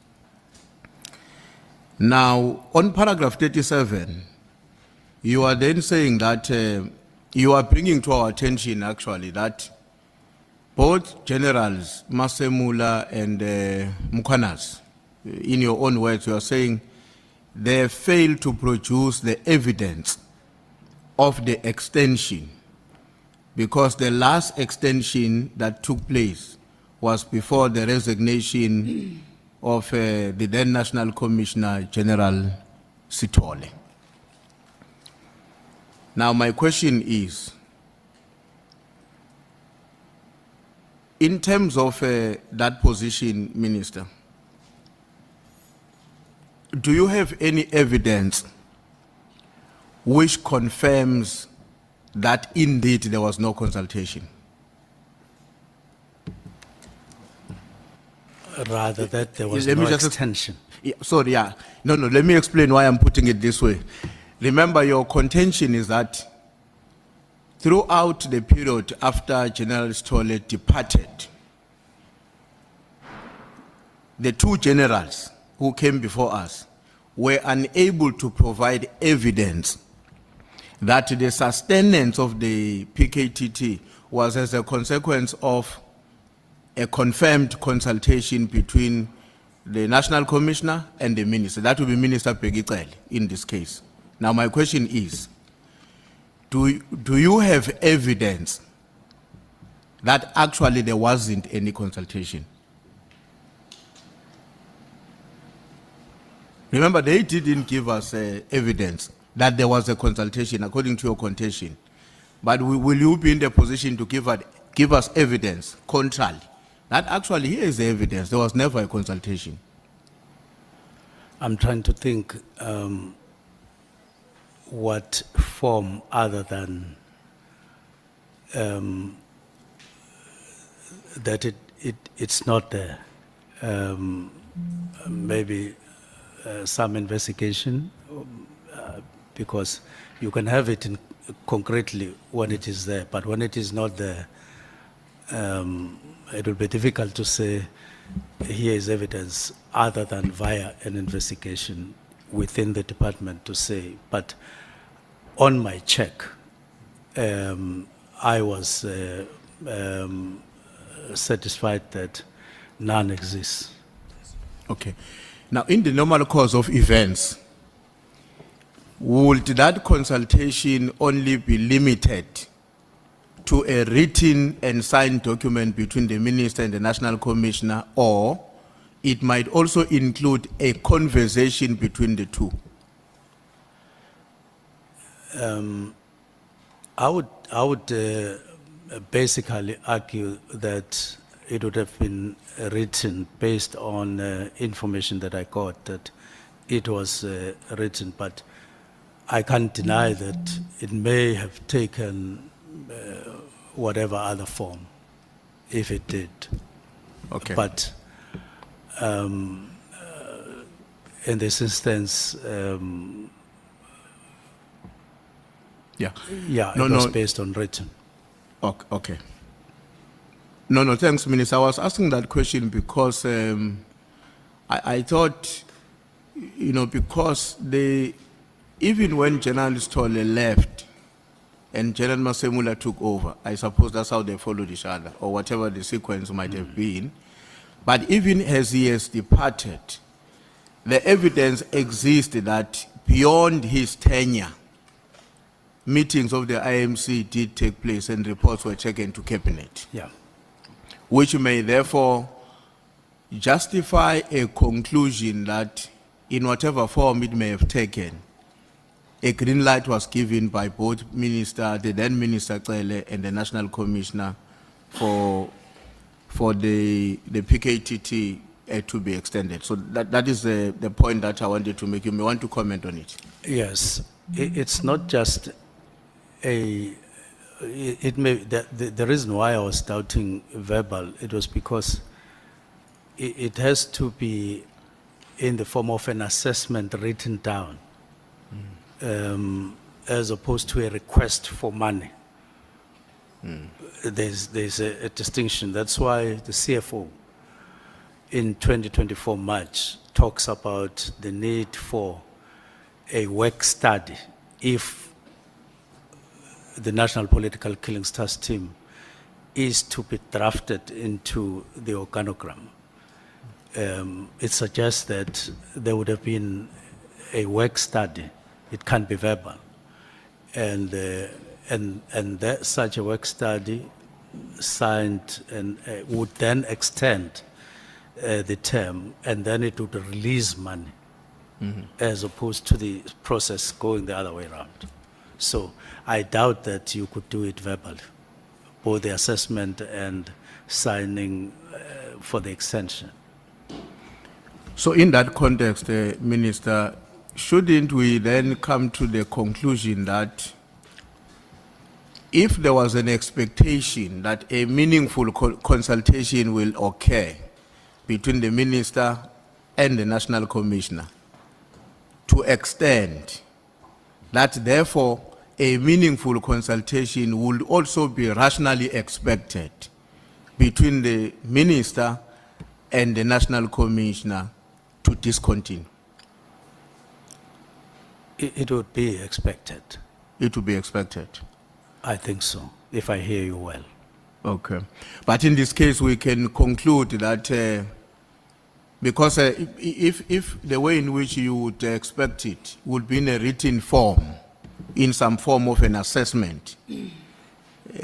Now, on paragraph 37, you are then saying that you are bringing to our attention actually that both generals, Masemula and Mkwanas, in your own words, you are saying they failed to produce the evidence of the extension because the last extension that took place was before the resignation of the then National Commissioner General Sithole. Now my question is, in terms of that position, Minister, do you have any evidence which confirms that indeed there was no consultation? Rather that there was Let me no just- extension. Yeah, sorry, yeah. No, let me explain why I'm putting it this way. Remember, your contention is that throughout the period after General Sithole departed, the two generals who came before us were unable to provide evidence that the sustenance of the PKTT was as a consequence of a confirmed consultation between the National Commissioner and the Minister. That would be Minister Pegicel in this case. Now my question is, do you have evidence that actually there wasn't any consultation? Remember, they didn't give us evidence that there was a consultation according to your contention. But will you be in the position to give us evidence contrary? That actually here is the evidence. There was never a consultation. I'm trying to think what form other than that it's not there. Maybe some investigation, because you can have it in concretely when it is there, but when it is not there, it will be difficult to say here is evidence other than via an investigation within the department to say. But on my check, I was satisfied that none exists. Okay. Now, in the normal course of events, would that consultation only be limited to a written and signed document between the Minister and the National Commissioner, or it might also include a conversation between the two? I would basically argue that it would have been written based on information that I got, that it was written, but I can't deny that it may have taken whatever other form, if it did. Okay. But in this instance, Yeah. yeah, No, it was no. based on written. Okay. No, thanks, Minister. I was asking that question because I thought, because even when General Sithole left and General Masemula took over, I suppose that's how they followed each other, or whatever the sequence might have been. But even as he has departed, the evidence exists that beyond his tenure, meetings of the IMC did take place and reports were taken to Cabinet, Yeah. which may therefore justify a conclusion that in whatever form it may have taken, a green light was given by both Minister, the then Minister Khusela and the National Commissioner for the PKTT to be extended. So that is the point that I wanted to make. You may want to comment on it. Yes, it's not just the reason why I was doubting verbal, it was because it has to be in the form of an assessment written down, as opposed to a request for money. There's a distinction. That's why the CFO in 2024 March talks about the need for a work study if the National Political Killings Task Team is to be drafted into the organogram. It suggests that there would have been a work study. It can't be verbal. And such a work study signed and would then extend the term, and then it would release money, as opposed to the process going the other way around. So I doubt that you could do it verbally, both the assessment and signing for the extension. So in that context, Minister, shouldn't we then come to the conclusion that if there was an expectation that a meaningful consultation will occur between the Minister and the National Commissioner to extend, that therefore a meaningful consultation would also be rationally expected between the Minister and the National Commissioner to discontinue? It would be expected. It would be expected. I think so, if I hear you well. Okay. But in this case, we can conclude that because if the way in which you would expect it would be in a written form, in some form of an assessment,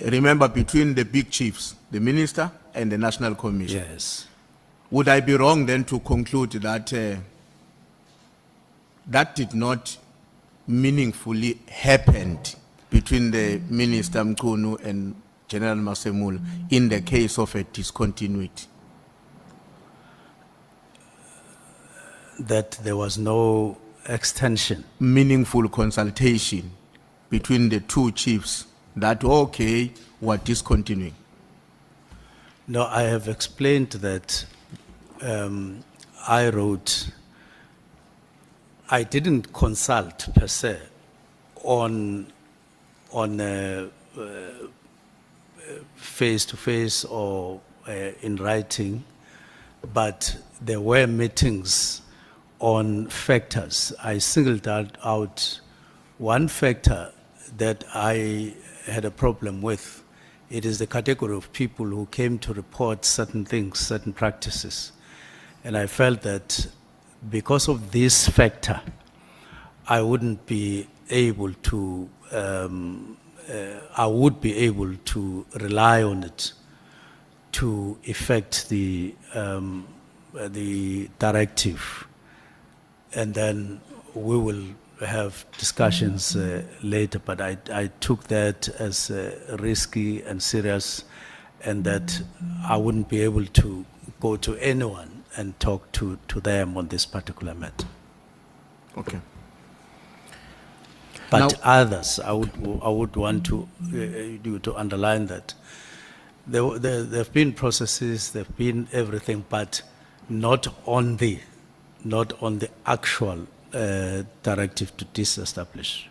remember, between the big chiefs, the Minister and the National Commission. Yes. Would I be wrong then to conclude that that did not meaningfully happen between the Minister Mchunu and General Masemula in the case of a discontinuity? That there was no extension. Meaningful consultation between the two chiefs that, okay, were discontinuing. No, I have explained that I didn't consult per se on face-to-face or in writing, but there were meetings on factors. I singled out one factor that I had a problem with. It is the category of people who came to report certain things, certain practices. And I felt that because of this factor, I wouldn't be able to, I would be able to rely on it to effect the directive. And then we will have discussions later, but I took that as risky and serious, and that I wouldn't be able to go to anyone and talk to them on this particular matter. Okay. But others, I would want to you to underline that there have been processes, there have been everything, but not on the actual directive to disestablish.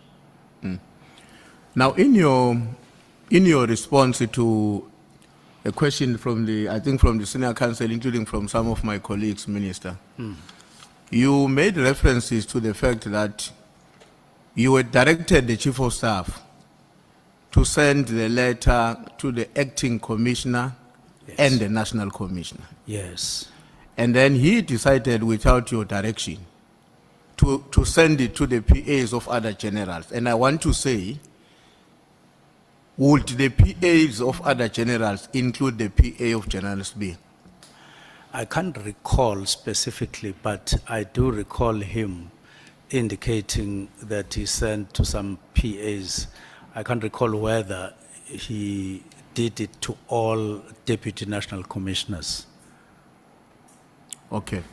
Now, in your response to a question from I think from the Senior Council, including from some of my colleagues, Minister, you made references to the fact that you had directed the Chief of Staff to send the letter to the Acting Commissioner and the National Commissioner. Yes. And then he decided, without your direction, to send it to the PAs of other generals. And I want to say, would the PAs of other generals include the PA of General SB? I can't recall specifically, but I do recall him indicating that he sent to some PAs. I can't recall whether he did it to all deputy national commissioners. Okay.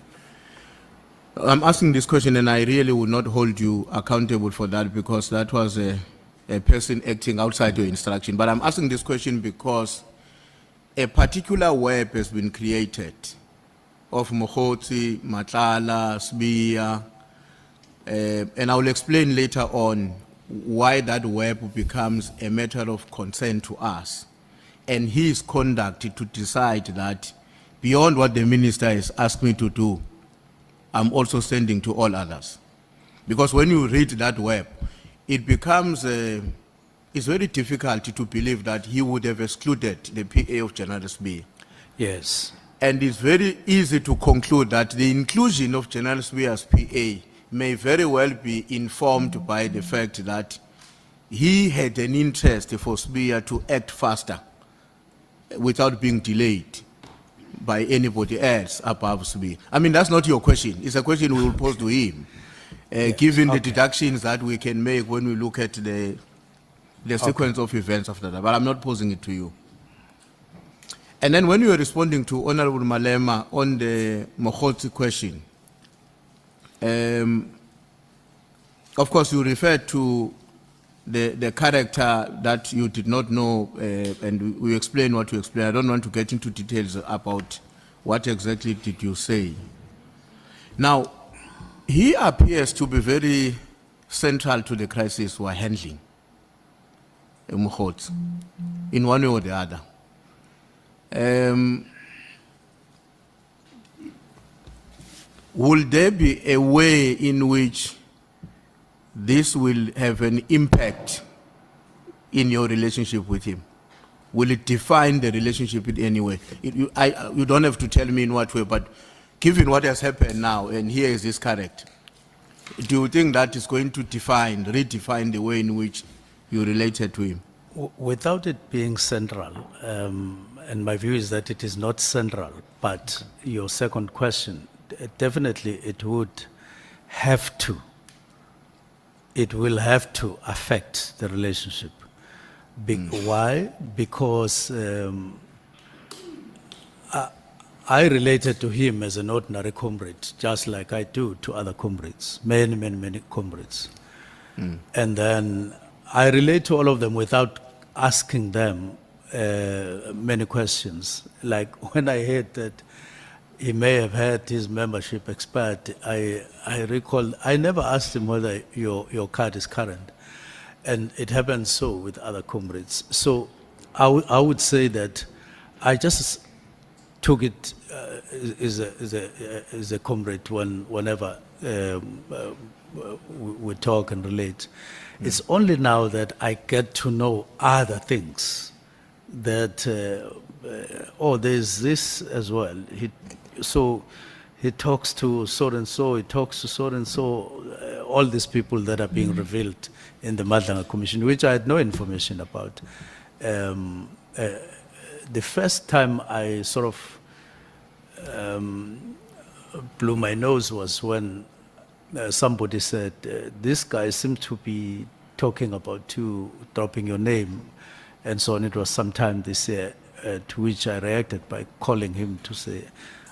I'm asking this question, and I really would not hold you accountable for that because that was a person acting outside your instruction. But I'm asking this question because a particular web has been created of Mohoti, Matlala, Sbiya, and I will explain later on why that web becomes a matter of concern to us. And his conduct to decide that beyond what the minister has asked me to do, I'm also sending to all others. Because when you read that web, it becomes, it's very difficult to believe that he would have excluded the PA of General Sbiya. Yes. And it's very easy to conclude that the inclusion of General Sbiya's PA may very well be informed by the fact that he had an interest for Sbiya to act faster without being delayed by anybody else above Sbiya. I mean, that's not your question. It's a question we will pose to him, given the deductions that we can make when we look at the sequence of events after that. But I'm not posing it to you. And then when you were responding to Honorable Malema on the Mohoti question, of course, you referred to the character that you did not know, and we explained what you explained. I don't want to get into details about what exactly did you say. Now, he appears to be very central to the crisis we are handling, Mohoti, in one way or the other. Will there be a way in which this will have an impact in your relationship with him? Will it define the relationship in any way? You don't have to tell me in what way, but given what has happened now, and here is this character, do you think that is going to redefine the way in which you related to him? Without it being central, and my view is that it is not central, but your second question, definitely it would have to. It will have to affect the relationship. Why? Because I related to him as an ordinary comrade, just like I do to other comrades, many comrades. And then I relate to all of them without asking them many questions. Like when I heard that he may have had his membership expired, I recall, I never asked him whether your card is current. And it happened so with other comrades. So I would say that I just took it as a comrade whenever we talk and relate. It's only now that I get to know other things that, there's this as well. So he talks to so-and-so, he talks to so-and-so, all these people that are being revealed in the Madlanga Commission, which I had no information about. The first time I sort of blew my nose was when somebody said, this guy seems to be talking about you dropping your name, and so on. It was sometime this year, to which I reacted by calling him to say,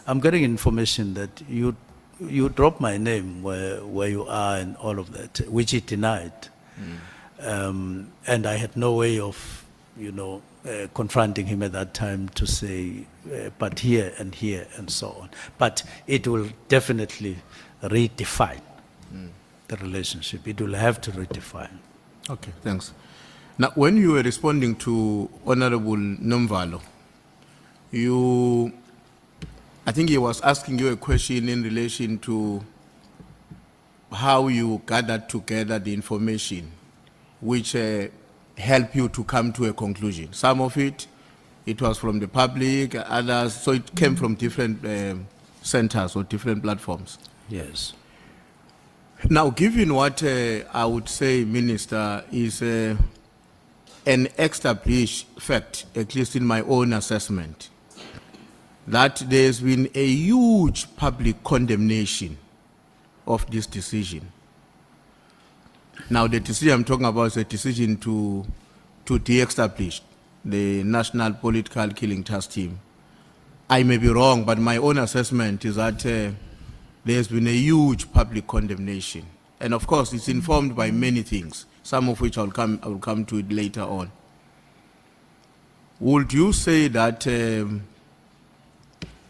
I'm getting information that you dropped my name where you are and all of that, which he denied. And I had no way of, confronting him at that time to say, but here and so on. But it will definitely redefine the relationship. It will have to redefine. Okay, thanks. Now, when you were responding to Honorable Nomvalo, I think he was asking you a question in relation to how you gathered together the information which help you to come to a conclusion. Some of it was from the public, others, so it came from different centers or different platforms. Yes. Now, given what I would say, Minister, is an established fact, at least in my own assessment, that there's been a huge public condemnation of this decision. Now, the decision I'm talking about is a decision to de-establish the National Political Killing Task Team. I may be wrong, but my own assessment is that there's been a huge public condemnation. And of course, it's informed by many things, some of which I will come to it later on. Would you say that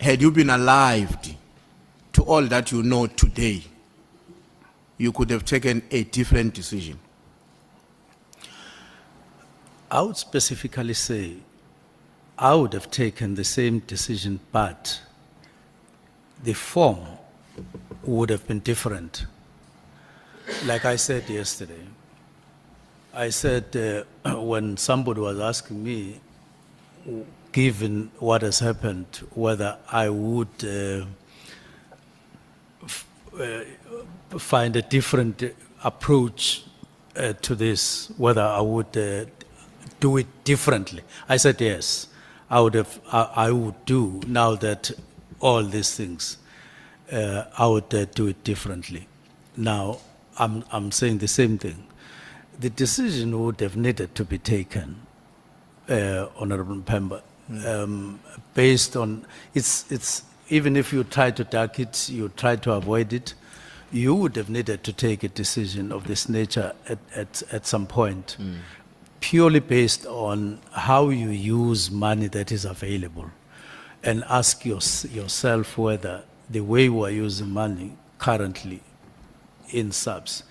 had you been alive to all that you know today, you could have taken a different decision? I would specifically say I would have taken the same decision, but the form would have been different. Like I said yesterday, I said when somebody was asking me, given what has happened, whether I would find a different approach to this, whether I would do it differently. I said yes, I would do, now that all these things, I would do it differently. Now, I'm saying the same thing. The decision would have needed to be taken, Honorable Mpemba, based on, it's even if you try to duck it, you try to avoid it, you would have needed to take a decision of this nature at some point, purely based on how you use money that is available, and ask yourself whether the way we are using money currently in SAPS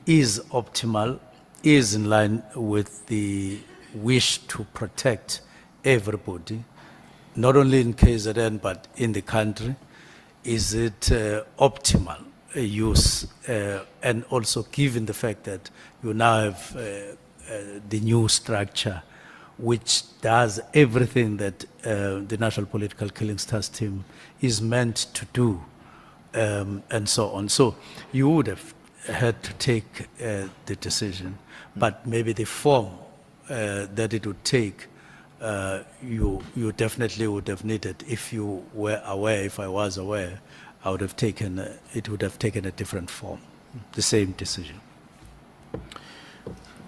is optimal, is in line with the wish to protect everybody, not only in KZN but in the country. Is it optimal use, and also given the fact that you now have the new structure which does everything that the National Political Killings Task Team is meant to do, and so on. So you would have had to take the decision, but maybe the form that it would take, you definitely would have needed, if you were aware, if I was aware, I would have taken, it would have taken a different form, the same decision.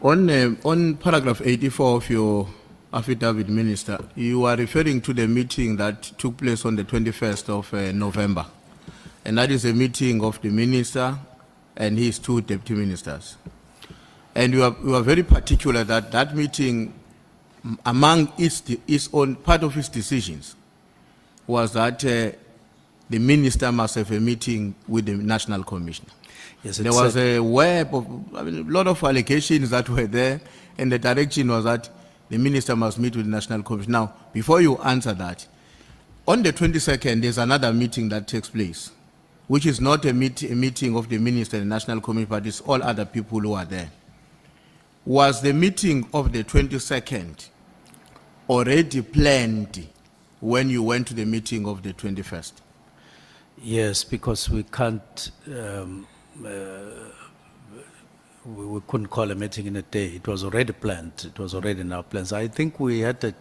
On paragraph 84 of your affidavit, Minister, you are referring to the meeting that took place on the 21st of November. And that is a meeting of the minister and his two deputy ministers. And you are very particular that that meeting, among its own part of its decisions, was that the minister must have a meeting with the National Commissioner. Yes, there was a web of, a lot of allegations that were there, and the direction was that the minister must meet with the National Commission. Now, before you answer that, on the 22nd, there's another meeting that takes place, which is not a meeting of the minister and the National Commission, but it's all other people who are there. Was the meeting of the 22nd already planned when you went to the meeting of the 21st? Yes, because we can't, we couldn't call a meeting in a day. It was already planned. It was already in our plans. I think we had a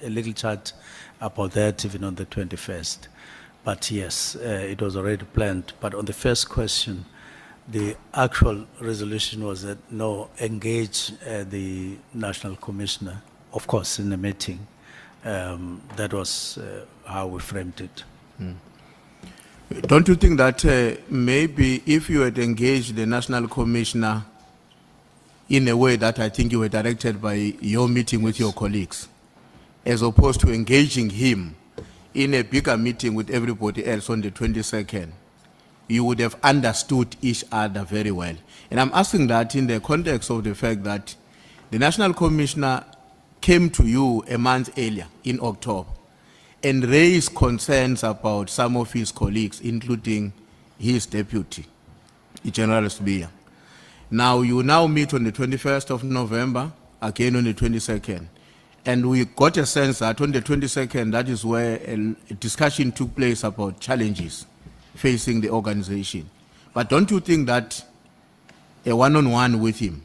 little chat about that even on the 21st. But yes, it was already planned. But on the first question, the actual resolution was that no, engage the National Commissioner, of course, in a meeting. That was how we framed it. Don't you think that maybe if you had engaged the National Commissioner in a way that I think you were directed by your meeting with your colleagues, as opposed to engaging him in a bigger meeting with everybody else on the 22nd, you would have understood each other very well? And I'm asking that in the context of the fact that the National Commissioner came to you a month earlier, in October, and raised concerns about some of his colleagues, including his deputy, General Sbia. Now, you now meet on the 21st of November, again on the 22nd. And we got a sense that on the 22nd, that is where a discussion took place about challenges facing the organization. But don't you think that a one-on-one with him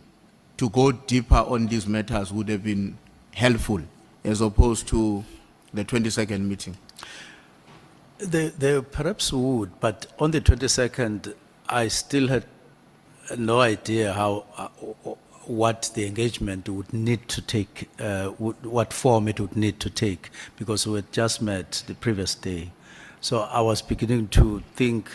to go deeper on these matters would have been helpful as opposed to the 22nd meeting? They perhaps would, but on the 22nd, I still had no idea how, what the engagement would need to take, what form it would need to take, because we had just met the previous day. So I was beginning to think,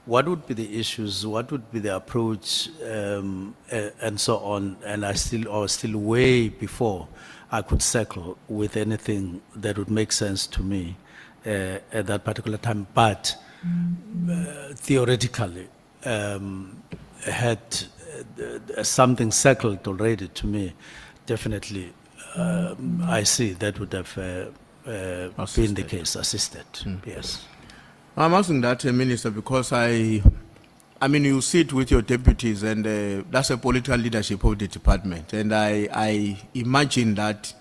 what would be the issues, what would be the approach, and so on. And I was still way before I could settle with anything that would make sense to me at that particular time. But theoretically, had something settled already to me, definitely, I see that would have been the case, assisted, yes. I'm asking that, Minister, because I mean, you sit with your deputies, and that's a political leadership of the department. And I imagine that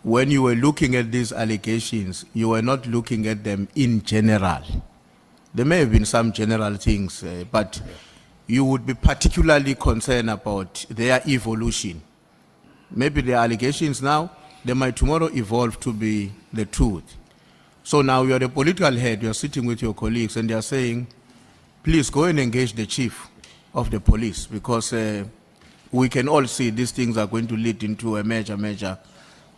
when you were looking at these allegations, you were not looking at them in general. There may have been some general things, but you would be particularly concerned about their evolution. Maybe the allegations now, they might tomorrow evolve to be the truth. So now you're the political head, you're sitting with your colleagues, and they're saying, please go and engage the chief of the police, because we can all see these things are going to lead into a major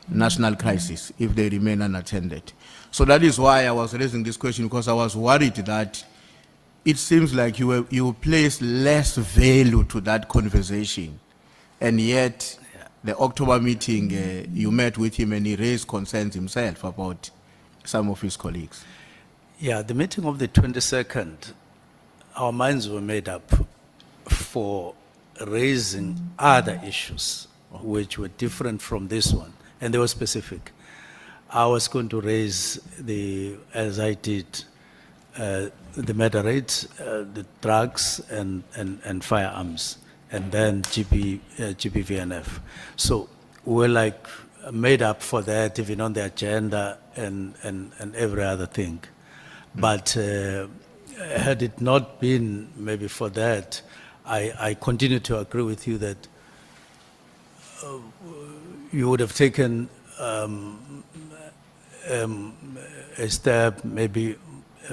national crisis if they remain unattended. So that is why I was raising this question, because I was worried that it seems like you place less value to that conversation, and yet the October meeting, you met with him and he raised concerns himself about some of his colleagues. Yeah, the meeting of the 22nd, our minds were made up for raising other issues which were different from this one, and they were specific. I was going to raise as I did, the murder rates, the drugs and firearms, and then GBVNF. So we're like made up for that, even on the agenda and every other thing. But had it not been maybe for that, I continue to agree with you that you would have taken a step maybe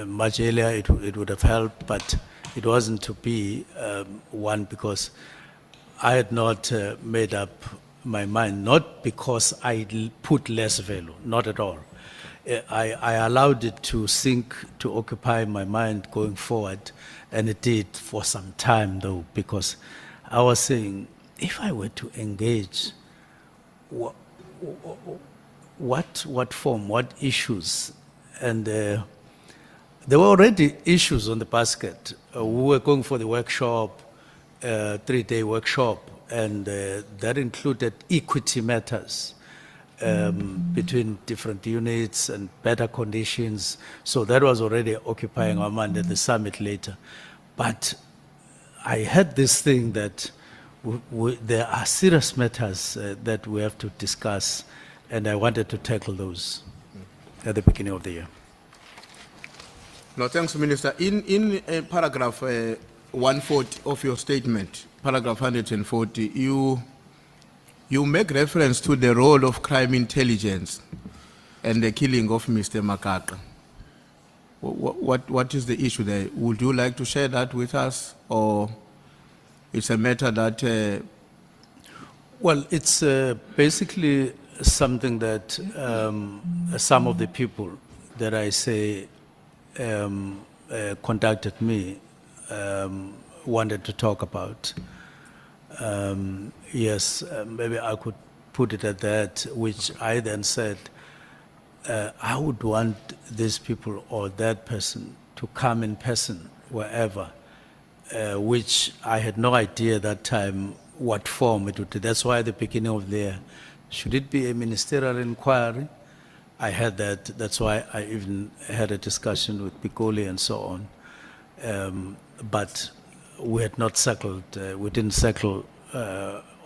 much earlier. It would have helped, but it wasn't to be one, because I had not made up my mind, not because I put less value, not at all. I allowed it to sink, to occupy my mind going forward, and it did for some time though, because I was saying, if I were to engage, what form, what issues? And there were already issues on the basket. We were going for the workshop, 3-day workshop, and that included equity matters between different units and better conditions. So that was already occupying our mind at the summit later. But I had this thing that there are serious matters that we have to discuss, and I wanted to tackle those at the beginning of the year. No, thanks, Minister. In paragraph 140 of your statement, paragraph 140, you make reference to the role of crime intelligence and the killing of Mr. Makaka. What is the issue there? Would you like to share that with us, or it's a matter that... Well, it's basically something that some of the people that I say contacted me wanted to talk about. Yes, maybe I could put it at that, which I then said, I would want these people or that person to come in person wherever, which I had no idea at that time what form it would do. That's why at the beginning of the year, should it be a ministerial inquiry? I had that. That's why I even had a discussion with Pikoli and so on. But we had not settled, we didn't settle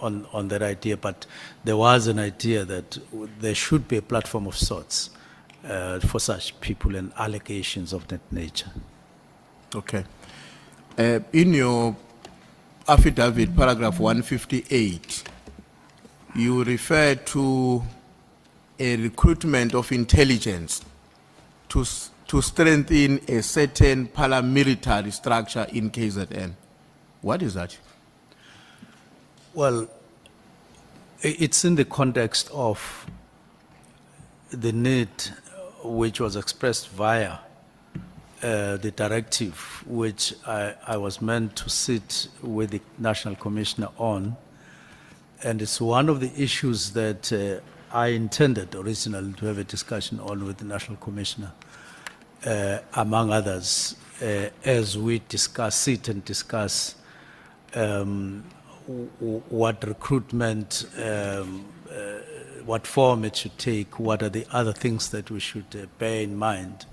on that idea, but there was an idea that there should be a platform of sorts for such people and allegations of that nature. Okay. In your affidavit, paragraph 158, you refer to a recruitment of intelligence to to strengthen a certain paramilitary structure in KZN. What is that? Well, it's in the context of the need which was expressed via the directive which I was meant to sit with the National Commissioner on. And it's one of the issues that I intended originally to have a discussion on with the National Commissioner, among others, as we sit and discuss what recruitment, what form it should take, what are the other things that we should bear in mind.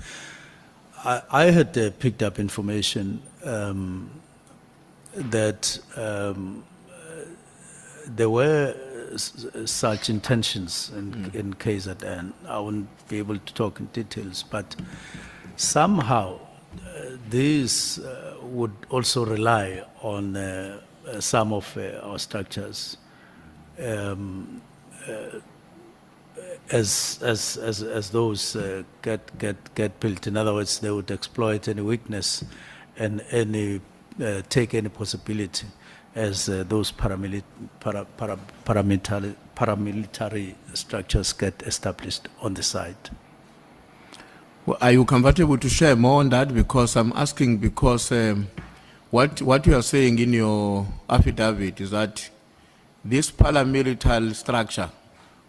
I had picked up information that there were such intentions in KZN. I wouldn't be able to talk in details, but somehow these would also rely on some of our structures as those get built. In other words, they would exploit any weakness and take any possibility as those paramilitary structures get established on the site. Well, are you comfortable to share more on that? Because I'm asking because what you are saying in your affidavit is that this paramilitary structure,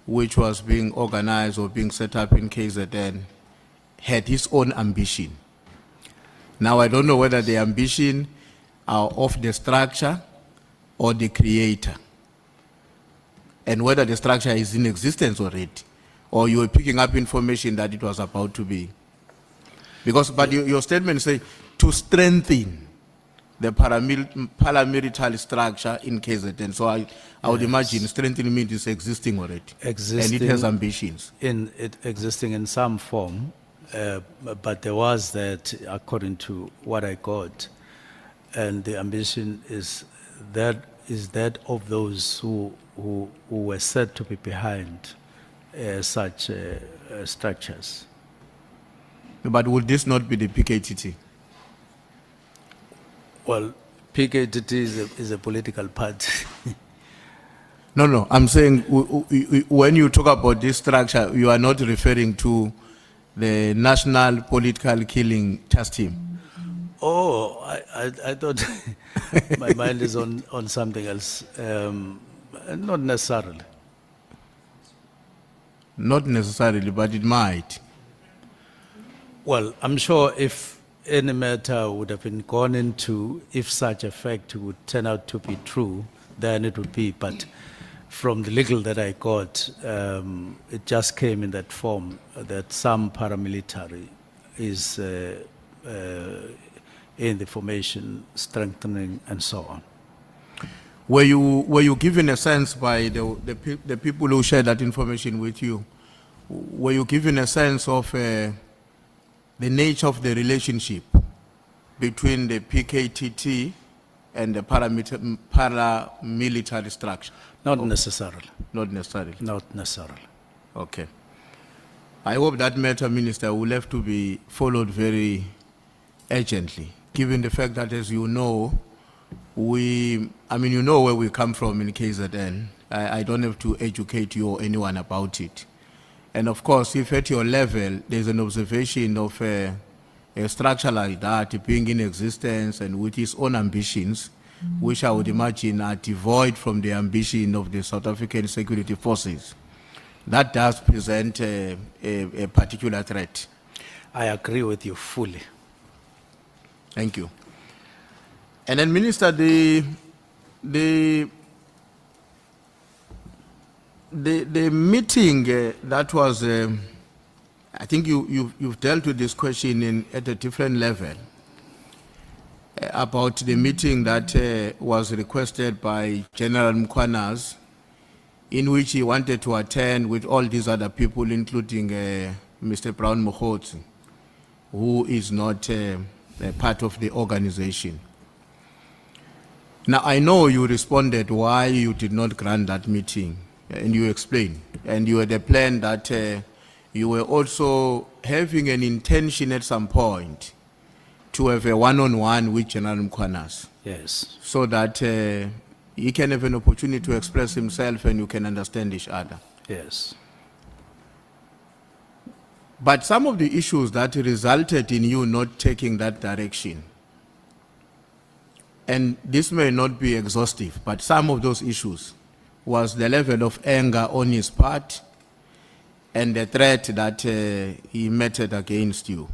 which was being organized or being set up in KZN, had its own ambition. Now, I don't know whether the ambition are of the structure or the creator, and whether the structure is in existence already, or you were picking up information that it was about to be. Because, but your statement says to strengthen the paramilitary structure in KZN. So I would imagine strengthening means it's existing already. Existing, and it has ambitions. Existing in some form, but there was that, according to what I got, and the ambition is that of those who were said to be behind such structures. But would this not be the PKTT? Well, PKTT is a political party. No, I'm saying when you talk about this structure, you are not referring to the National Political Killing Task Team. Oh, I thought my mind is on something else. Not necessarily. Not necessarily, but it might. Well, I'm sure if any matter would have been gone into, if such a fact would turn out to be true, then it would be. But from the legal that I got, it just came in that form that some paramilitary is in the formation, strengthening, and so on. Were you given a sense by the people who shared that information with you? Were you given a sense of the nature of the relationship between the PKTT and the paramilitary structure? Not necessarily. Not necessarily. Not necessarily. Okay. I hope that matter, Minister, will have to be followed very urgently, given the fact that, as you know, you know where we come from in KZN. I don't have to educate you or anyone about it. And of course, if at your level, there's an observation of a structure like that being in existence and with its own ambitions, which I would imagine are devoid from the ambition of the South African security forces, that does present a particular threat. I agree with you fully. Thank you. And then, Minister, the meeting that was, I think you've dealt with this question at a different level, about the meeting that was requested by General Mkhwana's, in which he wanted to attend with all these other people, including Mr. Brown Mohotsi, who is not part of the organization. Now, I know you responded why you did not grant that meeting, and you explained, and you had a plan that you were also having an intention at some point to have a one-on-one with General Mkwanas, Yes. so that he can have an opportunity to express himself and you can understand each other. Yes. But some of the issues that resulted in you not taking that direction, and this may not be exhaustive, but some of those issues was the level of anger on his part and the threat that he meted against you.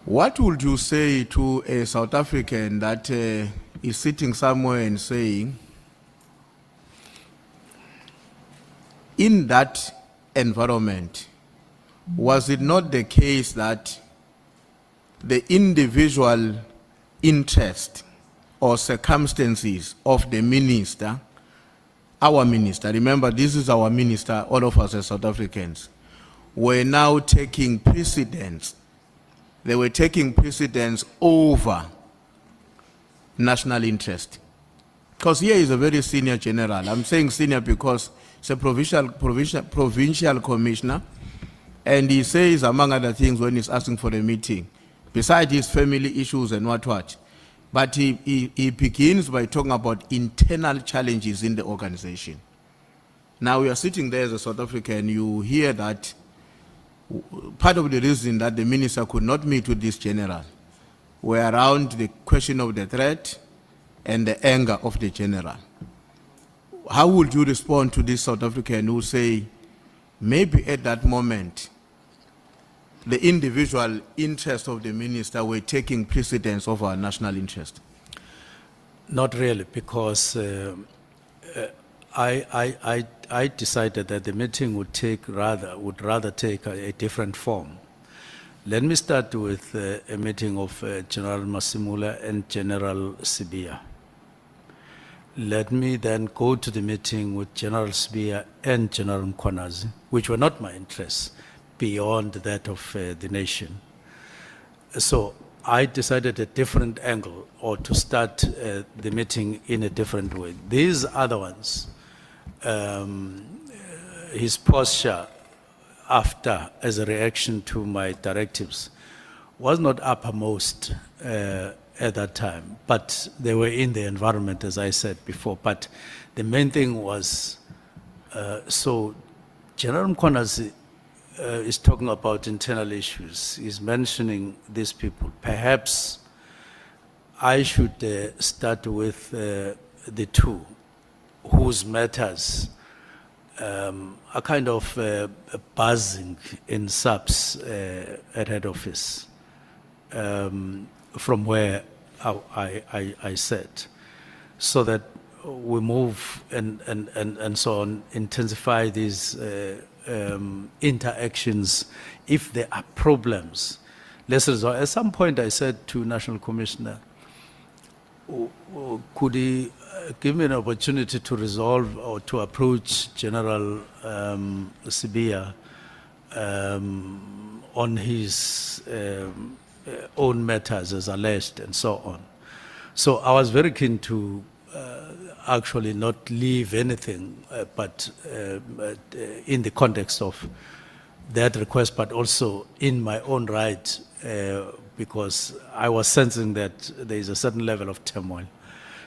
What would you say to a South African that is sitting somewhere and saying, in that environment, was it not the case that the individual interest or circumstances of the minister, our minister, remember this is our minister, all of us as South Africans, were now taking precedence? They were taking precedence over national interest. Because here is a very senior general. I'm saying senior because it's a provincial commissioner, and he says, among other things, when he's asking for a meeting, besides his family issues and what, but he begins by talking about internal challenges in the organization. Now we are sitting there as a South African, you hear that part of the reason that the minister could not meet with this general were around the question of the threat and the anger of the general. How would you respond to this South African who say, maybe at that moment, the individual interests of the minister were taking precedence over our national interest? Not really, because I decided that the meeting would rather take a different form. Let me start with a meeting of General Masimula and General Sibia. Let me then go to the meeting with General Sibia and General Mkwanas, which were not my interests, beyond that of the nation. So I decided a different angle, or to start the meeting in a different way. These other ones, his posture after, as a reaction to my directives, was not uppermost at that time, but they were in the environment, as I said before. But the main thing was, so General Mkwanas is talking about internal issues. He's mentioning these people. Perhaps I should start with the two whose matters are kind of buzzing in SAPS at head office, from where I sat, so that we move and so on, intensify these interactions. If there are problems, let's resolve. At some point I said to National Commissioner, could he give me an opportunity to resolve or to approach General Sibia on his own matters as alleged and so on. So I was very keen to actually not leave anything but in the context of that request, but also in my own right, because I was sensing that there is a certain level of turmoil.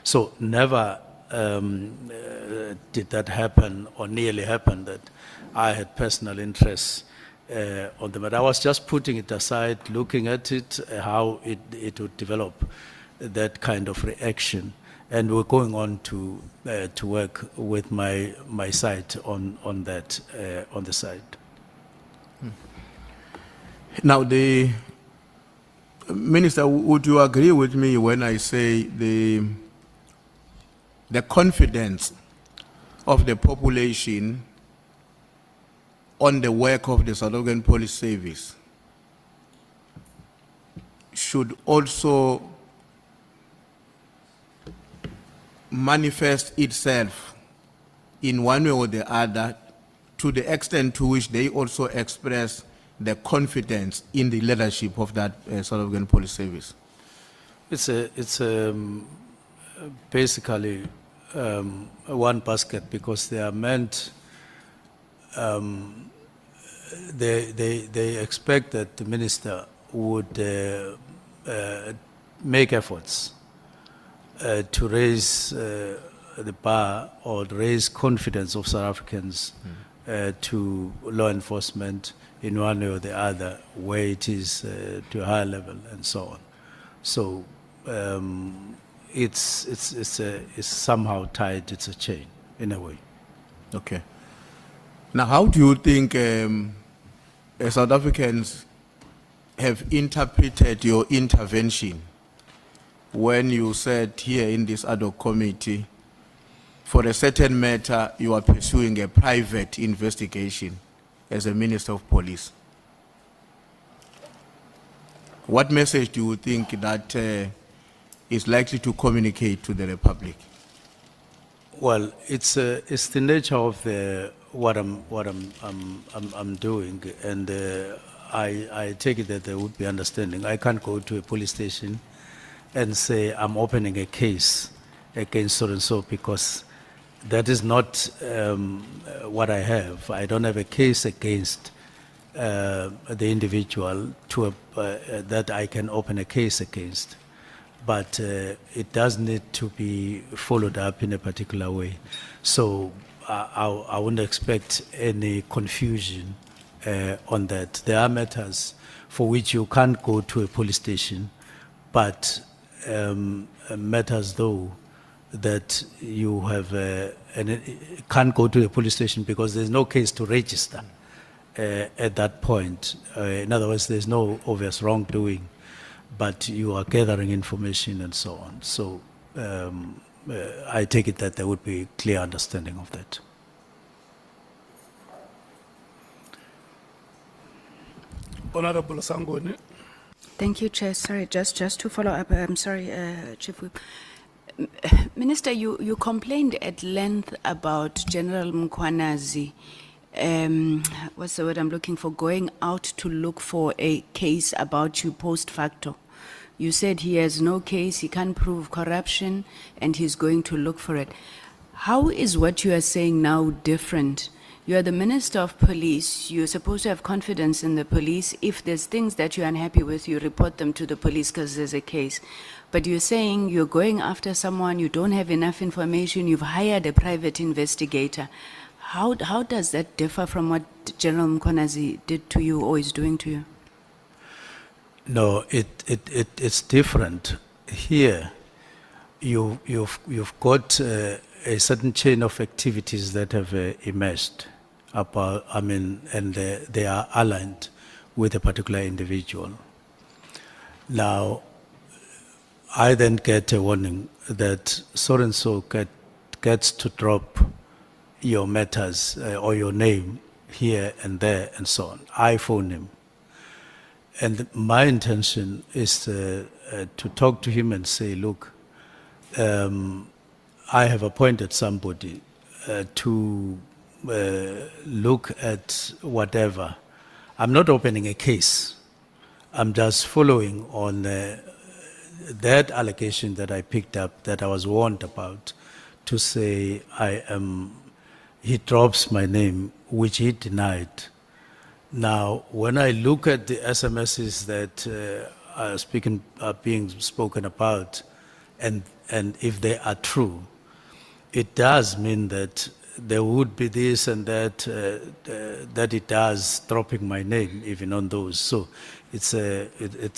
So never did that happen, or nearly happen, that I had personal interests on the matter. I was just putting it aside, looking at it, how it would develop, that kind of reaction. And we're going on to work with my side on that, on the side. Now, the Minister, would you agree with me when I say the confidence of the population on the work of the South African Police Service should also manifest itself in one way or the other, to the extent to which they also express the confidence in the leadership of that South African Police Service? It's basically one basket, because they are meant they expect that the minister would make efforts to raise the bar or raise confidence of South Africans to law enforcement in one way or the other, where it is to a higher level and so on. So it's somehow tied. It's a chain in a way. Okay. Now, how do you think South Africans have interpreted your intervention when you said here in this ad hoc committee, for a certain matter, you are pursuing a private investigation as a Minister of Police? What message do you think that is likely to communicate to the Republic? Well, it's the nature of what I'm doing, and I take it that there would be understanding. I can't go to a police station and say I'm opening a case against so and so, because that is not what I have. I don't have a case against the individual that I can open a case against. But it does need to be followed up in a particular way. So I wouldn't expect any confusion on that. There are matters for which you can't go to a police station, but matters though that you have can't go to a police station because there's no case to register at that point. In other words, there's no obvious wrongdoing, but you are gathering information and so on. So I take it that there would be clear understanding of that. Honorable Sangoni. Thank you, Chair. Sorry, just to follow up. I'm sorry, Chief Whip. Minister, you complained at length about General Mkhwanazi, what's the word I'm looking for, going out to look for a case about you post facto. You said he has no case, he can't prove corruption, and he's going to look for it. How is what you are saying now different? You are the Minister of Police. You're supposed to have confidence in the police. If there's things that you're unhappy with, you report them to the police because there's a case. But you're saying you're going after someone, you don't have enough information, you've hired a private investigator. How does that differ from what General Mkhwanazi did to you or is doing to you? No, it's different. Here, you've got a certain chain of activities that have emerged about, and they are aligned with a particular individual. Now, I then get a warning that so-and-so gets to drop your matters or your name here and there and so on. I phone him. And my intention is to talk to him and say, look, I have appointed somebody to look at whatever. I'm not opening a case. I'm just following on that allegation that I picked up, that I was warned about, to say he drops my name, which he denied. Now, when I look at the SMSs that are being spoken about, and if they are true, it does mean that there would be this and that, that it does dropping my name even on those. So it's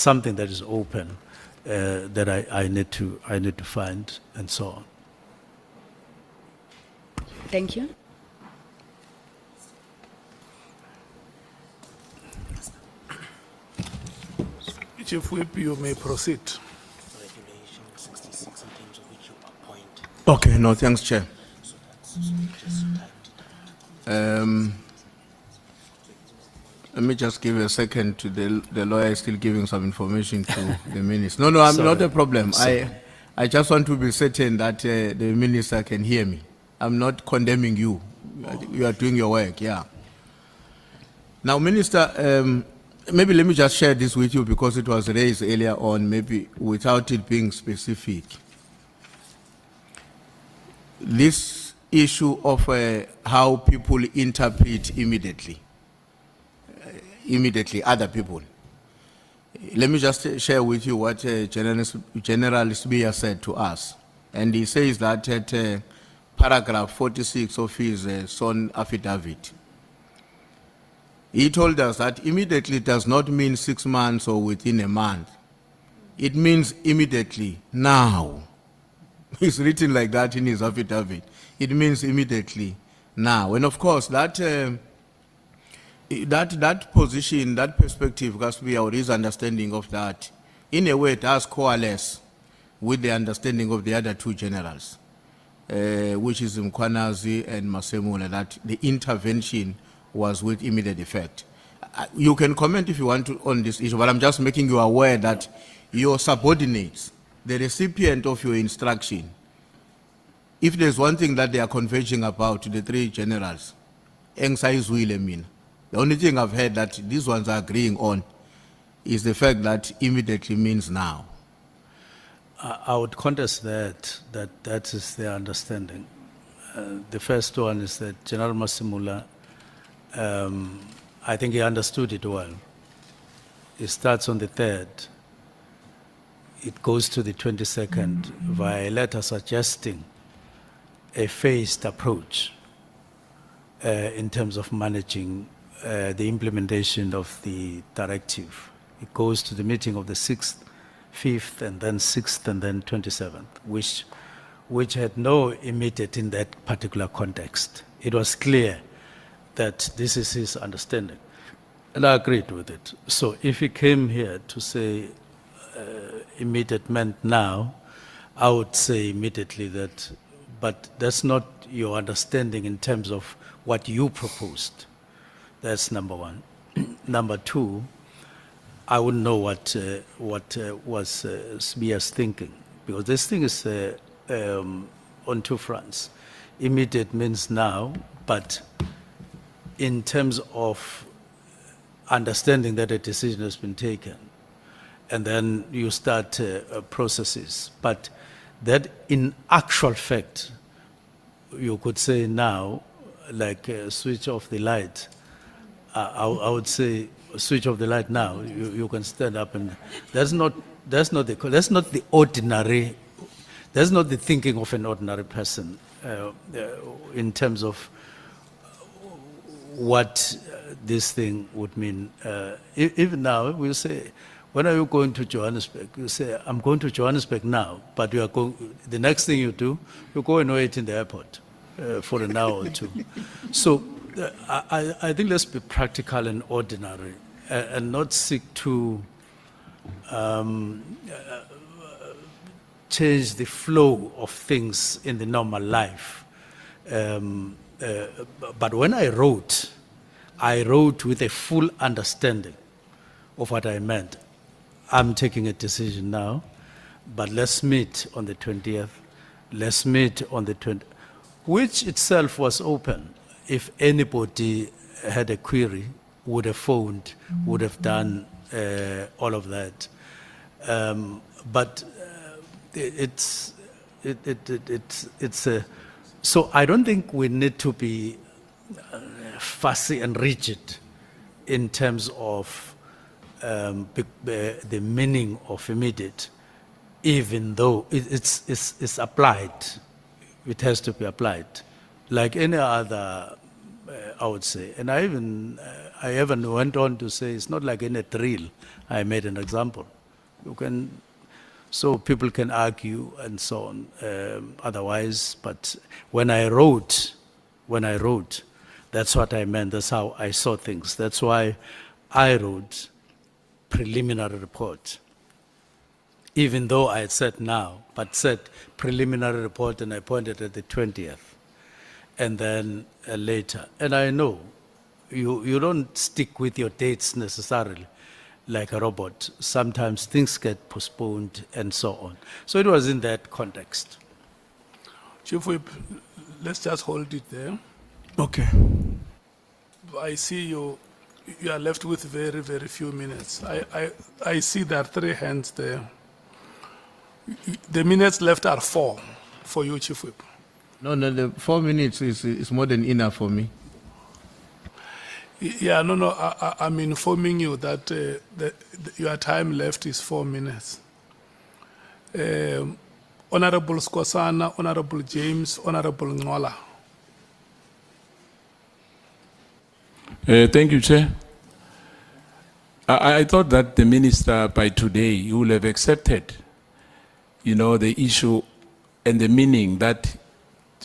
something that is open that I need to find and so on. Thank you. Chief Whip, you may proceed. Okay, no, thanks, Chair. Let me just give a second to the lawyer is still giving some information to the minister. No, I'm Sorry. not a problem. Sorry. I just want to be certain that the minister can hear me. I'm not condemning you. You are doing your work, yeah. Now, Minister, maybe let me just share this with you because it was raised earlier on, maybe without it being specific. This issue of how people interpret immediately, other people. Let me just share with you what General Sbiya said to us. And he says that at paragraph 46 of his sworn affidavit, he told us that immediately does not mean 6 months or within a month. It means immediately, now. It's written like that in his affidavit. It means immediately, now. And of course, that position, that perspective has to be our his understanding of that. In a way, it does coalesce with the understanding of the other two generals, which is Mkwanazi and Masemula, that the intervention was with immediate effect. You can comment if you want to on this issue, but I'm just making you aware that your subordinates, the recipient of your instruction, if there's one thing that they are converging about to the three generals, the only thing I've heard that these ones are agreeing on is the fact that immediately means now. I would contest that is their understanding. The first one is that General Masemula, I think he understood it well. It starts on the 3rd. It goes to the 22nd via a letter suggesting a phased approach in terms of managing the implementation of the directive. It goes to the meeting of the 6th, 5th, and then 6th, and then 27th, which had no immediate in that particular context. It was clear that this is his understanding, and I agreed with it. So if he came here to say immediate meant now, I would say immediately that, but that's not your understanding in terms of what you proposed. That's number one. Number two, I wouldn't know what was Sbiya's thinking, because this thing is on two fronts. Immediate means now, but in terms of understanding that a decision has been taken, and then you start processes. But that in actual fact, you could say now, like switch off the light, I would say switch off the light now. You can stand up, and that's not the ordinary. That's not the thinking of an ordinary person in terms of what this thing would mean. Even now, we'll say, when are you going to Johannesburg? You say, I'm going to Johannesburg now, but you are going, the next thing you do, you go and wait in the airport for an hour or two. So I think let's be practical and ordinary and not seek to change the flow of things in the normal life. But when I wrote with a full understanding of what I meant. I'm taking a decision now, but let's meet on the 20th. Let's meet on the 20th, which itself was open. If anybody had a query, would have phoned, would have done all of that. But it's a, so I don't think we need to be fussy and rigid in terms of the meaning of immediate, even though it's applied. It has to be applied, like any other, I would say. And I even went on to say it's not like in a drill. I made an example. You can, so people can argue and so on. Otherwise, but when I wrote, that's what I meant. That's how I saw things. That's why I wrote preliminary report. Even though I had said now, but said preliminary report, and I pointed at the 20th, and then later. And I know you don't stick with your dates necessarily like a robot. Sometimes things get postponed and so on. So it was in that context. Chief Whip, let's just hold it there. Okay. I see you are left with very, very few minutes. I see there are 3 hands there. The minutes left are 4 for you, Chief Whip. No, the 4 minutes is more than enough for me. Yeah, no, I'm informing you that, your time left is 4 minutes. Honorable Skosana, Honorable James, Honorable Ngola. Thank you, Chair. I thought that the minister by today he will have accepted, the issue and the meaning that,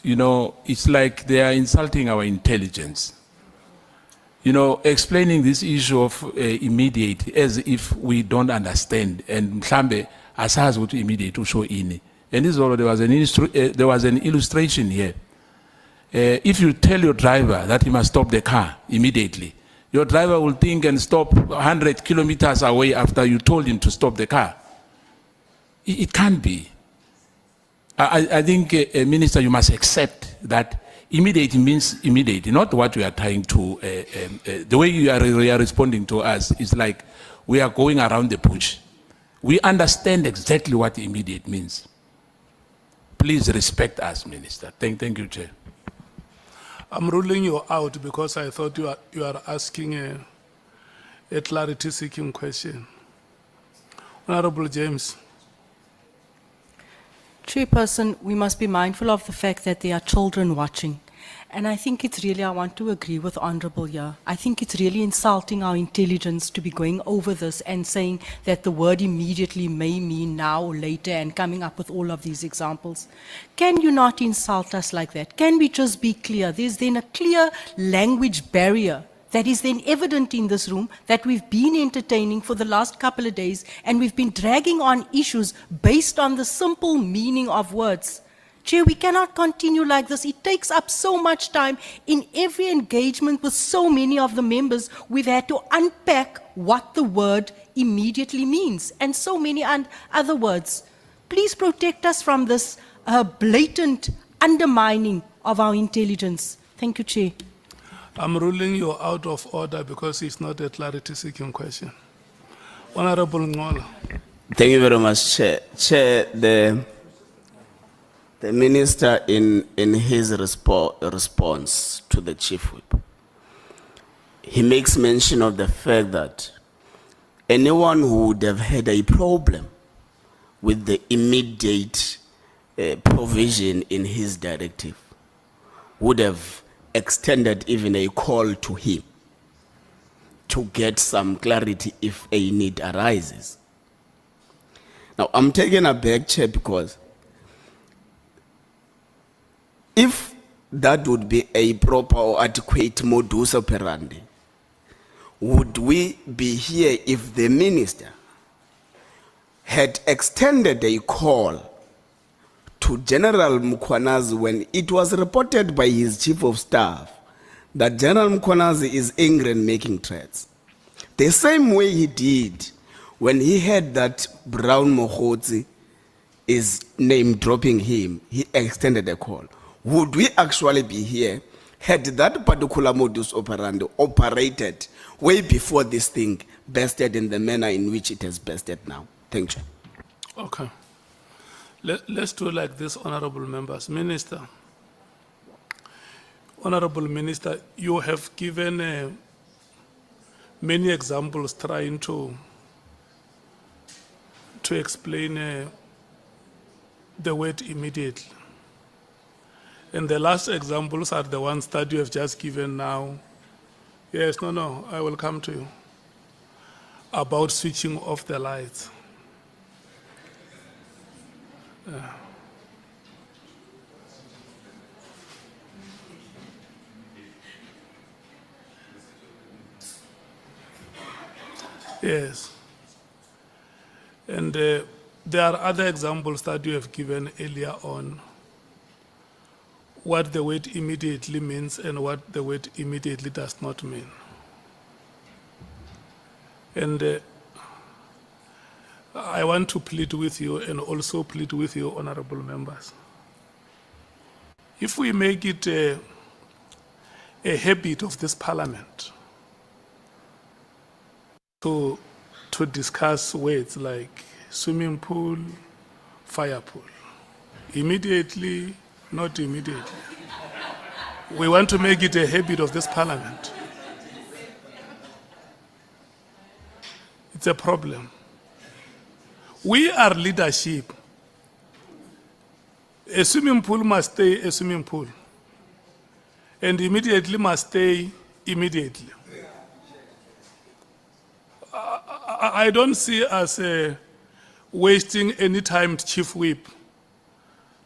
it's like they are insulting our intelligence. Explaining this issue of immediate as if we don't understand and mhlambe asazi ukuthi immediate usho ini. And this is all, there was an illustration here. If you tell your driver that he must stop the car immediately, your driver will think and stop 100 kilometers away after you told him to stop the car. It can't be. I think, Minister, you must accept that immediate means immediate, not what we are trying to, the way you are responding to us is like we are going around the bush. We understand exactly what immediate means. Please respect us, Minister. Thank you, Chair. I'm ruling you out because I thought you are asking a clarity-seeking question. Honorable James. Chairperson, we must be mindful of the fact that there are children watching. And I think it's really, I want to agree with Honorable here. I think it's really insulting our intelligence to be going over this and saying that the word immediately may mean now or later and coming up with all of these examples. Can you not insult us like that? Can we just be clear? There's then a clear language barrier that is then evident in this room that we've been entertaining for the last couple of days, and we've been dragging on issues based on the simple meaning of words. Chair, we cannot continue like this. It takes up so much time. In every engagement with so many of the members, we've had to unpack what the word immediately means, and so many other words. Please protect us from this blatant undermining of our intelligence. Thank you, Chair. I'm ruling you out of order because it's not a clarity-seeking question. Honorable Ngola. Thank you very much, Chair. Chair, the minister in his response to the Chief Whip, he makes mention of the fact that anyone who would have had a problem with the immediate provision in his directive would have extended even a call to him to get some clarity if a need arises. Now, I'm taken aback, Chair, because if that would be a proper or adequate modus operandi, would we be here if the minister had extended a call to General Mkhwanazi when it was reported by his chief of staff that General Mkhwanazi is angry and making threats? The same way he did when he heard that Brown Mohotsi is name dropping him, he extended a call. Would we actually be here had that particular modus operandi operated way before this thing bested in the manner in which it has bested now? Thank you. Okay. Let's do like this, honorable members. Minister, Honorable Minister, you have given many examples trying to explain the word immediately. And the last examples are the ones that you have just given now. Yes, no, I will come to you. About switching off the lights. Yes. And there are other examples that you have given earlier on, what the word immediately means and what the word immediately does not mean. And I want to plead with you and also plead with you, honorable members. If we make it a habit of this parliament to discuss words like swimming pool, fire pool, immediately, not immediately. We want to make it a habit of this parliament. It's a problem. We are leadership. A swimming pool must stay a swimming pool. And immediately must stay immediately. I don't see us wasting any time, Chief Whip,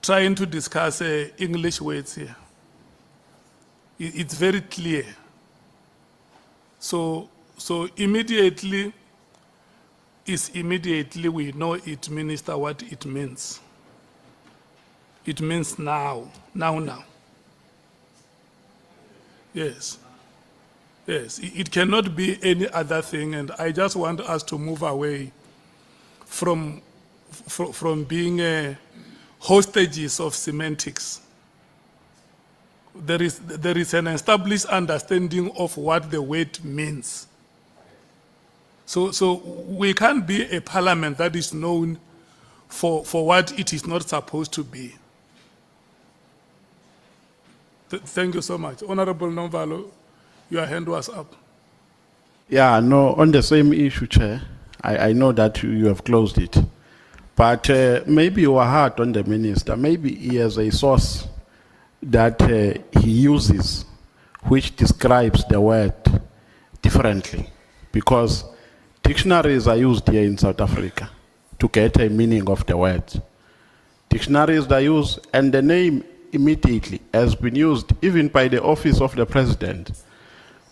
trying to discuss English words here. It's very clear. So immediately is immediately, we know it, Minister, what it means. It means now. Yes. Yes, it cannot be any other thing, and I just want us to move away from being hostages of semantics. There is an established understanding of what the word means. So we can't be a parliament that is known for what it is not supposed to be. Thank you so much. Honorable Nomvalo, your hand was up. Yeah, no, on the same issue, Chair, I know that you have closed it. But maybe you are hard on the minister. Maybe he has a source that he uses which describes the word differently. Because dictionaries are used here in South Africa to get a meaning of the word. Dictionaries are used, and the name immediately has been used even by the office of the president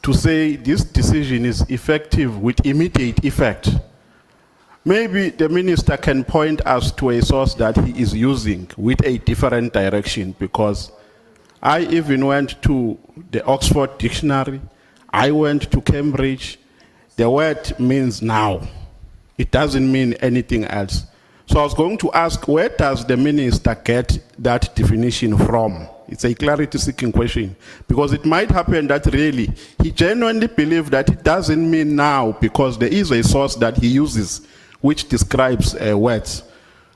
to say this decision is effective with immediate effect. Maybe the minister can point us to a source that he is using with a different direction, because I even went to the Oxford Dictionary, I went to Cambridge. The word means now. It doesn't mean anything else. So I was going to ask, where does the minister get that definition from? It's a clarity-seeking question, because it might happen that really he genuinely believes that it doesn't mean now, because there is a source that he uses which describes words.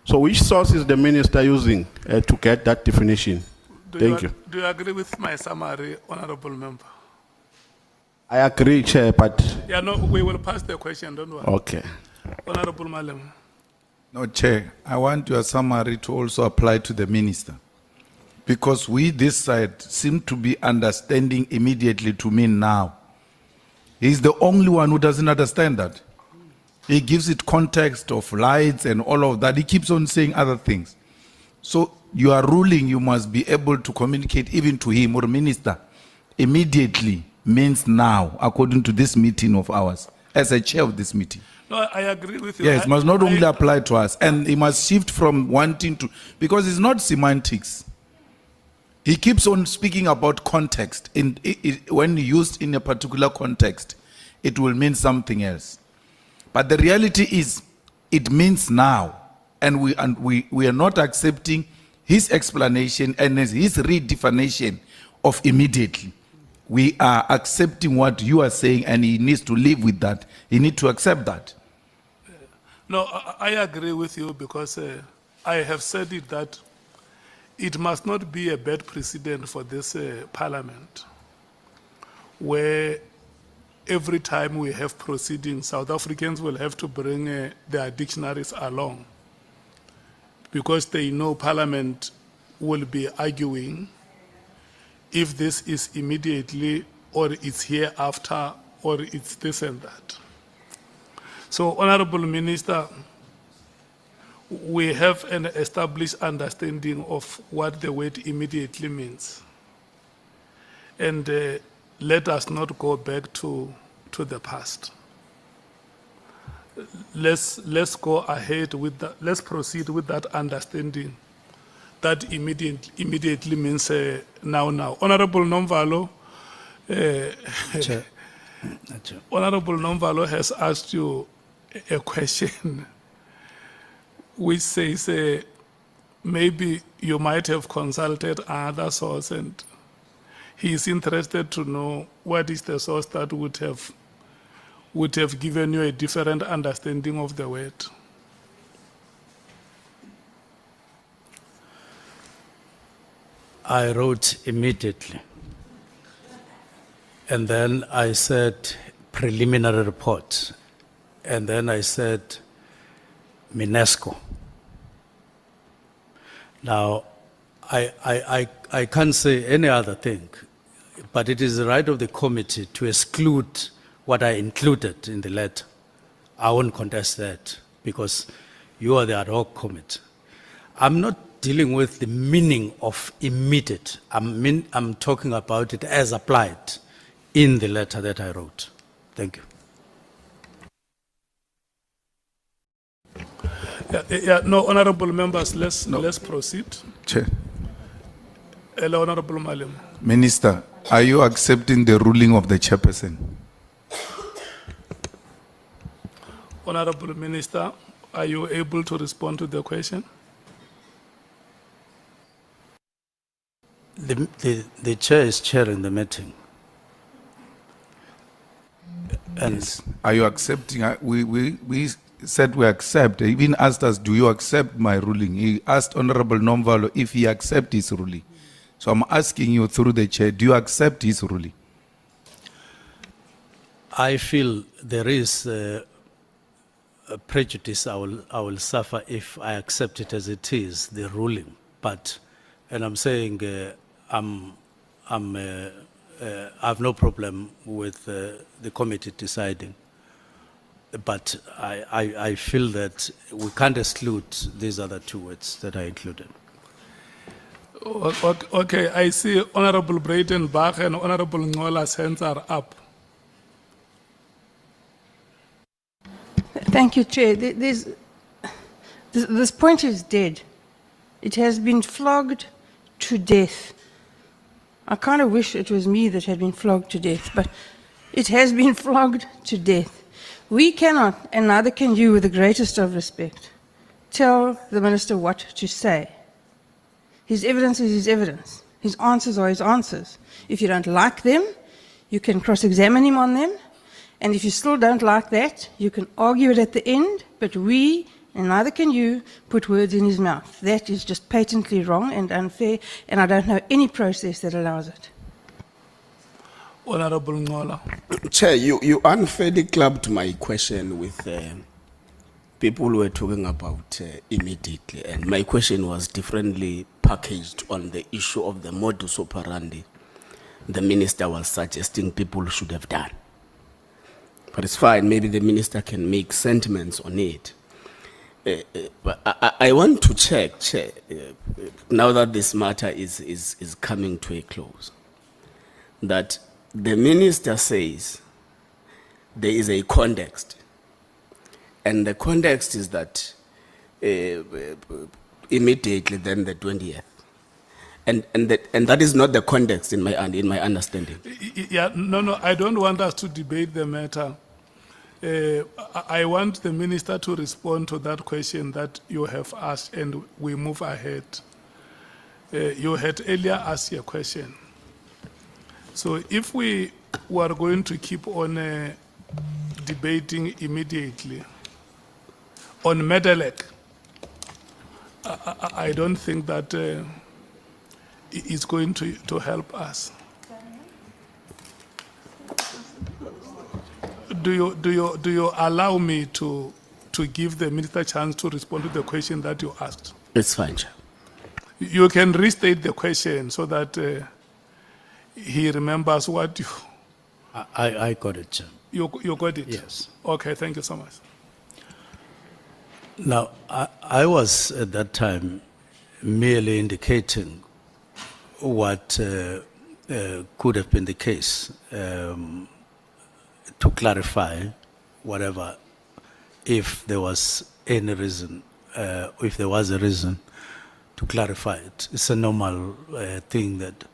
So which source is the minister using to get that definition? Thank you. Do you agree with my summary, Honorable Member? I agree, Chair, but... Yeah, no, we will pass the question, don't worry. Okay. Honorable Malem. No, Chair, I want your summary to also apply to the minister. Because we, this side, seem to be understanding immediately to mean now. He's the only one who doesn't understand that. He gives it context of lights and all of that. He keeps on saying other things. So you are ruling, you must be able to communicate even to him or minister. Immediately means now, according to this meeting of ours, as a chair of this meeting. No, I agree with you. Yes, must not only apply to us, and he must shift from wanting to, because it's not semantics. He keeps on speaking about context. When used in a particular context, it will mean something else. But the reality is, it means now, and we are not accepting his explanation and his redefinition of immediately. We are accepting what you are saying, and he needs to live with that. He needs to accept that. No, I agree with you, because I have said it that it must not be a bad precedent for this parliament, where every time we have proceedings, South Africans will have to bring their dictionaries along, because they know Parliament will be arguing if this is immediately, or it's hereafter, or it's this and that. So, Honorable Minister, we have an established understanding of what the word immediately means. And let us not go back to the past. Let's go ahead with that. Let's proceed with that understanding that immediately means now. Honorable Nomvalo, Honorable Nomvalo has asked you a question which says maybe you might have consulted other source, and he is interested to know what is the source that would have given you a different understanding of the word. I wrote immediately. And then I said preliminary report. And then I said Minesco. Now, I can't say any other thing, but it is the right of the committee to exclude what I included in the letter. I won't contest that because you are the ad hoc committee. I'm not dealing with the meaning of immediate. I'm talking about it as applied in the letter that I wrote. Thank you. No, honorable members, let's proceed. Chair. Hello, Honorable Malim. Minister, are you accepting the ruling of the chairperson? Honorable Minister, are you able to respond to the question? The chair is chairing the meeting. And Are you accepting? We said we accept. He even asked us, do you accept my ruling? He asked Honorable Nomvalo if he accepts his ruling. So I'm asking you through the chair, do you accept his ruling? I feel there is a prejudice I will suffer if I accept it as it is, the ruling. But, and I'm saying I have no problem with the committee deciding. But I feel that we can't exclude these other two words that I included. Okay, I see Honorable Brayden Bach and Honorable Ngola's hands are up. Thank you, Chair. This point is dead. It has been flogged to death. I kind of wish it was me that had been flogged to death, but it has been flogged to death. We cannot, and neither can you with the greatest of respect, tell the Minister what to say. His evidence is his evidence. His answers are his answers. If you don't like them, you can cross-examine him on them. And if you still don't like that, you can argue it at the end, but we, and neither can you, put words in his mouth. That is just patently wrong and unfair, and I don't know any process that allows it. Honorable Ngola. Chair, you unfairly clubbed my question with people who were talking about immediately, and my question was differently packaged on the issue of the modus operandi the minister was suggesting people should have done. But it's fine, maybe the minister can make sentiments on it. But I want to check, Chair, now that this matter is coming to a close, that the minister says there is a context, and the context is that immediately then the 20th. And that is not the context in my understanding. Yeah, no, I don't want us to debate the matter. I want the minister to respond to that question that you have asked, and we move ahead. You had earlier asked a question. So if we were going to keep on debating immediately on Medelec, I don't think that is going to help us. Do you allow me to give the minister a chance to respond to the question that you asked? It's fine, Chair. You can restate the question so that he remembers what you... I got it, Chair. You got it? Yes. Okay, thank you so much. Now, I was at that time merely indicating what could have been the case to clarify whatever, if there was any reason, if there was a reason to clarify it. It's a normal thing that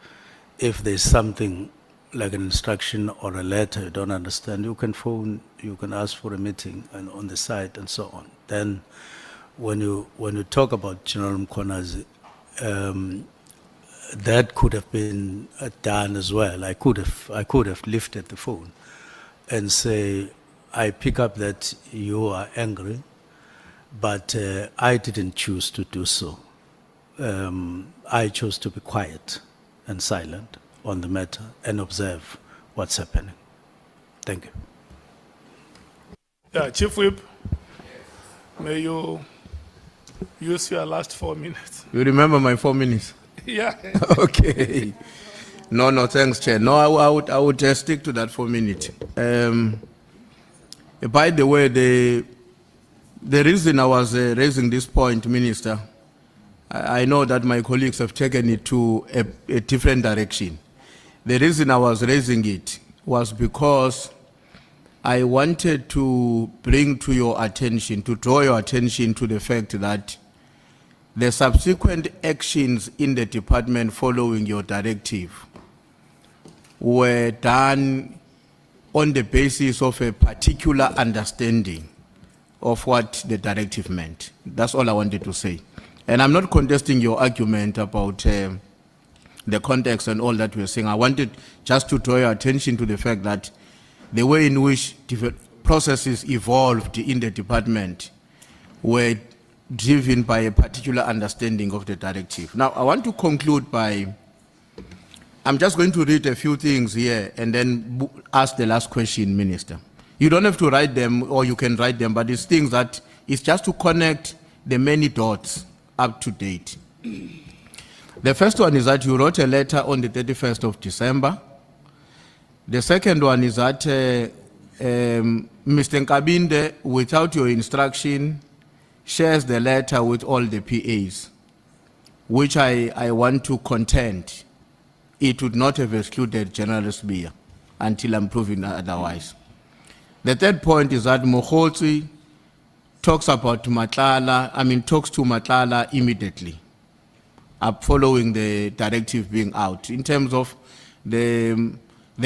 if there's something like an instruction or a letter you don't understand, you can phone, you can ask for a meeting and on the site and so on. Then when you talk about General Mkhonazi, that could have been done as well. I could have lifted the phone and say, I pick up that you are angry, but I didn't choose to do so. I chose to be quiet and silent on the matter and observe what's happening. Thank you. Yeah, Chief Whip, may you use your last 4 minutes. You remember my 4 minutes? Yeah. Okay. No, thanks, Chair. No, I would just stick to that 4 minutes. By the way, the reason I was raising this point, Minister, I know that my colleagues have taken it to a different direction. The reason I was raising it was because I wanted to bring to your attention, to draw your attention to the fact that the subsequent actions in the department following your directive were done on the basis of a particular understanding of what the directive meant. That's all I wanted to say. And I'm not contesting your argument about the context and all that we're saying. I wanted just to draw your attention to the fact that the way in which processes evolved in the department were driven by a particular understanding of the directive. Now, I want to conclude by, I'm just going to read a few things here and then ask the last question, Minister. You don't have to write them, or you can write them, but it's things that, it's just to connect the many dots up to date. The first one is that you wrote a letter on the 31st of December. The second one is that Mr. Nkabinde, without your instruction, shares the letter with all the PAs, which I want to contend it would not have excluded General Sbia until I'm proven otherwise. The third point is that Mokhotsi talks about Matlala, talks to Matlala immediately following the directive being out. In terms of the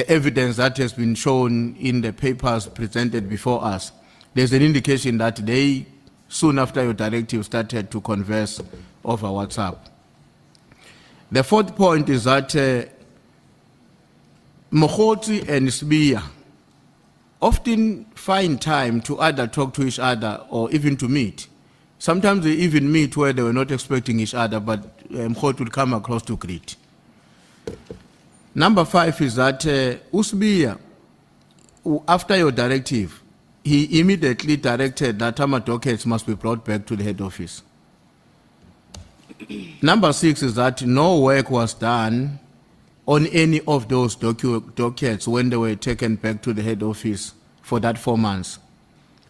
evidence that has been shown in the papers presented before us, there's an indication that they, soon after your directive, started to converse over WhatsApp. The fourth point is that Mokhotsi and Sbia often find time to either talk to each other or even to meet. Sometimes they even meet where they were not expecting each other, but Mokhotsi would come across to greet. Number 5 is that Usbia, after your directive, he immediately directed that Tama dockets must be brought back to the head office. Number 6 is that no work was done on any of those dockets when they were taken back to the head office for that 4 months.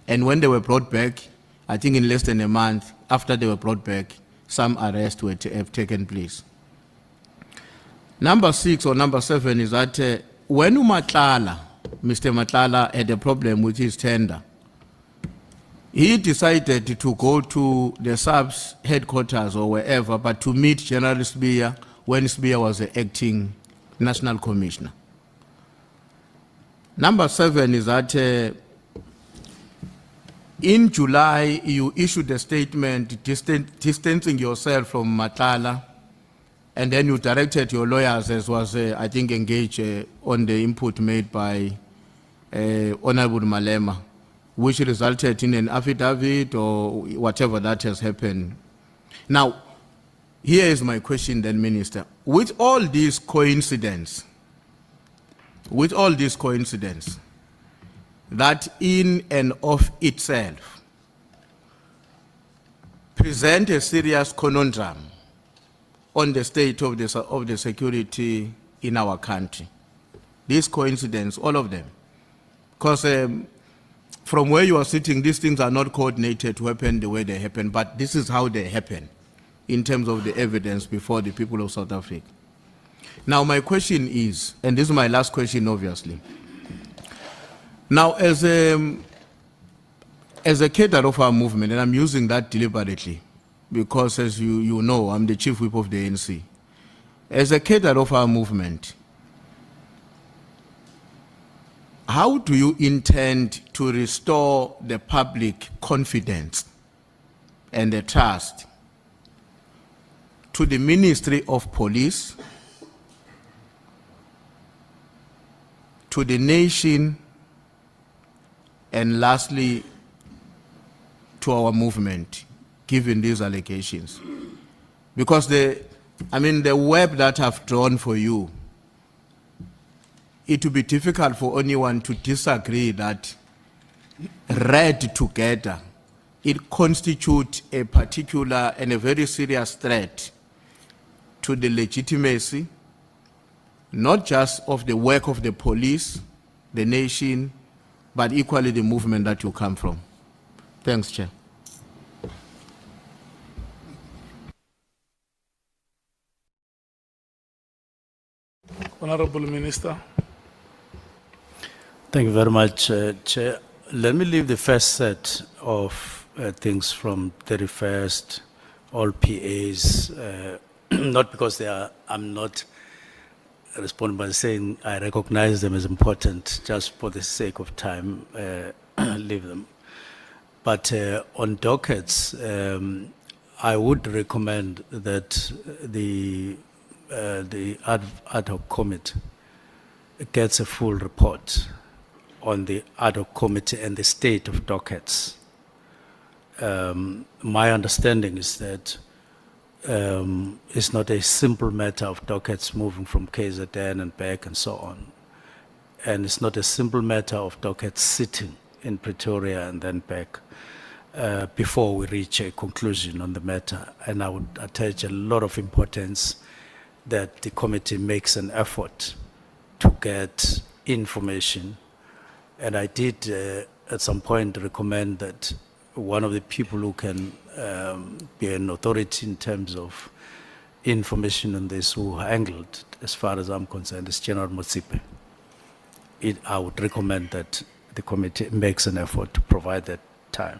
And when they were brought back, I think in less than a month after they were brought back, some arrests have taken place. Number 6 or number 7 is that when Mr. Matlala had a problem with his tender, he decided to go to the SAPS headquarters or wherever, but to meet General Sbia when Sbia was the acting national commissioner. Number 7 is that in July, you issued a statement distancing yourself from Matlala, and then you directed your lawyers, as was, I think, engaged on the input made by Honorable Malema, which resulted in an affidavit or whatever that has happened. Now, here is my question then, Minister. With all these coincidences, that in and of itself present a serious conundrum on the state of the security in our country. These coincidences, all of them. Because from where you are sitting, these things are not coordinated to happen the way they happen, but this is how they happen in terms of the evidence before the people of South Africa. Now, my question is, and this is my last question, obviously. Now, as a cadre of our movement, and I'm using that deliberately, because as you know, I'm the chief whip of the ANC. As a cadre of our movement, how do you intend to restore the public confidence and the trust to the Ministry of Police, to the nation, and lastly, to our movement, given these allegations? Because the web that I've drawn for you, it will be difficult for anyone to disagree that read together, it constitutes a particular and a very serious threat to the legitimacy, not just of the work of the police, the nation, but equally the movement that you come from. Thanks, Chair. Honorable Minister. Thank you very much, Chair. Let me leave the first set of things from 31st, all PAs, not because I'm not responding by saying I recognize them as important, just for the sake of time, leave them. But on dockets, I would recommend that the Ad Hoc Committee gets a full report on the Ad Hoc Committee and the state of dockets. My understanding is that it's not a simple matter of dockets moving from KZN and back and so on. And it's not a simple matter of dockets sitting in Pretoria and then back before we reach a conclusion on the matter. And I would attach a lot of importance that the committee makes an effort to get information. And I did at some point recommend that one of the people who can be an authority in terms of information on this, who handled, as far as I'm concerned, is General Motsipe. I would recommend that the committee makes an effort to provide that time.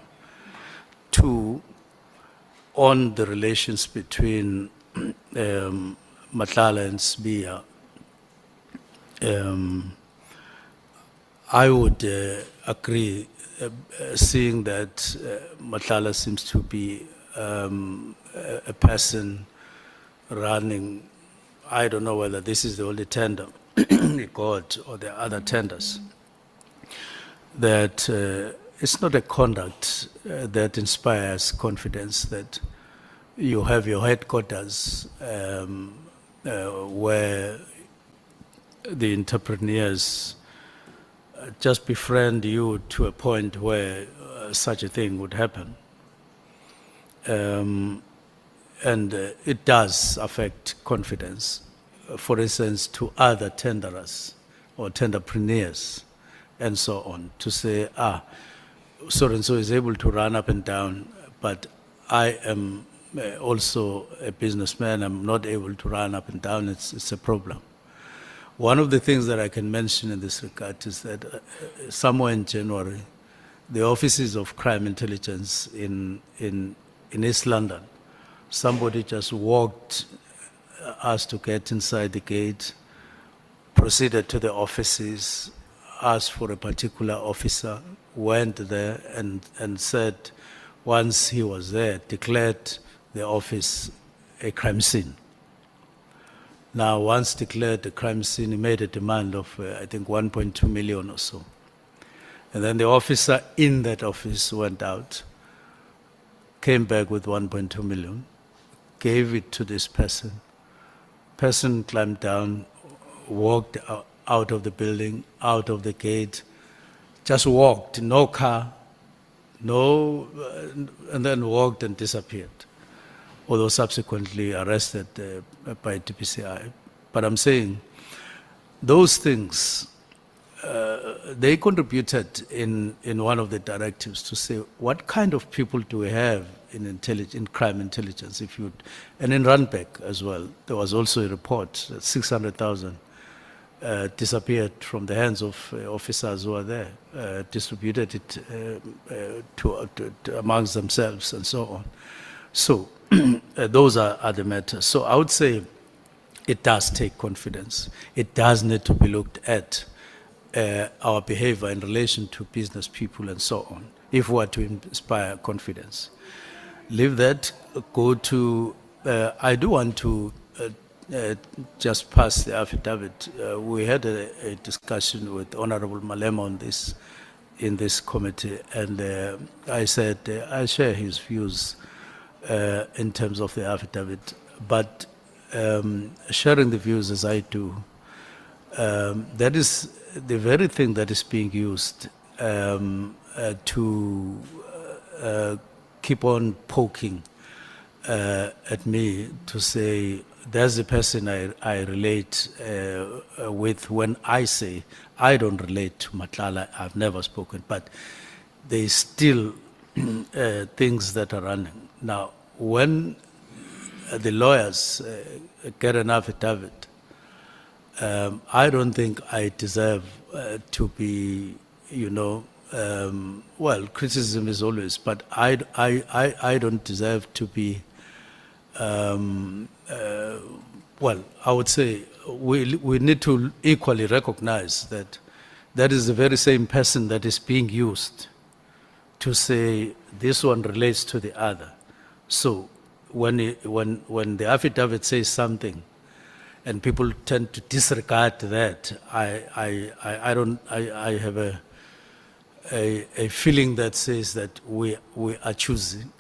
Two, on the relations between Matlala and Sbia, I would agree, seeing that Matlala seems to be a person running, I don't know whether this is the only tender he got or the other tenders, that it's not a conduct that inspires confidence, that you have your headquarters where the entrepreneurs just befriend you to a point where such a thing would happen. And it does affect confidence, for instance, to other tenderers or tenderpreneurs and so on, to say, so-and-so is able to run up and down, but I am also a businessman, I'm not able to run up and down, it's a problem. One of the things that I can mention in this regard is that somewhere in January, the offices of crime intelligence in East London, somebody just walked us to get inside the gate, proceeded to the offices, asked for a particular officer, went there and said, once he was there, declared the office a crime scene. Now, once declared the crime scene, he made a demand of, I think, 1.2 million or so. And then the officer in that office went out, came back with 1.2 million, gave it to this person. Person climbed down, walked out of the building, out of the gate, just walked, no car, and then walked and disappeared, although subsequently arrested by DPCI. But I'm saying those things, they contributed in one of the directives to say, what kind of people do we have in crime intelligence? And in Randbeck as well, there was also a report that 600,000 disappeared from the hands of officers who are there, distributed it amongst themselves and so on. So those are the matters. So I would say it does take confidence. It does need to be looked at, our behavior in relation to business people and so on, if we are to inspire confidence. Leave that, go to, I do want to just pass the affidavit. We had a discussion with Honorable Malema on this, in this committee, and I said I share his views in terms of the affidavit. But sharing the views as I do, that is the very thing that is being used to keep on poking at me to say, there's the person I relate with when I say, I don't relate to Matlala, I've never spoken, but there's still things that are running. Now, when the lawyers get an affidavit, I don't think I deserve to be, well, criticism is always, but I don't deserve to be, well, I would say we need to equally recognize that that is the very same person that is being used to say this one relates to the other. So when the affidavit says something and people tend to disregard that, I have a feeling that says that we are choosing,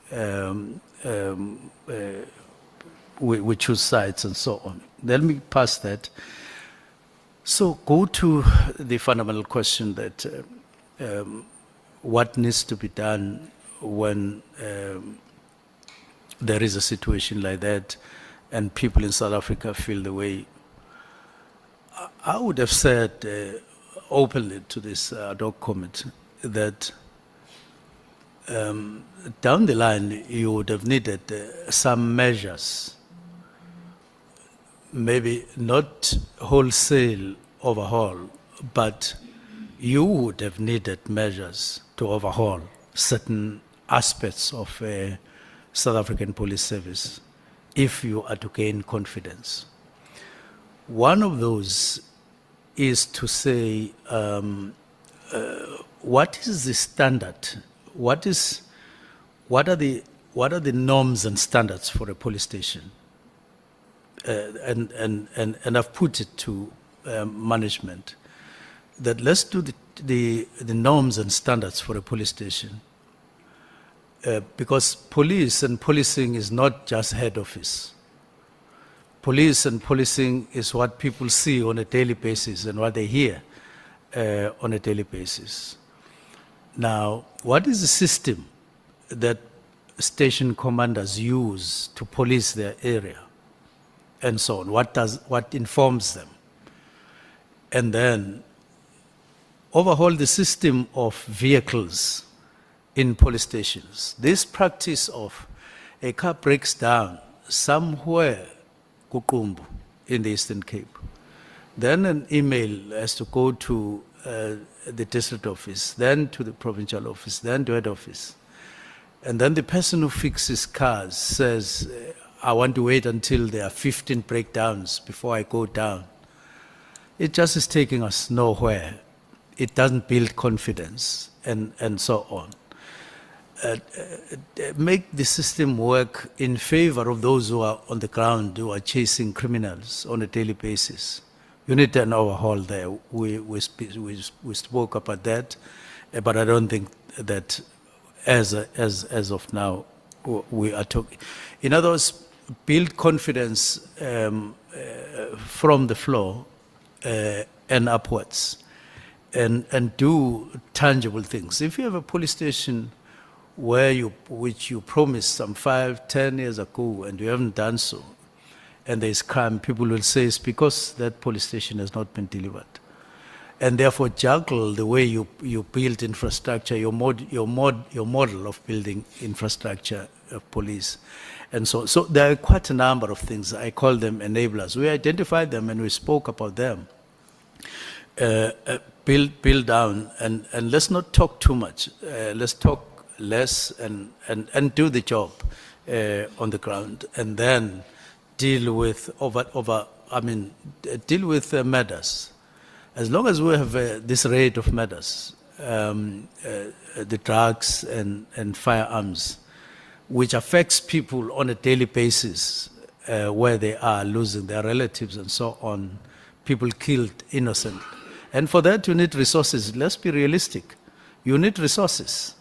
we choose sides and so on. Let me pass that. So go to the fundamental question that what needs to be done when there is a situation like that and people in South Africa feel the way. I would have said openly to this Ad Hoc Committee that down the line you would have needed some measures, maybe not wholesale overhaul, but you would have needed measures to overhaul certain aspects of South African police service if you are to gain confidence. One of those is to say, what is the standard? What are the norms and standards for a police station? And I've put it to management that let's do the norms and standards for a police station, because police and policing is not just head office. Police and policing is what people see on a daily basis and what they hear on a daily basis. Now, what is the system that station commanders use to police their area and so on? What informs them? And then overhaul the system of vehicles in police stations. This practice of a car breaks down somewhere Kukumbu in the Eastern Cape, then an email has to go to the district office, then to the provincial office, then to head office. And then the person who fixes cars says, I want to wait until there are 15 breakdowns before I go down. It just is taking us nowhere. It doesn't build confidence and so on. Make the system work in favor of those who are on the ground, who are chasing criminals on a daily basis. You need an overhaul there. We spoke about that, but I don't think that as of now we are talking. In other words, build confidence from the floor and upwards, and do tangible things. If you have a police station which you promised some 5-10 years ago and you haven't done so, and there's crime, people will say it's because that police station has not been delivered. And therefore juggle the way you build infrastructure, your model of building infrastructure of police. And so there are quite a number of things. I call them enablers. We identified them and we spoke about them. Build down, and let's not talk too much. Let's talk less and do the job on the ground, and then deal with deal with murders. As long as we have this rate of murders, the drugs and firearms, which affects people on a daily basis, where they are losing their relatives and so on, people killed innocent. And for that you need resources. Let's be realistic. You need resources.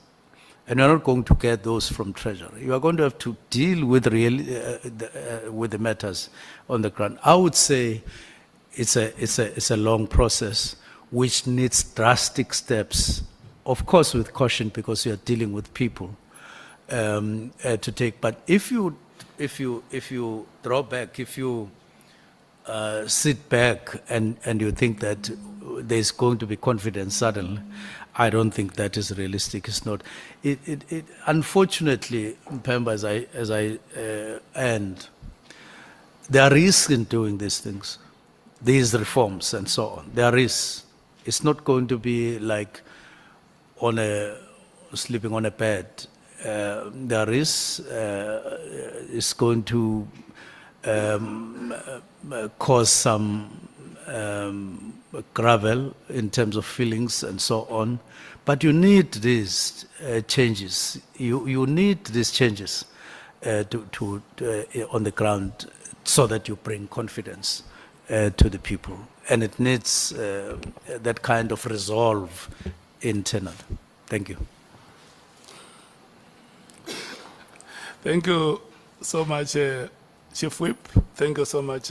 And you're not going to get those from Treasury. You are going to have to deal with with the matters on the ground. I would say it's a long process which needs drastic steps, of course with caution because you are dealing with people to take. But if you draw back, if you sit back and you think that there's going to be confidence suddenly, I don't think that is realistic. It's not. Unfortunately, Mpemba, as I end, there are risks in doing these things, these reforms and so on. There are risks. It's not going to be like sleeping on a bed. There are risks. It's going to cause some gravel in terms of feelings and so on. But you need these changes. You need these changes on the ground so that you bring confidence to the people. And it needs that kind of resolve internal. Thank you. Thank you so much, Chief Whip. Thank you so much,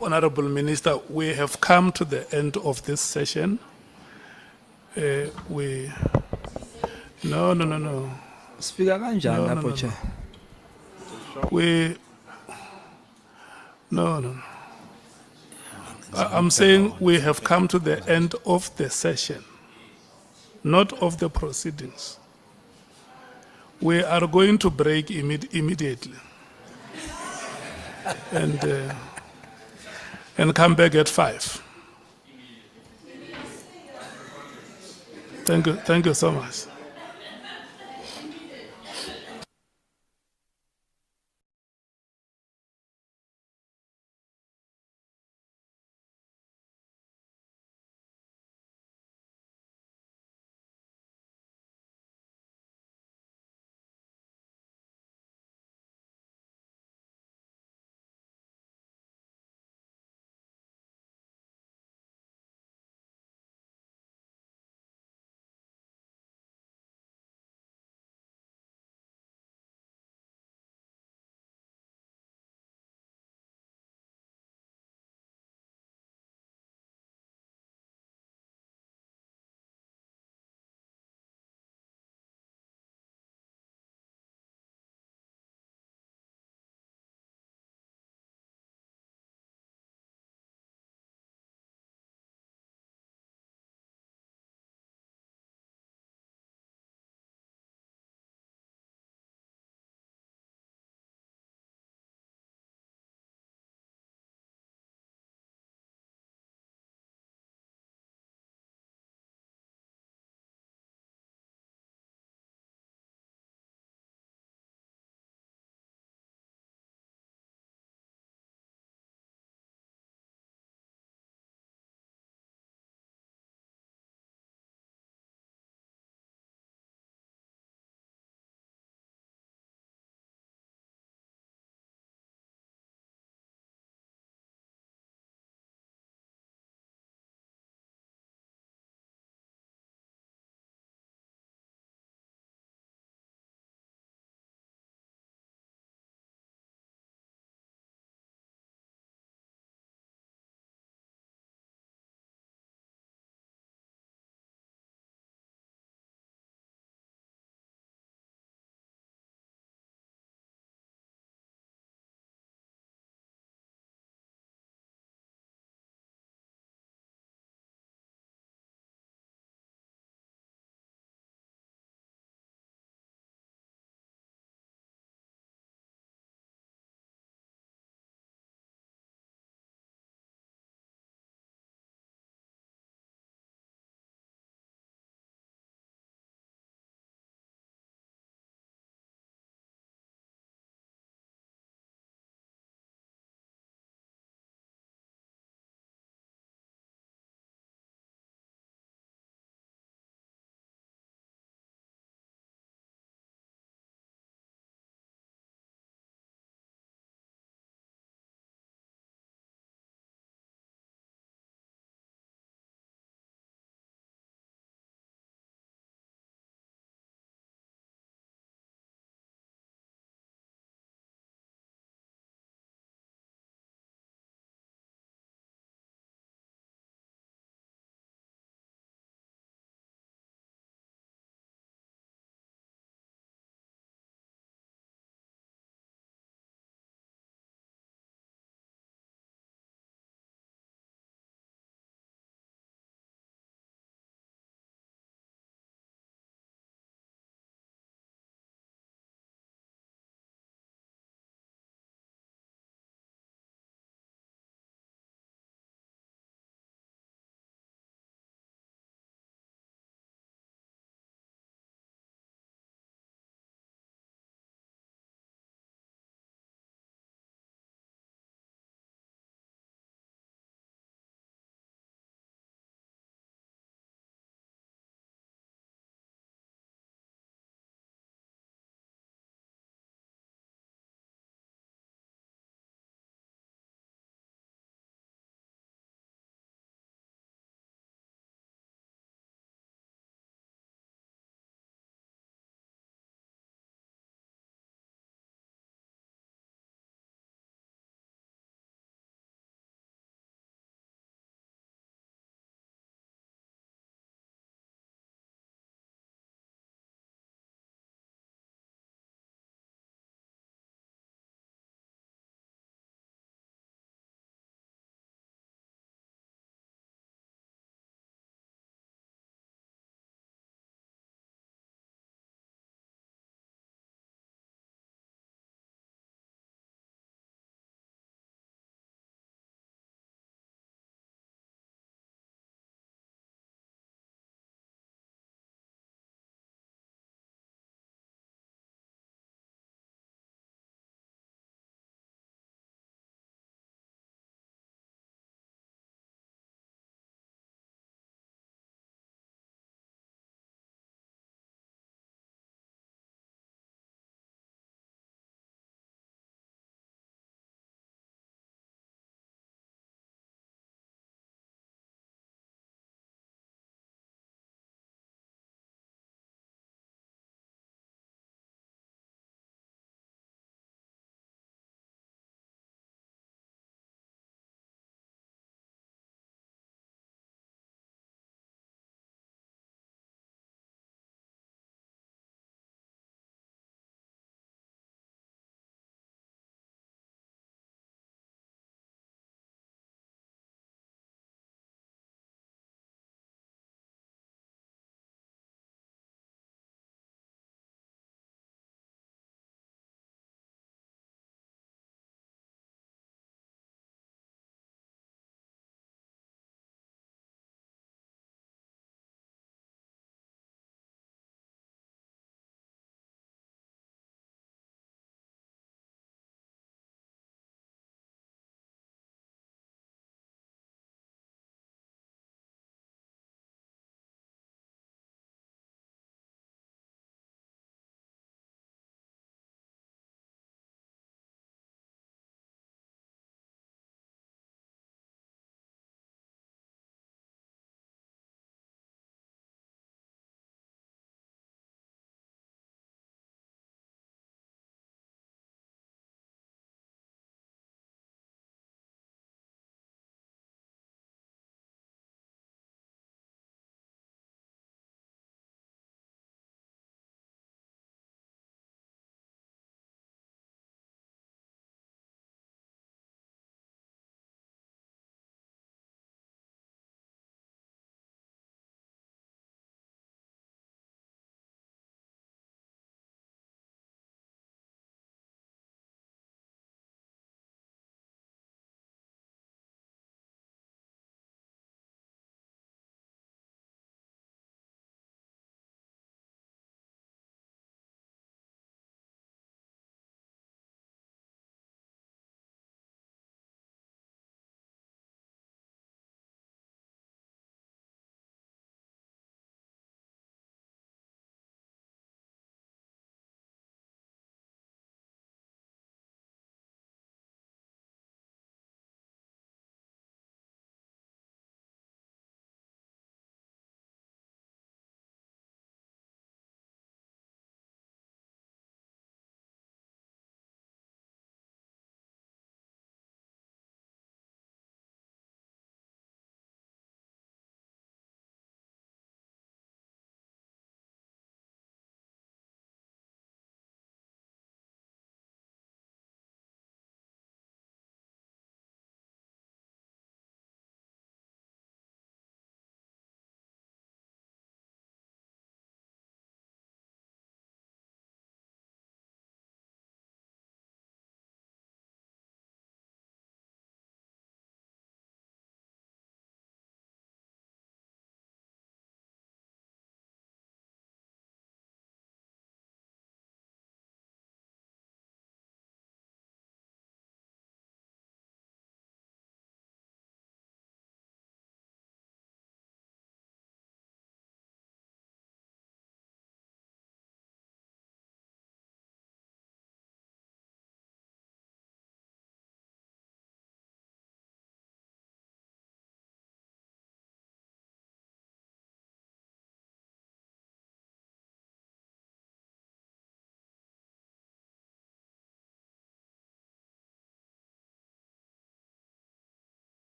Honorable Minister. We have come to the end of this session. No. Speaker kanjani lapho Chair? I'm saying we have come to the end of the session, not of the proceedings. We are going to break immediately and come back at 5. Thank you so much.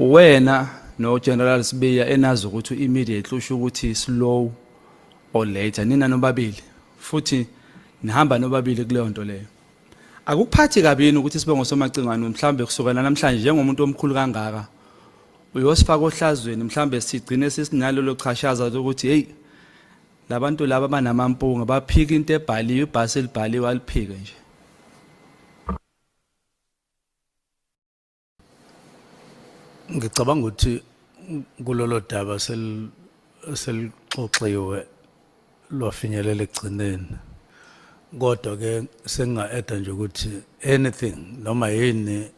wena no General Sibiya enazi ukuthi immediately usho ukuthi slow or later nina nobabili futhi nihamba nobabili kuleyo nto leyo. Akuphathi kabini ukuthi Sibongo Somacingwane mhlambe kusukela namhlanje njengomuntu omkhulu kangaka uyosifaka ohlazweni mhlambe sigcine sisinalo lochashaza ukuthi hey labantu laba banamampunga baphika into ebhaliwe ibhasi elibhaliwe aliphike nje. Ngicabanga ukuthi kulolo daba selixoxiwe lwafinyelela ekugcineni. Kodwa ke senginga-eda nje ukuthi anything noma yini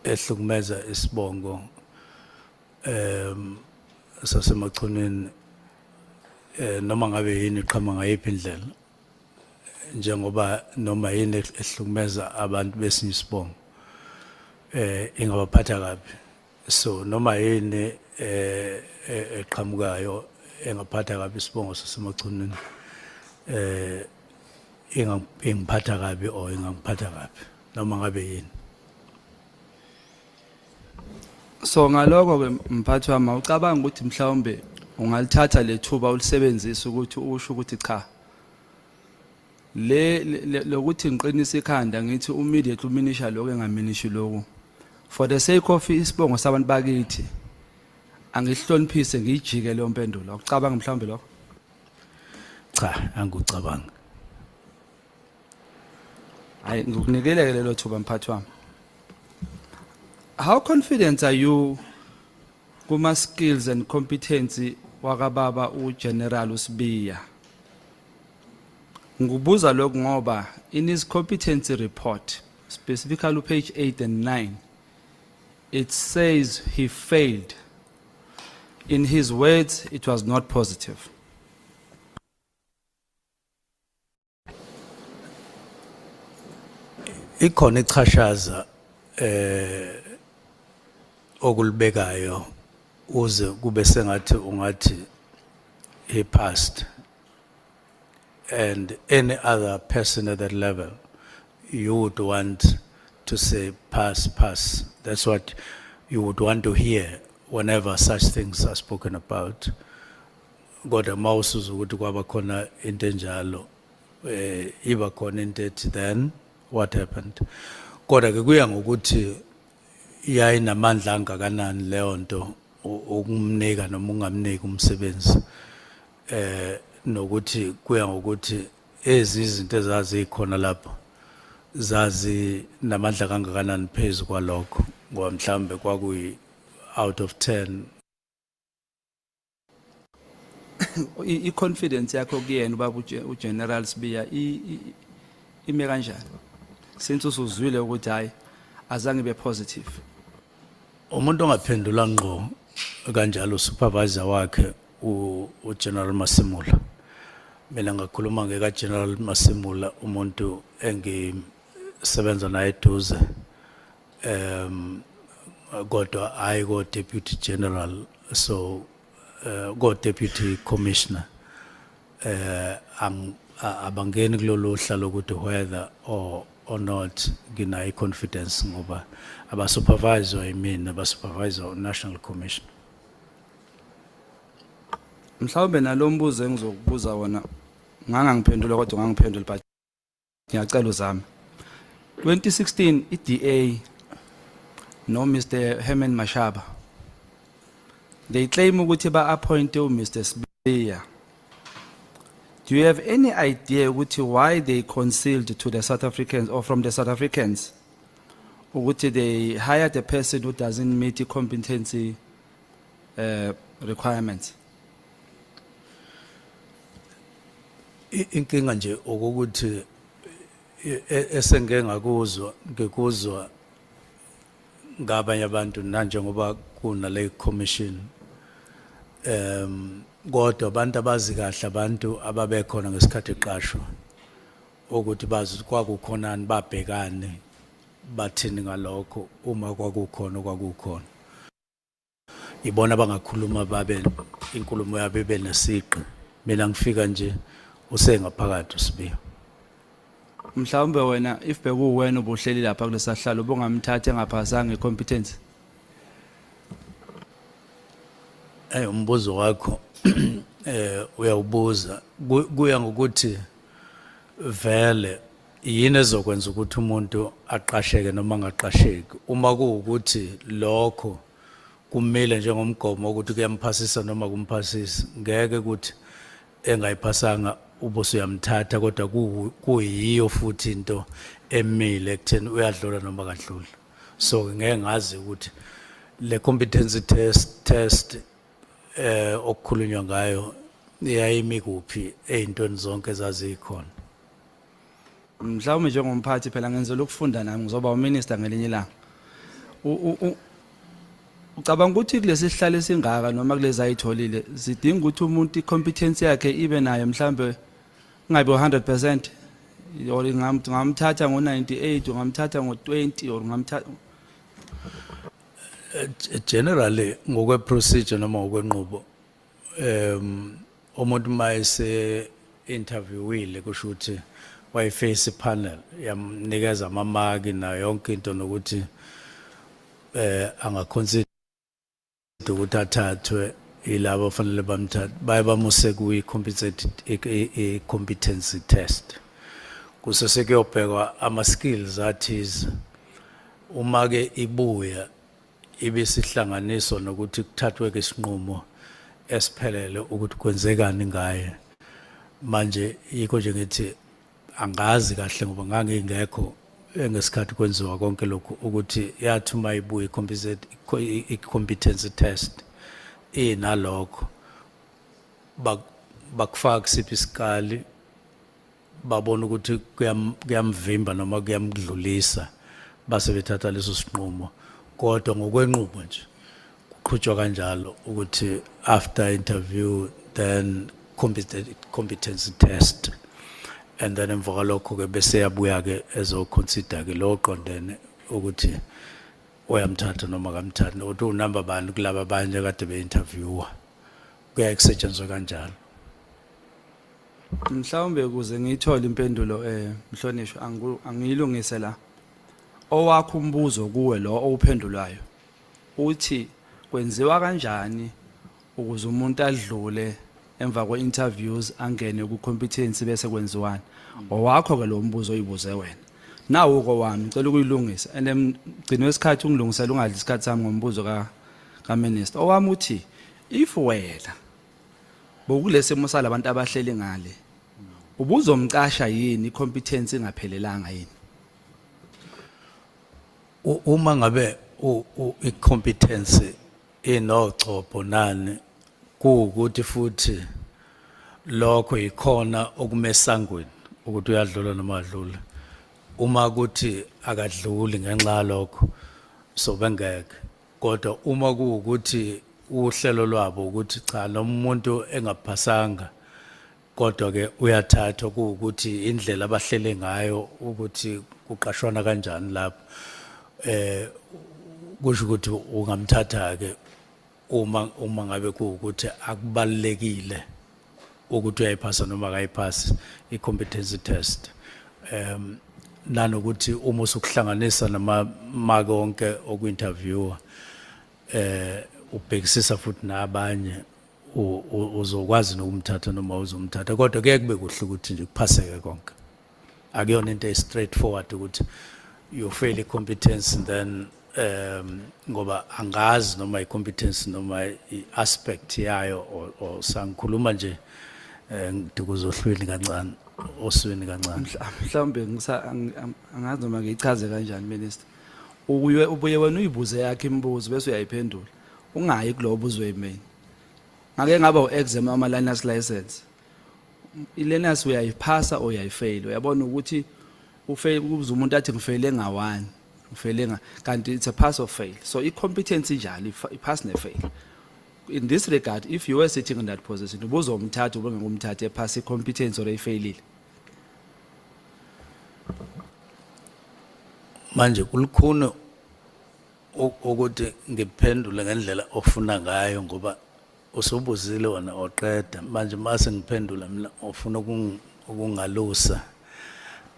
ehlukumeza isibongo sasemachuneni noma ngabe yini iqhama ngayiphi indlela njengoba noma yini ehlukumeza abantu besinye isibongo ingabaphatha kabi. So noma yini eqhamukayo engaphatha kabi isibongo sasemachuneni ingiphatha kabi or ingangiphatha kabi noma ngabe yini. So ngaloko ke mphathi wami ucabanga ukuthi mhlawumbe ungalithatha lethuba ulisebenzisa ukuthi usho ukuthi cha lokuthi ngiqinisa ikhanda ngithi immediately uminisha lokho engaminishi lokho for the sake of isibongo sabantu bakithi angihloniphise ngijike leyo mpendulo. Ucabanga mhlawumbe lokho? Cha angikucabanga. Hayi ngikunikele lelo thuba mphathi wami. How confident are you kuma skills and competency wakababa uGeneral uSibiya? Ngubuza lokho ngoba in his competency report, specifically page 8 and 9, it says he failed. In his words, it was not positive. Ikhona ichashaza okulibekayo uze kube sengathi ungathi he passed, and any other person at that level you would want to say pass. That's what you would want to hear whenever such things are spoken about. Kodwa mawusuza ukuthi kwaba khona into enjalo iba khona into ethi then what happened. Kodwa ke kuya ngokuthi yayinamandla angakanani leyo nto ukumnika noma ungamnika umsebenzi nokuthi kuya ngokuthi izinto ezazikhona lapho zazi namandla kangakanani phezu kwalokho ngoba mhlambe kwakuyi out of 10. I-confidence yakho kuyena ubaba uGeneral Sibiya ime kanjani since usuzwile ukuthi hayi azange be positive? Umuntu ongaphendula ngqo kanjalo supervisor wakhe uGeneral Masimula. Mina ngakhuluma ngeka General Masimula umuntu engisebenza naye eduze kodwa hayi ko deputy general, so go deputy commissioner abangeni kulolu hlalo ukuthi whether or not nginayo confidence ngoba abasupervisor yimina abasupervisor national commission. Mhlawumbe nalombuzo engizokubuza wona ngangangiphendula kodwa ngangiphendula but ngiyacela uzame. 2016 iDA no Mr. Herman Mashaba they claim ukuthi ba appoint Mr. Sibiya. Do you have any idea ukuthi why they concealed to the South Africans or from the South Africans ukuthi they hired a person who doesn't meet the competency requirements? Inkinga nje ukuthi esengeke ngikuzwa ngabanye abantu nanjengoba kuna le commission kodwa abantu abazi kahle abantu ababekhona ngesikhathi eqashwa ukuthi bazi kwakukhonani babhekane bathini ngalokho uma kwakukhona ibona abangakhuluma babe inkulumo yabo ibe nesiqi. Mina ngifika nje usengaphakathi uSibiya. Mhlawumbe wena if bekuwena ubuhleli lapha kulesahlalo ubungamthatha engaphasanga icompetence. Umbuzo wakho uyawubuza kuya ngokuthi vele yini ezokwenza ukuthi umuntu aqasheke noma angaqasheki. Uma kuwukuthi lokho kumele njengomgomo ukuthi kuyamphasisa noma kumphasisa, ngeke ukuthi engayiphasanga ubuso uyamthatha kodwa kuyiyo futhi into emile ekutheni uyadlula noma kadlula. So ngeke ngazi ukuthi le competency test okukhulunywa ngayo iyayimi kuphi ezintweni zonke ezazikhona. Mhlawumbe njengomphathi phela ngenzela ukufunda nami ngizoba uminister ngelinye ilanga. Ucabanga ukuthi kulesi sihlalo singaka noma kulezi ayitholile sidinga ukuthi umuntu i-competence yakhe ibe nayo mhlambe ngabe 100% or ngamthatha ngo98 ngamthatha ngo20 or ngamthatha Generally ngokwe procedure noma ngokwenqubo umuntu mayese interviewile kusho ukuthi wayiface panel yamnikeza amamaki na yonke into nokuthi angaconsider ukuthi athathwe ilabo fanele bamthathe baye bamuse kuyi competency test kusese kuyobhekwa ama skills athize uma ke ibuya ibisihlanganiso nokuthi kuthathwe ke isinqumo esiphelele ukuthi kwenzekani ngaye. Manje yikho nje ngithi angazi kahle ngoba ngangingekho ngesikhathi kwenziwa konke lokhu ukuthi yathi uma ibuya i-competence test inalokho bakufaka kusiphi isikali babona ukuthi kuyamvimba noma kuyamdlulisa base bethatha leso sinqumo. Kodwa ngokwenqubo nje kuqhutshwa kanjalo ukuthi after interview then competency test and then emva kwalokho ke bese yabuya ke ezoconsider ke lo qondene ukuthi uyamthatha noma kamthatha ukuthi unumber bani kulabo abanye kade beinterviewa kuyakusetshenzwa kanjalo. Mhlawumbe ukuze ngiyithole impendulo mhlonishwa angiyilungise la owakho umbuzo kuwe lo awuphendulayo uthi kwenziwa kanjani ukuze umuntu adlule emva kwe-interviews angene ku-competence bese kwenziwani. Owakho ke lo mbuzo oyibuze wena nawo kowami ngicela ukuyilungisa and mgcino wesikhathi ungilungisela ungadli isikhathi sami ngombuzo ka-minister. Owami uthi if wena bokulesi simo salabantu abahleli ngale ubuzomcasha yini i-competence ingaphelelanga yini? Uma ngabe i-competence inocopho nani kuukuthi futhi lokho ikhona okumesangweni ukuthi uyadlula noma adlula. Uma ukuthi akadluli ngenxa yalokho so bengeke. Kodwa uma kuukuthi uhlelo lwabo ukuthi cha lo muntu engaphasanga kodwa ke uyathathwa kuukuthi indlela abahlele ngayo ukuthi kuqashwana kanjani lapho kusho ukuthi ungamthatha ke uma ngabe kuukuthi akubalekile ukuthi uyayiphasa noma akayiphasi i-competence test. Nanokuthi uma usukuhlanganisa namamaki onke oku-interviewa ubhekisisa futhi nabanye uzokwazi nokumthatha noma uzomthatha kodwa kuye kube kuhle ukuthi nje kuphaseke konke. Akuyona into straightforward ukuthi you fail i-competence and then ngoba angazi noma i-competence noma i-aspect yayo or sangikhuluma nje ngikuzohlwini kancane osweni kancane. Mhlawumbe angazi noma ngichaze kanjani minister. Ubuye wena uyibuze yakhe imibuzo bese uyayiphendula ungayi kulo buzo wemain. Ngake ngaba u-exam ama learners license i-learners uyayiphasa or uyayifail uyabona ukuthi ufail kubuza umuntu athi ngifeyile nga1 ngifeyile kanti it's a pass or fail. So i-competence njalo i-pass ne-fail. In this regard if you were sitting in that position ubuzomthatha ubengumthatha epass i-competence or efailile. Manje kulukhuni ukuthi ngiphendule ngendlela ofuna ngayo ngoba usubuzile wona oqeda manje mase ngiphendula mina ofuna ukungalusa.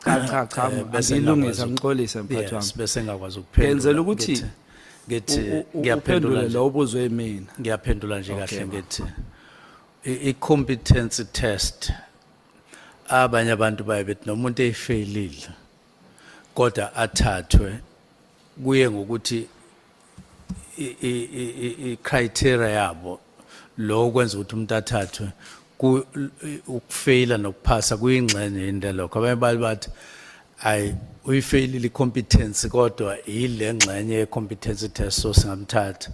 Cha ngilungisa ngixolise mphathi wami. Bese ngakwazi ukuphendula. Ngenzela ukuthi ngithi uphendule lo ubuzwe mina. ngiyaphendula nje Okay, kahle ma. ngithi i-competency test abanye abantu baye bethi nomuntu eyifailile kodwa athathwe kuye ngokuthi i-criteria yabo lo kwenza ukuthi umuntu athathwe ukufeyila nokuphasa kuyingxenye into lokho abanye bathi ayi uyifeyilile i-competence kodwa yile ngxenye ye-competency test so singamthatha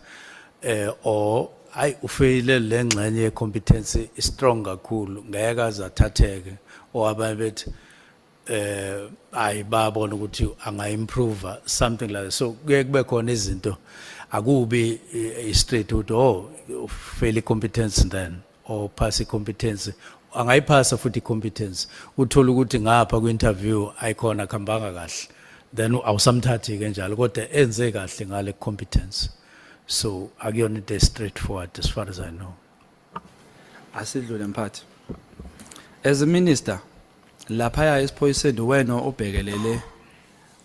or ayi ufeyile le ngxenye ye-competence strong kakhulu ngeke aze athatheke or abanye bethi ayi babona ukuthi anga-improve something like that. So kuye kube khona izinto akubi straight ukuthi oh fail i-competence then or pass i-competence angayiphasa futhi i-competence uthola ukuthi ngapha kwi-interview ayikhona khambanga kahle then awusamthathi-ke njalo kodwa enze kahle ngale competence. So akuyona into straightforward as far as I know. Asidlule mphathi. As a minister, lapha esiphoyiseni wena obhekelele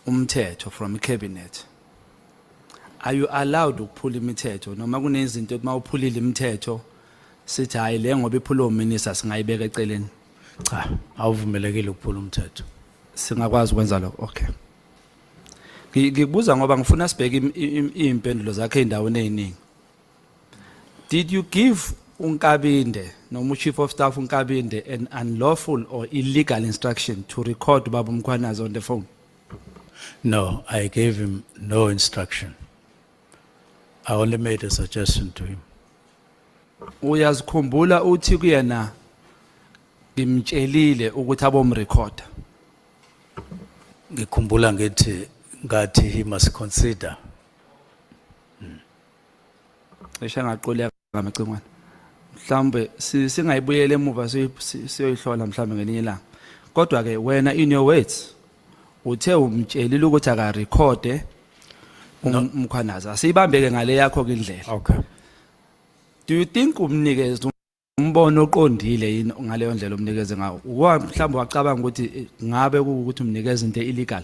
umthetho from cabinet. Are you allowed ukuphula imithetho noma kunezinto uma uphulile imithetho sithi hayi le ngoba iphula uminister singayibeka eceleni? Cha, awuvumelekile ukuphula umthetho. Singakwazi ukwenza lokho. Okay. Ngikubuza ngoba ngifuna sibheke impendulo zakhe endaweni eziningi. Did you give uNkabinde noma chief of staff uNkabinde an unlawful or illegal instruction to record Baba Mkhwanazi on the phone? No, I gave him no instruction. I only made a suggestion to him. Uyazikhumbula uthi kuyena ngimtshelile ukuthi abomrecorder. Ngikhumbula ngathi he must consider. Esha ngaqoleka ngamacingwane. Mhlambe singayibuyele emuva siyoyihlola mhlambe ngelinye ilanga. Kodwa ke wena in your words uthe umtshelile ukuthi aka record Mkhwanazi asibambeke ngale yakho kindlela. Okay. Do you think umnikeze umbono oqondile yini ngaleyo ndlela umnikeze ngawo? Mhlambe wacabanga ukuthi ngabe ukuthi umnikeze into illegal?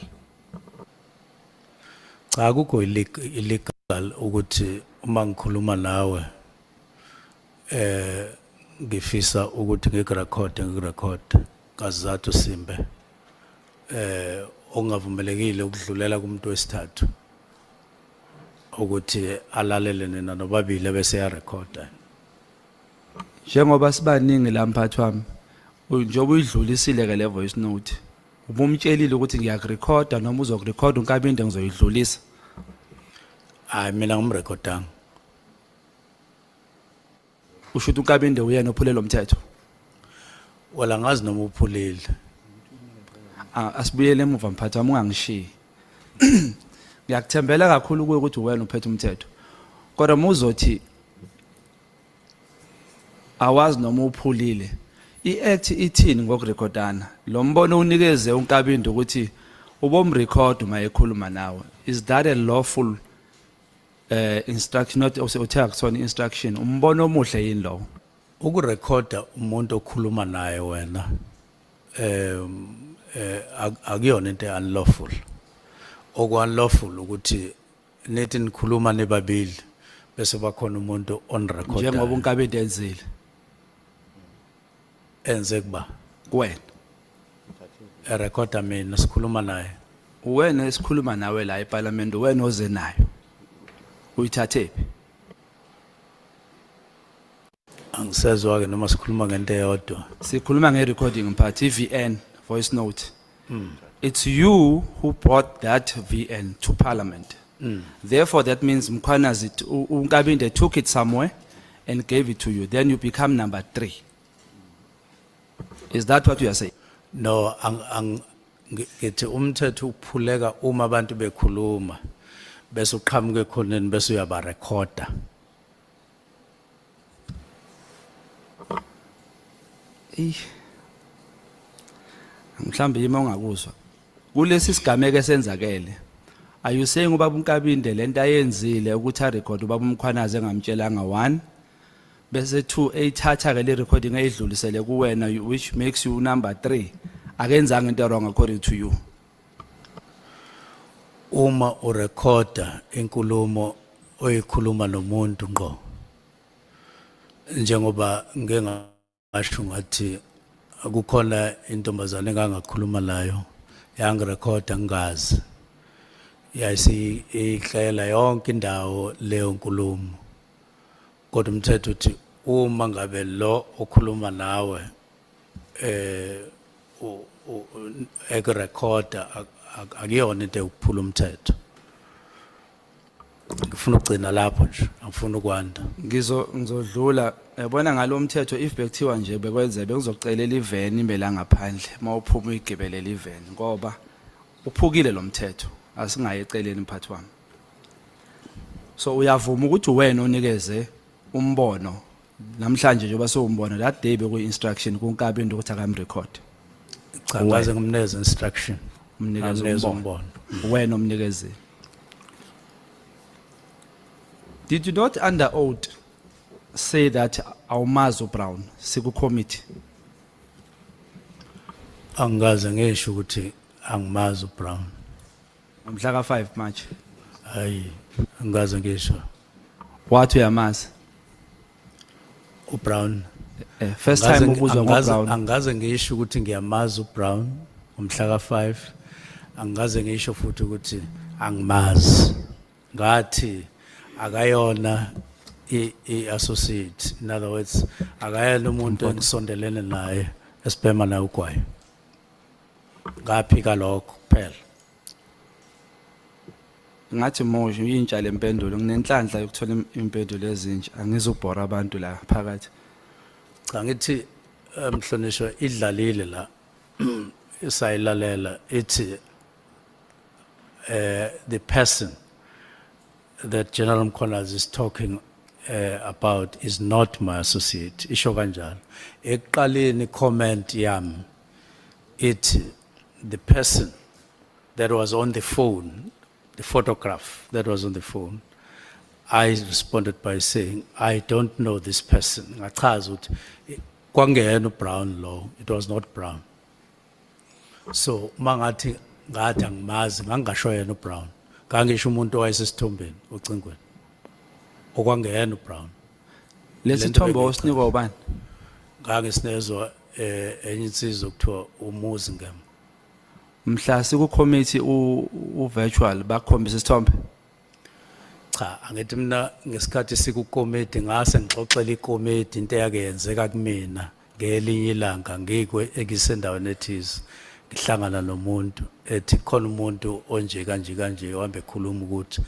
Cha akukho illegal ukuthi uma ngikhuluma nawe ngifisa ukuthi ngikurecord ngazathu simbe ongavumelekile ukudlulela kumuntu wesithathu ukuthi alalele nina nobabili bese ya recorda. Njengoba sibaningi la mphathi wami njengoba uyidlulisile ke le voice note ubumtshelile ukuthi ngiyakurecorda noma uzokurecorda uNkabinde ngizoyidlulisa? Hayi mina ngimrecordanga. Usho ukuthi uNkabinde uyena ophulele umthetho? Wala ngazi noma uphulile. Asibuyele emuva mphathi wami ungangishiyi. Ngiyakuthembela kakhulu kuye ukuthi wena uphethe umthetho. Kodwa muzothi awazi noma uphulile. I-act ithini ngokurecordana? Lo mbono unikeze uNkabinde ukuthi ubomrecord uma ekhuluma nawe. Is that a lawful instruction, not also a instruction? Umbono omuhle yini lo? Ukurecorda umuntu okhuluma naye wena akuyona into unlawful. Oku-unlawful ukuthi nethi nikhuluma nebabili bese bakhona umuntu on record. Njengoba uNkabinde enzile. Enze kuba Kuwena. Recorda mina sikhuluma naye. Wena esikhuluma nawe la eParliament wena oze nayo. Uyithathephi? Angisezwa ke noma sikhuluma ngento eyodwa. Sikhuluma nge-recording mphathi VN voice note. It's you who brought that VN to Parliament. Therefore that means Mkhwanazi uNkabinde took it somewhere and gave it to you. Then you become number 3. Is that what you are saying? No, ngithi umthetho uphuleka uma abantu bekhuluma bese uqhamuke khoneni bese uyaba recorder. Mhlambe yima ungakuzwa. Kulesi sigameko esenzakele. Are you saying ubaba uNkabinde lento ayenzile ukuthi a record ubaba uMkhwanazi engamtshelanga 1 bese 2 eyithatha ke le recording ayidlulisele kuwena which makes you number 3? Akenzanga into wrong according to you. Uma urecorda inkulumo oyikhuluma nomuntu ngqo. Njengoba ngeke ngasho ngathi akukhona intombazane engangakhuluma nayo yangirekhoda ngingazi. Yayisixela yonke indawo leyo nkulumo. Kodwa umthetho uthi uma ngabe lo okhuluma nawe ekurekhoda akuyona into yokuphula umthetho. Ngifuna ukugcina lapho nje, angifuni ukwanda. Ngizodlula yabona ngalomthetho if bekuthiwa nje bekwenze bekuzocelela iveni imbela ngaphandle mawuphuma uyigebelela iveni ngoba uphukile lo mthetho asingaye eceleni mphathi wami. So uyavuma ukuthi wena onikeze umbono namhlanje njengoba sowumbona that day beku instruction kunkabi into ukuthi akamrecord. Cha ngaze ngimneze instruction. Umnikeze umbono. Wena omnikeze. Did you not under oath say that awumazi Brown siku committee? Angaze ngisho ukuthi angimazi Brown. Mhla ka 5 March. Hayi, angaze ngisho. Wathi uyamazi? Brown. First time ubuzwa ngoBrown. Angaze ngisho ukuthi ngiyamazi uBrown umhla ka 5. Angaze ngisho futhi ukuthi angimazi. Ngathi akayona i-associate, in other words akayena umuntu engisondelene naye esibhema naye ugwayi. Ngaphika lokho kuphela. Ngathi mosho intsha lempendulo nginenhlanhla yokuthola impendulo ezintsha angizubhora abantu la phakathi. Cha ngithi mhlonishwa idlalile la isayilalela ithi the person that General Mkhwanazi is talking about is not my associate. Isho kanjalo. Ekuqaleni comment yami it the person that was on the phone, the photograph that was on the phone, I responded by saying I don't know this person. Ngachaza ukuthi kwangena uBrown lo, it was not Brown. So mangathi angimazi ngangasho yena uBrown. Kangisho umuntu wayesesithombeni ocingweni. Okwangena uBrown. Lesithombe osinikwa ubani? Ngangisinezwa enye insizwa kuthiwa umuzi ngem. Mhla siku committee u virtual bakhombisa isithombe. Cha, angithi mina ngesikhathi siku committee ngase ngixoxela iCommittee into yake yenzeka kumina ngelinye ilanga ngikwe ekisendaweni ethize. Ngihlangana nomuntu ethi khona umuntu onje kanje ohambe ekhuluma ukuthi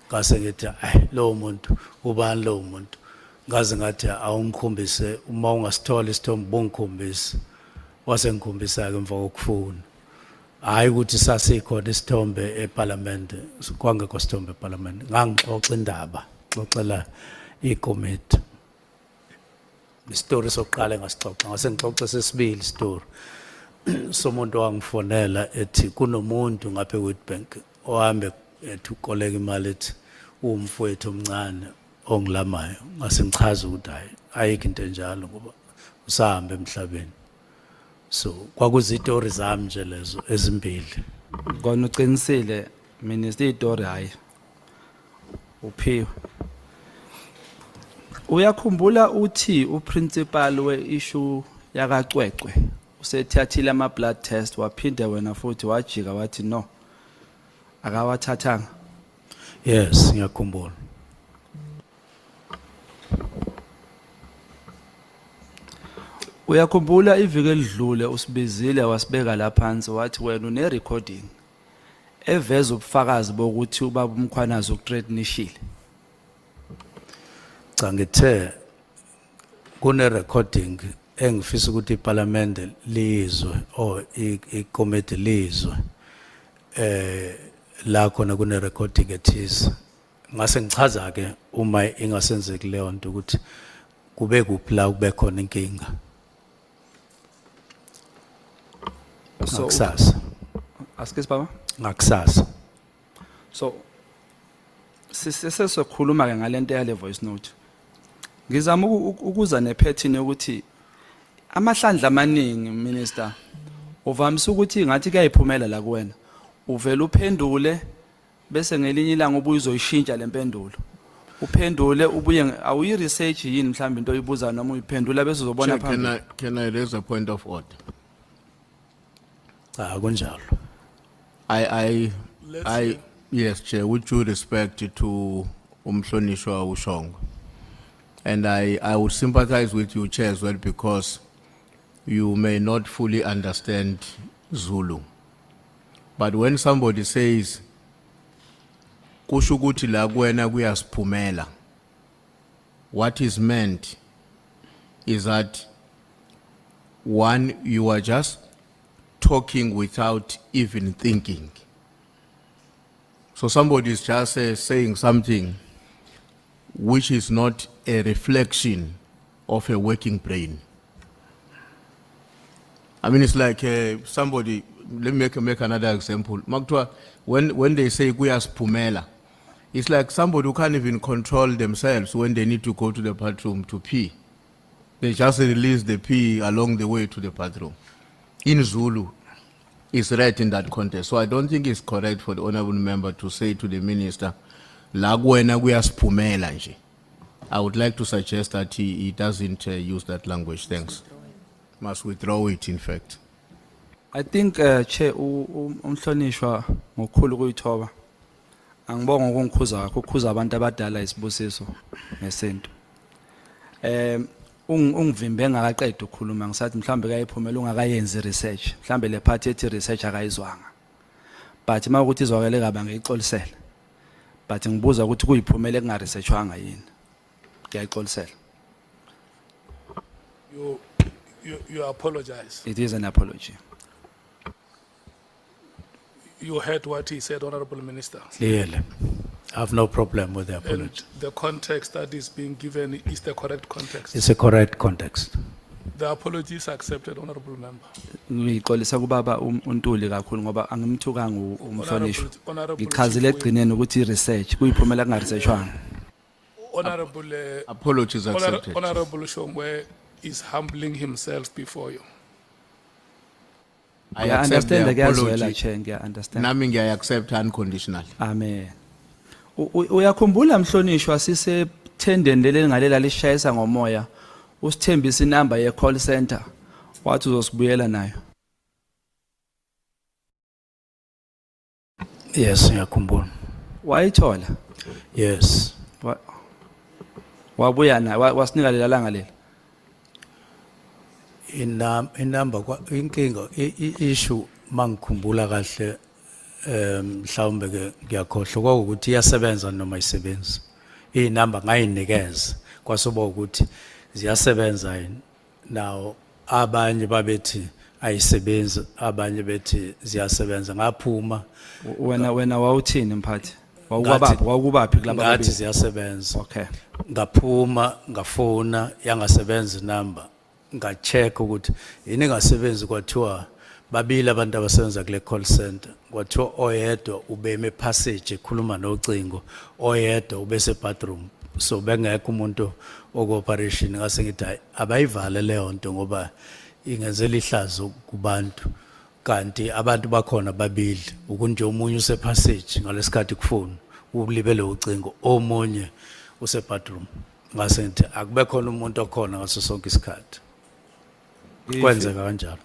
ngase ngithi lo muntu ubani lo muntu ngaze ngathi awungikhombise uma ungasithola isithombe bongikhombisa wase ngikhombisa ke emva kokufuna hayi ukuthi sasikhona isithombe eParliament kwangekho isithombe eParliament ngangixoxa indaba xoxela iCommittee istory sokuqala ngasixoxa ngase ngixoxe sesibili story somuntu wangifonela ethi kunomuntu ngapha eWitbank ohambe ethi ukoleka imali ethi umfowethu omncane ongilamayo ngase ngichaza ukuthi hayi ayikho into enjalo ngoba usahambe emhlabeni. So kwakuzitori zami nje lezo ezimbili. Ngona uqinisile minister itori hayi uphiwe. Uyakhumbula uthi uprincipal we-issue yakacwecwe usethathile ama blood test waphinde wena futhi wajika wathi no akawathathanga? Yes, ngiyakhumbula. Uyakhumbula iviki elidlule usibizile wasibeka la phansi wathi wena une recording eveza ubufakazi bokuthi ubaba uMkhwanazi ukuthreatenishile? Cha ngithe kune recording engifisa ukuthi iParliament lizwe or iCommittee lizwe la khona kune recording ethize ngase ngichaza ke uma ingasenzeki leyo nto ukuthi kube kuphi la kube khona inkinga. Ngakusasa. Askes baba? Ngakusasa. So sisesokhuluma ke ngalento yale voice note. Ngizama ukuza nepattern yokuthi amahlandla amaningi minister uvamise ukuthi ngathi kuyayiphumela la kuwena uvela uphendule bese ngelinye ilanga ubuye uzoyishintsha lempendulo uphendule ubuye awuyi research yini mhlawumbe into oyibuza noma uyiphendula bese uzobona Chair, phambili. can I raise a point of order? Cha kunjalo. Yes, Chair, with due respect to Umhlonishwa Ushong. And I would sympathize with you, Chair, as well, because you may not fully understand Zulu. But when somebody says, Kushuguti la kuwena kuyasiphumela, what is meant is that, one, you are just talking without even thinking. So somebody is just saying something which is not a reflection of a working brain. I mean, it's like somebody, let me make another example. Maktwa, when they say kuyasiphumela, it's like somebody who can't even control themselves when they need to go to the bathroom to pee. They just release the pee along the way to the bathroom. In Zulu, it's right in that context. So I don't think it's correct for the honorable member to say to the minister, la kuwena kuyasiphumela nje. I would like to suggest that he doesn't use that language. Thanks. Must withdraw it, in fact. I think Chair umhlonishwa ngokukhulu kuyithoba. Angibonga ukungikhuza kakho ukukhuza abantu abadala isibusiso ngesinto. Ungivimbe engakaqeda ukukhuluma ngisathi mhlambe kayiphumela ungakayenzi research. Mhlambe le part ethi research akayizwanga. But makuthi izwakele kabe ngixolisela. But ngibuza ukuthi kuyiphumela kunga researchwanga yini. Ngiyayixolisela. You apologize. It is an apology. You heard what he said, Honorable Minister. Clearly. I have no problem with the apology. And the context that is being given is the correct context. It's a correct context. The apology is accepted, Honorable Member. Ngixolisa kubaba Ntuli kakhulu ngoba angimthukanga umhlonishwa. Honorable Ngichazile egcineni ukuthi research kuyiphumela kunga researchwanga. Honorable Apologies accepted. Honorable Shongwe is humbling himself before you. I I accept the understand the guys well, apology. Chair, I understand. Nami I accept unconditionally. Amen. Uyakhumbula mhlonishwa sise tendeni leli ngalela lishayisa ngomoya usithembisa inamba ye call center wathi uzosibuyela nayo. Yes, ngiyakhumbula. Wayithola? Yes. Wabuya nayo wasinika lela langa lela. Inamba kwa inkinga issue mangikhumbula kahle mhlawumbe ke ngiyakhohlwa ukuthi iyasebenza noma isebenza. Inamba ngayinikeza kwasoba ukuthi ziyasebenza yini. Now abanye babethi ayisebenzi abanye bethi ziyasebenza ngaphuma wena wawuthini mphathi? Wawukubaphi kulaba ngathi ziyasebenza. Okay. Ngaphuma ngafona yangasebenza inamba. Ngacheck ukuthi yini ngasebenzi kwathiwa babili abantu abasebenza kule call center kwathiwa oyedwa ubeme passage ekhuluma nocingo oyedwa ubese bathroom so bengekho umuntu okoperation ngase ngithi abayivale leyo nto ngoba ingenzela ihlazo kubantu kanti abantu bakhona babili ukunje omunye use passage ngalesikhathi kufuna ulibele ucingo omunye use bathroom ngase ngithi akube khona umuntu okhona ngaso sonke isikhathi. Kwenzeka kanjalo.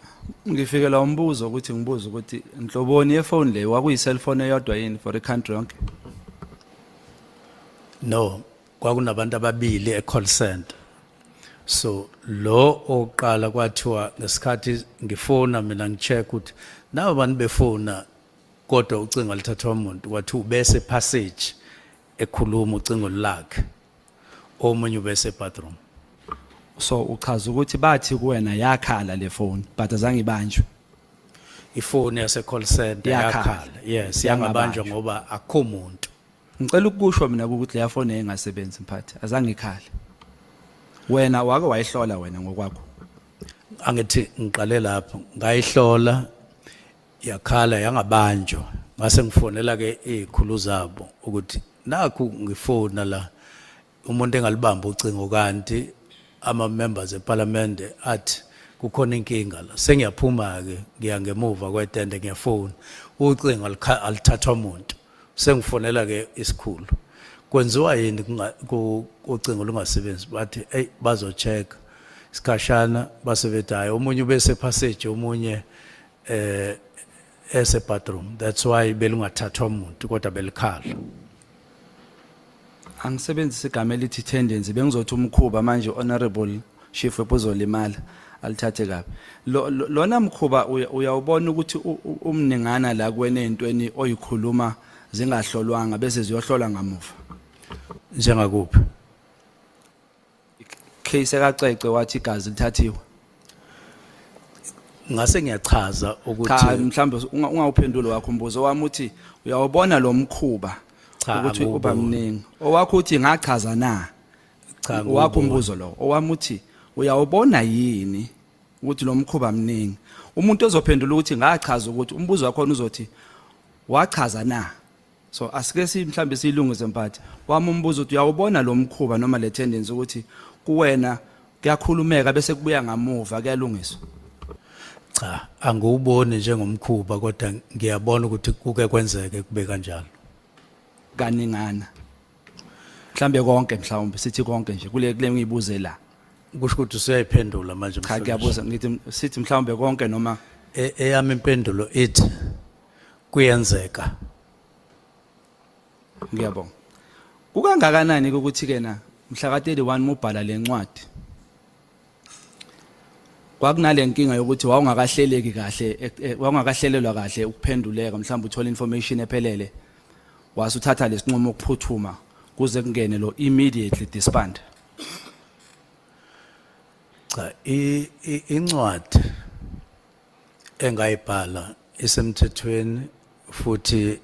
Ngifikela umbuzo ukuthi ngibuza ukuthi inhloboni yefone le wakuyi cellphone eyodwa yini for the country yonke? No, kwakunabantu ababili e-call center. So lo oqala kwathiwa ngesikhathi ngifona mina ngicheck ukuthi nawo abantu befona kodwa ucingo lithathwa umuntu wathi ubese passage ekhuluma ucingo lakhe omunye ubese bathroom. So uchaza ukuthi bathi kuwena yakhala le phone but azange ibanjwe. Ifoni yase call center yakhala. Yes, yangabanjwa ngoba akho umuntu. Ngicela ukusho mina ukuthi le phone engasebenzi mphathi azange ikhale. Wena wake wayihlola wena ngokwakho? Angithi ngiqale lapho ngayihlola yakhala yangabanjwa ngase ngifonela ke izikhulu zabo ukuthi nakho ngifona la umuntu engalibamba ucingo kanti ama members eParliament athi kukhona inkinga la sengiyaphuma ke ngiya ngemuva kwetende ngiyafona ucingo alithathwa umuntu sengifonela ke isikhulu kwenziwa yini ucingo lungasebenzi bathi hey bazocheck isikhashana base bethi hayi omunye ubese passage omunye ese bathroom, that's why belungathathwa umuntu kodwa belikhala. Angisebenzisa igama elithi tendency bengizothi umkhuba manje honorable chief wepozolimala alithathe kabi. Lona mkhuba uyawubona ukuthi umningana la kuwena entweni oyikhuluma zingahlolwanga bese ziyohlolwa ngamuva. Njengakuphi? Case ekacece wathi igazi lithathiwe. Ngase ngiyachaza Cha ukuthi mhlambe ungawuphendula wakho umbuzo wami uthi uyawubona lo mkhuba Cha, ukuthi uba angiwuboni. mningi. Owakho uthi ngachaza na. Cha, Wakho angiwuboni. umbuzo lo. Owami uthi uyawubona yini ukuthi lo mkhuba mningi. Umuntu ozophendula ukuthi ngachaza ukuthi umbuzo wakho uzothi wachaza na. So asike mhlambe silungise mphathi. Wami umbuzo uthi uyawubona lo mkhuba noma le tendency ukuthi kuwena kuyakhulumeka bese kubuya ngamuva kuyalungiswa. cha angiwuboni njengomkhuba kodwa ngiyabona ukuthi kuke kwenzeke kube kanjalo. Kaningana. Mhlambe konke mhlawumbe sithi konke nje kule ngiyibuze la. Kusho ukuthi usuyayiphendula manje Cha mhlawumbe. kuyabuza ngithi sithi mhlawumbe konke noma Eyami impendulo ithi kuyenzeka. ngiyabonga. Kukangakanani ukuthi kena mhla ka31 mubhala lencwadi. Kwakunale nkinga yokuthi wawungakahleleki kahle wawungakahlelelwa kahle ukuphenduleka mhlawumbe uthola information ephelele wasuthatha lesinqumo ukuphuthuma kuze kungene lo immediately disband. Cha incwadi engayibhala isemthethweni futhi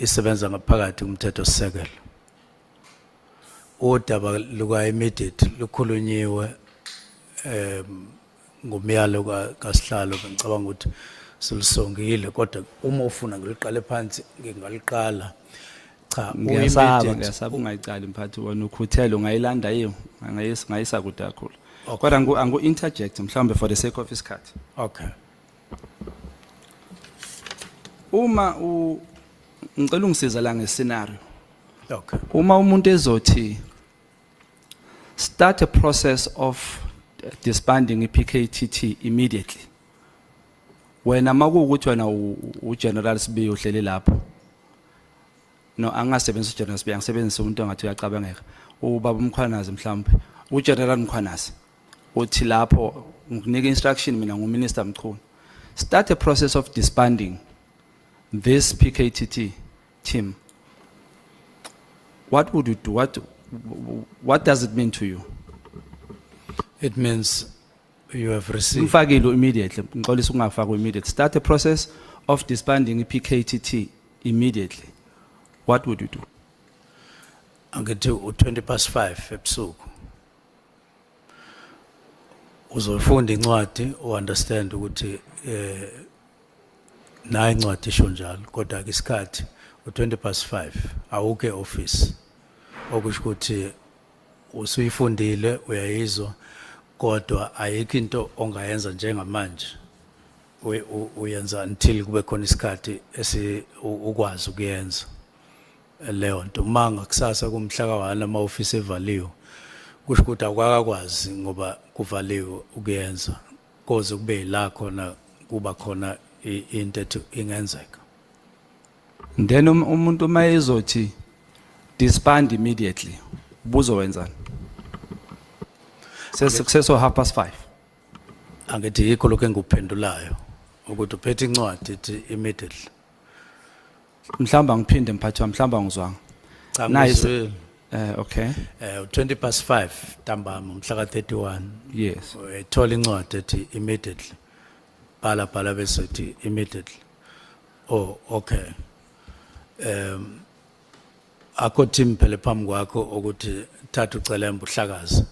isebenza ngaphakathi kumthetho sisekelo. Udaba luka immediate lukhulunyiwe ngomyalo kaSihlalo ngicabanga ukuthi silisongile kodwa uma ufuna ngiliqale phansi ngingaliqala. Cha Ngiyasaba ungayicali mphathi wona ukhuthele ungayilanda yiyo ngayisa kude kakhulu. Kodwa angu interject mhlawumbe for the sake of isikhathi. Okay. Uma ngicela ungisiza la ngescenario. Okay. Uma umuntu ezothi start a process of disbanding iPKTT immediately. Wena makuwukuthi wena uGeneral Sibiya uhleli lapho. No angasebenzisa uGeneral Sibiya ngisebenzisa umuntu ongathi uyacabangeka. Ubaba umkhwanazi mhlawumbe. uGeneral Mkhwanazi uthi lapho ngikunika instruction mina nguMinister Mchunu. Start a process of disbanding this PKTT team. What would you do? What does it mean to you? It means you have received. Mfakile immediately. Ngixolisa ungafaka immediately. Start a process of disbanding iPKTT immediately. What would you do? Angithi 5:20 ebusuku. Uzofunda incwadi understand ukuthi nayi incwadi isho njalo kodwa ke isikhathi 5:20 awuke office. Okusho ukuthi usuyifundile uyayizwa kodwa ayikho into ongayenza njengamanje. Uyenza until kube khona isikhathi ukwazi ukuyenza leyo nto. Manga kusasa kumhla ka1 ama office evaliwe kusho ukuthi akwakwazi ngoba kuvaliwe ukuyenza koze kube la khona kuba khona into ethi ingenzeka. Then umuntu mayezothi disband immediately. Buzo wenzani? Success or 5:30. Angithi yikho lokho engikuphendulayo ukuthi uphethe incwadi ethi immediately. Mhlamba ngiphinde mphathi wami mhlamba ngizwanga. Cha Nice. Okay. 5:20 ntambama mhla ka31. Yes. Ethola incwadi ethi immediately. Bhala bese ethi immediately. Oh okay. Akho team phela phambi kwakho ukuthi thatha ucelemba uhlakaza.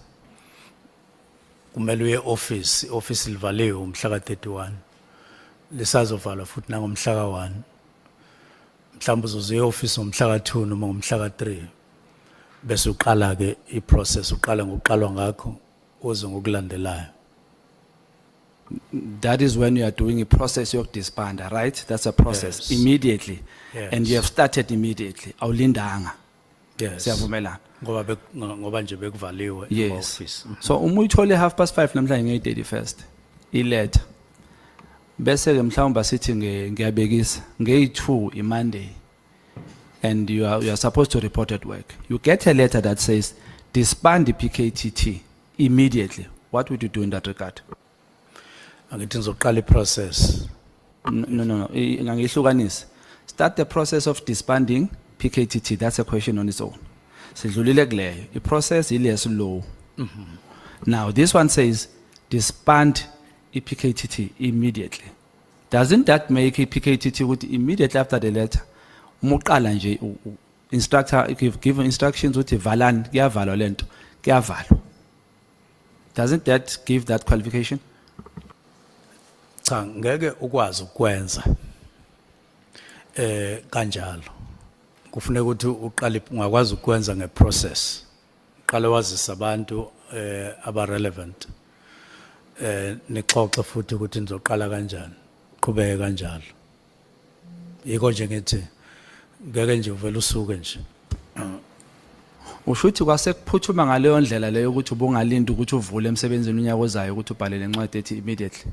Kumele uye office livaliwe umhla ka31. Lisazovalwa futhi nangomhla ka1. Mhlawumbe uzozuya office ngomhla ka2 noma ngomhla ka3. Bese uqala ke iprocess uqala ngokuqalwa ngakho uze ngokulandelayo. That is when you are doing a process of disband, right? That's a process. Yes. Immediately. Yes. And you have started immediately. Awulindanga. Yes. Siyavumelana. Ngoba nje bekuvaliwe Yes. office. So uma uyithole 5:30 namhlanje nge-31st iletha. Bese ke mhlawumbe sithi ngiyabekisa nge-2 iMonday and you are supposed to report at work. You get a letter that says disband the PKTT immediately. What would you do in that regard? Angithi ngizoqala iprocess. No. Ngangihlukanisa. Start the process of disbanding PKTT. That's a question on its own. Sidlulile kuleyo. The process is low. Now this one says disband PKTT immediately. Doesn't that make PKTT with immediately after the letter? Umuqala nje instructor give instructions with valan kuyavalwa lento kuyavalwa. Doesn't that give that qualification? Cha ngeke ukwazi ukwenza kanjalo. Kufuneka ukuthi uqale ungakwazi ukwenza ngeprocess. Uqale wazisa abantu aba relevant. Nixoxe futhi ukuthi nizoqala kanjani. Qhubeke kanjalo. Yiko nje ngithi ngeke nje uvela usuke nje. Ushuthi kwase kuphuthuma ngaleyo ndlela leyo ukuthi ubungalinda ukuthi uvule emsebenzini unyaka ozayo ukuthi ubhale lencwadi ethi immediately.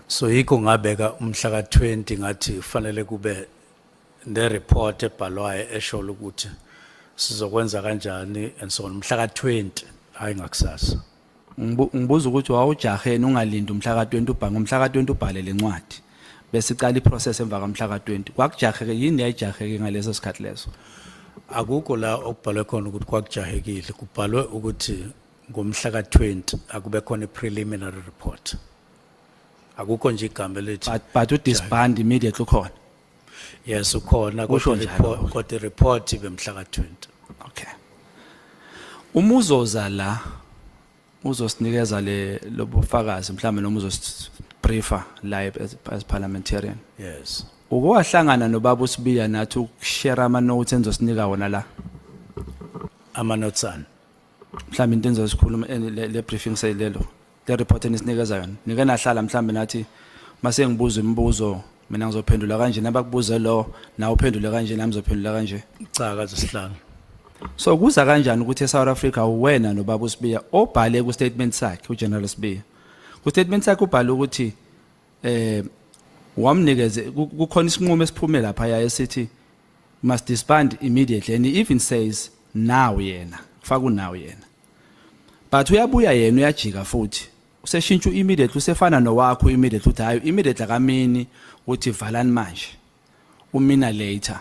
So yiko ngabeka umhla ka20 ngathi kufanele kube ne report ebhalwayo esho ukuthi sizokwenza kanjani and so on umhla ka20 hayi ngakusasa. Ngibuza ukuthi wawujahene ungalinda umhla ka20 ubhange umhla ka20 ubhale lencwadi bese iqala iprocess emva kamhla ka20 kwakujaheke yini yayijaheke ngaleso sikhathi leso. Akukho la okubhalwe khona ukuthi kwakujahekile kubhalwe ukuthi ngomhla ka20 akube khona preliminary report. Akukho nje igama elithi but udisband immediately ukhona. Yes ukhona kodwa report ibe mhla ka20. Okay. Umuzoza la uzosinikeza lobufakazi mhlawumbe noma uzosibriefa live as parliamentarian. Yes. Ukuwahlangana nobaba uSibiya nathi ukushare ama notes enzosinika wona la. Ama notes ani? Mhlawumbe into enzosikhuluma le briefing sayilelo. Le report enisinikeza yona. Nike nahlala mhlawumbe nathi mase ngibuza imibuzo mina ngizophendula kanje nabakubuze lo na uphendule kanje nami ngizophendula kanje. Cha kaze sihlala. So kuza kanjani ukuthi eSouth Africa uwena nobaba uSibiya obhale ku statement sakhe uGeneral Sibiya. Ku statement sakhe ubhale ukuthi wamnikeze kukhona isinqumo esiphume lapha ya esithi must disband immediately and he even says now yena faka now yena. But uyabuya yena uyajika futhi useshintsha immediately usefana nowakho immediately uthi hayi immediately kamini uthi valani manje umina later.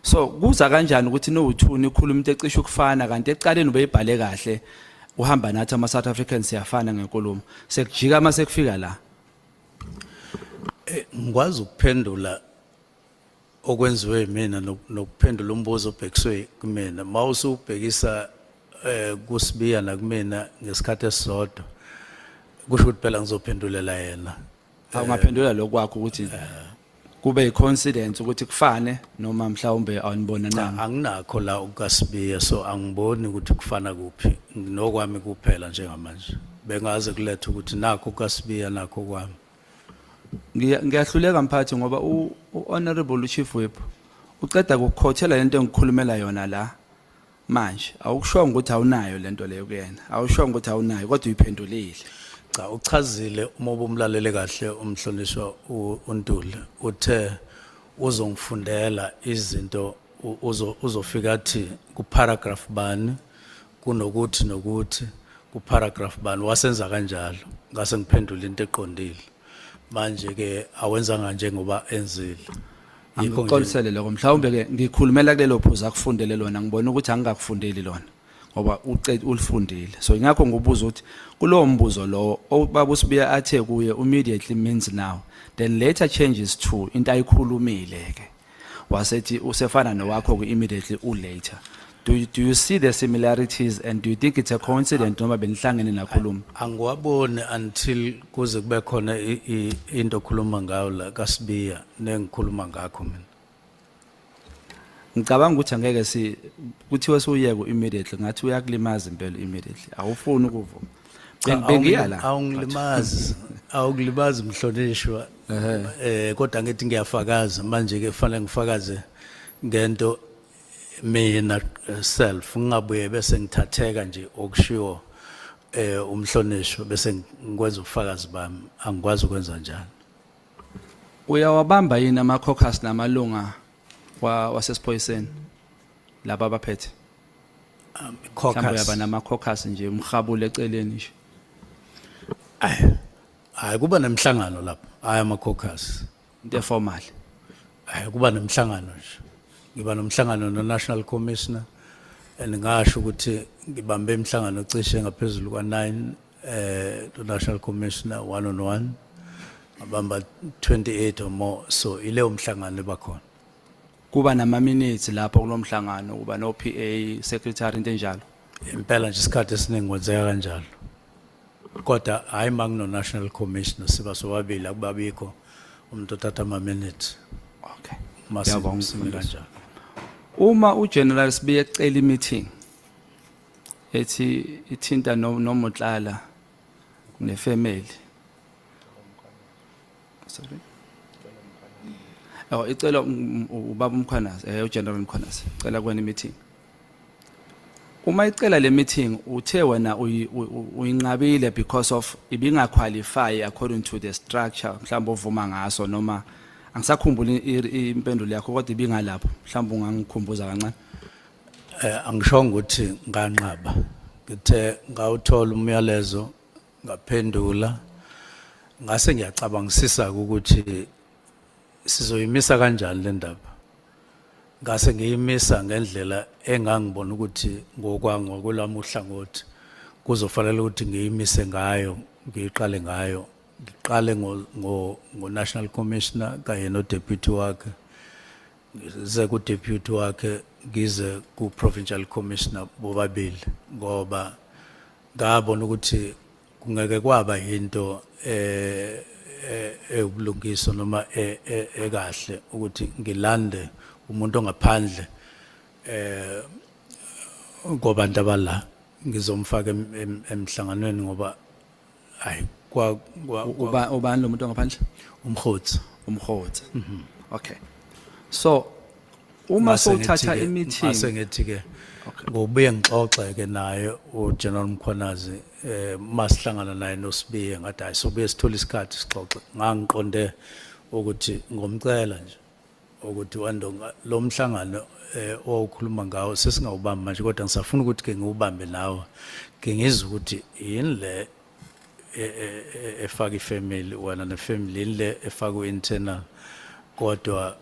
So kuza kanjani ukuthi no2 ikhuluma into ecishe ukufana kanti ecaleni ubeyibhale kahle uhamba nathi ama South Africans siyafana ngenkulumo sekujika mase kufika la. Ngikwazi ukuphendula okwenziwe mina nokuphendula umbuzo obhekiswe kumina mawusubhekisa kuSibiya nakumina ngesikhathi esisodwa kusho ukuthi phela ngizophendulela yena. Awungaphendula lokwakho ukuthi kube icoincidence ukuthi kufane noma mhlawumbe awunibona nami. Anginakho la ukaSibiya so angiboni ukuthi kufana kuphi nokwami kuphela njengamanje. Bengaze kulethe ukuthi nakho ukaSibiya nakho kwami. Ngiyahluleka mphathi ngoba honorable chief whip uceda ukukhothela lento engikhulumela yona la manje awukusho ukuthi awunayo lento leyo kuyena awusho ukuthi awunayo kodwa uyiphendulile. Cha uchazile uma ubumlalele kahle umhlonishwa uNtuli uthe uzongifundela izinto uzofika athi ku paragraph bani kunokuthi nokuthi ku paragraph bani wasenza kanjalo ngase ngiphendula into eqondile. Manje ke awenza kanje ngoba enzile. Ngikuxolisele lokho mhlawumbe ke ngikhulumela kulelo phuzu akufundele lona ngibona ukuthi angikakufundeli lona ngoba ucede ulifundile. So ingakho ngibuza ukuthi kulowo mbuzo lo obaba uSibiya athe kuye immediately means now then later changes to into ayikhulumile ke wasethi usefana nowakho ku immediately later. Do you see the similarities and do you think it's a coincidence noma benihlangene nakhuluma? Angiwaboni until kuze kube khona into okhuluma ngayo la kaSibiya nengikhuluma ngakho mina. Ngicabanga ukuthi angeke kuthiwa suyeke immediately ngathi uyakulimaza impela immediately awufuni ukuvuma. Bengiyala awukulimazi mhlonishwa kodwa ngithi ngiyafakaza manje ke kufanele ngifakaze ngento mina self ngingabuye bese ngithatheka nje okushiwo umhlonishwa bese ngikwenza ubufakazi bami angikwazi ukwenza njalo. Uyawabamba yini ama-caucus namalunga wasesiphoyiseni laba abaphethe? Mhlawumbe Caucus uyaba nama-caucus nje umrhabule eceleni nje. hayi kuba nemhlangano lapho hayi ama-caucus Into eformal. hayi kuba nemhlangano nje ngiba nomhlangano no-national commissioner and ngasho ukuthi ngibambe imhlangano cishe ngaphezulu kwa-9 no-national commissioner 1-on-1 ngabamba 28 or more, so ileyo mhlangano ebakhona. Kuba nama-minutes lapho kulo mhlangano, kuba no-PA, secretary, into enjalo. Impela nje isikhathi esiningi kwenzeka kanjalo, kodwa hayi no-national commissioner siba sobabili akubabikho umuntu othatha ama-minutes. Okay. Ngiyabonga kanjalo. Uma uGeneral Sibiya ecela i-meeting ethi ithinta noMotlala nefamily. Sorry. Icela ubaba Mkhwanazi, uGeneral Mkhwanazi, icela kwena i-meeting. Uma icela le meeting uthe wena uyinqabile because of ibingaqualify according to the structure mhlawumbe ovuma ngaso noma angisakhumbula impendulo yakho kodwa ibingalapho mhlawumbe ungangikhumbuza kancane. Angishongo ukuthi nganqaba, ngithe ngawuthola umyalezo ngaphendula ngase ngiyacabangisisa ukuthi sizoyimisa kanjani le ndaba. Ngase ngiyimisa ngendlela engangibona ukuthi ngokwelami uhlangothi kuzofanele ukuthi ngiyimise ngayo, ngiyiqale ngayo. Ngiqale ngo-National Commissioner kanye no-deputy wakhe, ngize ku-deputy wakhe ngize ku-Provincial Commissioner bobabili, ngoba ngabona ukuthi kungeke kwaba yinto ebulungiso noma ekahle ukuthi ngilande umuntu ongaphandle kwabantu abala ngizomfaka emhlanganweni ngoba hayi ubani lo muntu ongaphandle? Umkhotsi. Okay. So uma sowuthatha i-meeting masengithi ke ngobuye ngixoxe ke naye uGeneral Mkhwanazi masihlangana naye noSibiya ngathi hayi sobuye sithola isikhathi sixoxe. Ngangiqonde ukuthi ngomcela nje ukuthi wandonga lo mhlangano owukhuluma ngawo sesingawubamba manje, kodwa ngisafuna ukuthi ke ngiwubambe nawe ke ngizwe ukuthi yini le efaka ifamily wena nefamily le efaka internal, kodwa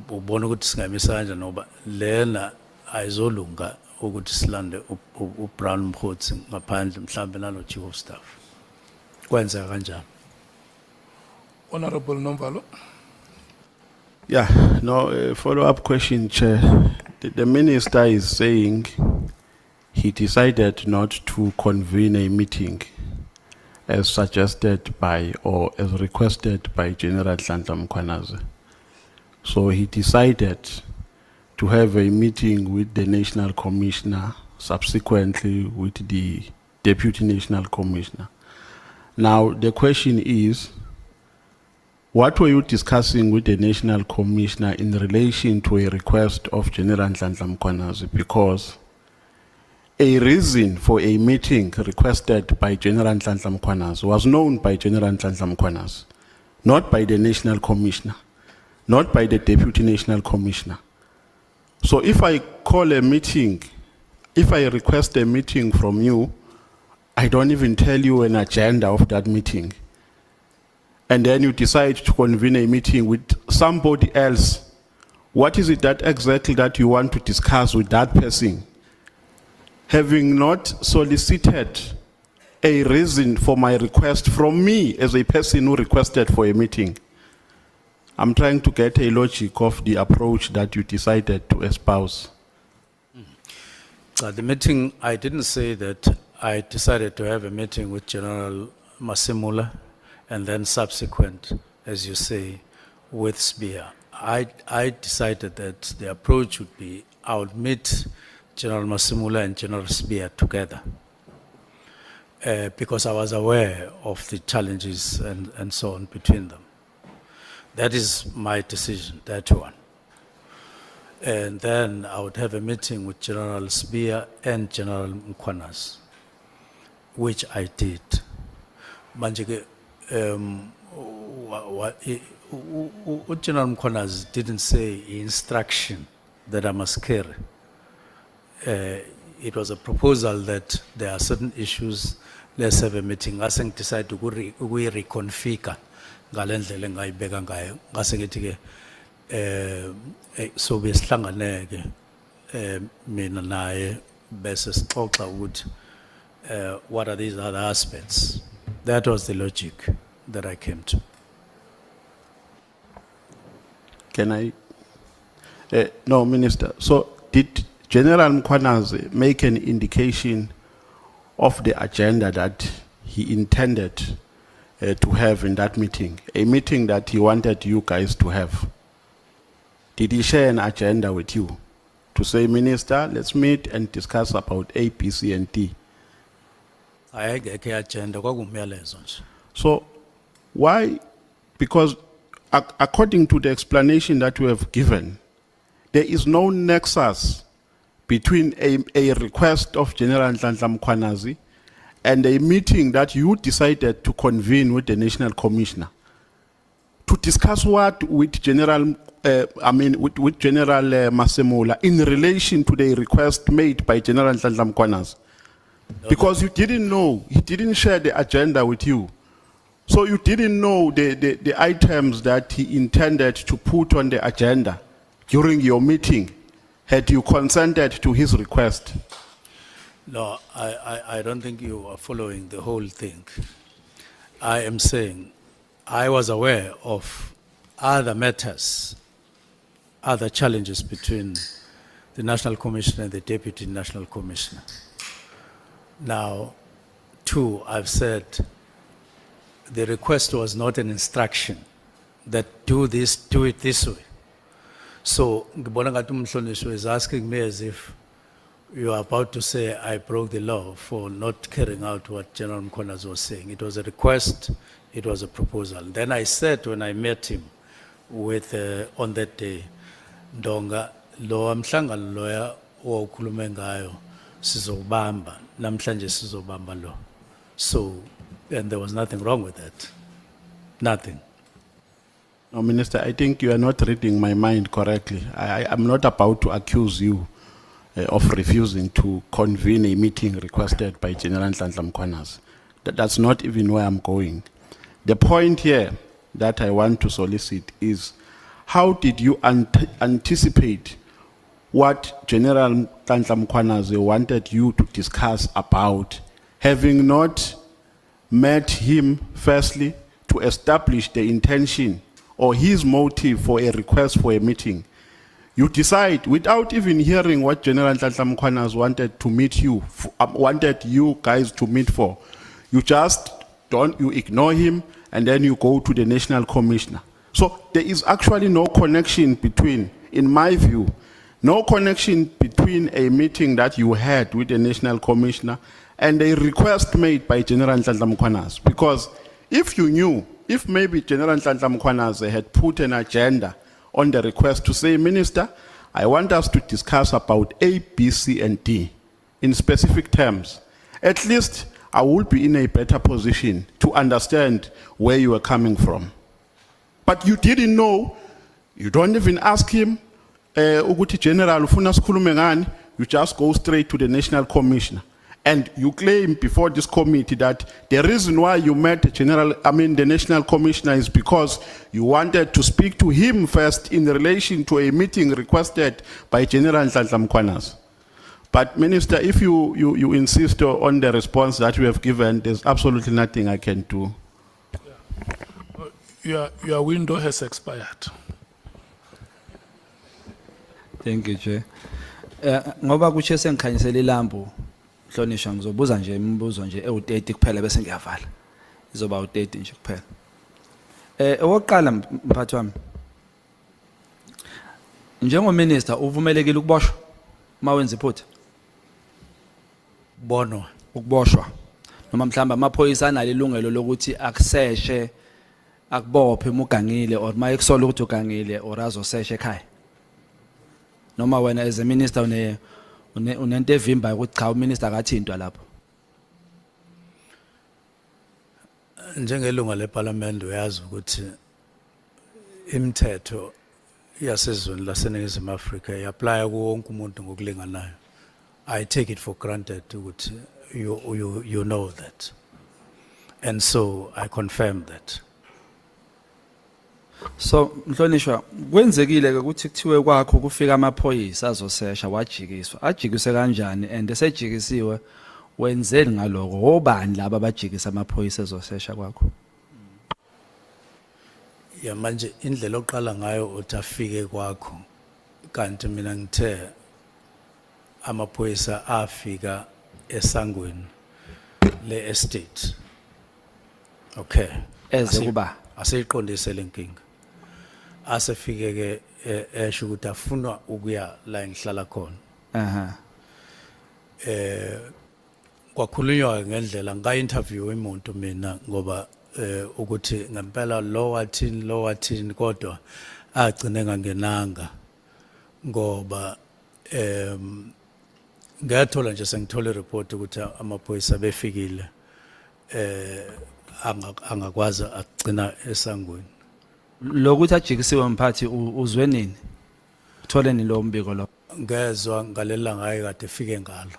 ubona ukuthi singamisa kanjani ngoba lena ayizolunga ukuthi silande uBrown Mkhotsi ngaphandle mhlambe nalo chief of staff. Kwenzeka kanjani? Honorable Nomvalo. Yeah, no, follow-up question, Chair. The Minister is saying he decided not to convene a meeting as suggested by or as requested by General Nhlanhla Mkhwanazi. So he decided to have a meeting with the National Commissioner, subsequently with the Deputy National Commissioner. Now, the question is, what were you discussing with the National Commissioner in relation to a request of General Nhlanhla Mkhwanazi? Because a reason for a meeting requested by General Nhlanhla Mkhwanazi was known by General Nhlanhla Mkhwanazi, not by the National Commissioner, not by the Deputy National Commissioner. So if I call a meeting, if I request a meeting from you, I don't even tell you an agenda of that meeting. And then you decide to convene a meeting with somebody else. What is it that exactly that you want to discuss with that person? Having not solicited a reason for my request from me as a person who requested for a meeting. I'm trying to get a logic of the approach that you decided to espouse. The meeting, I didn't say that I decided to have a meeting with General Masimula and then subsequent, as you say, with Sibiya. I decided that the approach would be I would meet General Masimula and General Sibiya together because I was aware of the challenges and so on between them. That is my decision, that one. And then I would have a meeting with General Spear and General Mkwanas, which I did. Manje ke, General Mkwanas didn't say instruction that I must carry. It was a proposal that there are certain issues, let's have a meeting. I think decide to reconfigure ngalendlela engayibeka ngayo. Ngase ngithi ke so besihlangane ke mina naye bese sixoxa ukuthi what are these other aspects. That was the logic that I came to. Can I? No, Minister. So did General Mkwanas make an indication of the agenda that he intended to have in that meeting? A meeting that he wanted you guys to have? Did he share an agenda with you? To say, Minister, let's meet and discuss about A, B, C, and D. So why? Because according to the explanation that you have given, there is no nexus between a request of General Nhlanhla Mkhwanazi and a meeting that you decided to convene with the National Commissioner. To discuss what with General, with General Masemola in relation to the request made by General Nhlanhla Mkhwanazi. Because you didn't know, he didn't share the agenda with you. So you didn't know the items that he intended to put on the agenda during your meeting, had you consented to his request? No, I don't think you are following the whole thing. I am saying I was aware of other matters, other challenges between the National Commissioner and the Deputy National Commissioner. Now, two, I've said the request was not an instruction that do this, do it this way. So, ngibona ngathi umhlonishwa is asking me as if you are about to say I broke the law for not carrying out what General Mkhwanazi was saying. It was a request, it was a proposal. Then I said when I met him with, on that day, Ndonga, lo mhlangano loya okhulume ngayo sizobamba, namhlanje sizobamba lo. So, and there was nothing wrong with that. Nothing. No, Minister, I think you are not reading my mind correctly. I'm not about to accuse you of refusing to convene a meeting requested by General Nhlanhla Mkhwanazi. That's not even where I'm going. The point here that I want to solicit is, how did you anticipate what General Nhlanhla Mkhwanazi wanted you to discuss about, having not met him firstly to establish the intention or his motive for a request for a meeting? You decide without even hearing what General Nhlanhla Mkhwanazi wanted to meet you, wanted you guys to meet for. You just you ignore him and then you go to the National Commissioner. So there is actually no connection between, in my view, no connection between a meeting that you had with the National Commissioner and a request made by General Nhlanhla Mkhwanazi. Because if you knew, if maybe General Nhlanhla Mkhwanazi had put an agenda on the request to say, Minister, I want us to discuss about A, B, C, and D in specific terms, at least I will be in a better position to understand where you are coming from. But you didn't know, you don't even ask him, Uguti General, ufuna sikhulume ngani, you just go straight to the National Commissioner. And you claim before this committee that the reason why you met the National Commissioner is because you wanted to speak to him first in relation to a meeting requested by General Nhlanhla Mkhwanazi. But Minister, if you insist on the response that you have given, there's absolutely nothing I can do. Your window has expired. Thank you, Chair. Ngoba kuche sengikhanyisela ilambu, Hlonishwa ngizobuza nje imibuzo nje ewu30 kuphela bese ngiyavala. Izoba u30 nje kuphela. Owokuqala mphathi wami. Njengominister uvumelekile ukuboshwa mawenza iphutha? Bonwa. Ukuboshwa. Noma mhlamba amaphoyisa analo ilungelo lokuthi akuseshe akubophe umugangile or mayekusola ukuthi ugangile or azoseshe ekhaya. noma wena as a minister unento evimba ukuthi cha uminister akathintwa lapho. Njengelunga leParliament uyazi ukuthi imithetho yasezweni laseNingizimu Afrika iapply kuwo wonke umuntu ngokulinganayo. I take it for granted ukuthi you know that. And so I confirm that. So Mhlonishwa kwenzekile ke ukuthi kuthiwe kwakho kufika amaphoyisa azosesha wajikiswa. Ajikiswe kanjani and esejikisiwe wenzeni ngaloko? Obani laba abajikisa amaphoyisa azosesha kwakho? Ya manje indlela oqala ngayo uthafike kwakho kanti mina ngithe amaphoyisa afika eSangweni le estate. Okay. Eze kuba aseyiqondise lenkinga. Asefike ke esho ukuthi afuna ukuya la engihlala khona. aha. Kwakhulunywa ngendlela nga-interview umuntu mina ngoba ukuthi ngempela lo wathini kodwa agcine ngangenanga ngoba ngiyathola nje sengithola ireport ukuthi amaphoyisa befikile angakwazi agcina eSangweni. Lokuthi ajikisiwe mphathi uzwe nini? Uthole ni lo mbiko lo? Ngezwe ngalela ngaye kade efike ngalo.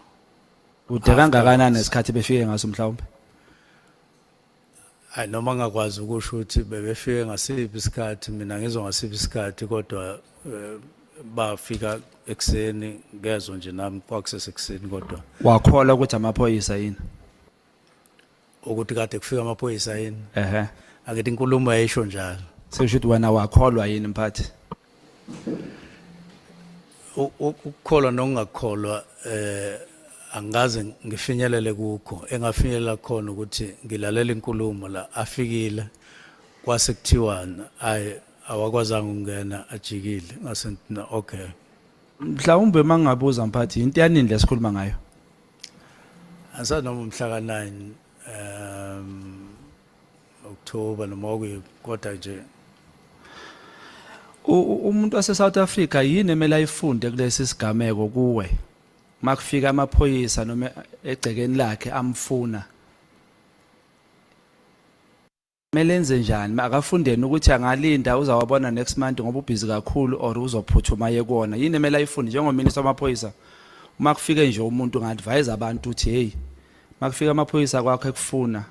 Ude kangakanani isikhathi befike ngaso mhlawumbe? Hayi noma ngakwazi ukusho ukuthi bebefike ngasiphi isikhathi mina ngizwa ngasiphi isikhathi kodwa bafika ekseni ngezwe nje nami kwakusesekuseni kodwa. Wakhola ukuthi amaphoyisa yini? Ukuthi kade kufika amaphoyisa yini? Ehe. Akithi inkulumo yayisho njalo. Sesho ukuthi wena wakholwa yini mphathi? Ukukholwa nokungakholwa angaze ngifinyelele kukho engafinyelela khona ukuthi ngilalela inkulumo la afikile kwase kuthiwana awakwazanga ungena ajikile ngase ntina okay. Mhlawumbe mangabuza mphathi into yanini lesikhuluma ngayo? Asanoma umhla ka9 October noma kodwa nje umuntu wase South Africa yini emele ayifunde kulesi sigameko kuwe? Makufika amaphoyisa noma egcekeni lakhe amfuna. Melenze njani? Akafundeni ukuthi angalinda uzawabona next month ngoba ubhizi kakhulu or uzophuthuma yekona. Yini emele ayifunde njengominister wamaphoyisa? Uma kufike nje umuntu nga-advise abantu uthi hey makufika amaphoyisa kwakho ekufuna.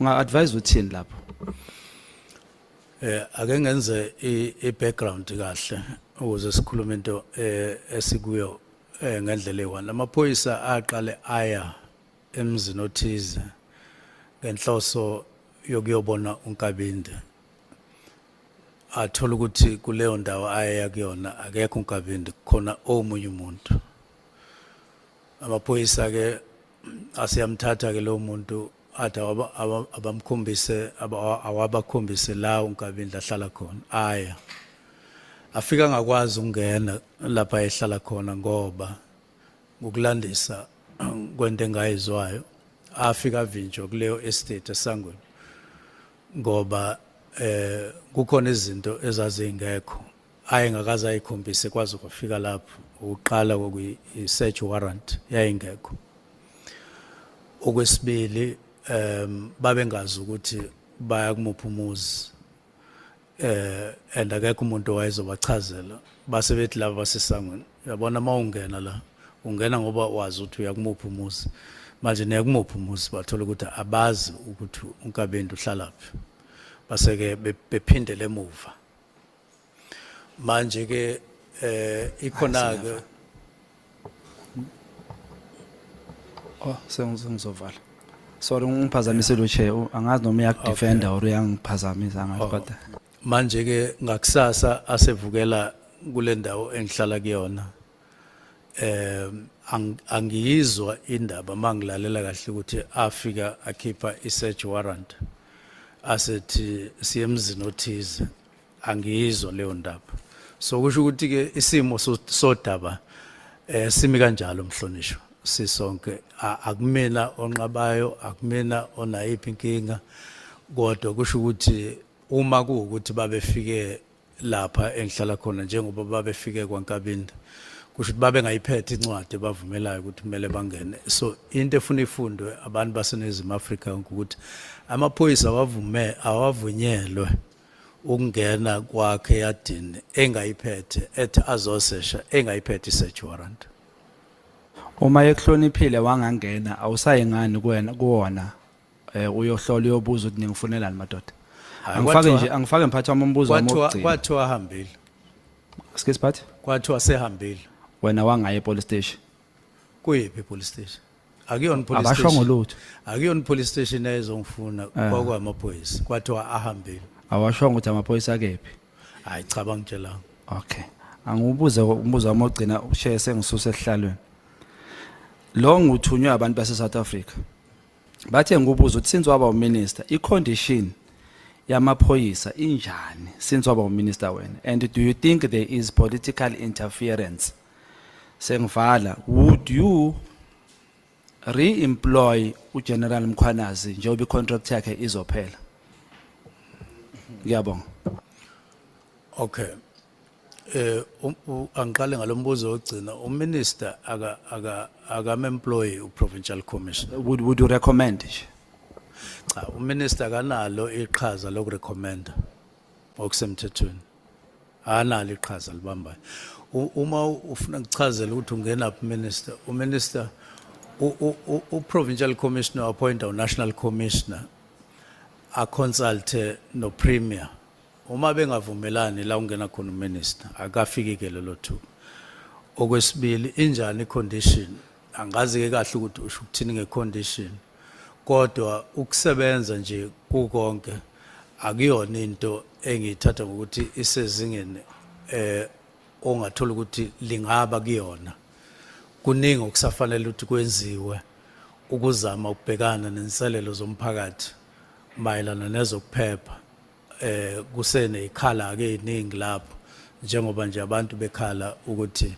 Unga-advise uthini lapho? Ake ngenze i-background kahle ukuze sikhulume into esikuyo ngendlela eyi-1. Amaphoyisa aqale aya emzini othize ngenhloso yokuyobona uNkabinde. Athola ukuthi kuleyo ndawo aya kuyona akekho uNkabinde khona omunye umuntu. Amaphoyisa ke asiyamthatha ke lo muntu athi awabakhombise la uNkabinde ahlala khona. Aya afika ngakwazi ukungena lapha ehlala khona ngoba ngokulandisa kwento engayizwayo afika vinjo kuleyo estate eSangweni ngoba kukhona izinto ezazingekho ayengakaze ayikhombise kwazi ukufika lapho uqala kokuyi-search warrant yayingekho. Okwesibili babengazi ukuthi baya kumuphi umuzi and akekho umuntu owayezobachazela base bethi laba baseSangweni yabona mawungena la ungena ngoba wazi ukuthi uyakumuphi umuzi manje neyakumuphi umuzi bathola ukuthi abazi ukuthi uNkabinde uhlalaphi base ke bephindele emuva manje ke ikhona ke sengizovala. Sorry ungiphazamisile uche angazi noma uyakudefenda or uyangiphazamisa ngathi kodwa. Manje ke ngakusasa asevukela kule ndawo engihlala kuyona angiyizwa indaba mangilalela kahle ukuthi afika akhipha i-search warrant asethi siyemzini othize angiyizwa leyo ndaba. So kusho ukuthi ke isimo sodaba simi kanjalo Mhlonishwa sisonke akumina onqabayo akumina onayiphi inkinga kodwa kusho ukuthi uma kuukuthi babefike lapha engihlala khona njengoba babefike kwaNkabinde kusho ukuthi babe ngayiphethe incwadi bavumelayo ukuthi kumele bangene. So into efuna ifundwe abantu baseNingizimu Afrika ukuthi amaphoyisa awavunyelwe ukungena kwakhe yadini engayiphethe ethi azosesha engayiphethe search warrant. Uma ekuhloniphile wangangena awusayengani kuwona uyohlola uyobuza ukuthi ningifunelani madoda. Angifake mphathi wami umbuzo wami wokugcina. Kwathiwa ahambile. Excuse phathi? Kwathiwa sehambile. Wena wangaye police station. Kuyiphi police station? Akuyona police station. Abasho ngolutho. Akuyona police station ezongifuna kwakwamaphoyisa. Kwathiwa ahambile. Awasho ukuthi amaphoyisa akephi. Hayi cha bangitshelanga. Okay. Angibuze umbuzo wami wokugcina ushiye sengisuse esihlalweni. Lo nguthunywa abantu base South Africa. Bathe ngubuza ukuthi since waba uminister icondition yamaphoyisa injani since waba uminister wena, and do you think there is political interference? Sengivala, would you re-employ uGeneral Mkhwanazi njengoba icontract yakhe izophela? Ngiyabonga. Okay. Angiqale ngalombuzo ogcina uminister employ provincial commissioner. Would you recommend? Cha, uminister kanalo iqhaza lokurecommenda okusemthethweni. Analo iqhaza libambayo. Uma ufuna ukuchazela ukuthi ungena minister, uminister provincial commissioner appointa national commissioner a consult no premier. Uma bengavumelani la ungena khona uminister akafiki ke lelo thuba. Okwesibili injani condition angazi ke kahle ukuthi usho ukuthini ngecondition kodwa ukusebenza nje kukonke akuyona into engiyithatha ngokuthi isezingeni ongathola ukuthi lingaba kuyona. Kuningi okusafanele ukuthi kwenziwe ukuzama ukubhekana nenselelo zomphakathi mayelana nezokuphepha. Kusene ikhala ke iningi lapho njengoba nje abantu bekhala ukuthi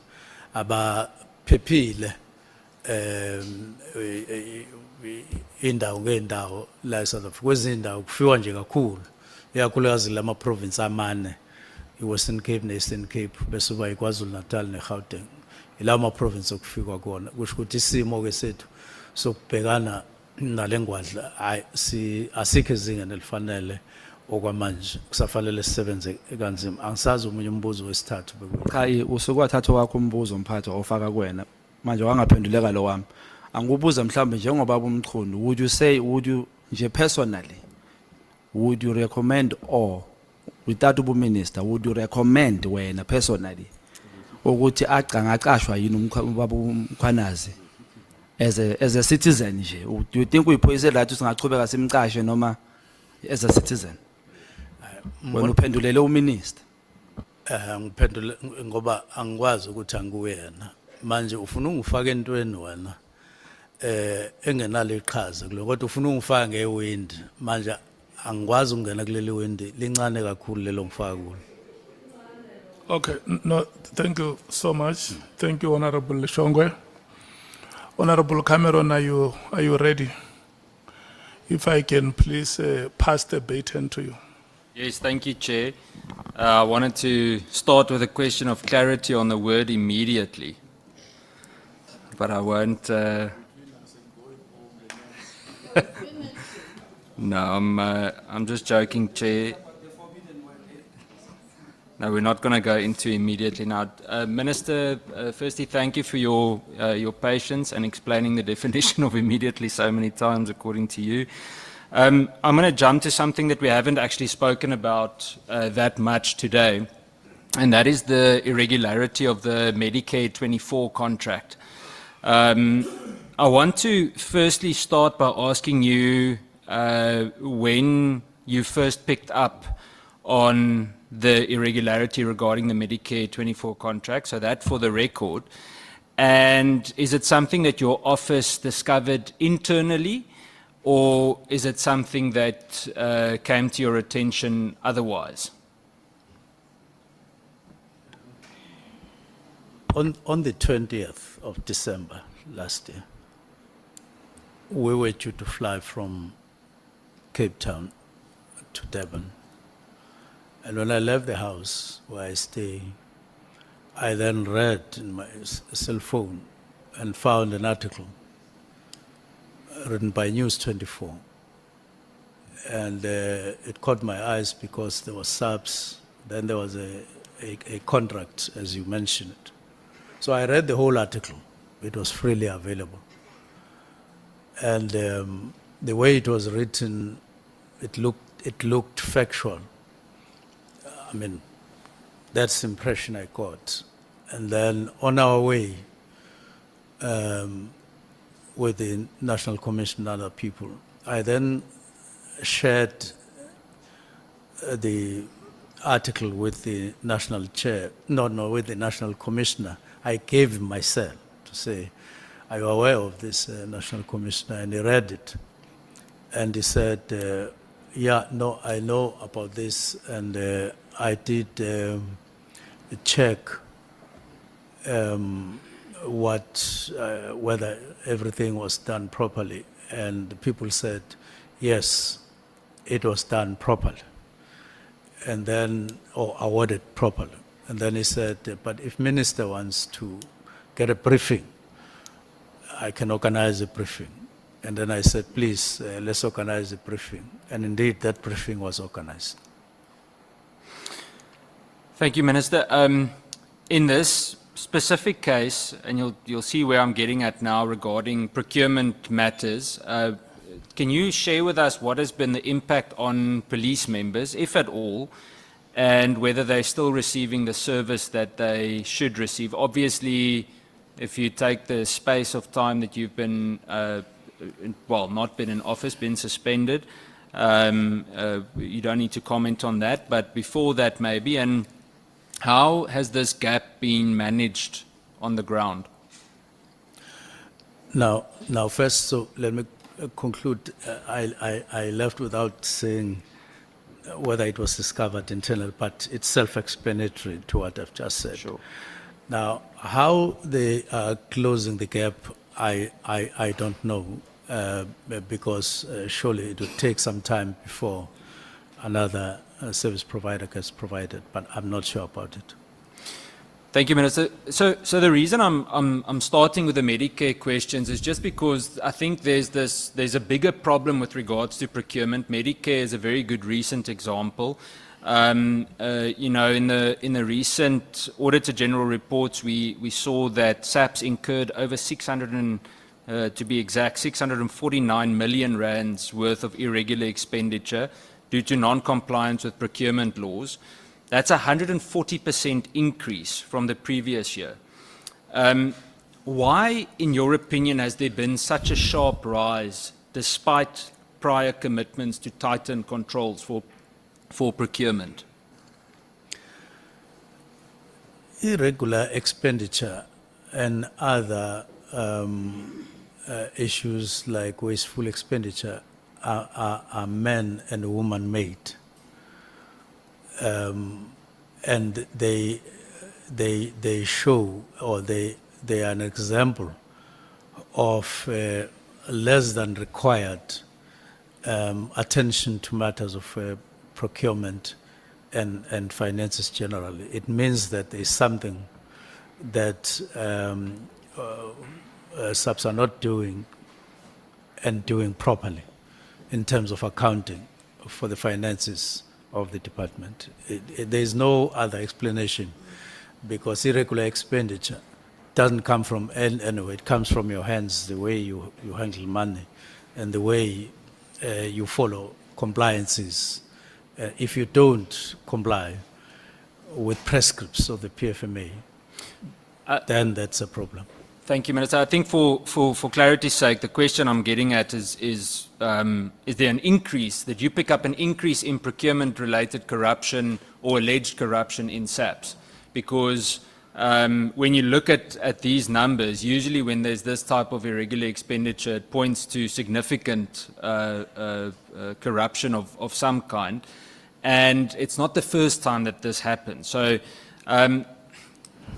abaphephile indawo ngendawo la eSouth Africa. Kwezinye indawo kufiwa nje kakhulu ikakhulukazi lama province amane iWestern Cape neEastern Cape bese kuba iKwaZulu Natal neGauteng. Ilawo ma province okufikwa kona kusho ukuthi isimo ke sethu sokubhekana nalengwadla asikho ezingeni elifanele okwamanje kusafanele sisebenze kanzima. Angisazi umunye umbuzo wesithathu bekuyi. Cha usuku wathatha wakho umbuzo umphathi ofaka kuwena manje wangaphenduleka lo wami. Angubuza mhlambe njengoba uMchunu, would you nje personally would you recommend, or without ubuminister would you recommend wena personally ukuthi aqashwa yini ubaba uMkhwanazi as a citizen nje? Do you think uyiphoyise la singachubeka simcashe noma as a citizen? Wena uphendulele uminister. Ngiphendule ngoba angikwazi ukuthi angiyena manje ufuna ungifake entweni wena engenalo iqhaza kulo kodwa ufuna ungifaka ngewind manje angikwazi ukungena kuleli wind lincane kakhulu lelo ngifaka kulo. Okay, no, thank you so much. Thank you, Honorable Shongwe. Honorable Cameron, are you ready? If I can please pass the baton to you. Yes, thank you, Chair. I wanted to start with a question of clarity on the word immediately, but I won't. No, I'm just joking, Chair. No, we're not going to go into immediately now. Minister, firstly, thank you for your patience and explaining the definition of immediately so many times, according to you. I'm going to jump to something that we haven't actually spoken about that much today, and that is the irregularity of the Medicare 24 contract. I want to firstly start by asking you when you first picked up on the irregularity regarding the Medicare 24 contract, so that for the record. And is it something that your office discovered internally, or is it something that came to your attention otherwise? On the 20th of December last year, we were due to fly from Cape Town to Durban. And when I left the house where I stay, I then read in my cell phone and found an article written by News 24. And it caught my eyes because there was SAPS, then there was a contract, as you mentioned. So I read the whole article. It was freely available. And the way it was written, it looked factual. I mean, that's the impression I got. And then on our way, with the National Commission and other people, I then shared the article with the national chair, with the national commissioner. I gave him my cell to say, are you aware of this national commissioner? And he read it. And he said, yeah, no, I know about this. And I did check whether everything was done properly. And the people said, yes, it was done properly. And then, or awarded properly. And then he said, but if minister wants to get a briefing, I can organize a briefing. And then I said, please, let's organize a briefing. And indeed, that briefing was organized. Thank you, Minister. In this specific case, and you'll see where I'm getting at now regarding procurement matters, can you share with us what has been the impact on police members, if at all, and whether they're still receiving the service that they should receive? Obviously, if you take the space of time that you've been, not been in office, been suspended, you don't need to comment on that, but before that maybe, and how has this gap been managed on the ground? Now first, so let me conclude. I left without saying whether it was discovered internal, but it's self-explanatory to what I've just said. Sure. Now, how they are closing the gap, I don't know, because surely it would take some time before another service provider gets provided, but I'm not sure about it. Thank you, Minister. So the reason I'm starting with the Medicare questions is just because I think there's a bigger problem with regards to procurement. Medicare is a very good recent example. In the recent Auditor General reports, we saw that SAPS incurred over 649 million rands worth of irregular expenditure due to non-compliance with procurement laws. That's a 140% increase from the previous year. Why, in your opinion, has there been such a sharp rise despite prior commitments to tighten controls for procurement? Irregular expenditure and other issues like wasteful expenditure are men and women made. And they show, or they are an example of less than required attention to matters of procurement and finances generally. It means that there's something that SAPS are not doing and doing properly in terms of accounting for the finances of the department. There is no other explanation, because irregular expenditure doesn't come from anywhere. It comes from your hands, the way you handle money and the way you follow compliances. If you don't comply with prescripts of the PFMA, then that's a problem. Thank you, Minister. I think for clarity's sake, the question I'm getting at is there an increase, that you pick up an increase in procurement-related corruption or alleged corruption in SAPS? Because when you look at these numbers, usually when there's this type of irregular expenditure, it points to significant corruption of some kind. And it's not the first time that this happened. So I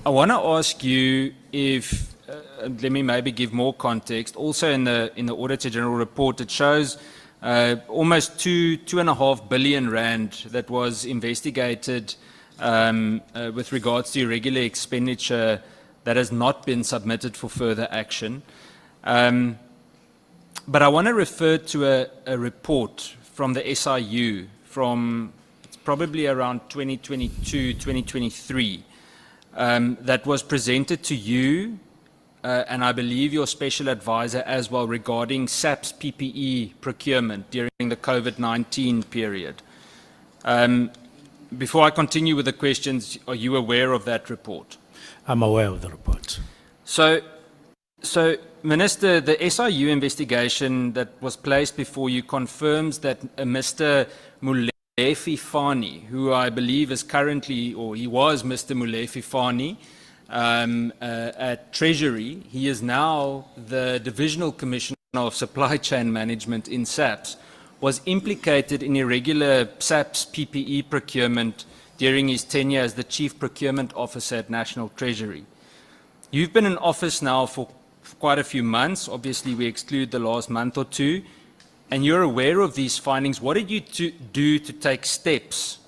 want to ask you if, let me maybe give more context. Also in the Auditor General report, it shows almost 2.5 billion rand that was investigated with regards to irregular expenditure that has not been submitted for further action. But I want to refer to a report from the SIU from probably around 2022, 2023, that was presented to you and I believe your special advisor as well regarding SAPS PPE procurement during the COVID-19 period. Before I continue with the questions, are you aware of that report? I'm aware of the report. So Minister, the SIU investigation that was placed before you confirms that Mr. Molefi Fani, who I believe is currently, or he was Mr. Molefi Fani, at Treasury, he is now the Divisional Commissioner of Supply Chain Management in SAPS, was implicated in irregular SAPS PPE procurement during his tenure as the Chief Procurement Officer at National Treasury. You've been in office now for quite a few months. Obviously, we exclude the last month or two, and you're aware of these findings. What did you do to take steps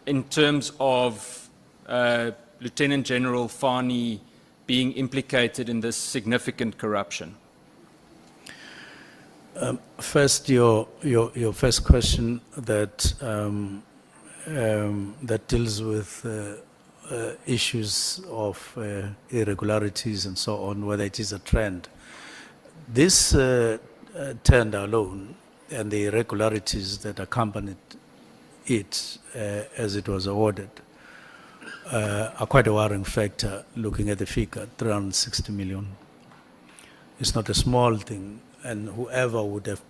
in terms of Lieutenant General Fani being implicated in this significant corruption? First, your first question that that deals with issues of irregularities and so on, whether it is a trend. This trend alone and the irregularities that accompanied it as it was awarded are quite a worrying factor looking at the figure, 360 million. It's not a small thing, and whoever would have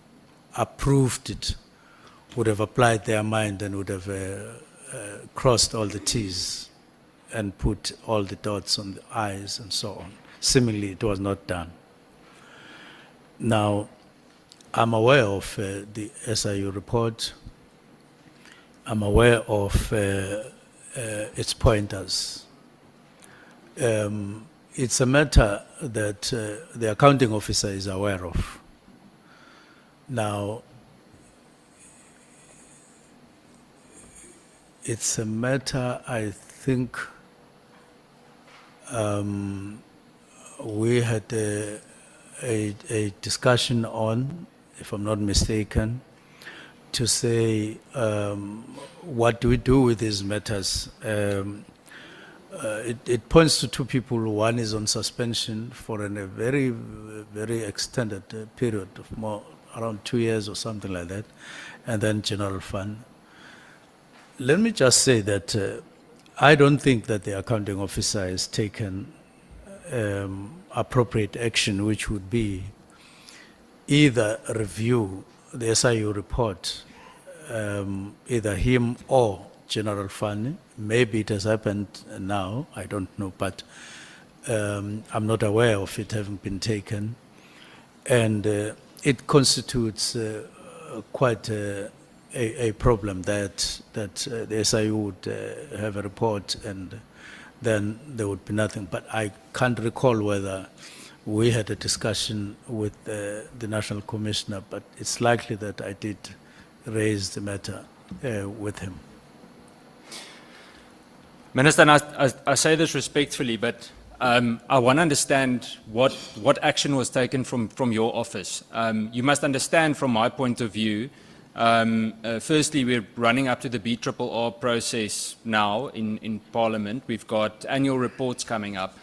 approved it would have applied their mind and would have crossed all the T's and put all the dots on the I's and so on. Similarly, it was not done. Now, I'm aware of the SIU report. I'm aware of its pointers. It's a matter that the accounting officer is aware of. Now, it's a matter I think we had a discussion on, if I'm not mistaken, to say what do we do with these matters. It points to two people. One is on suspension for a very, very extended period of more around 2 years or something like that, and then general fund. Let me just say that I don't think that the accounting officer has taken appropriate action, which would be either review the SIU report, either him or General Fund. Maybe it has happened now, I don't know, but I'm not aware of it having been taken. And it constitutes quite a problem that the SIU would have a report and then there would be nothing. But I can't recall whether we had a discussion with the National Commissioner, but it's likely that I did raise the matter with him. Minister, and I say this respectfully, but I want to understand what action was taken from your office. You must understand from my point of view, firstly, we're running up to the BRRR process now in Parliament. We've got annual reports coming up.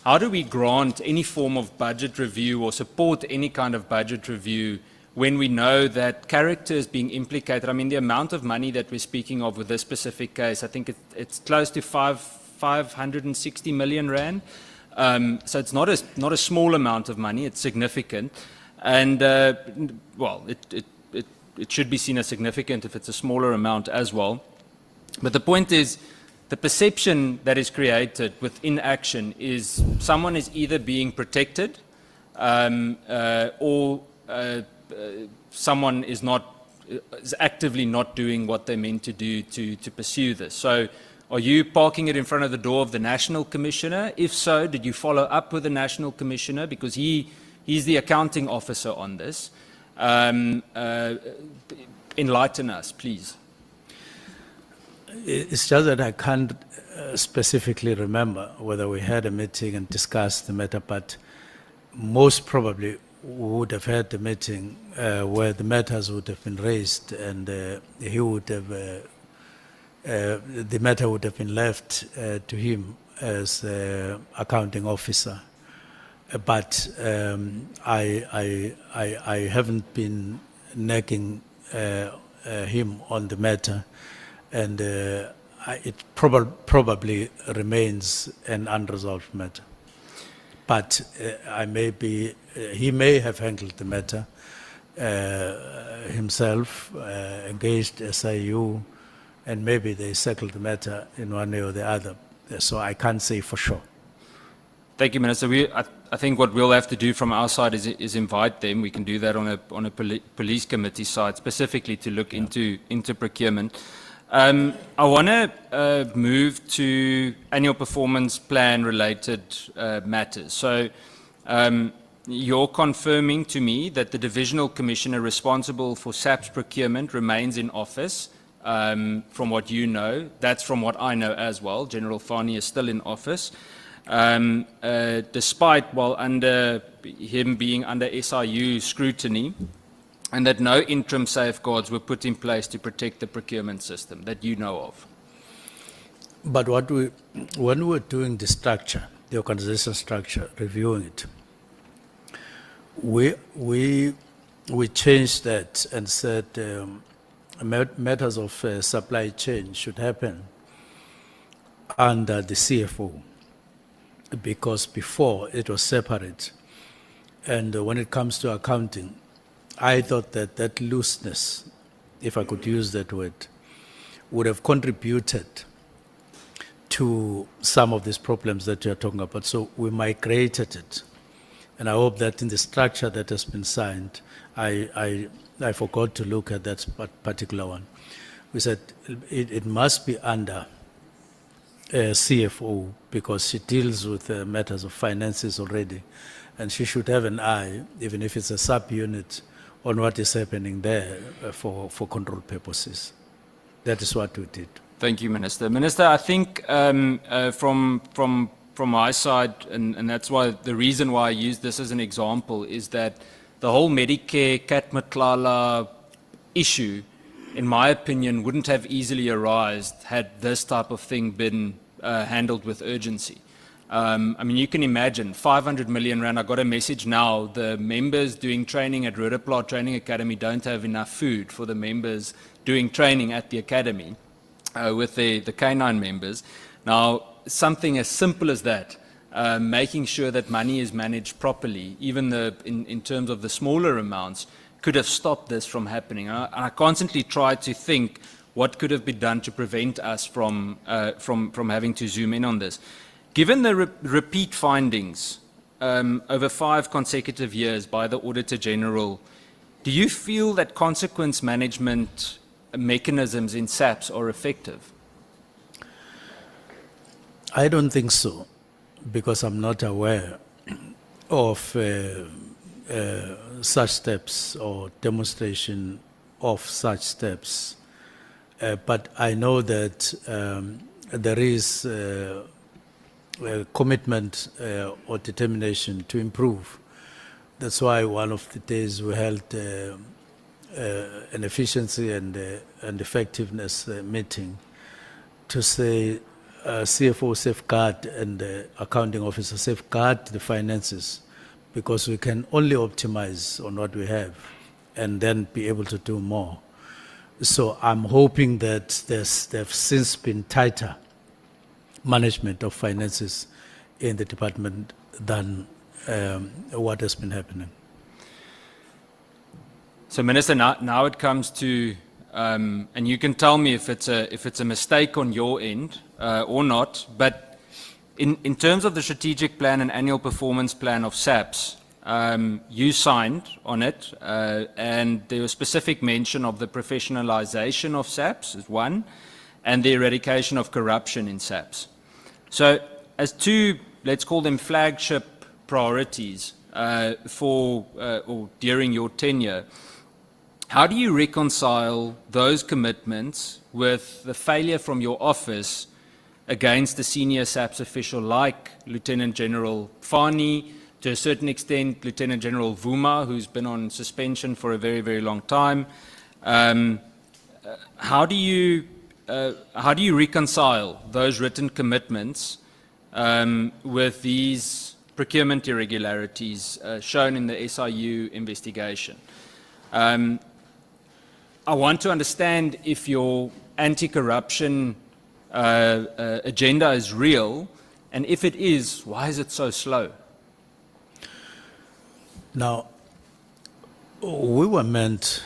How do we grant any form of budget review or support any kind of budget review when we know that characters being implicated? I mean, the amount of money that we're speaking of with this specific case, I think it's close to 560 million rand. So it's not a small amount of money, it's significant. And, well, it should be seen as significant if it's a smaller amount as well. But the point is, the perception that is created with inaction is someone is either being protected or someone is actively not doing what they're meant to do to pursue this. So are you parking it in front of the door of the National Commissioner? If so, did you follow up with the National Commissioner? Because he's the accounting officer on this. Enlighten us, please. It's just that I can't specifically remember whether we had a meeting and discussed the matter, but most probably we would have had a meeting where the matters would have been raised, and he would have the matter would have been left to him as accounting officer. But I haven't been nagging him on the matter, and it probably remains an unresolved matter. But he may have handled the matter himself, engaged SIU, and maybe they settled the matter in one way or the other. So I can't say for sure. Thank you, Minister. I think what we'll have to do from our side is invite them. We can do that on a police committee side, specifically to look into procurement. I want to move to annual performance plan related matters. So you're confirming to me that the divisional commissioner responsible for SAPS procurement remains in office, from what you know. That's from what I know as well. General Fani is still in office. Despite, while under him being under SIU scrutiny, and that no interim safeguards were put in place to protect the procurement system that you know of. But when we were doing the structure, the organization structure, reviewing it, we changed that and said matters of supply chain should happen under the CFO, because before it was separate. And when it comes to accounting, I thought that looseness, if I could use that word, would have contributed to some of these problems that you're talking about. So we migrated it. And I hope that in the structure that has been signed, I forgot to look at that particular one. We said it must be under CFO, because she deals with matters of finances already, and she should have an eye, even if it's a sub-unit, on what is happening there for control purposes. That is what we did. Thank you, Minister. Minister, I think from my side, and that's why the reason why I use this as an example, is that the whole Medicare Kat Matlala issue, in my opinion, wouldn't have easily arisen had this type of thing been handled with urgency. I mean, you can imagine, 500 million rand. I got a message now, the members doing training at Rudapla Training Academy don't have enough food for the members doing training at the academy with the K9 members. Now, something as simple as that, making sure that money is managed properly, even in terms of the smaller amounts, could have stopped this from happening. I constantly try to think what could have been done to prevent us from having to zoom in on this. Given the repeat findings over 5 consecutive years by the Auditor General, do you feel that consequence management mechanisms in SAPS are effective? I don't think so, because I'm not aware of such steps or demonstration of such steps. But I know that there is commitment or determination to improve. That's why one of the days we held an efficiency and effectiveness meeting to say CFO safeguard and accounting officer safeguard the finances, because we can only optimize on what we have and then be able to do more. So I'm hoping that there's since been tighter management of finances in the department than what has been happening. So, Minister, now it comes to, and you can tell me if it's a mistake on your end or not, but in terms of the strategic plan and annual performance plan of SAPS, you signed on it, and there was specific mention of the professionalization of SAPS as one, and the eradication of corruption in SAPS. So, as 2, let's call them flagship priorities, or during your tenure. How do you reconcile those commitments with the failure from your office against a senior SAPS official like Lieutenant General Fani, to a certain extent Lieutenant General Vuma, who's been on suspension for a very, very long time? How do you reconcile those written commitments with these procurement irregularities shown in the SIU investigation? I want to understand if your anti-corruption agenda is real, and if it is, why is it so slow? Now, we were meant,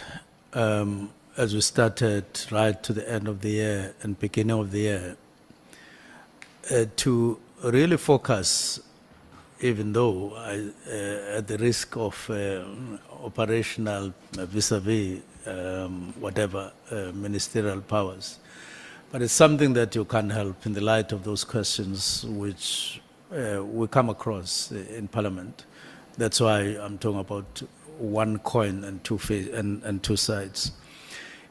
as we started right to the end of the year and beginning of the year, to really focus, even though at the risk of operational vis-a-vis whatever ministerial powers. But it's something that you can't help in the light of those questions which we come across in Parliament. That's why I'm talking about one coin and two sides.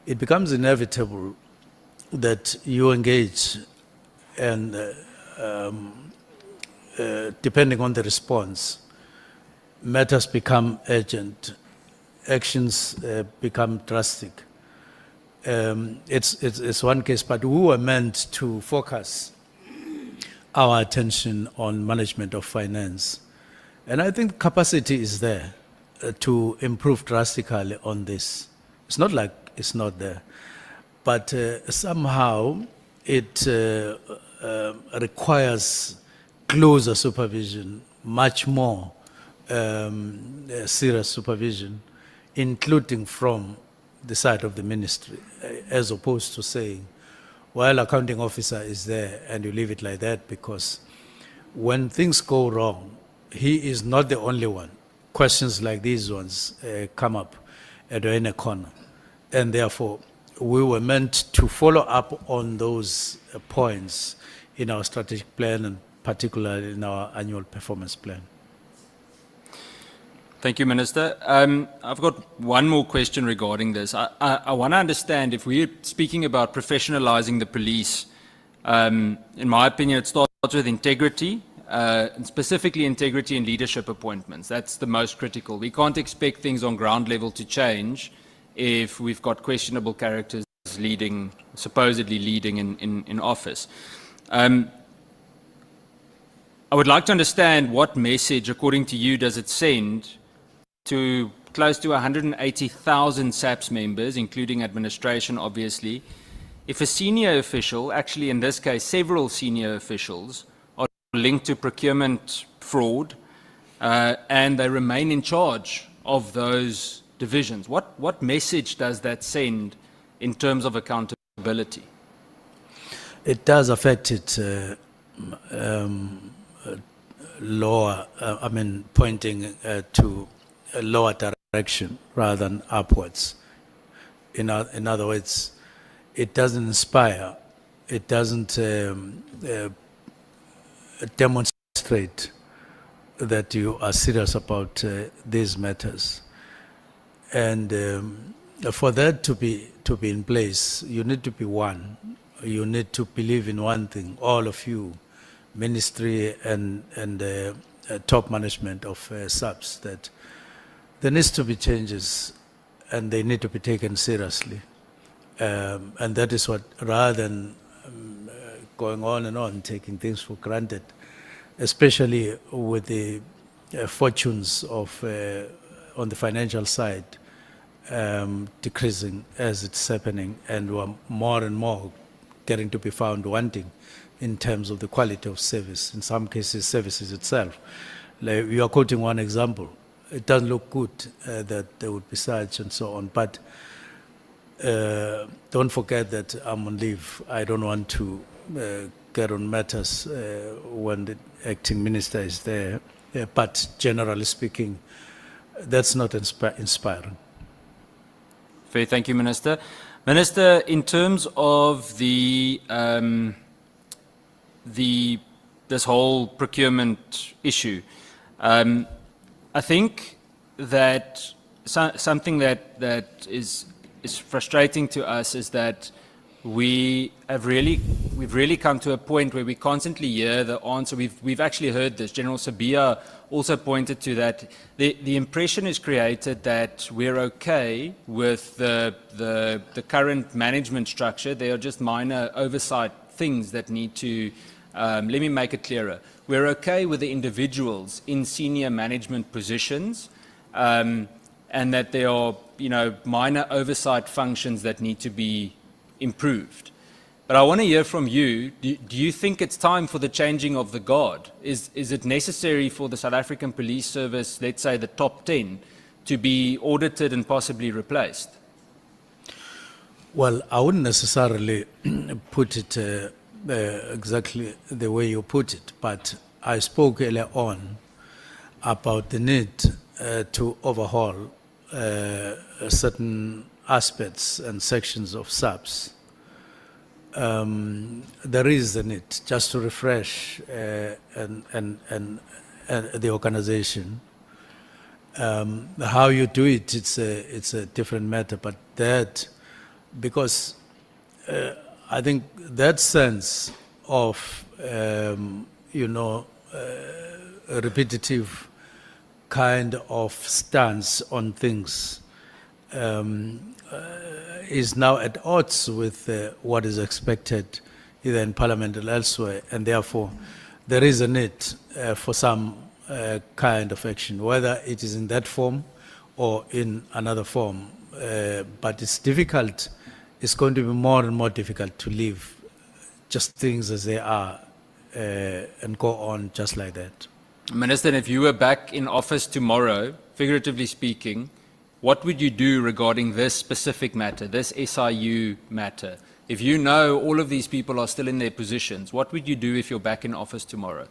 It becomes inevitable that you engage, and depending on the response, matters become urgent, actions become drastic. It's one case, but we were meant to focus our attention on management of finance. And I think capacity is there to improve drastically on this. It's not like it's not there, but somehow it requires closer supervision, much more serious supervision, including from the side of the ministry, as opposed to saying, well, accounting officer is there and you leave it like that, because when things go wrong, he is not the only one. Questions like these ones come up and are in a corner. And therefore, we were meant to follow up on those points in our strategic plan, and particularly in our annual performance plan. Thank you, Minister. I've got one more question regarding this. I want to understand, if we're speaking about professionalizing the police, in my opinion, it starts with integrity, and specifically integrity in leadership appointments. That's the most critical. We can't expect things on ground level to change if we've got questionable characters supposedly leading in office. I would like to understand what message, according to you, does it send to close to 180,000 SAPS members, including administration, obviously, if a senior official, actually in this case several senior officials, are linked to procurement fraud and they remain in charge of those divisions? What message does that send in terms of accountability? It does affect it lower, pointing to a lower direction rather than upwards. In other words, it doesn't inspire, it doesn't demonstrate that you are serious about these matters. And for that to be in place, you need to be one. You need to believe in one thing, all of you, ministry and top management of SAPS, that there needs to be changes and they need to be taken seriously. And that is what, rather than going on and on, taking things for granted, especially with the fortunes of, on the financial side, decreasing as it's happening, and we're more and more getting to be found wanting in terms of the quality of service, in some cases services itself. Like, you are quoting one example. It doesn't look good that there would be such and so on, but don't forget that I'm on leave. I don't want to get on matters when the acting minister is there, but generally speaking, that's not inspiring. Fair, thank you, Minister. Minister, in terms of this whole procurement issue, I think that something that is frustrating to us is that we've really come to a point where we constantly hear the answer. We've actually heard this. General Sabia also pointed to that. The impression is created that we're okay with the current management structure. They are just minor oversight things that need to, let me make it clearer. We're okay with the individuals in senior management positions, and that there are, minor oversight functions that need to be improved. But I want to hear from you. Do you think it's time for the changing of the guard? Is it necessary for the South African Police Service, let's say the top 10, to be audited and possibly replaced? Well, I wouldn't necessarily put it exactly the way you put it, but I spoke earlier on about the need to overhaul certain aspects and sections of SAPS. There is a need just to refresh and the organization. How you do it, it's a different matter, but that, because I think that sense of, a repetitive kind of stance on things is now at odds with what is expected either in Parliament or elsewhere, and therefore there is a need for some kind of action, whether it is in that form or in another form. But it's difficult, it's going to be more and more difficult to leave just things as they are and go on just like that. Minister, if you were back in office tomorrow, figuratively speaking, what would you do regarding this specific matter, this SIU matter? If you know all of these people are still in their positions, what would you do if you're back in office tomorrow?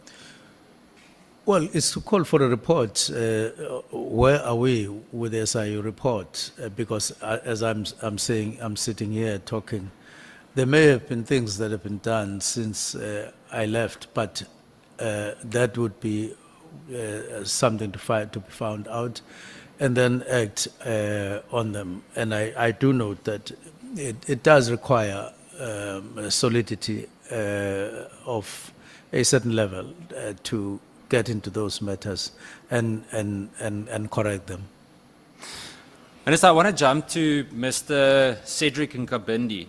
Well, it's to call for a report. Where are we with the SIU report? Because as I'm saying, I'm sitting here talking. There may have been things that have been done since I left, but that would be something to be found out, and then act on them. And I do note that it does require solidity of a certain level to get into those matters and correct them. Minister, I want to jump to Mr. Cedric Nkabindi,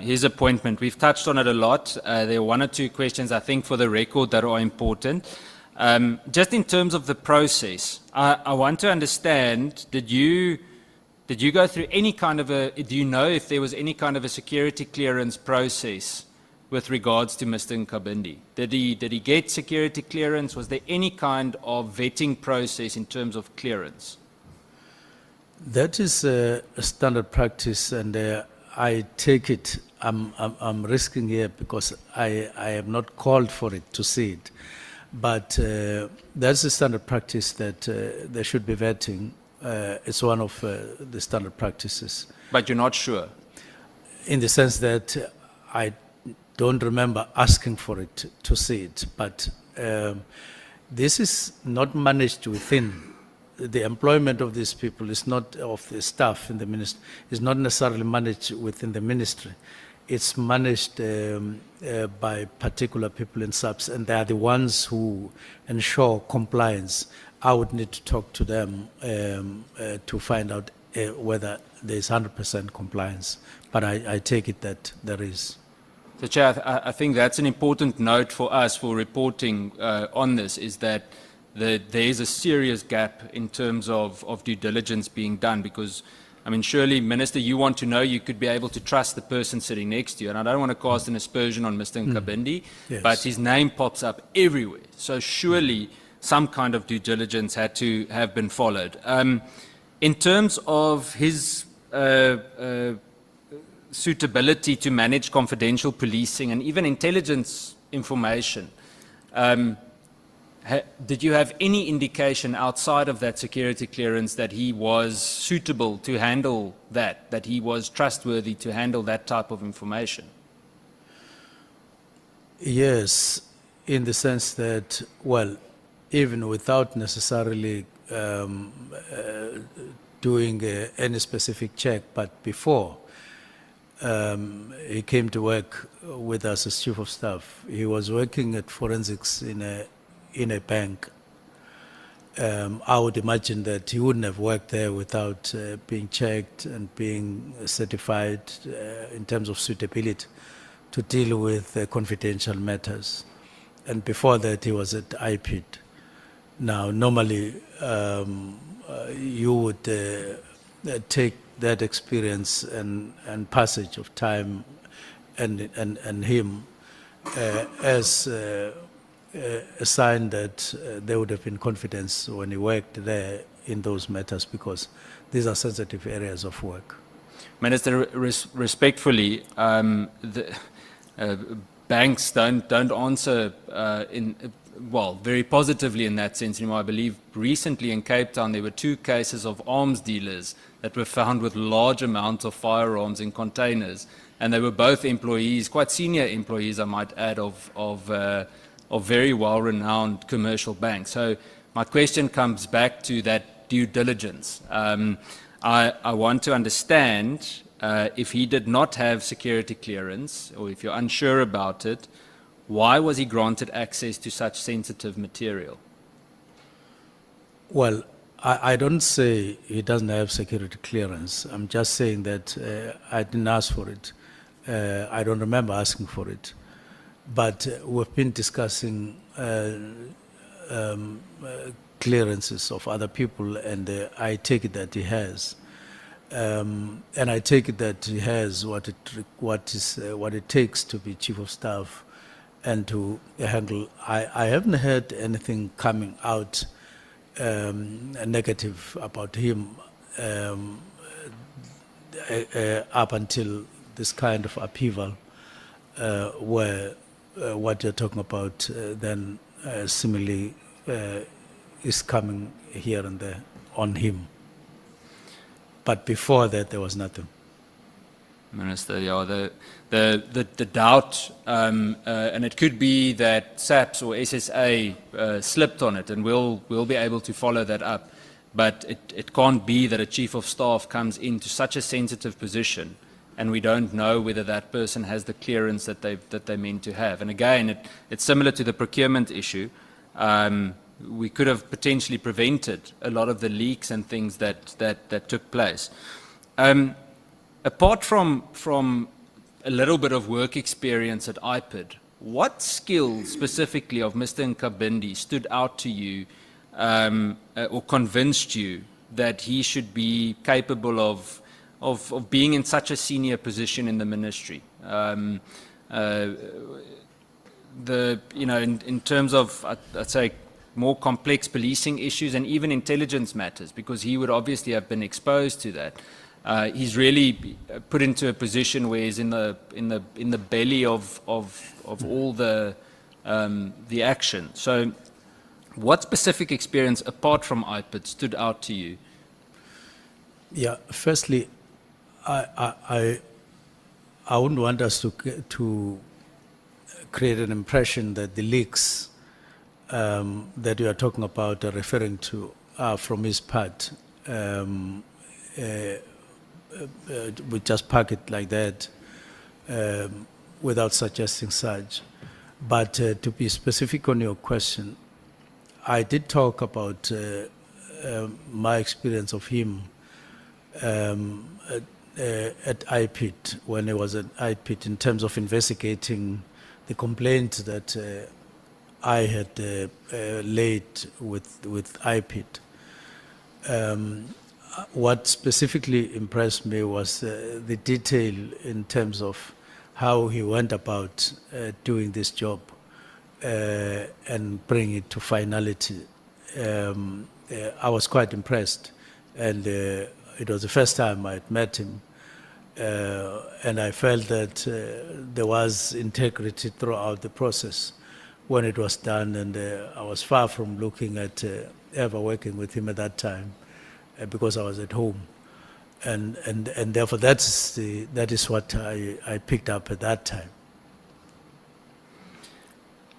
his appointment. We've touched on it a lot. There are one or two questions, I think, for the record that are important. Just in terms of the process, I want to understand, did you go through any kind of do you know if there was any kind of a security clearance process with regards to Mr. Nkabindi? Did he get security clearance? Was there any kind of vetting process in terms of clearance? That is a standard practice, and I take it, I'm risking here because I am not called for it to see it. But that's a standard practice that there should be vetting. It's one of the standard practices. But you're not sure? In the sense that I don't remember asking for it to see it. But this is not managed within. The employment of these people is not, of the staff in the ministry, is not necessarily managed within the ministry. It's managed by particular people in SAPS, and they are the ones who ensure compliance. I would need to talk to them to find out whether there is 100% compliance. But I take it that there is. So, Chair, I think that's an important note for us for reporting on this, is that there is a serious gap in terms of due diligence being done, because, I mean, surely, Minister, you want to know you could be able to trust the person sitting next to you. And I don't want to cast an aspersion on Mr. Nkabindi, Yes. but his name pops up everywhere. So surely some kind of due diligence had to have been followed. In terms of his suitability to manage confidential policing and even intelligence information, did you have any indication outside of that security clearance that he was suitable to handle that he was trustworthy to handle that type of information? Yes, in the sense that, well, even without necessarily doing any specific check, but before he came to work with us as chief of staff, he was working at forensics in a bank. I would imagine that he wouldn't have worked there without being checked and being certified in terms of suitability to deal with confidential matters. And before that, he was at IPID. Now, normally, you would take that experience and passage of time and him as a sign that there would have been confidence when he worked there in those matters, because these are sensitive areas of work. Minister, respectfully, banks don't answer very positively in that sense anymore. I believe recently in Cape Town there were 2 cases of arms dealers that were found with large amounts of firearms in containers, and they were both employees, quite senior employees, I might add, of very well-renowned commercial banks. So my question comes back to that due diligence. I want to understand if he did not have security clearance, or if you're unsure about it, why was he granted access to such sensitive material? Well, I don't say he doesn't have security clearance. I'm just saying that I didn't ask for it. I don't remember asking for it. But we've been discussing clearances of other people, and I take it that he has. And I take it that he has what it takes to be chief of staff and to handle. I haven't heard anything coming out negative about him up until this kind of upheaval, where what you're talking about then similarly is coming here and there on him. But before that, there was nothing. Minister, yeah, the doubt, and it could be that SAPS or SSA slipped on it, and we'll be able to follow that up. But it can't be that a chief of staff comes into such a sensitive position, and we don't know whether that person has the clearance that they meant to have. And again, it's similar to the procurement issue. We could have potentially prevented a lot of the leaks and things that took place. Apart from a little bit of work experience at IPID, what skills specifically of Mr. Nkabindi stood out to you or convinced you that he should be capable of being in such a senior position in the ministry? In terms of, I'd say, more complex policing issues and even intelligence matters, because he would obviously have been exposed to that. He's really put into a position where he's in the belly of all the action. So, what specific experience apart from IPID stood out to you? Yeah, firstly, I wouldn't want us to create an impression that the leaks that you are talking about are referring to from his part. We just park it like that without suggesting such. But to be specific on your question, I did talk about my experience of him at IPID, when he was at IPID, in terms of investigating the complaint that I had laid with IPID. What specifically impressed me was the detail in terms of how he went about doing this job and bring it to finality. I was quite impressed, and it was the first time I had met him, and I felt that there was integrity throughout the process when it was done, and I was far from looking at ever working with him at that time because I was at home, and therefore that is what I picked up at that time.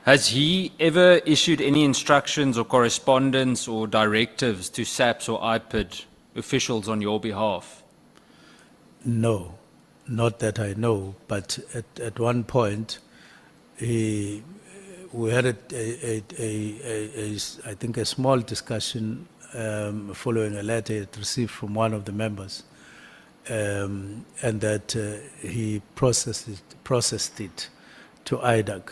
Has he ever issued any instructions or correspondence or directives to SAPS or IPID officials on your behalf? No, not that I know, but at one point, we had I think a small discussion following a letter he had received from one of the members, and that he processed it to IDAC.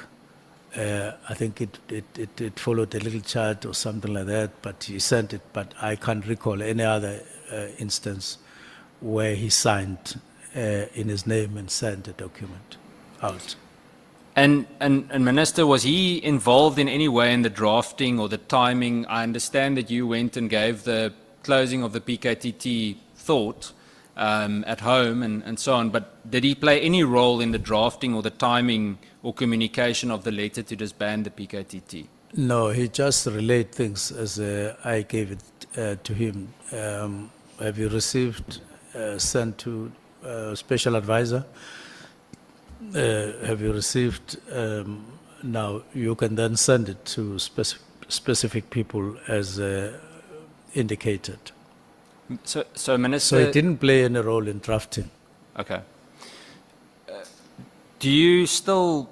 I think it followed a little chart or something like that, but he sent it, but I can't recall any other instance where he signed in his name and sent a document out. And Minister, was he involved in any way in the drafting or the timing? I understand that you went and gave the closing of the PKTT thought at home and so on, but did he play any role in the drafting or the timing or communication of the letter to disband the PKTT? No, he just relayed things as I gave it to him. Have you received, sent to special advisor? Have you received, now you can then send it to specific people as indicated. So Minister... So it didn't play any role in drafting. Okay. Do you still,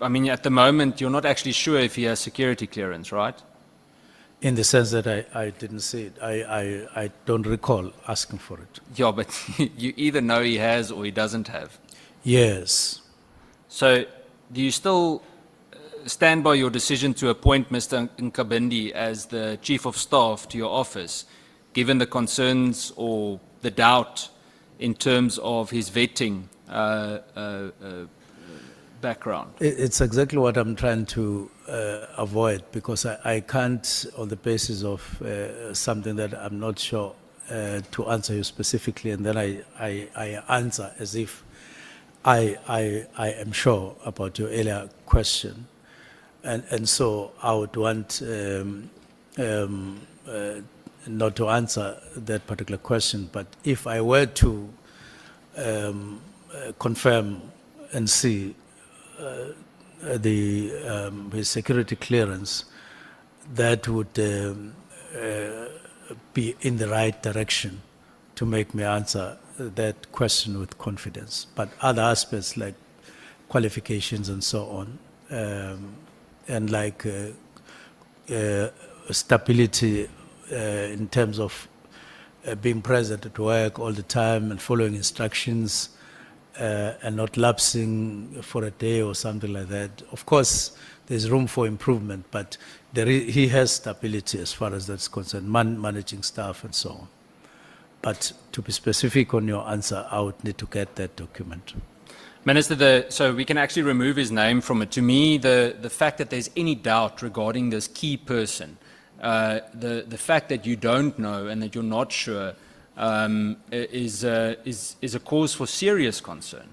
I mean, at the moment, you're not actually sure if he has security clearance, right? In the sense that I didn't see it. I don't recall asking for it. Yeah, but you either know he has or he doesn't have. Yes. So do you still stand by your decision to appoint Mr. Nkabindi as the Chief of Staff to your office, given the concerns or the doubt in terms of his vetting background? It's exactly what I'm trying to avoid, because I can't, on the basis of something that I'm not sure to answer you specifically, and then I answer as if I am sure about your earlier question. And so I would want not to answer that particular question, but if I were to confirm and see his security clearance, that would be in the right direction to make me answer that question with confidence. But other aspects like qualifications and so on, and like stability in terms of being present at work all the time and following instructions, and not lapsing for a day or something like that. Of course, there's room for improvement, but he has stability as far as that's concerned, managing staff and so on. But to be specific on your answer, I would need to get that document. Minister, so we can actually remove his name from it. To me, the fact that there's any doubt regarding this key person, the fact that you don't know and that you're not sure, is a cause for serious concern,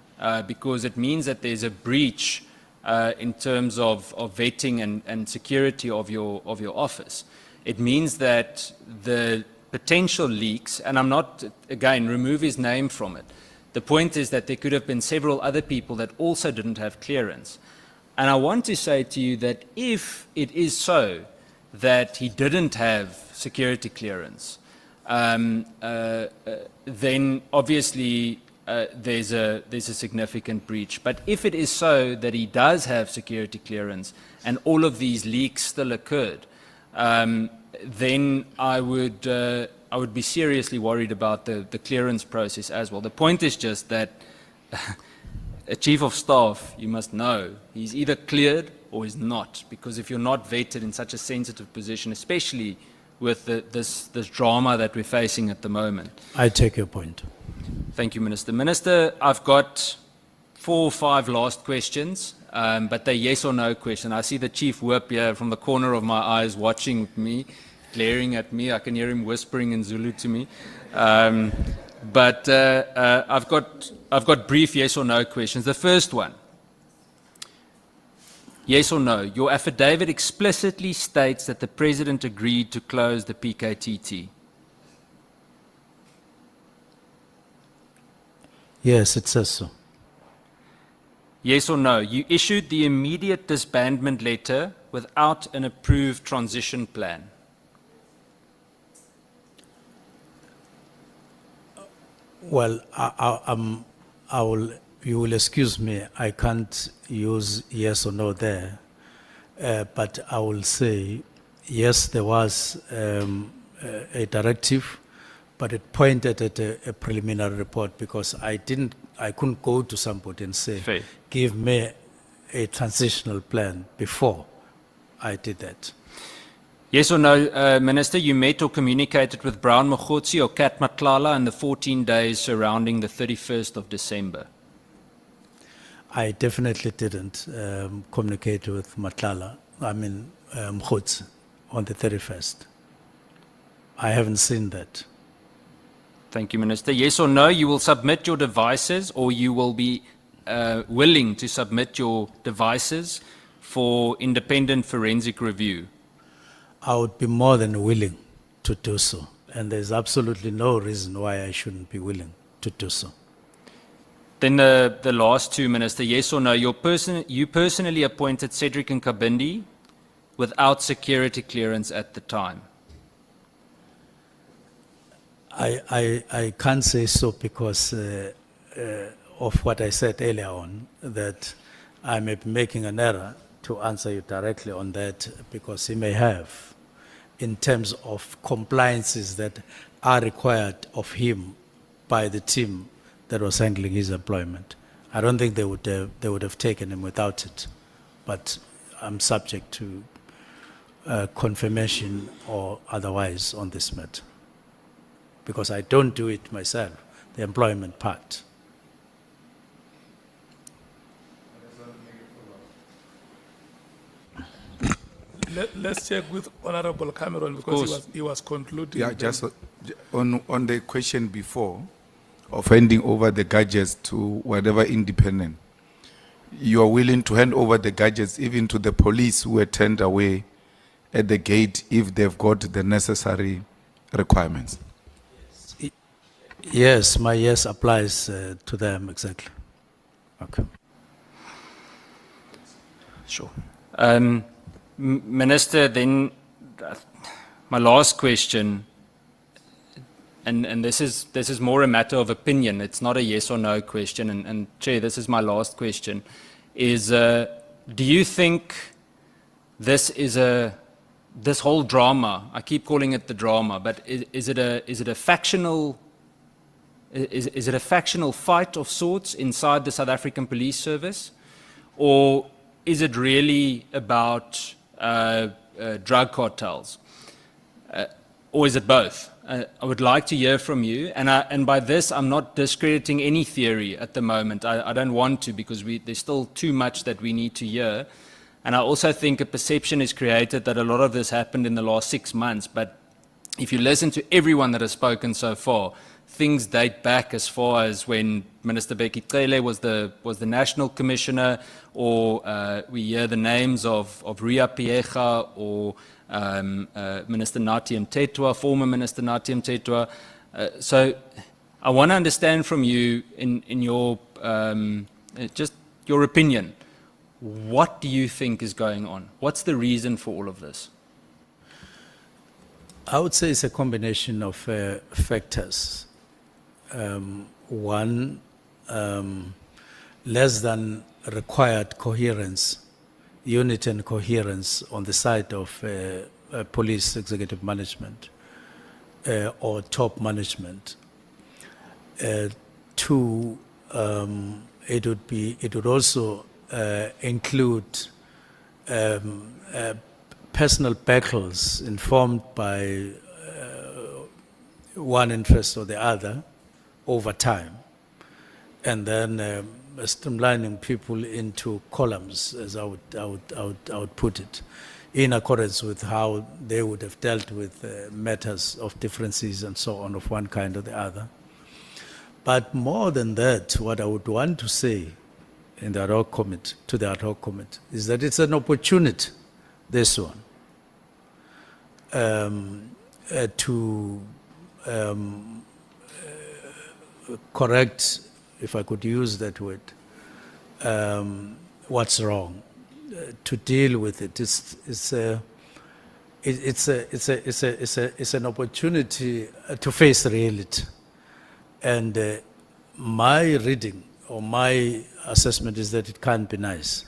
because it means that there's a breach in terms of vetting and security of your office. It means that the potential leaks, and I'm not, again, remove his name from it. The point is that there could have been several other people that also didn't have clearance. And I want to say to you that if it is so that he didn't have security clearance, then obviously there's a significant breach. But if it is so that he does have security clearance and all of these leaks still occurred, then I would be seriously worried about the clearance process as well. The point is just that a chief of staff, you must know, he's either cleared or he's not, because if you're not vetted in such a sensitive position, especially with this drama that we're facing at the moment. I take your point. Thank you, Minister. Minister, I've got 4 or 5 last questions, but they're yes or no questions. I see the Chief Whip here from the corner of my eyes watching me, glaring at me. I can hear him whispering in Zulu to me. But I've got brief yes or no questions. The first one, yes or no, your affidavit explicitly states that the President agreed to close the PKTT. Yes, it says so. Yes or no? You issued the immediate disbandment letter without an approved transition plan. Well, you will excuse me, I can't use yes or no there, but I will say, yes, there was a directive, but it pointed at a preliminary report because I couldn't go to somebody and say, Fair. give me a transitional plan before I did that. Yes or no, Minister, you met or communicated with Brown Mogotsi or Kat Matlala in the 14 days surrounding the 31st of December? I definitely didn't communicate with Mogotsi on the 31st. I haven't seen that. Thank you, Minister. Yes or no, you will submit your devices, or you will be willing to submit your devices for independent forensic review? I would be more than willing to do so. And there's absolutely no reason why I shouldn't be willing to do so. Then the last two, Minister, yes or no, you personally appointed Cedric Nkabindi without security clearance at the time? I can't say so because of what I said earlier on, that I may be making an error to answer you directly on that, because he may have, in terms of compliances that are required of him by the team that was handling his employment. I don't think they would have taken him without it, but I'm subject to confirmation or otherwise on this matter, because I don't do it myself, the employment part. Let's check with Honorable Cameron, because he was concluding. Yeah, just on the question before of handing over the gadgets to whatever independent, you are willing to hand over the gadgets even to the police who were turned away at the gate if they've got the necessary requirements? Yes, my yes applies to them, exactly. Okay. Sure. Minister, then my last question, and this is more a matter of opinion, it's not a yes or no question, and Chair, this is my last question, is do you think this whole drama, I keep calling it the drama, but is it a factional fight of sorts inside the South African Police Service, or is it really about drug cartels, or is it both? I would like to hear from you, and by this I'm not discrediting any theory at the moment. I don't want to, because there's still too much that we need to hear, and I also think a perception is created that a lot of this happened in the last 6 months, but if you listen to everyone that has spoken so far, things date back as far as when Minister Becky Cele was the National Commissioner, or we hear the names of Ria Piecha or Minister Nathi Mthethwa, former Minister Nathi Mthethwa. So I want to understand from you, in your just your opinion, what do you think is going on? What's the reason for all of this? I would say it's a combination of factors. One, less than required coherence, unity and coherence on the side of police executive management or top management. Two, it would also include personal battles informed by one interest or the other over time, and then streamlining people into columns, as I would put it, in accordance with how they would have dealt with matters of differences and so on of one kind or the other. But more than that, what I would want to say in the Ad Hoc Committee, to the Ad Hoc Committee, is that it's an opportunity, this one, to correct, if I could use that word, what's wrong, to deal with it. It's an opportunity to face reality. And my reading or my assessment is that it can't be nice.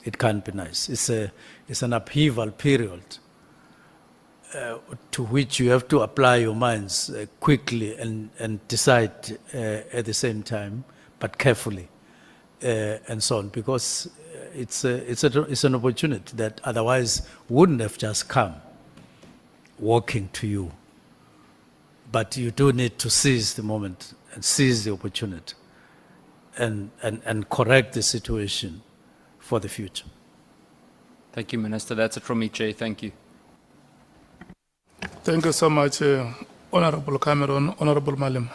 It can't be nice. It's an upheaval period to which you have to apply your minds quickly and decide at the same time, but carefully, and so on, because it's an opportunity that otherwise wouldn't have just come walking to you. But you do need to seize the moment and seize the opportunity and correct the situation for the future. Thank you, Minister. That's it from me, Chair. Thank you. Thank you so much, Honorable Cameron, Honorable Malim.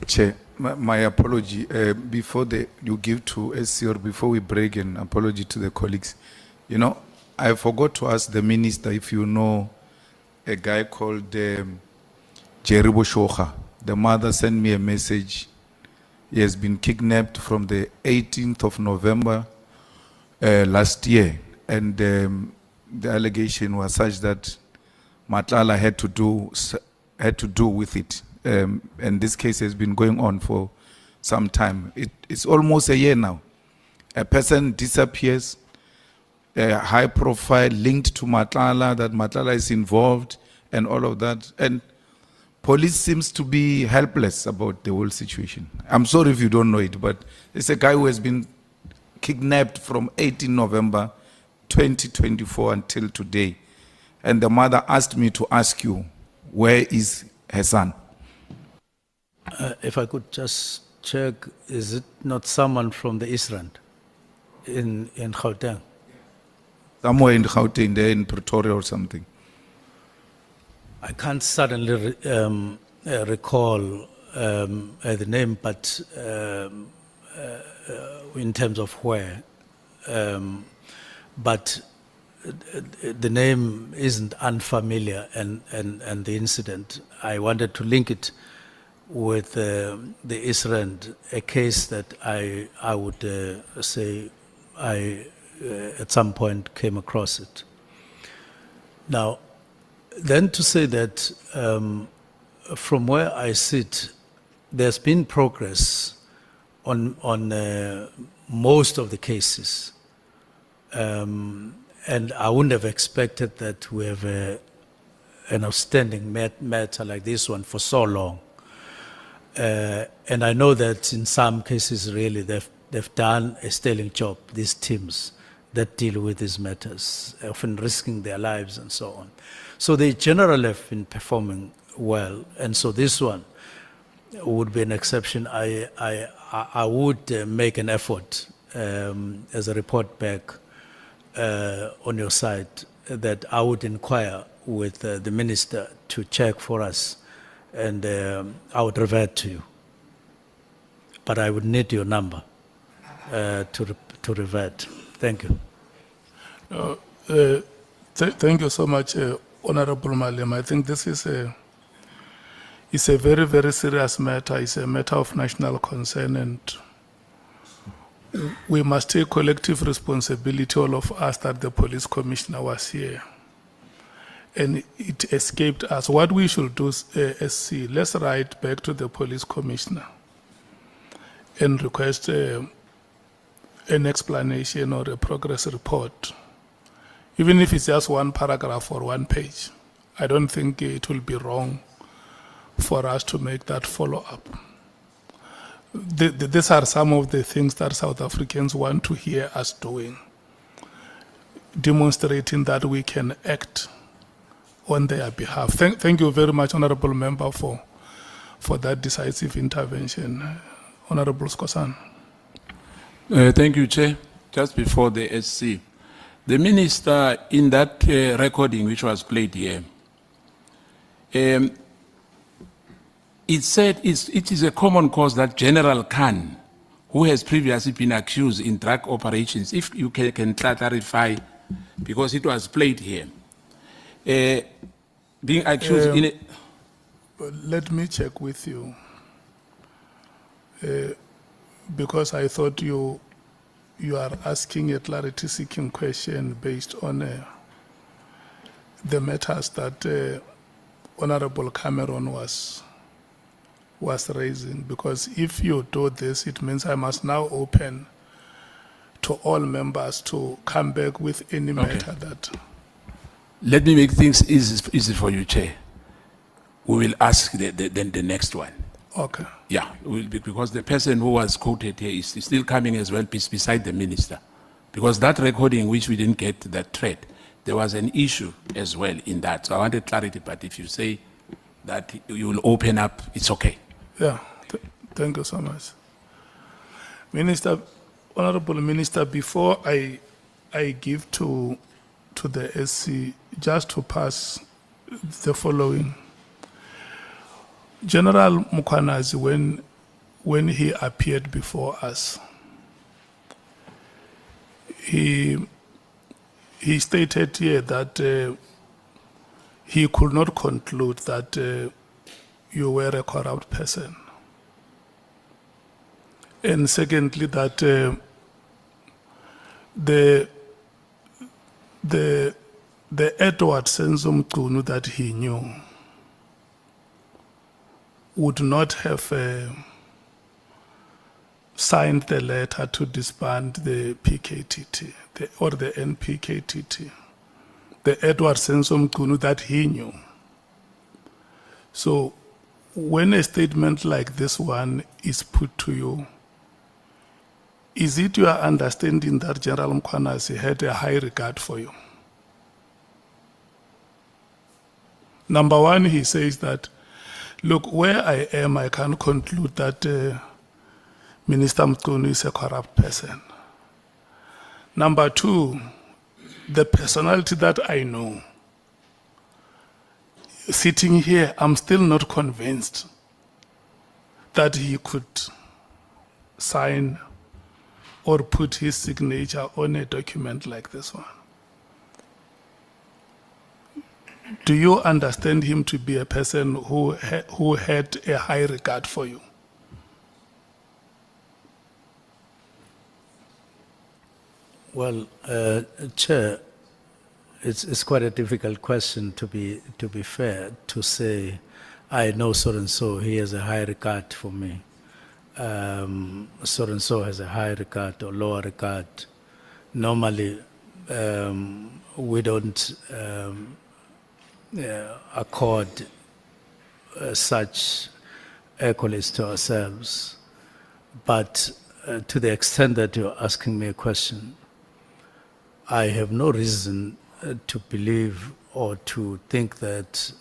Chair, my apology. Before you give to SC or before we break, an apology to the colleagues. You know, I forgot to ask the Minister if you know a guy called Jerry Boshocha. The mother sent me a message. He has been kidnapped from the 18th of November last year. And the allegation was such that Matlala had to do with it. And this case has been going on for some time. It's almost a year now. A person disappears, a high profile linked to Matlala, that Matlala is involved and all of that. And police seems to be helpless about the whole situation. I'm sorry if you don't know it, but it's a guy who has been kidnapped from 18 November 2024 until today. And the mother asked me to ask you, where is her son? If I could just check, is it not someone from the East Rand in Gauteng? Somewhere in Gauteng, there in Pretoria or something. I can't suddenly recall the name, but in terms of where. But the name isn't unfamiliar, and the incident, I wanted to link it with the East Rand, a case that I would say I at some point came across it. Now, then to say that from where I sit, there's been progress on most of the cases. And I wouldn't have expected that we have an outstanding matter like this one for so long. And I know that in some cases, really, they've done a sterling job, these teams that deal with these matters, often risking their lives and so on. So they generally have been performing well. And so this one would be an exception. I would make an effort as a report back on your side that I would inquire with the minister to check for us, and I would revert to you. But I would need your number to revert. Thank you. Thank you so much, Honorable Malim. I think this is it's a very, very serious matter. It's a matter of national concern, and we must take collective responsibility, all of us, that the police commissioner was here. And it escaped us. What we should do, SC, let's write back to the police commissioner and request an explanation or a progress report. Even if it's just one paragraph or one page, I don't think it will be wrong for us to make that follow-up. These are some of the things that South Africans want to hear us doing, demonstrating that we can act on their behalf. Thank you very much, Honorable Member, for that decisive intervention. Honorable Skosan. Thank you, Chair. Just before the SC, the Minister, in that recording which was played here, it said it is a common cause that General Khan, who has previously been accused in drug operations, if you can clarify, because it was played here, being accused in a... Let me check with you. because I thought you are asking a clarity-seeking question based on the matters that Honorable Cameron was raising. Because if you do this, it means I must now open to all members to come back with any matter that. Let me make things easy for you, Chair. We will ask the next one. Okay. Yeah, because the person who was quoted here is still coming as well beside the minister. Because that recording, which we didn't get that thread, there was an issue as well in that. So I wanted clarity, but if you say that you will open up, it's okay. Yeah, thank you so much. Minister, Honorable Minister, before I give to the SC, just to pass the following. General Mkhwanazi, when he appeared before us, he stated here that he could not conclude that you were a corrupt person. And secondly, that the Edward Senzo Mchunu that he knew would not have signed the letter to disband the PKTT or the NPKTT. The Edward Senzo Mchunu that he knew. So when a statement like this one is put to you, is it your understanding that General Mkhwanazi had a high regard for you? Number one, he says that, look, where I am, I can conclude that Minister Mchunu is a corrupt person. Number two, the personality that I know, sitting here, I'm still not convinced that he could sign or put his signature on a document like this one. Do you understand him to be a person who had a high regard for you? Well, Chair, it's quite a difficult question to be fair, to say, I know so and so, he has a high regard for me. So and so has a high regard or lower regard. Normally, we don't accord such accolades to ourselves. But to the extent that you're asking me a question, I have no reason to believe or to think that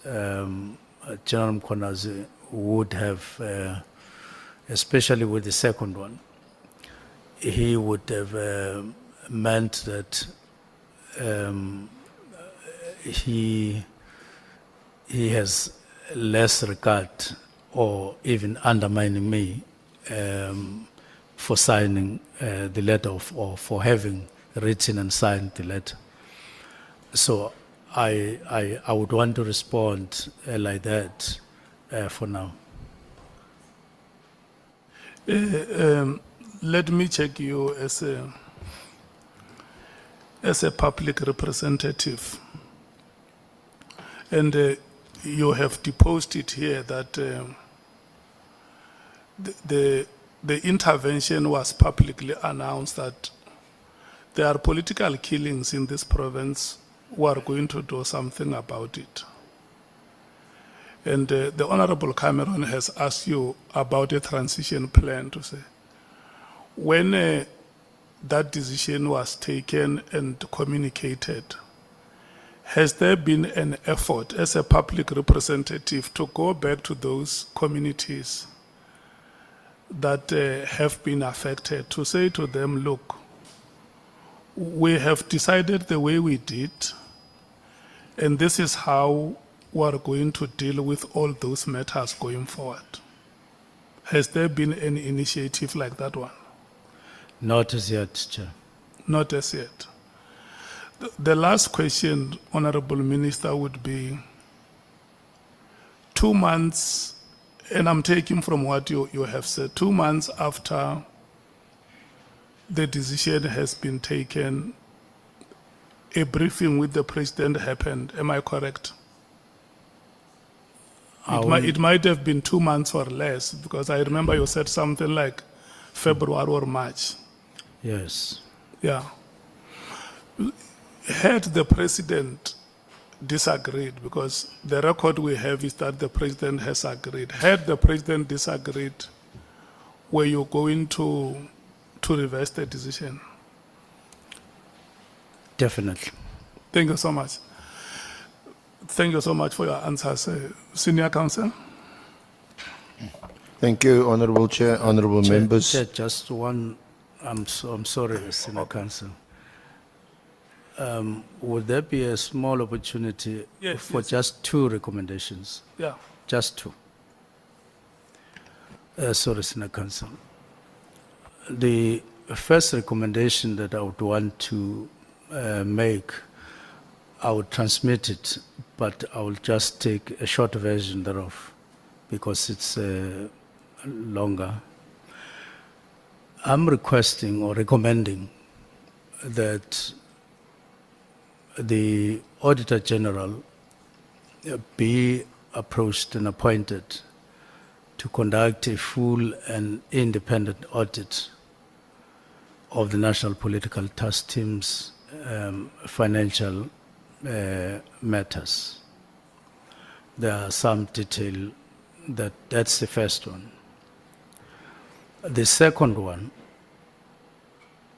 General Mkhwanazi would have, especially with the second one, he would have meant that he has less regard or even undermining me for signing the letter or for having written and signed the letter. So I would want to respond like that for now. Let me check you as a public representative. And you have deposed it here that the intervention was publicly announced that there are political killings in this province who are going to do something about it. And the Honorable Cameron has asked you about a transition plan to say, when that decision was taken and communicated, has there been an effort as a public representative to go back to those communities that have been affected to say to them, look, we have decided the way we did, and this is how we are going to deal with all those matters going forward? Has there been any initiative like that one? Not as yet, Chair. Not as yet. The last question, Honorable Minister, would be 2 months, and I'm taking from what you have said, 2 months after the decision has been taken, a briefing with the president happened. Am I correct? It might have been 2 months or less, because I remember you said something like February or March. Yes. Yeah. Had the president disagreed, because the record we have is that the president has agreed. Had the president disagreed, were you going to reverse the decision? Definitely. Thank you so much. Thank you so much for your answers, Senior Counsel. Thank you, Honorable Chair, Honorable members. Chair, just one, I'm sorry, Senior Counsel. Would there be a small opportunity for just 2 recommendations? Yeah. Just 2. Sorry, Senior Counsel. The first recommendation that I would want to make, I would transmit it, but I will just take a short version thereof because it's longer. I'm requesting or recommending that the Auditor General be approached and appointed to conduct a full and independent audit of the National Political Task Team's financial matters. There are some detail that's the first one. The second one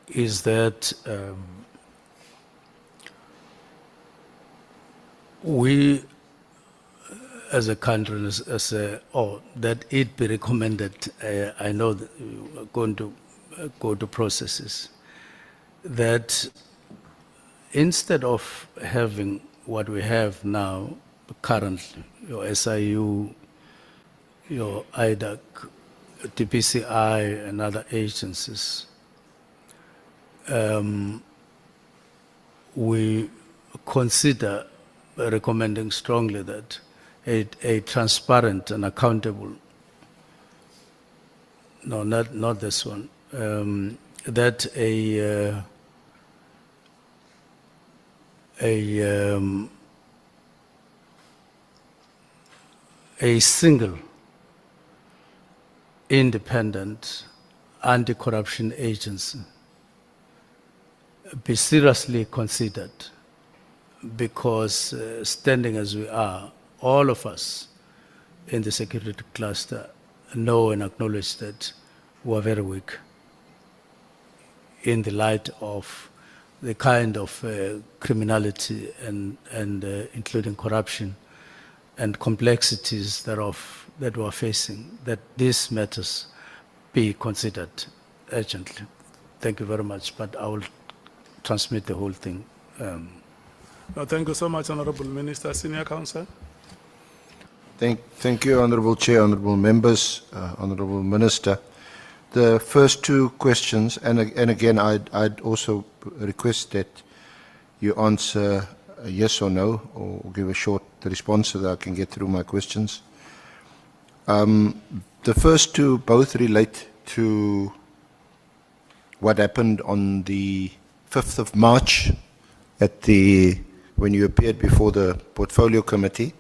is that we as a country, that it be recommended, I know that we're going to go to processes, that instead of having what we have now currently, your SIU, your IDAC, TPCI and other agencies, we consider recommending strongly that a transparent and accountable, no, not this one, that a single independent anti-corruption agency be seriously considered, because standing as we are, all of us in the security cluster know and acknowledge that we are very weak in the light of the kind of criminality and including corruption and complexities thereof that we are facing, that these matters be considered urgently. Thank you very much, but I will transmit the whole thing. No, thank you so much, Honorable Minister. Senior Counsel. Thank you, Honorable Chair, Honorable members, Honorable Minister. The first 2 questions, and again, I'd also request that you answer a yes or no, or give a short response so that I can get through my questions. The first 2 both relate to what happened on the 5th of March when you appeared before the Portfolio Committee.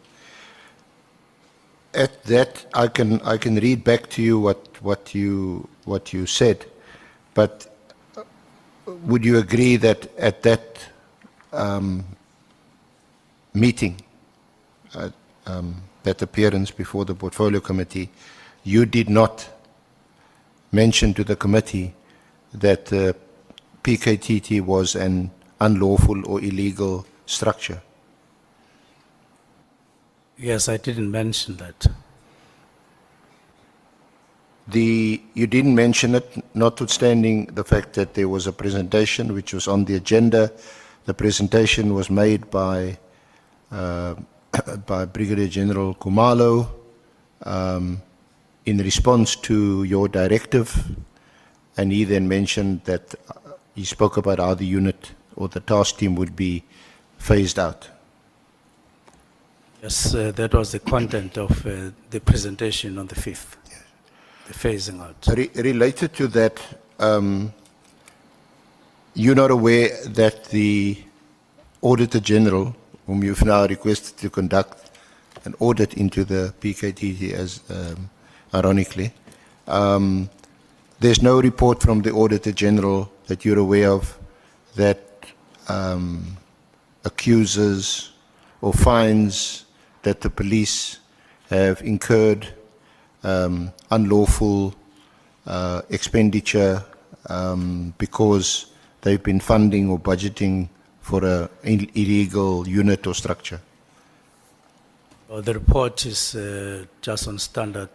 At that, I can read back to you what you said, but would you agree that at that meeting, that appearance before the Portfolio Committee, you did not mention to the committee that PKTT was an unlawful or illegal structure? Yes, I didn't mention that. You didn't mention it, notwithstanding the fact that there was a presentation which was on the agenda. The presentation was made by Brigadier General Kumalo in response to your directive, and he then mentioned that he spoke about how the unit or the task team would be phased out. Yes, that was the content of the presentation on the 5th, the phasing out. Related to that, You're not aware that the Auditor General, whom you've now requested to conduct an audit into the PKTT, as ironically, there's no report from the Auditor General that you're aware of that accuses or finds that the police have incurred unlawful expenditure because they've been funding or budgeting for an illegal unit or structure? The report is just on standard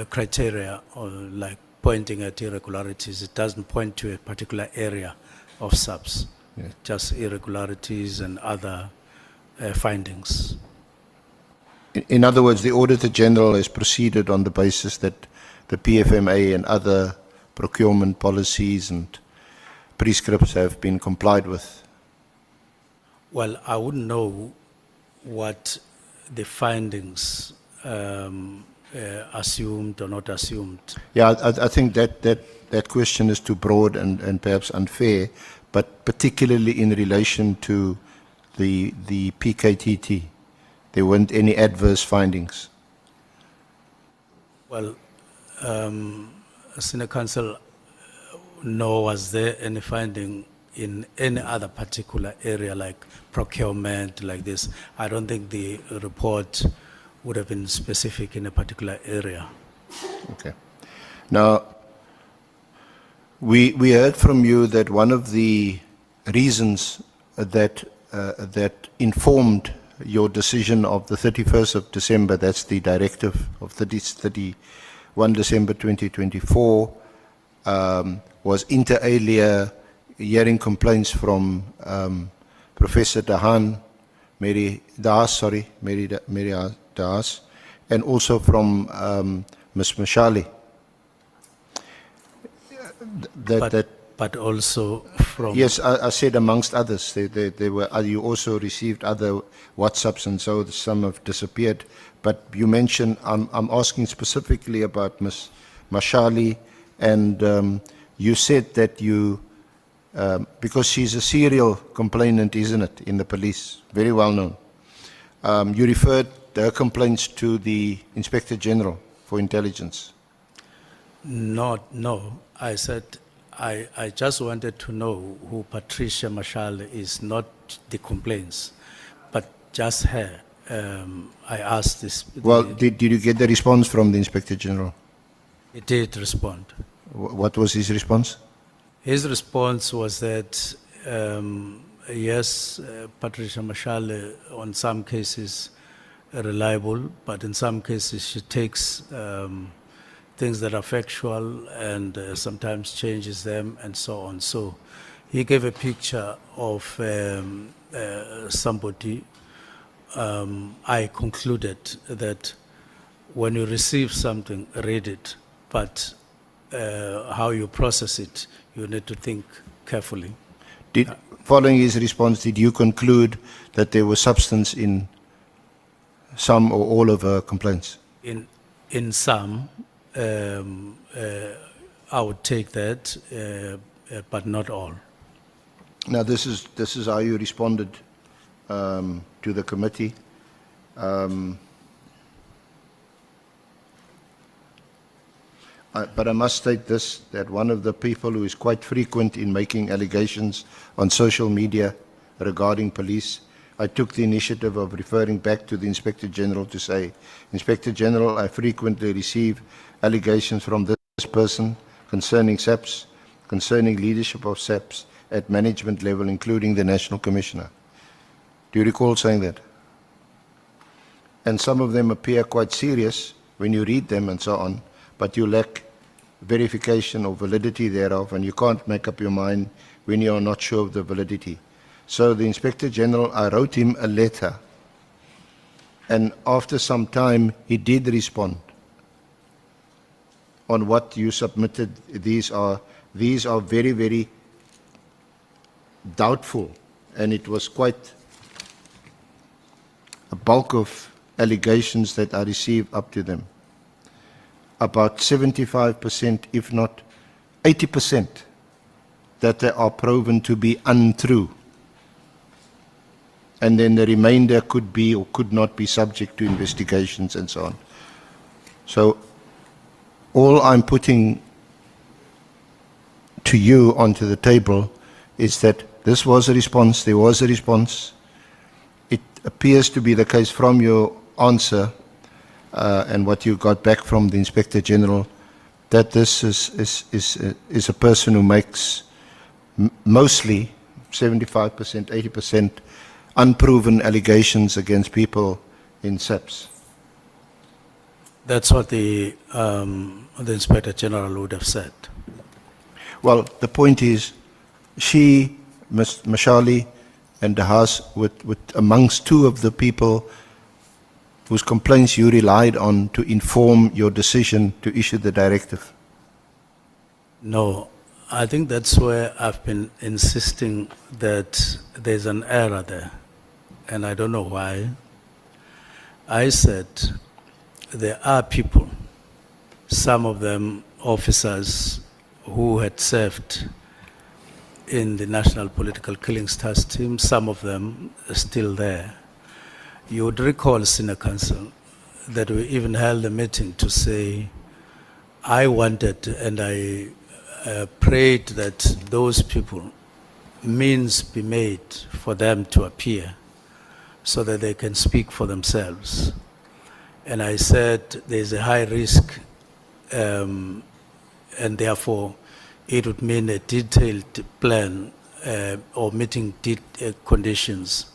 criteria, or like pointing at irregularities. It doesn't point to a particular area of SAPS, just irregularities and other findings. In other words, the Auditor General has proceeded on the basis that the PFMA and other procurement policies and prescripts have been complied with. Well, I wouldn't know what the findings assumed or not assumed. Yeah, I think that question is too broad and perhaps unfair, but particularly in relation to the PKTT, there weren't any adverse findings. Well, Senior Counsel, nor was there any finding in any other particular area like procurement, like this. I don't think the report would have been specific in a particular area. Okay. Now, we heard from you that one of the reasons that informed your decision of the 31st of December, that's the directive of 31 December 2024, was inter alia hearing complaints from Professor Mary Das, and also from Ms. Mashali. But also from... Yes, I said amongst others. They were. You also received other WhatsApps, and so some have disappeared. But you mentioned, I'm asking specifically about Ms. Mashali, and you said that you, because she's a serial complainant, isn't it, in the police, very well known. You referred her complaints to the Inspector General for Intelligence. No, I said I just wanted to know who Patricia Mashal is, not the complaints, but just her. I asked this. Well, did you get the response from the Inspector General? He did respond. What was his response? His response was that, yes, Patricia Mashal, on some cases, reliable, but in some cases she takes things that are factual and sometimes changes them and so on. So he gave a picture of somebody. I concluded that when you receive something, read it, but how you process it, you need to think carefully. Following his response, did you conclude that there was substance in some or all of her complaints? In some, I would take that, but not all. Now, this is how you responded to the committee. But I must state this, that one of the people who is quite frequent in making allegations on social media regarding police, I took the initiative of referring back to the Inspector General to say, Inspector General, I frequently receive allegations from this person concerning SAPS, concerning leadership of SAPS at management level, including the National Commissioner. Do you recall saying that? And some of them appear quite serious when you read them and so on, but you lack verification or validity thereof, and you can't make up your mind when you are not sure of the validity. So the Inspector General, I wrote him a letter, and after some time he did respond on what you submitted. These are very, very doubtful, and it was quite a bulk of allegations that I received up to them. About 75%, if not 80%, that they are proven to be untrue. And then the remainder could be or could not be subject to investigations and so on. So all I'm putting to you onto the table is that this was a response, there was a response. It appears to be the case from your answer and what you got back from the Inspector General that this is a person who makes mostly 75%, 80% unproven allegations against people in SAPS. That's what the Inspector General would have said. Well, the point is, she, Ms. Mashali, and the House, with amongst two of the people whose complaints you relied on to inform your decision to issue the directive. No, I think that's where I've been insisting that there's an error there, and I don't know why. I said there are people, some of them officers who had served in the National Political Killings Task Team, some of them are still there. You would recall, Senior Counsel, that we even held a meeting to say, I wanted and I prayed that those people, means be made for them to appear so that they can speak for themselves. And I said there's a high risk and therefore it would mean a detailed plan or meeting conditions.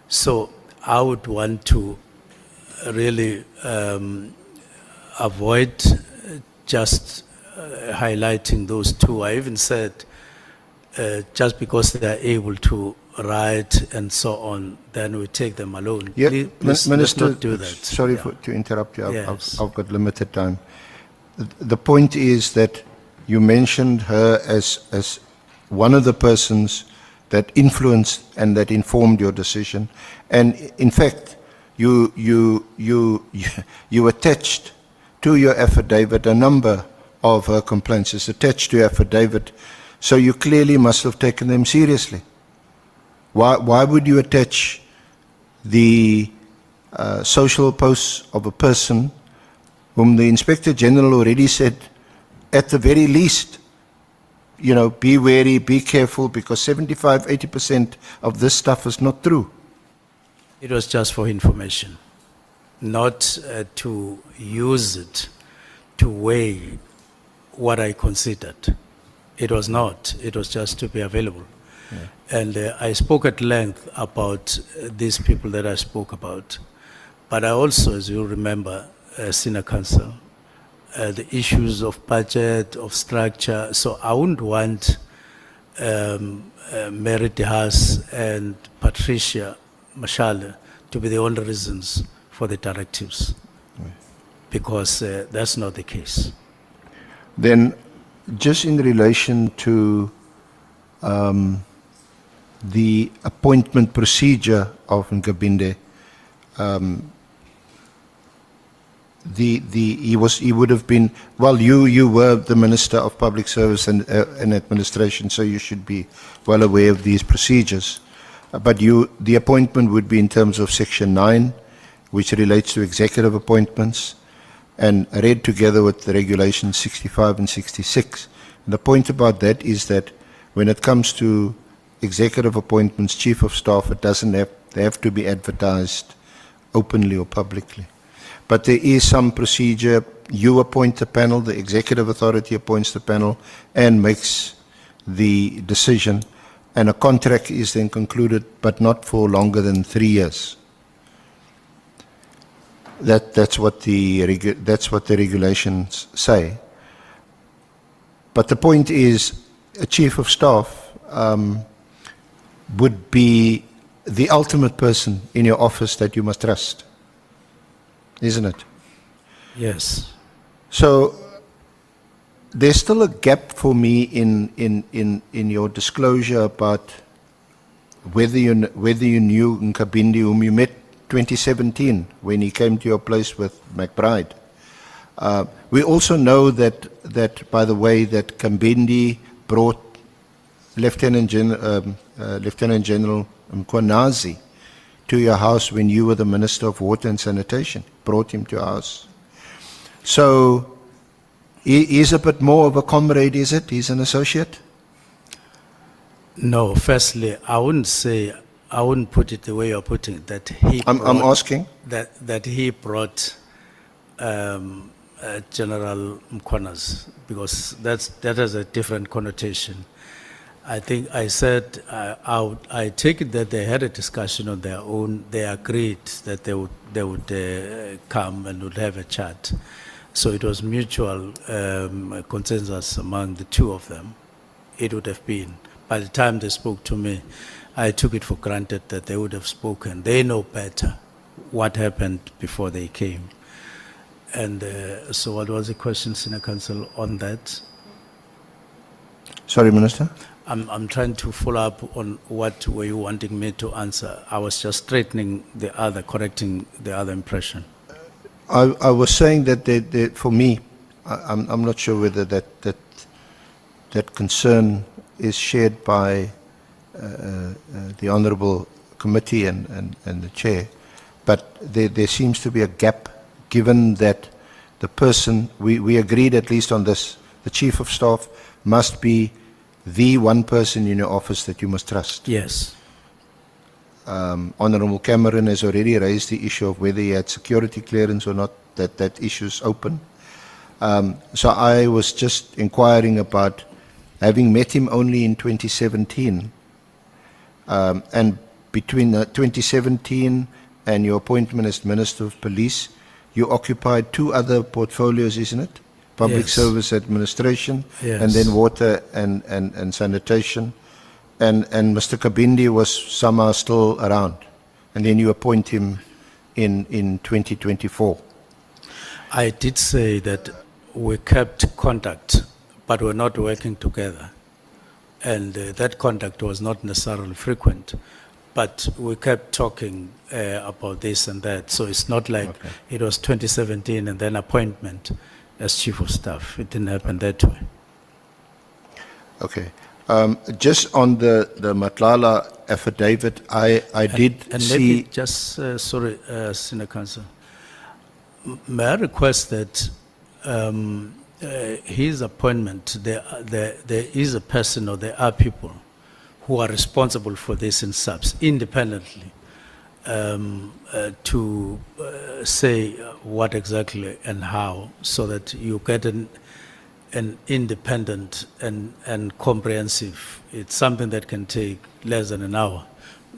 So I would want to really avoid just highlighting those two. I even said just because they are able to write and so on, then we take them alone. Yeah, Please, Minister, let's not do that. sorry Yeah. to interrupt you. Yes. I've got limited time. The point is that you mentioned her as one of the persons that influenced and that informed your decision, and in fact, you attached to your affidavit a number of her complaints. It's attached to your affidavit, so you clearly must have taken them seriously. Why would you attach the social posts of a person whom the Inspector General already said, at the very least, you know, be wary, be careful, because 75, 80% of this stuff is not true? It was just for information, not to use it to weigh what I considered. It was not. It was just to be available. Yeah. And I spoke at length about these people that I spoke about. But I also, as you remember, Senior Counsel, the issues of budget, of structure. So I wouldn't want Mary DeHaas and Patricia Mashale to be the only reasons for the directives, because that's not the case. Then, just in relation to the appointment procedure of Nkabinde, he would have been, well, you were the Minister of Public Service and Administration, so you should be well aware of these procedures. But the appointment would be in terms of Section 9, which relates to executive appointments, and read together with the Regulations 65 and 66. And the point about that is that when it comes to executive appointments, Chief of Staff, they have to be advertised openly or publicly. But there is some procedure. You appoint the panel, the executive authority appoints the panel and makes the decision, and a contract is then concluded, but not for longer than 3 years. That's what the regulations say. But the point is, a Chief of Staff would be the ultimate person in your office that you must trust, isn't it? Yes. So there's still a gap for me in your disclosure about whether you knew Nkabinde, whom you met 2017 when he came to your place with McBride. We also know that by the way, that Nkabinde brought Lieutenant General Mkwanazi to your house when you were the Minister of Water and Sanitation, brought him to your house. So, he's a bit more of a comrade, is it? He's an associate? No, firstly, I wouldn't put it the way you're putting it, that he I'm brought- asking. That he brought General Mkwanas, because that has a different connotation. I think I said, I take it that they had a discussion on their own. They agreed that they would come and would have a chat. So it was mutual consensus among the two of them. It would have been. By the time they spoke to me, I took it for granted that they would have spoken. They know better what happened before they came. And so what was the question, Senior Counsel, on that? Sorry, Minister? I'm trying to follow up on what were you wanting me to answer. I was just straightening correcting the other impression. I was saying that for me, I'm not sure whether that concern is shared by the Honourable Committee and the Chair, but there seems to be a gap, given that the person, we agreed at least on this, the Chief of Staff must be the one person in your office that you must trust. Yes. Honourable Cameron has already raised the issue of whether he had security clearance or not, that issue is open. So I was just inquiring about, having met him only in 2017, and between 2017 and your appointment as Minister of Police, you occupied two other portfolios, isn't it? Public Yes. Service Administration, Yes. and then Water and Sanitation. And Mr. Kabindi was somehow still around. And then you appoint him in 2024. I did say that we kept contact, but we're not working together. And that contact was not necessarily frequent, but we kept talking about this and that. So it's not like it was 2017 and then appointment as Chief of Staff. It didn't happen that way. Okay. Just on the Matlala affidavit, I did And see... maybe just, sorry, Senior Counsel, may I request that his appointment, there is a person or there are people who are responsible for this in SAPS independently to say what exactly and how, so that you get an independent and comprehensive. It's something that can take less than an hour,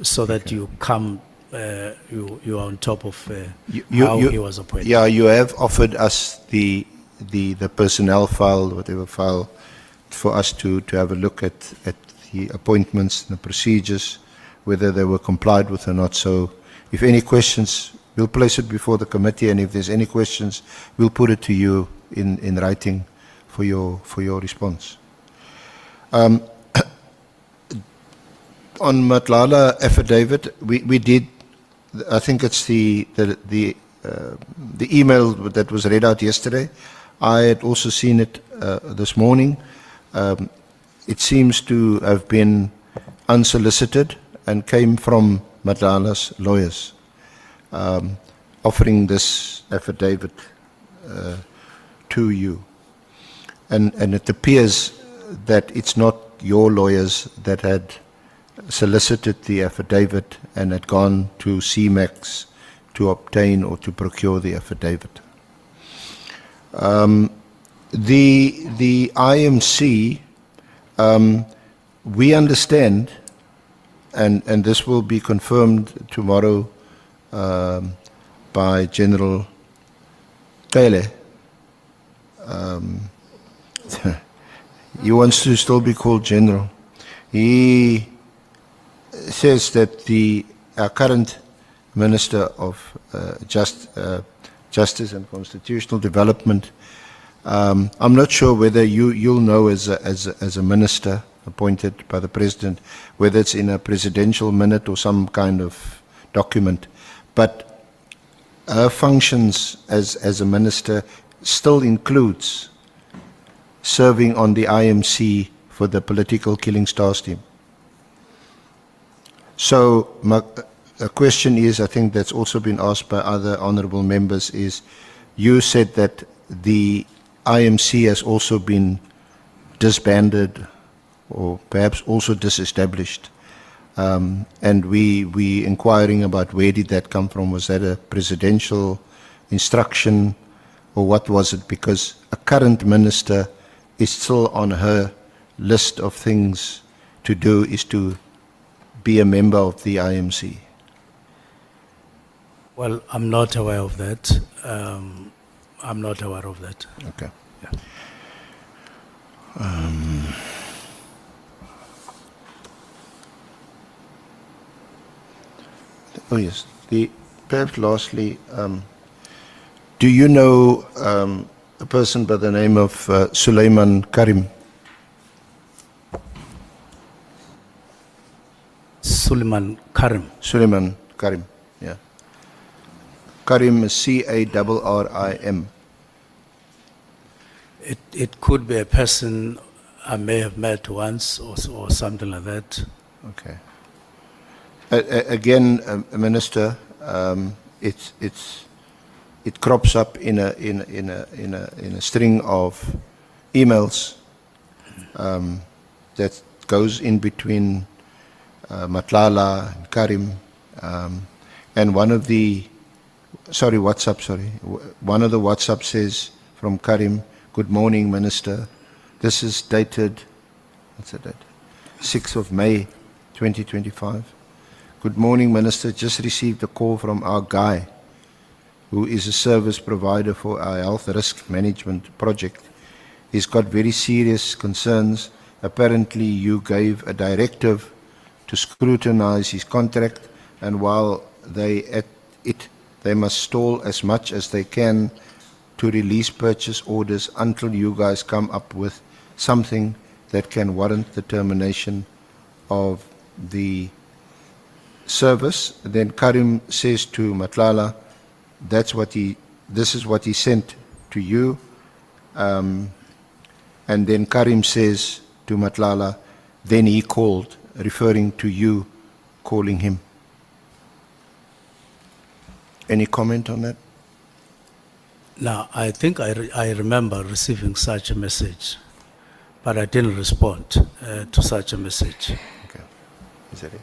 so that you come, you are on top of how he was appointed. Yeah, you have offered us the personnel file, whatever file, for us to have a look at the appointments and the procedures, whether they were complied with or not. So if any questions, we'll place it before the committee, and if there's any questions, we'll put it to you in writing for your response. On Matlala affidavit, we did, I think it's the email that was read out yesterday. I had also seen it this morning. It seems to have been unsolicited and came from Matlala's lawyers, offering this affidavit to you. And it appears that it's not your lawyers that had solicited the affidavit and had gone to CMAX to obtain or to procure the affidavit. The IMC, we understand, and this will be confirmed tomorrow by General Khusela. He wants to still be called General. He says that our current Minister of Justice and Constitutional Development, I'm not sure whether you'll know as a minister appointed by the President, whether it's in a presidential minute or some kind of document, but her functions as a minister still includes serving on the IMC for the political killing stars team. So a question is, I think that's also been asked by other honorable members, is you said that the IMC has also been disbanded or perhaps also disestablished. And we inquiring about where did that come from? Was that a presidential instruction or what was it? Because a current minister is still on her list of things to do is to be a member of the IMC. Well, I'm not aware of that. I'm not aware of that. Okay. Yeah. Oh yes. Perhaps lastly, do you know a person by the name of Suleiman Karim? Suleiman Karim. Suleiman Karim, yeah. Karim is C-A-R-R-I-M. It could be a person I may have met once or something like that. Okay. Again, Minister, it crops up in a string of emails that goes in between Matlala and Karim, and one of the one of the WhatsApp says from Karim, "Good morning, Minister." This is dated, what's the date? 6th of May, 2025. "Good morning, Minister. Just received a call from our guy, who is a service provider for our health risk management project. He's got very serious concerns. Apparently, you gave a directive to scrutinize his contract, and while they at it, they must stall as much as they can to release purchase orders until you guys come up with something that can warrant the termination of the service." Then Karim says to Matlala, this is what he sent to you. And then Karim says to Matlala, "Then he called," referring to you calling him. Any comment on that? Now, I think I remember receiving such a message, but I didn't respond to such a message. Okay. Is that it?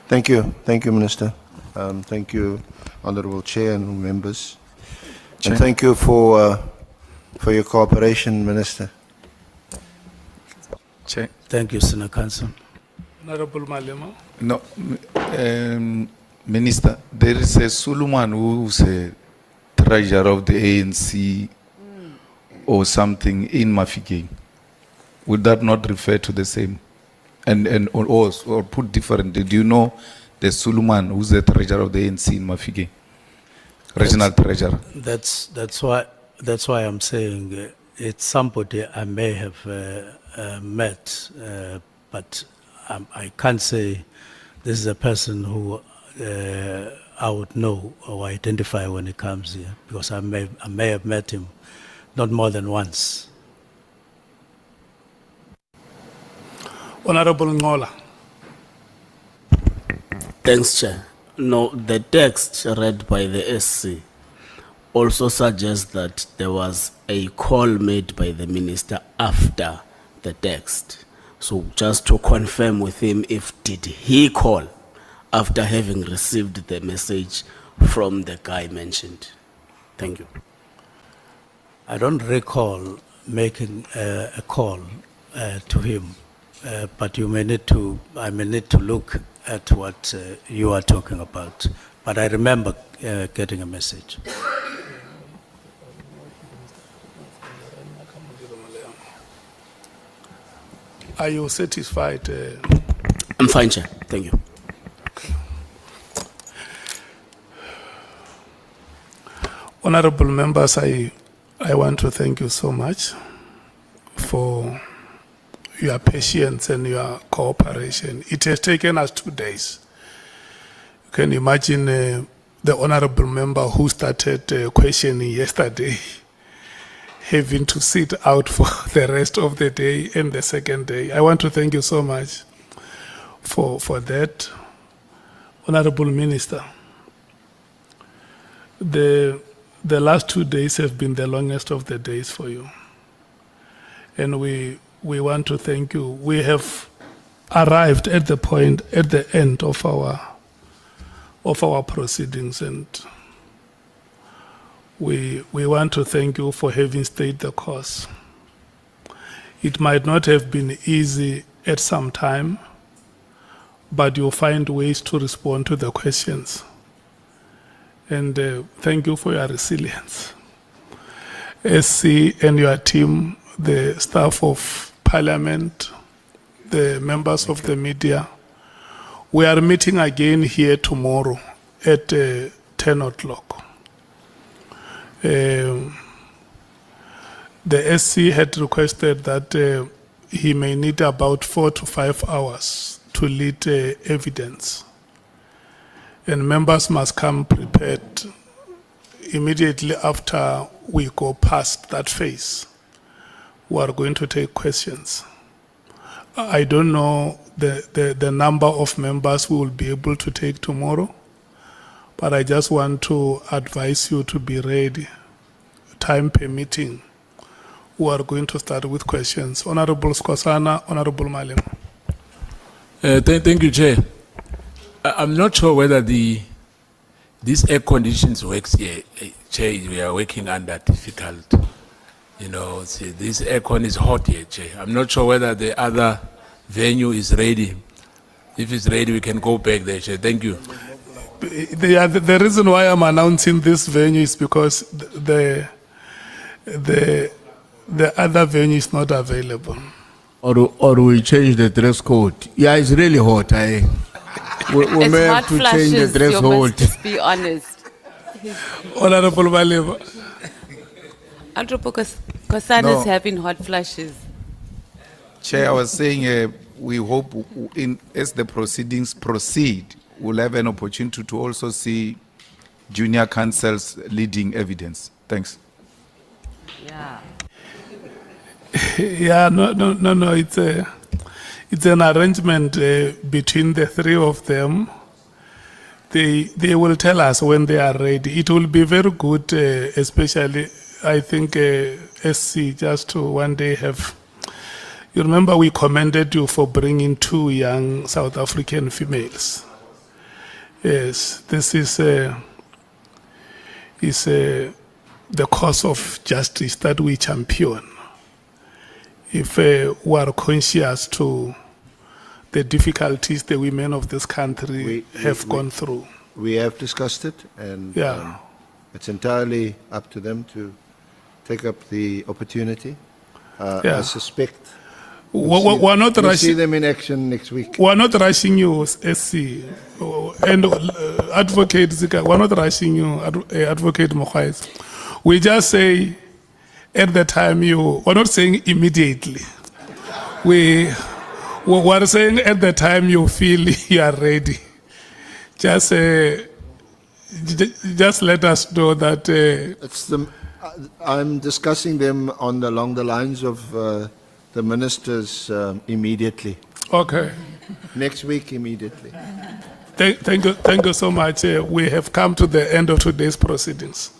Thank you. Thank you, Minister. Thank you, Honorable Chair and members. Chair. And thank you for your cooperation, Minister. Chair. Thank you, Senator Council. Honorable Malema. No, Minister, there is a Suleiman who's a treasurer of the ANC or something in Mafeking. Would that not refer to the same? Or put differently, do you know the Suleiman who's the treasurer of the ANC in Mafeking? Regional treasurer. That's why I'm saying it's somebody I may have met, but I can't say this is a person who I would know or identify when he comes here, because I may have met him not more than once. Honorable Ngola. Thanks, Chair. No, the text read by the SC also suggests that there was a call made by the minister after the text. So just to confirm with him, did he call after having received the message from the guy mentioned? Thank you. I don't recall making a call to him, but I may need to look at what you are talking about. But I remember getting a message. Are you satisfied? I'm fine, Chair. Thank you. Honorable members, I want to thank you so much for your patience and your cooperation. It has taken us 2 days. You can imagine the honorable member who started questioning yesterday having to sit out for the rest of the day and the second day. I want to thank you so much for that. Honorable Minister, the last 2 days have been the longest of the days for you. And we want to thank you. We have arrived at the point, at the end of our proceedings, and we want to thank you for having stayed the course. It might not have been easy at some time, but you'll find ways to respond to the questions. And thank you for your resilience. SC and your team, the staff of Parliament, the members of the media, we are meeting again here tomorrow at 10 o'clock. The SC had requested that he may need about 4 to 5 hours to lead evidence. And members must come prepared immediately after we go past that phase. We are going to take questions. I don't know the number of members we will be able to take tomorrow, but I just want to advise you to be ready, time permitting. We are going to start with questions. Honorable Skosana, Honorable Malema. Thank you, Chair. I'm not sure whether these air conditions works here, Chair. We are working under difficult. You know, see, this aircon is hot here, Chair. I'm not sure whether the other venue is ready. If it's ready, we can go back there, Chair. Thank you. The reason why I'm announcing this venue is because the other venue is not available. Or we change the dress code. Yeah, it's really hot. We may have to change the dress code. Just be honest. Honorable Malema. Honorable Khusela No. is having hot flashes. Chair, I was saying we hope as the proceedings proceed, we'll have an opportunity to also see junior counsels leading evidence. Thanks. Yeah. Yeah, no. It's an arrangement between the three of them. They will tell us when they are ready. It will be very good, especially I think SC just to one day have. You remember we commended you for bringing 2 young South African females. Yes, this is the cause of justice that we champion. If we are conscious to the difficulties the women of this country have gone through. We have discussed it, and Yeah. it's entirely up to them to take up the opportunity. Yeah. I suspect We're not we'll see rushing. them in action next week. We're not rushing you, SC, and Advocate Zika. We're not rushing you, Advocate Mokhais. We just say at the time we're not saying immediately. We're saying at the time you feel you are ready. Just let us know that. It's I'm discussing them along the lines of the ministers immediately. Okay. Next week, immediately. Thank you so much. We have come to the end of today's proceedings.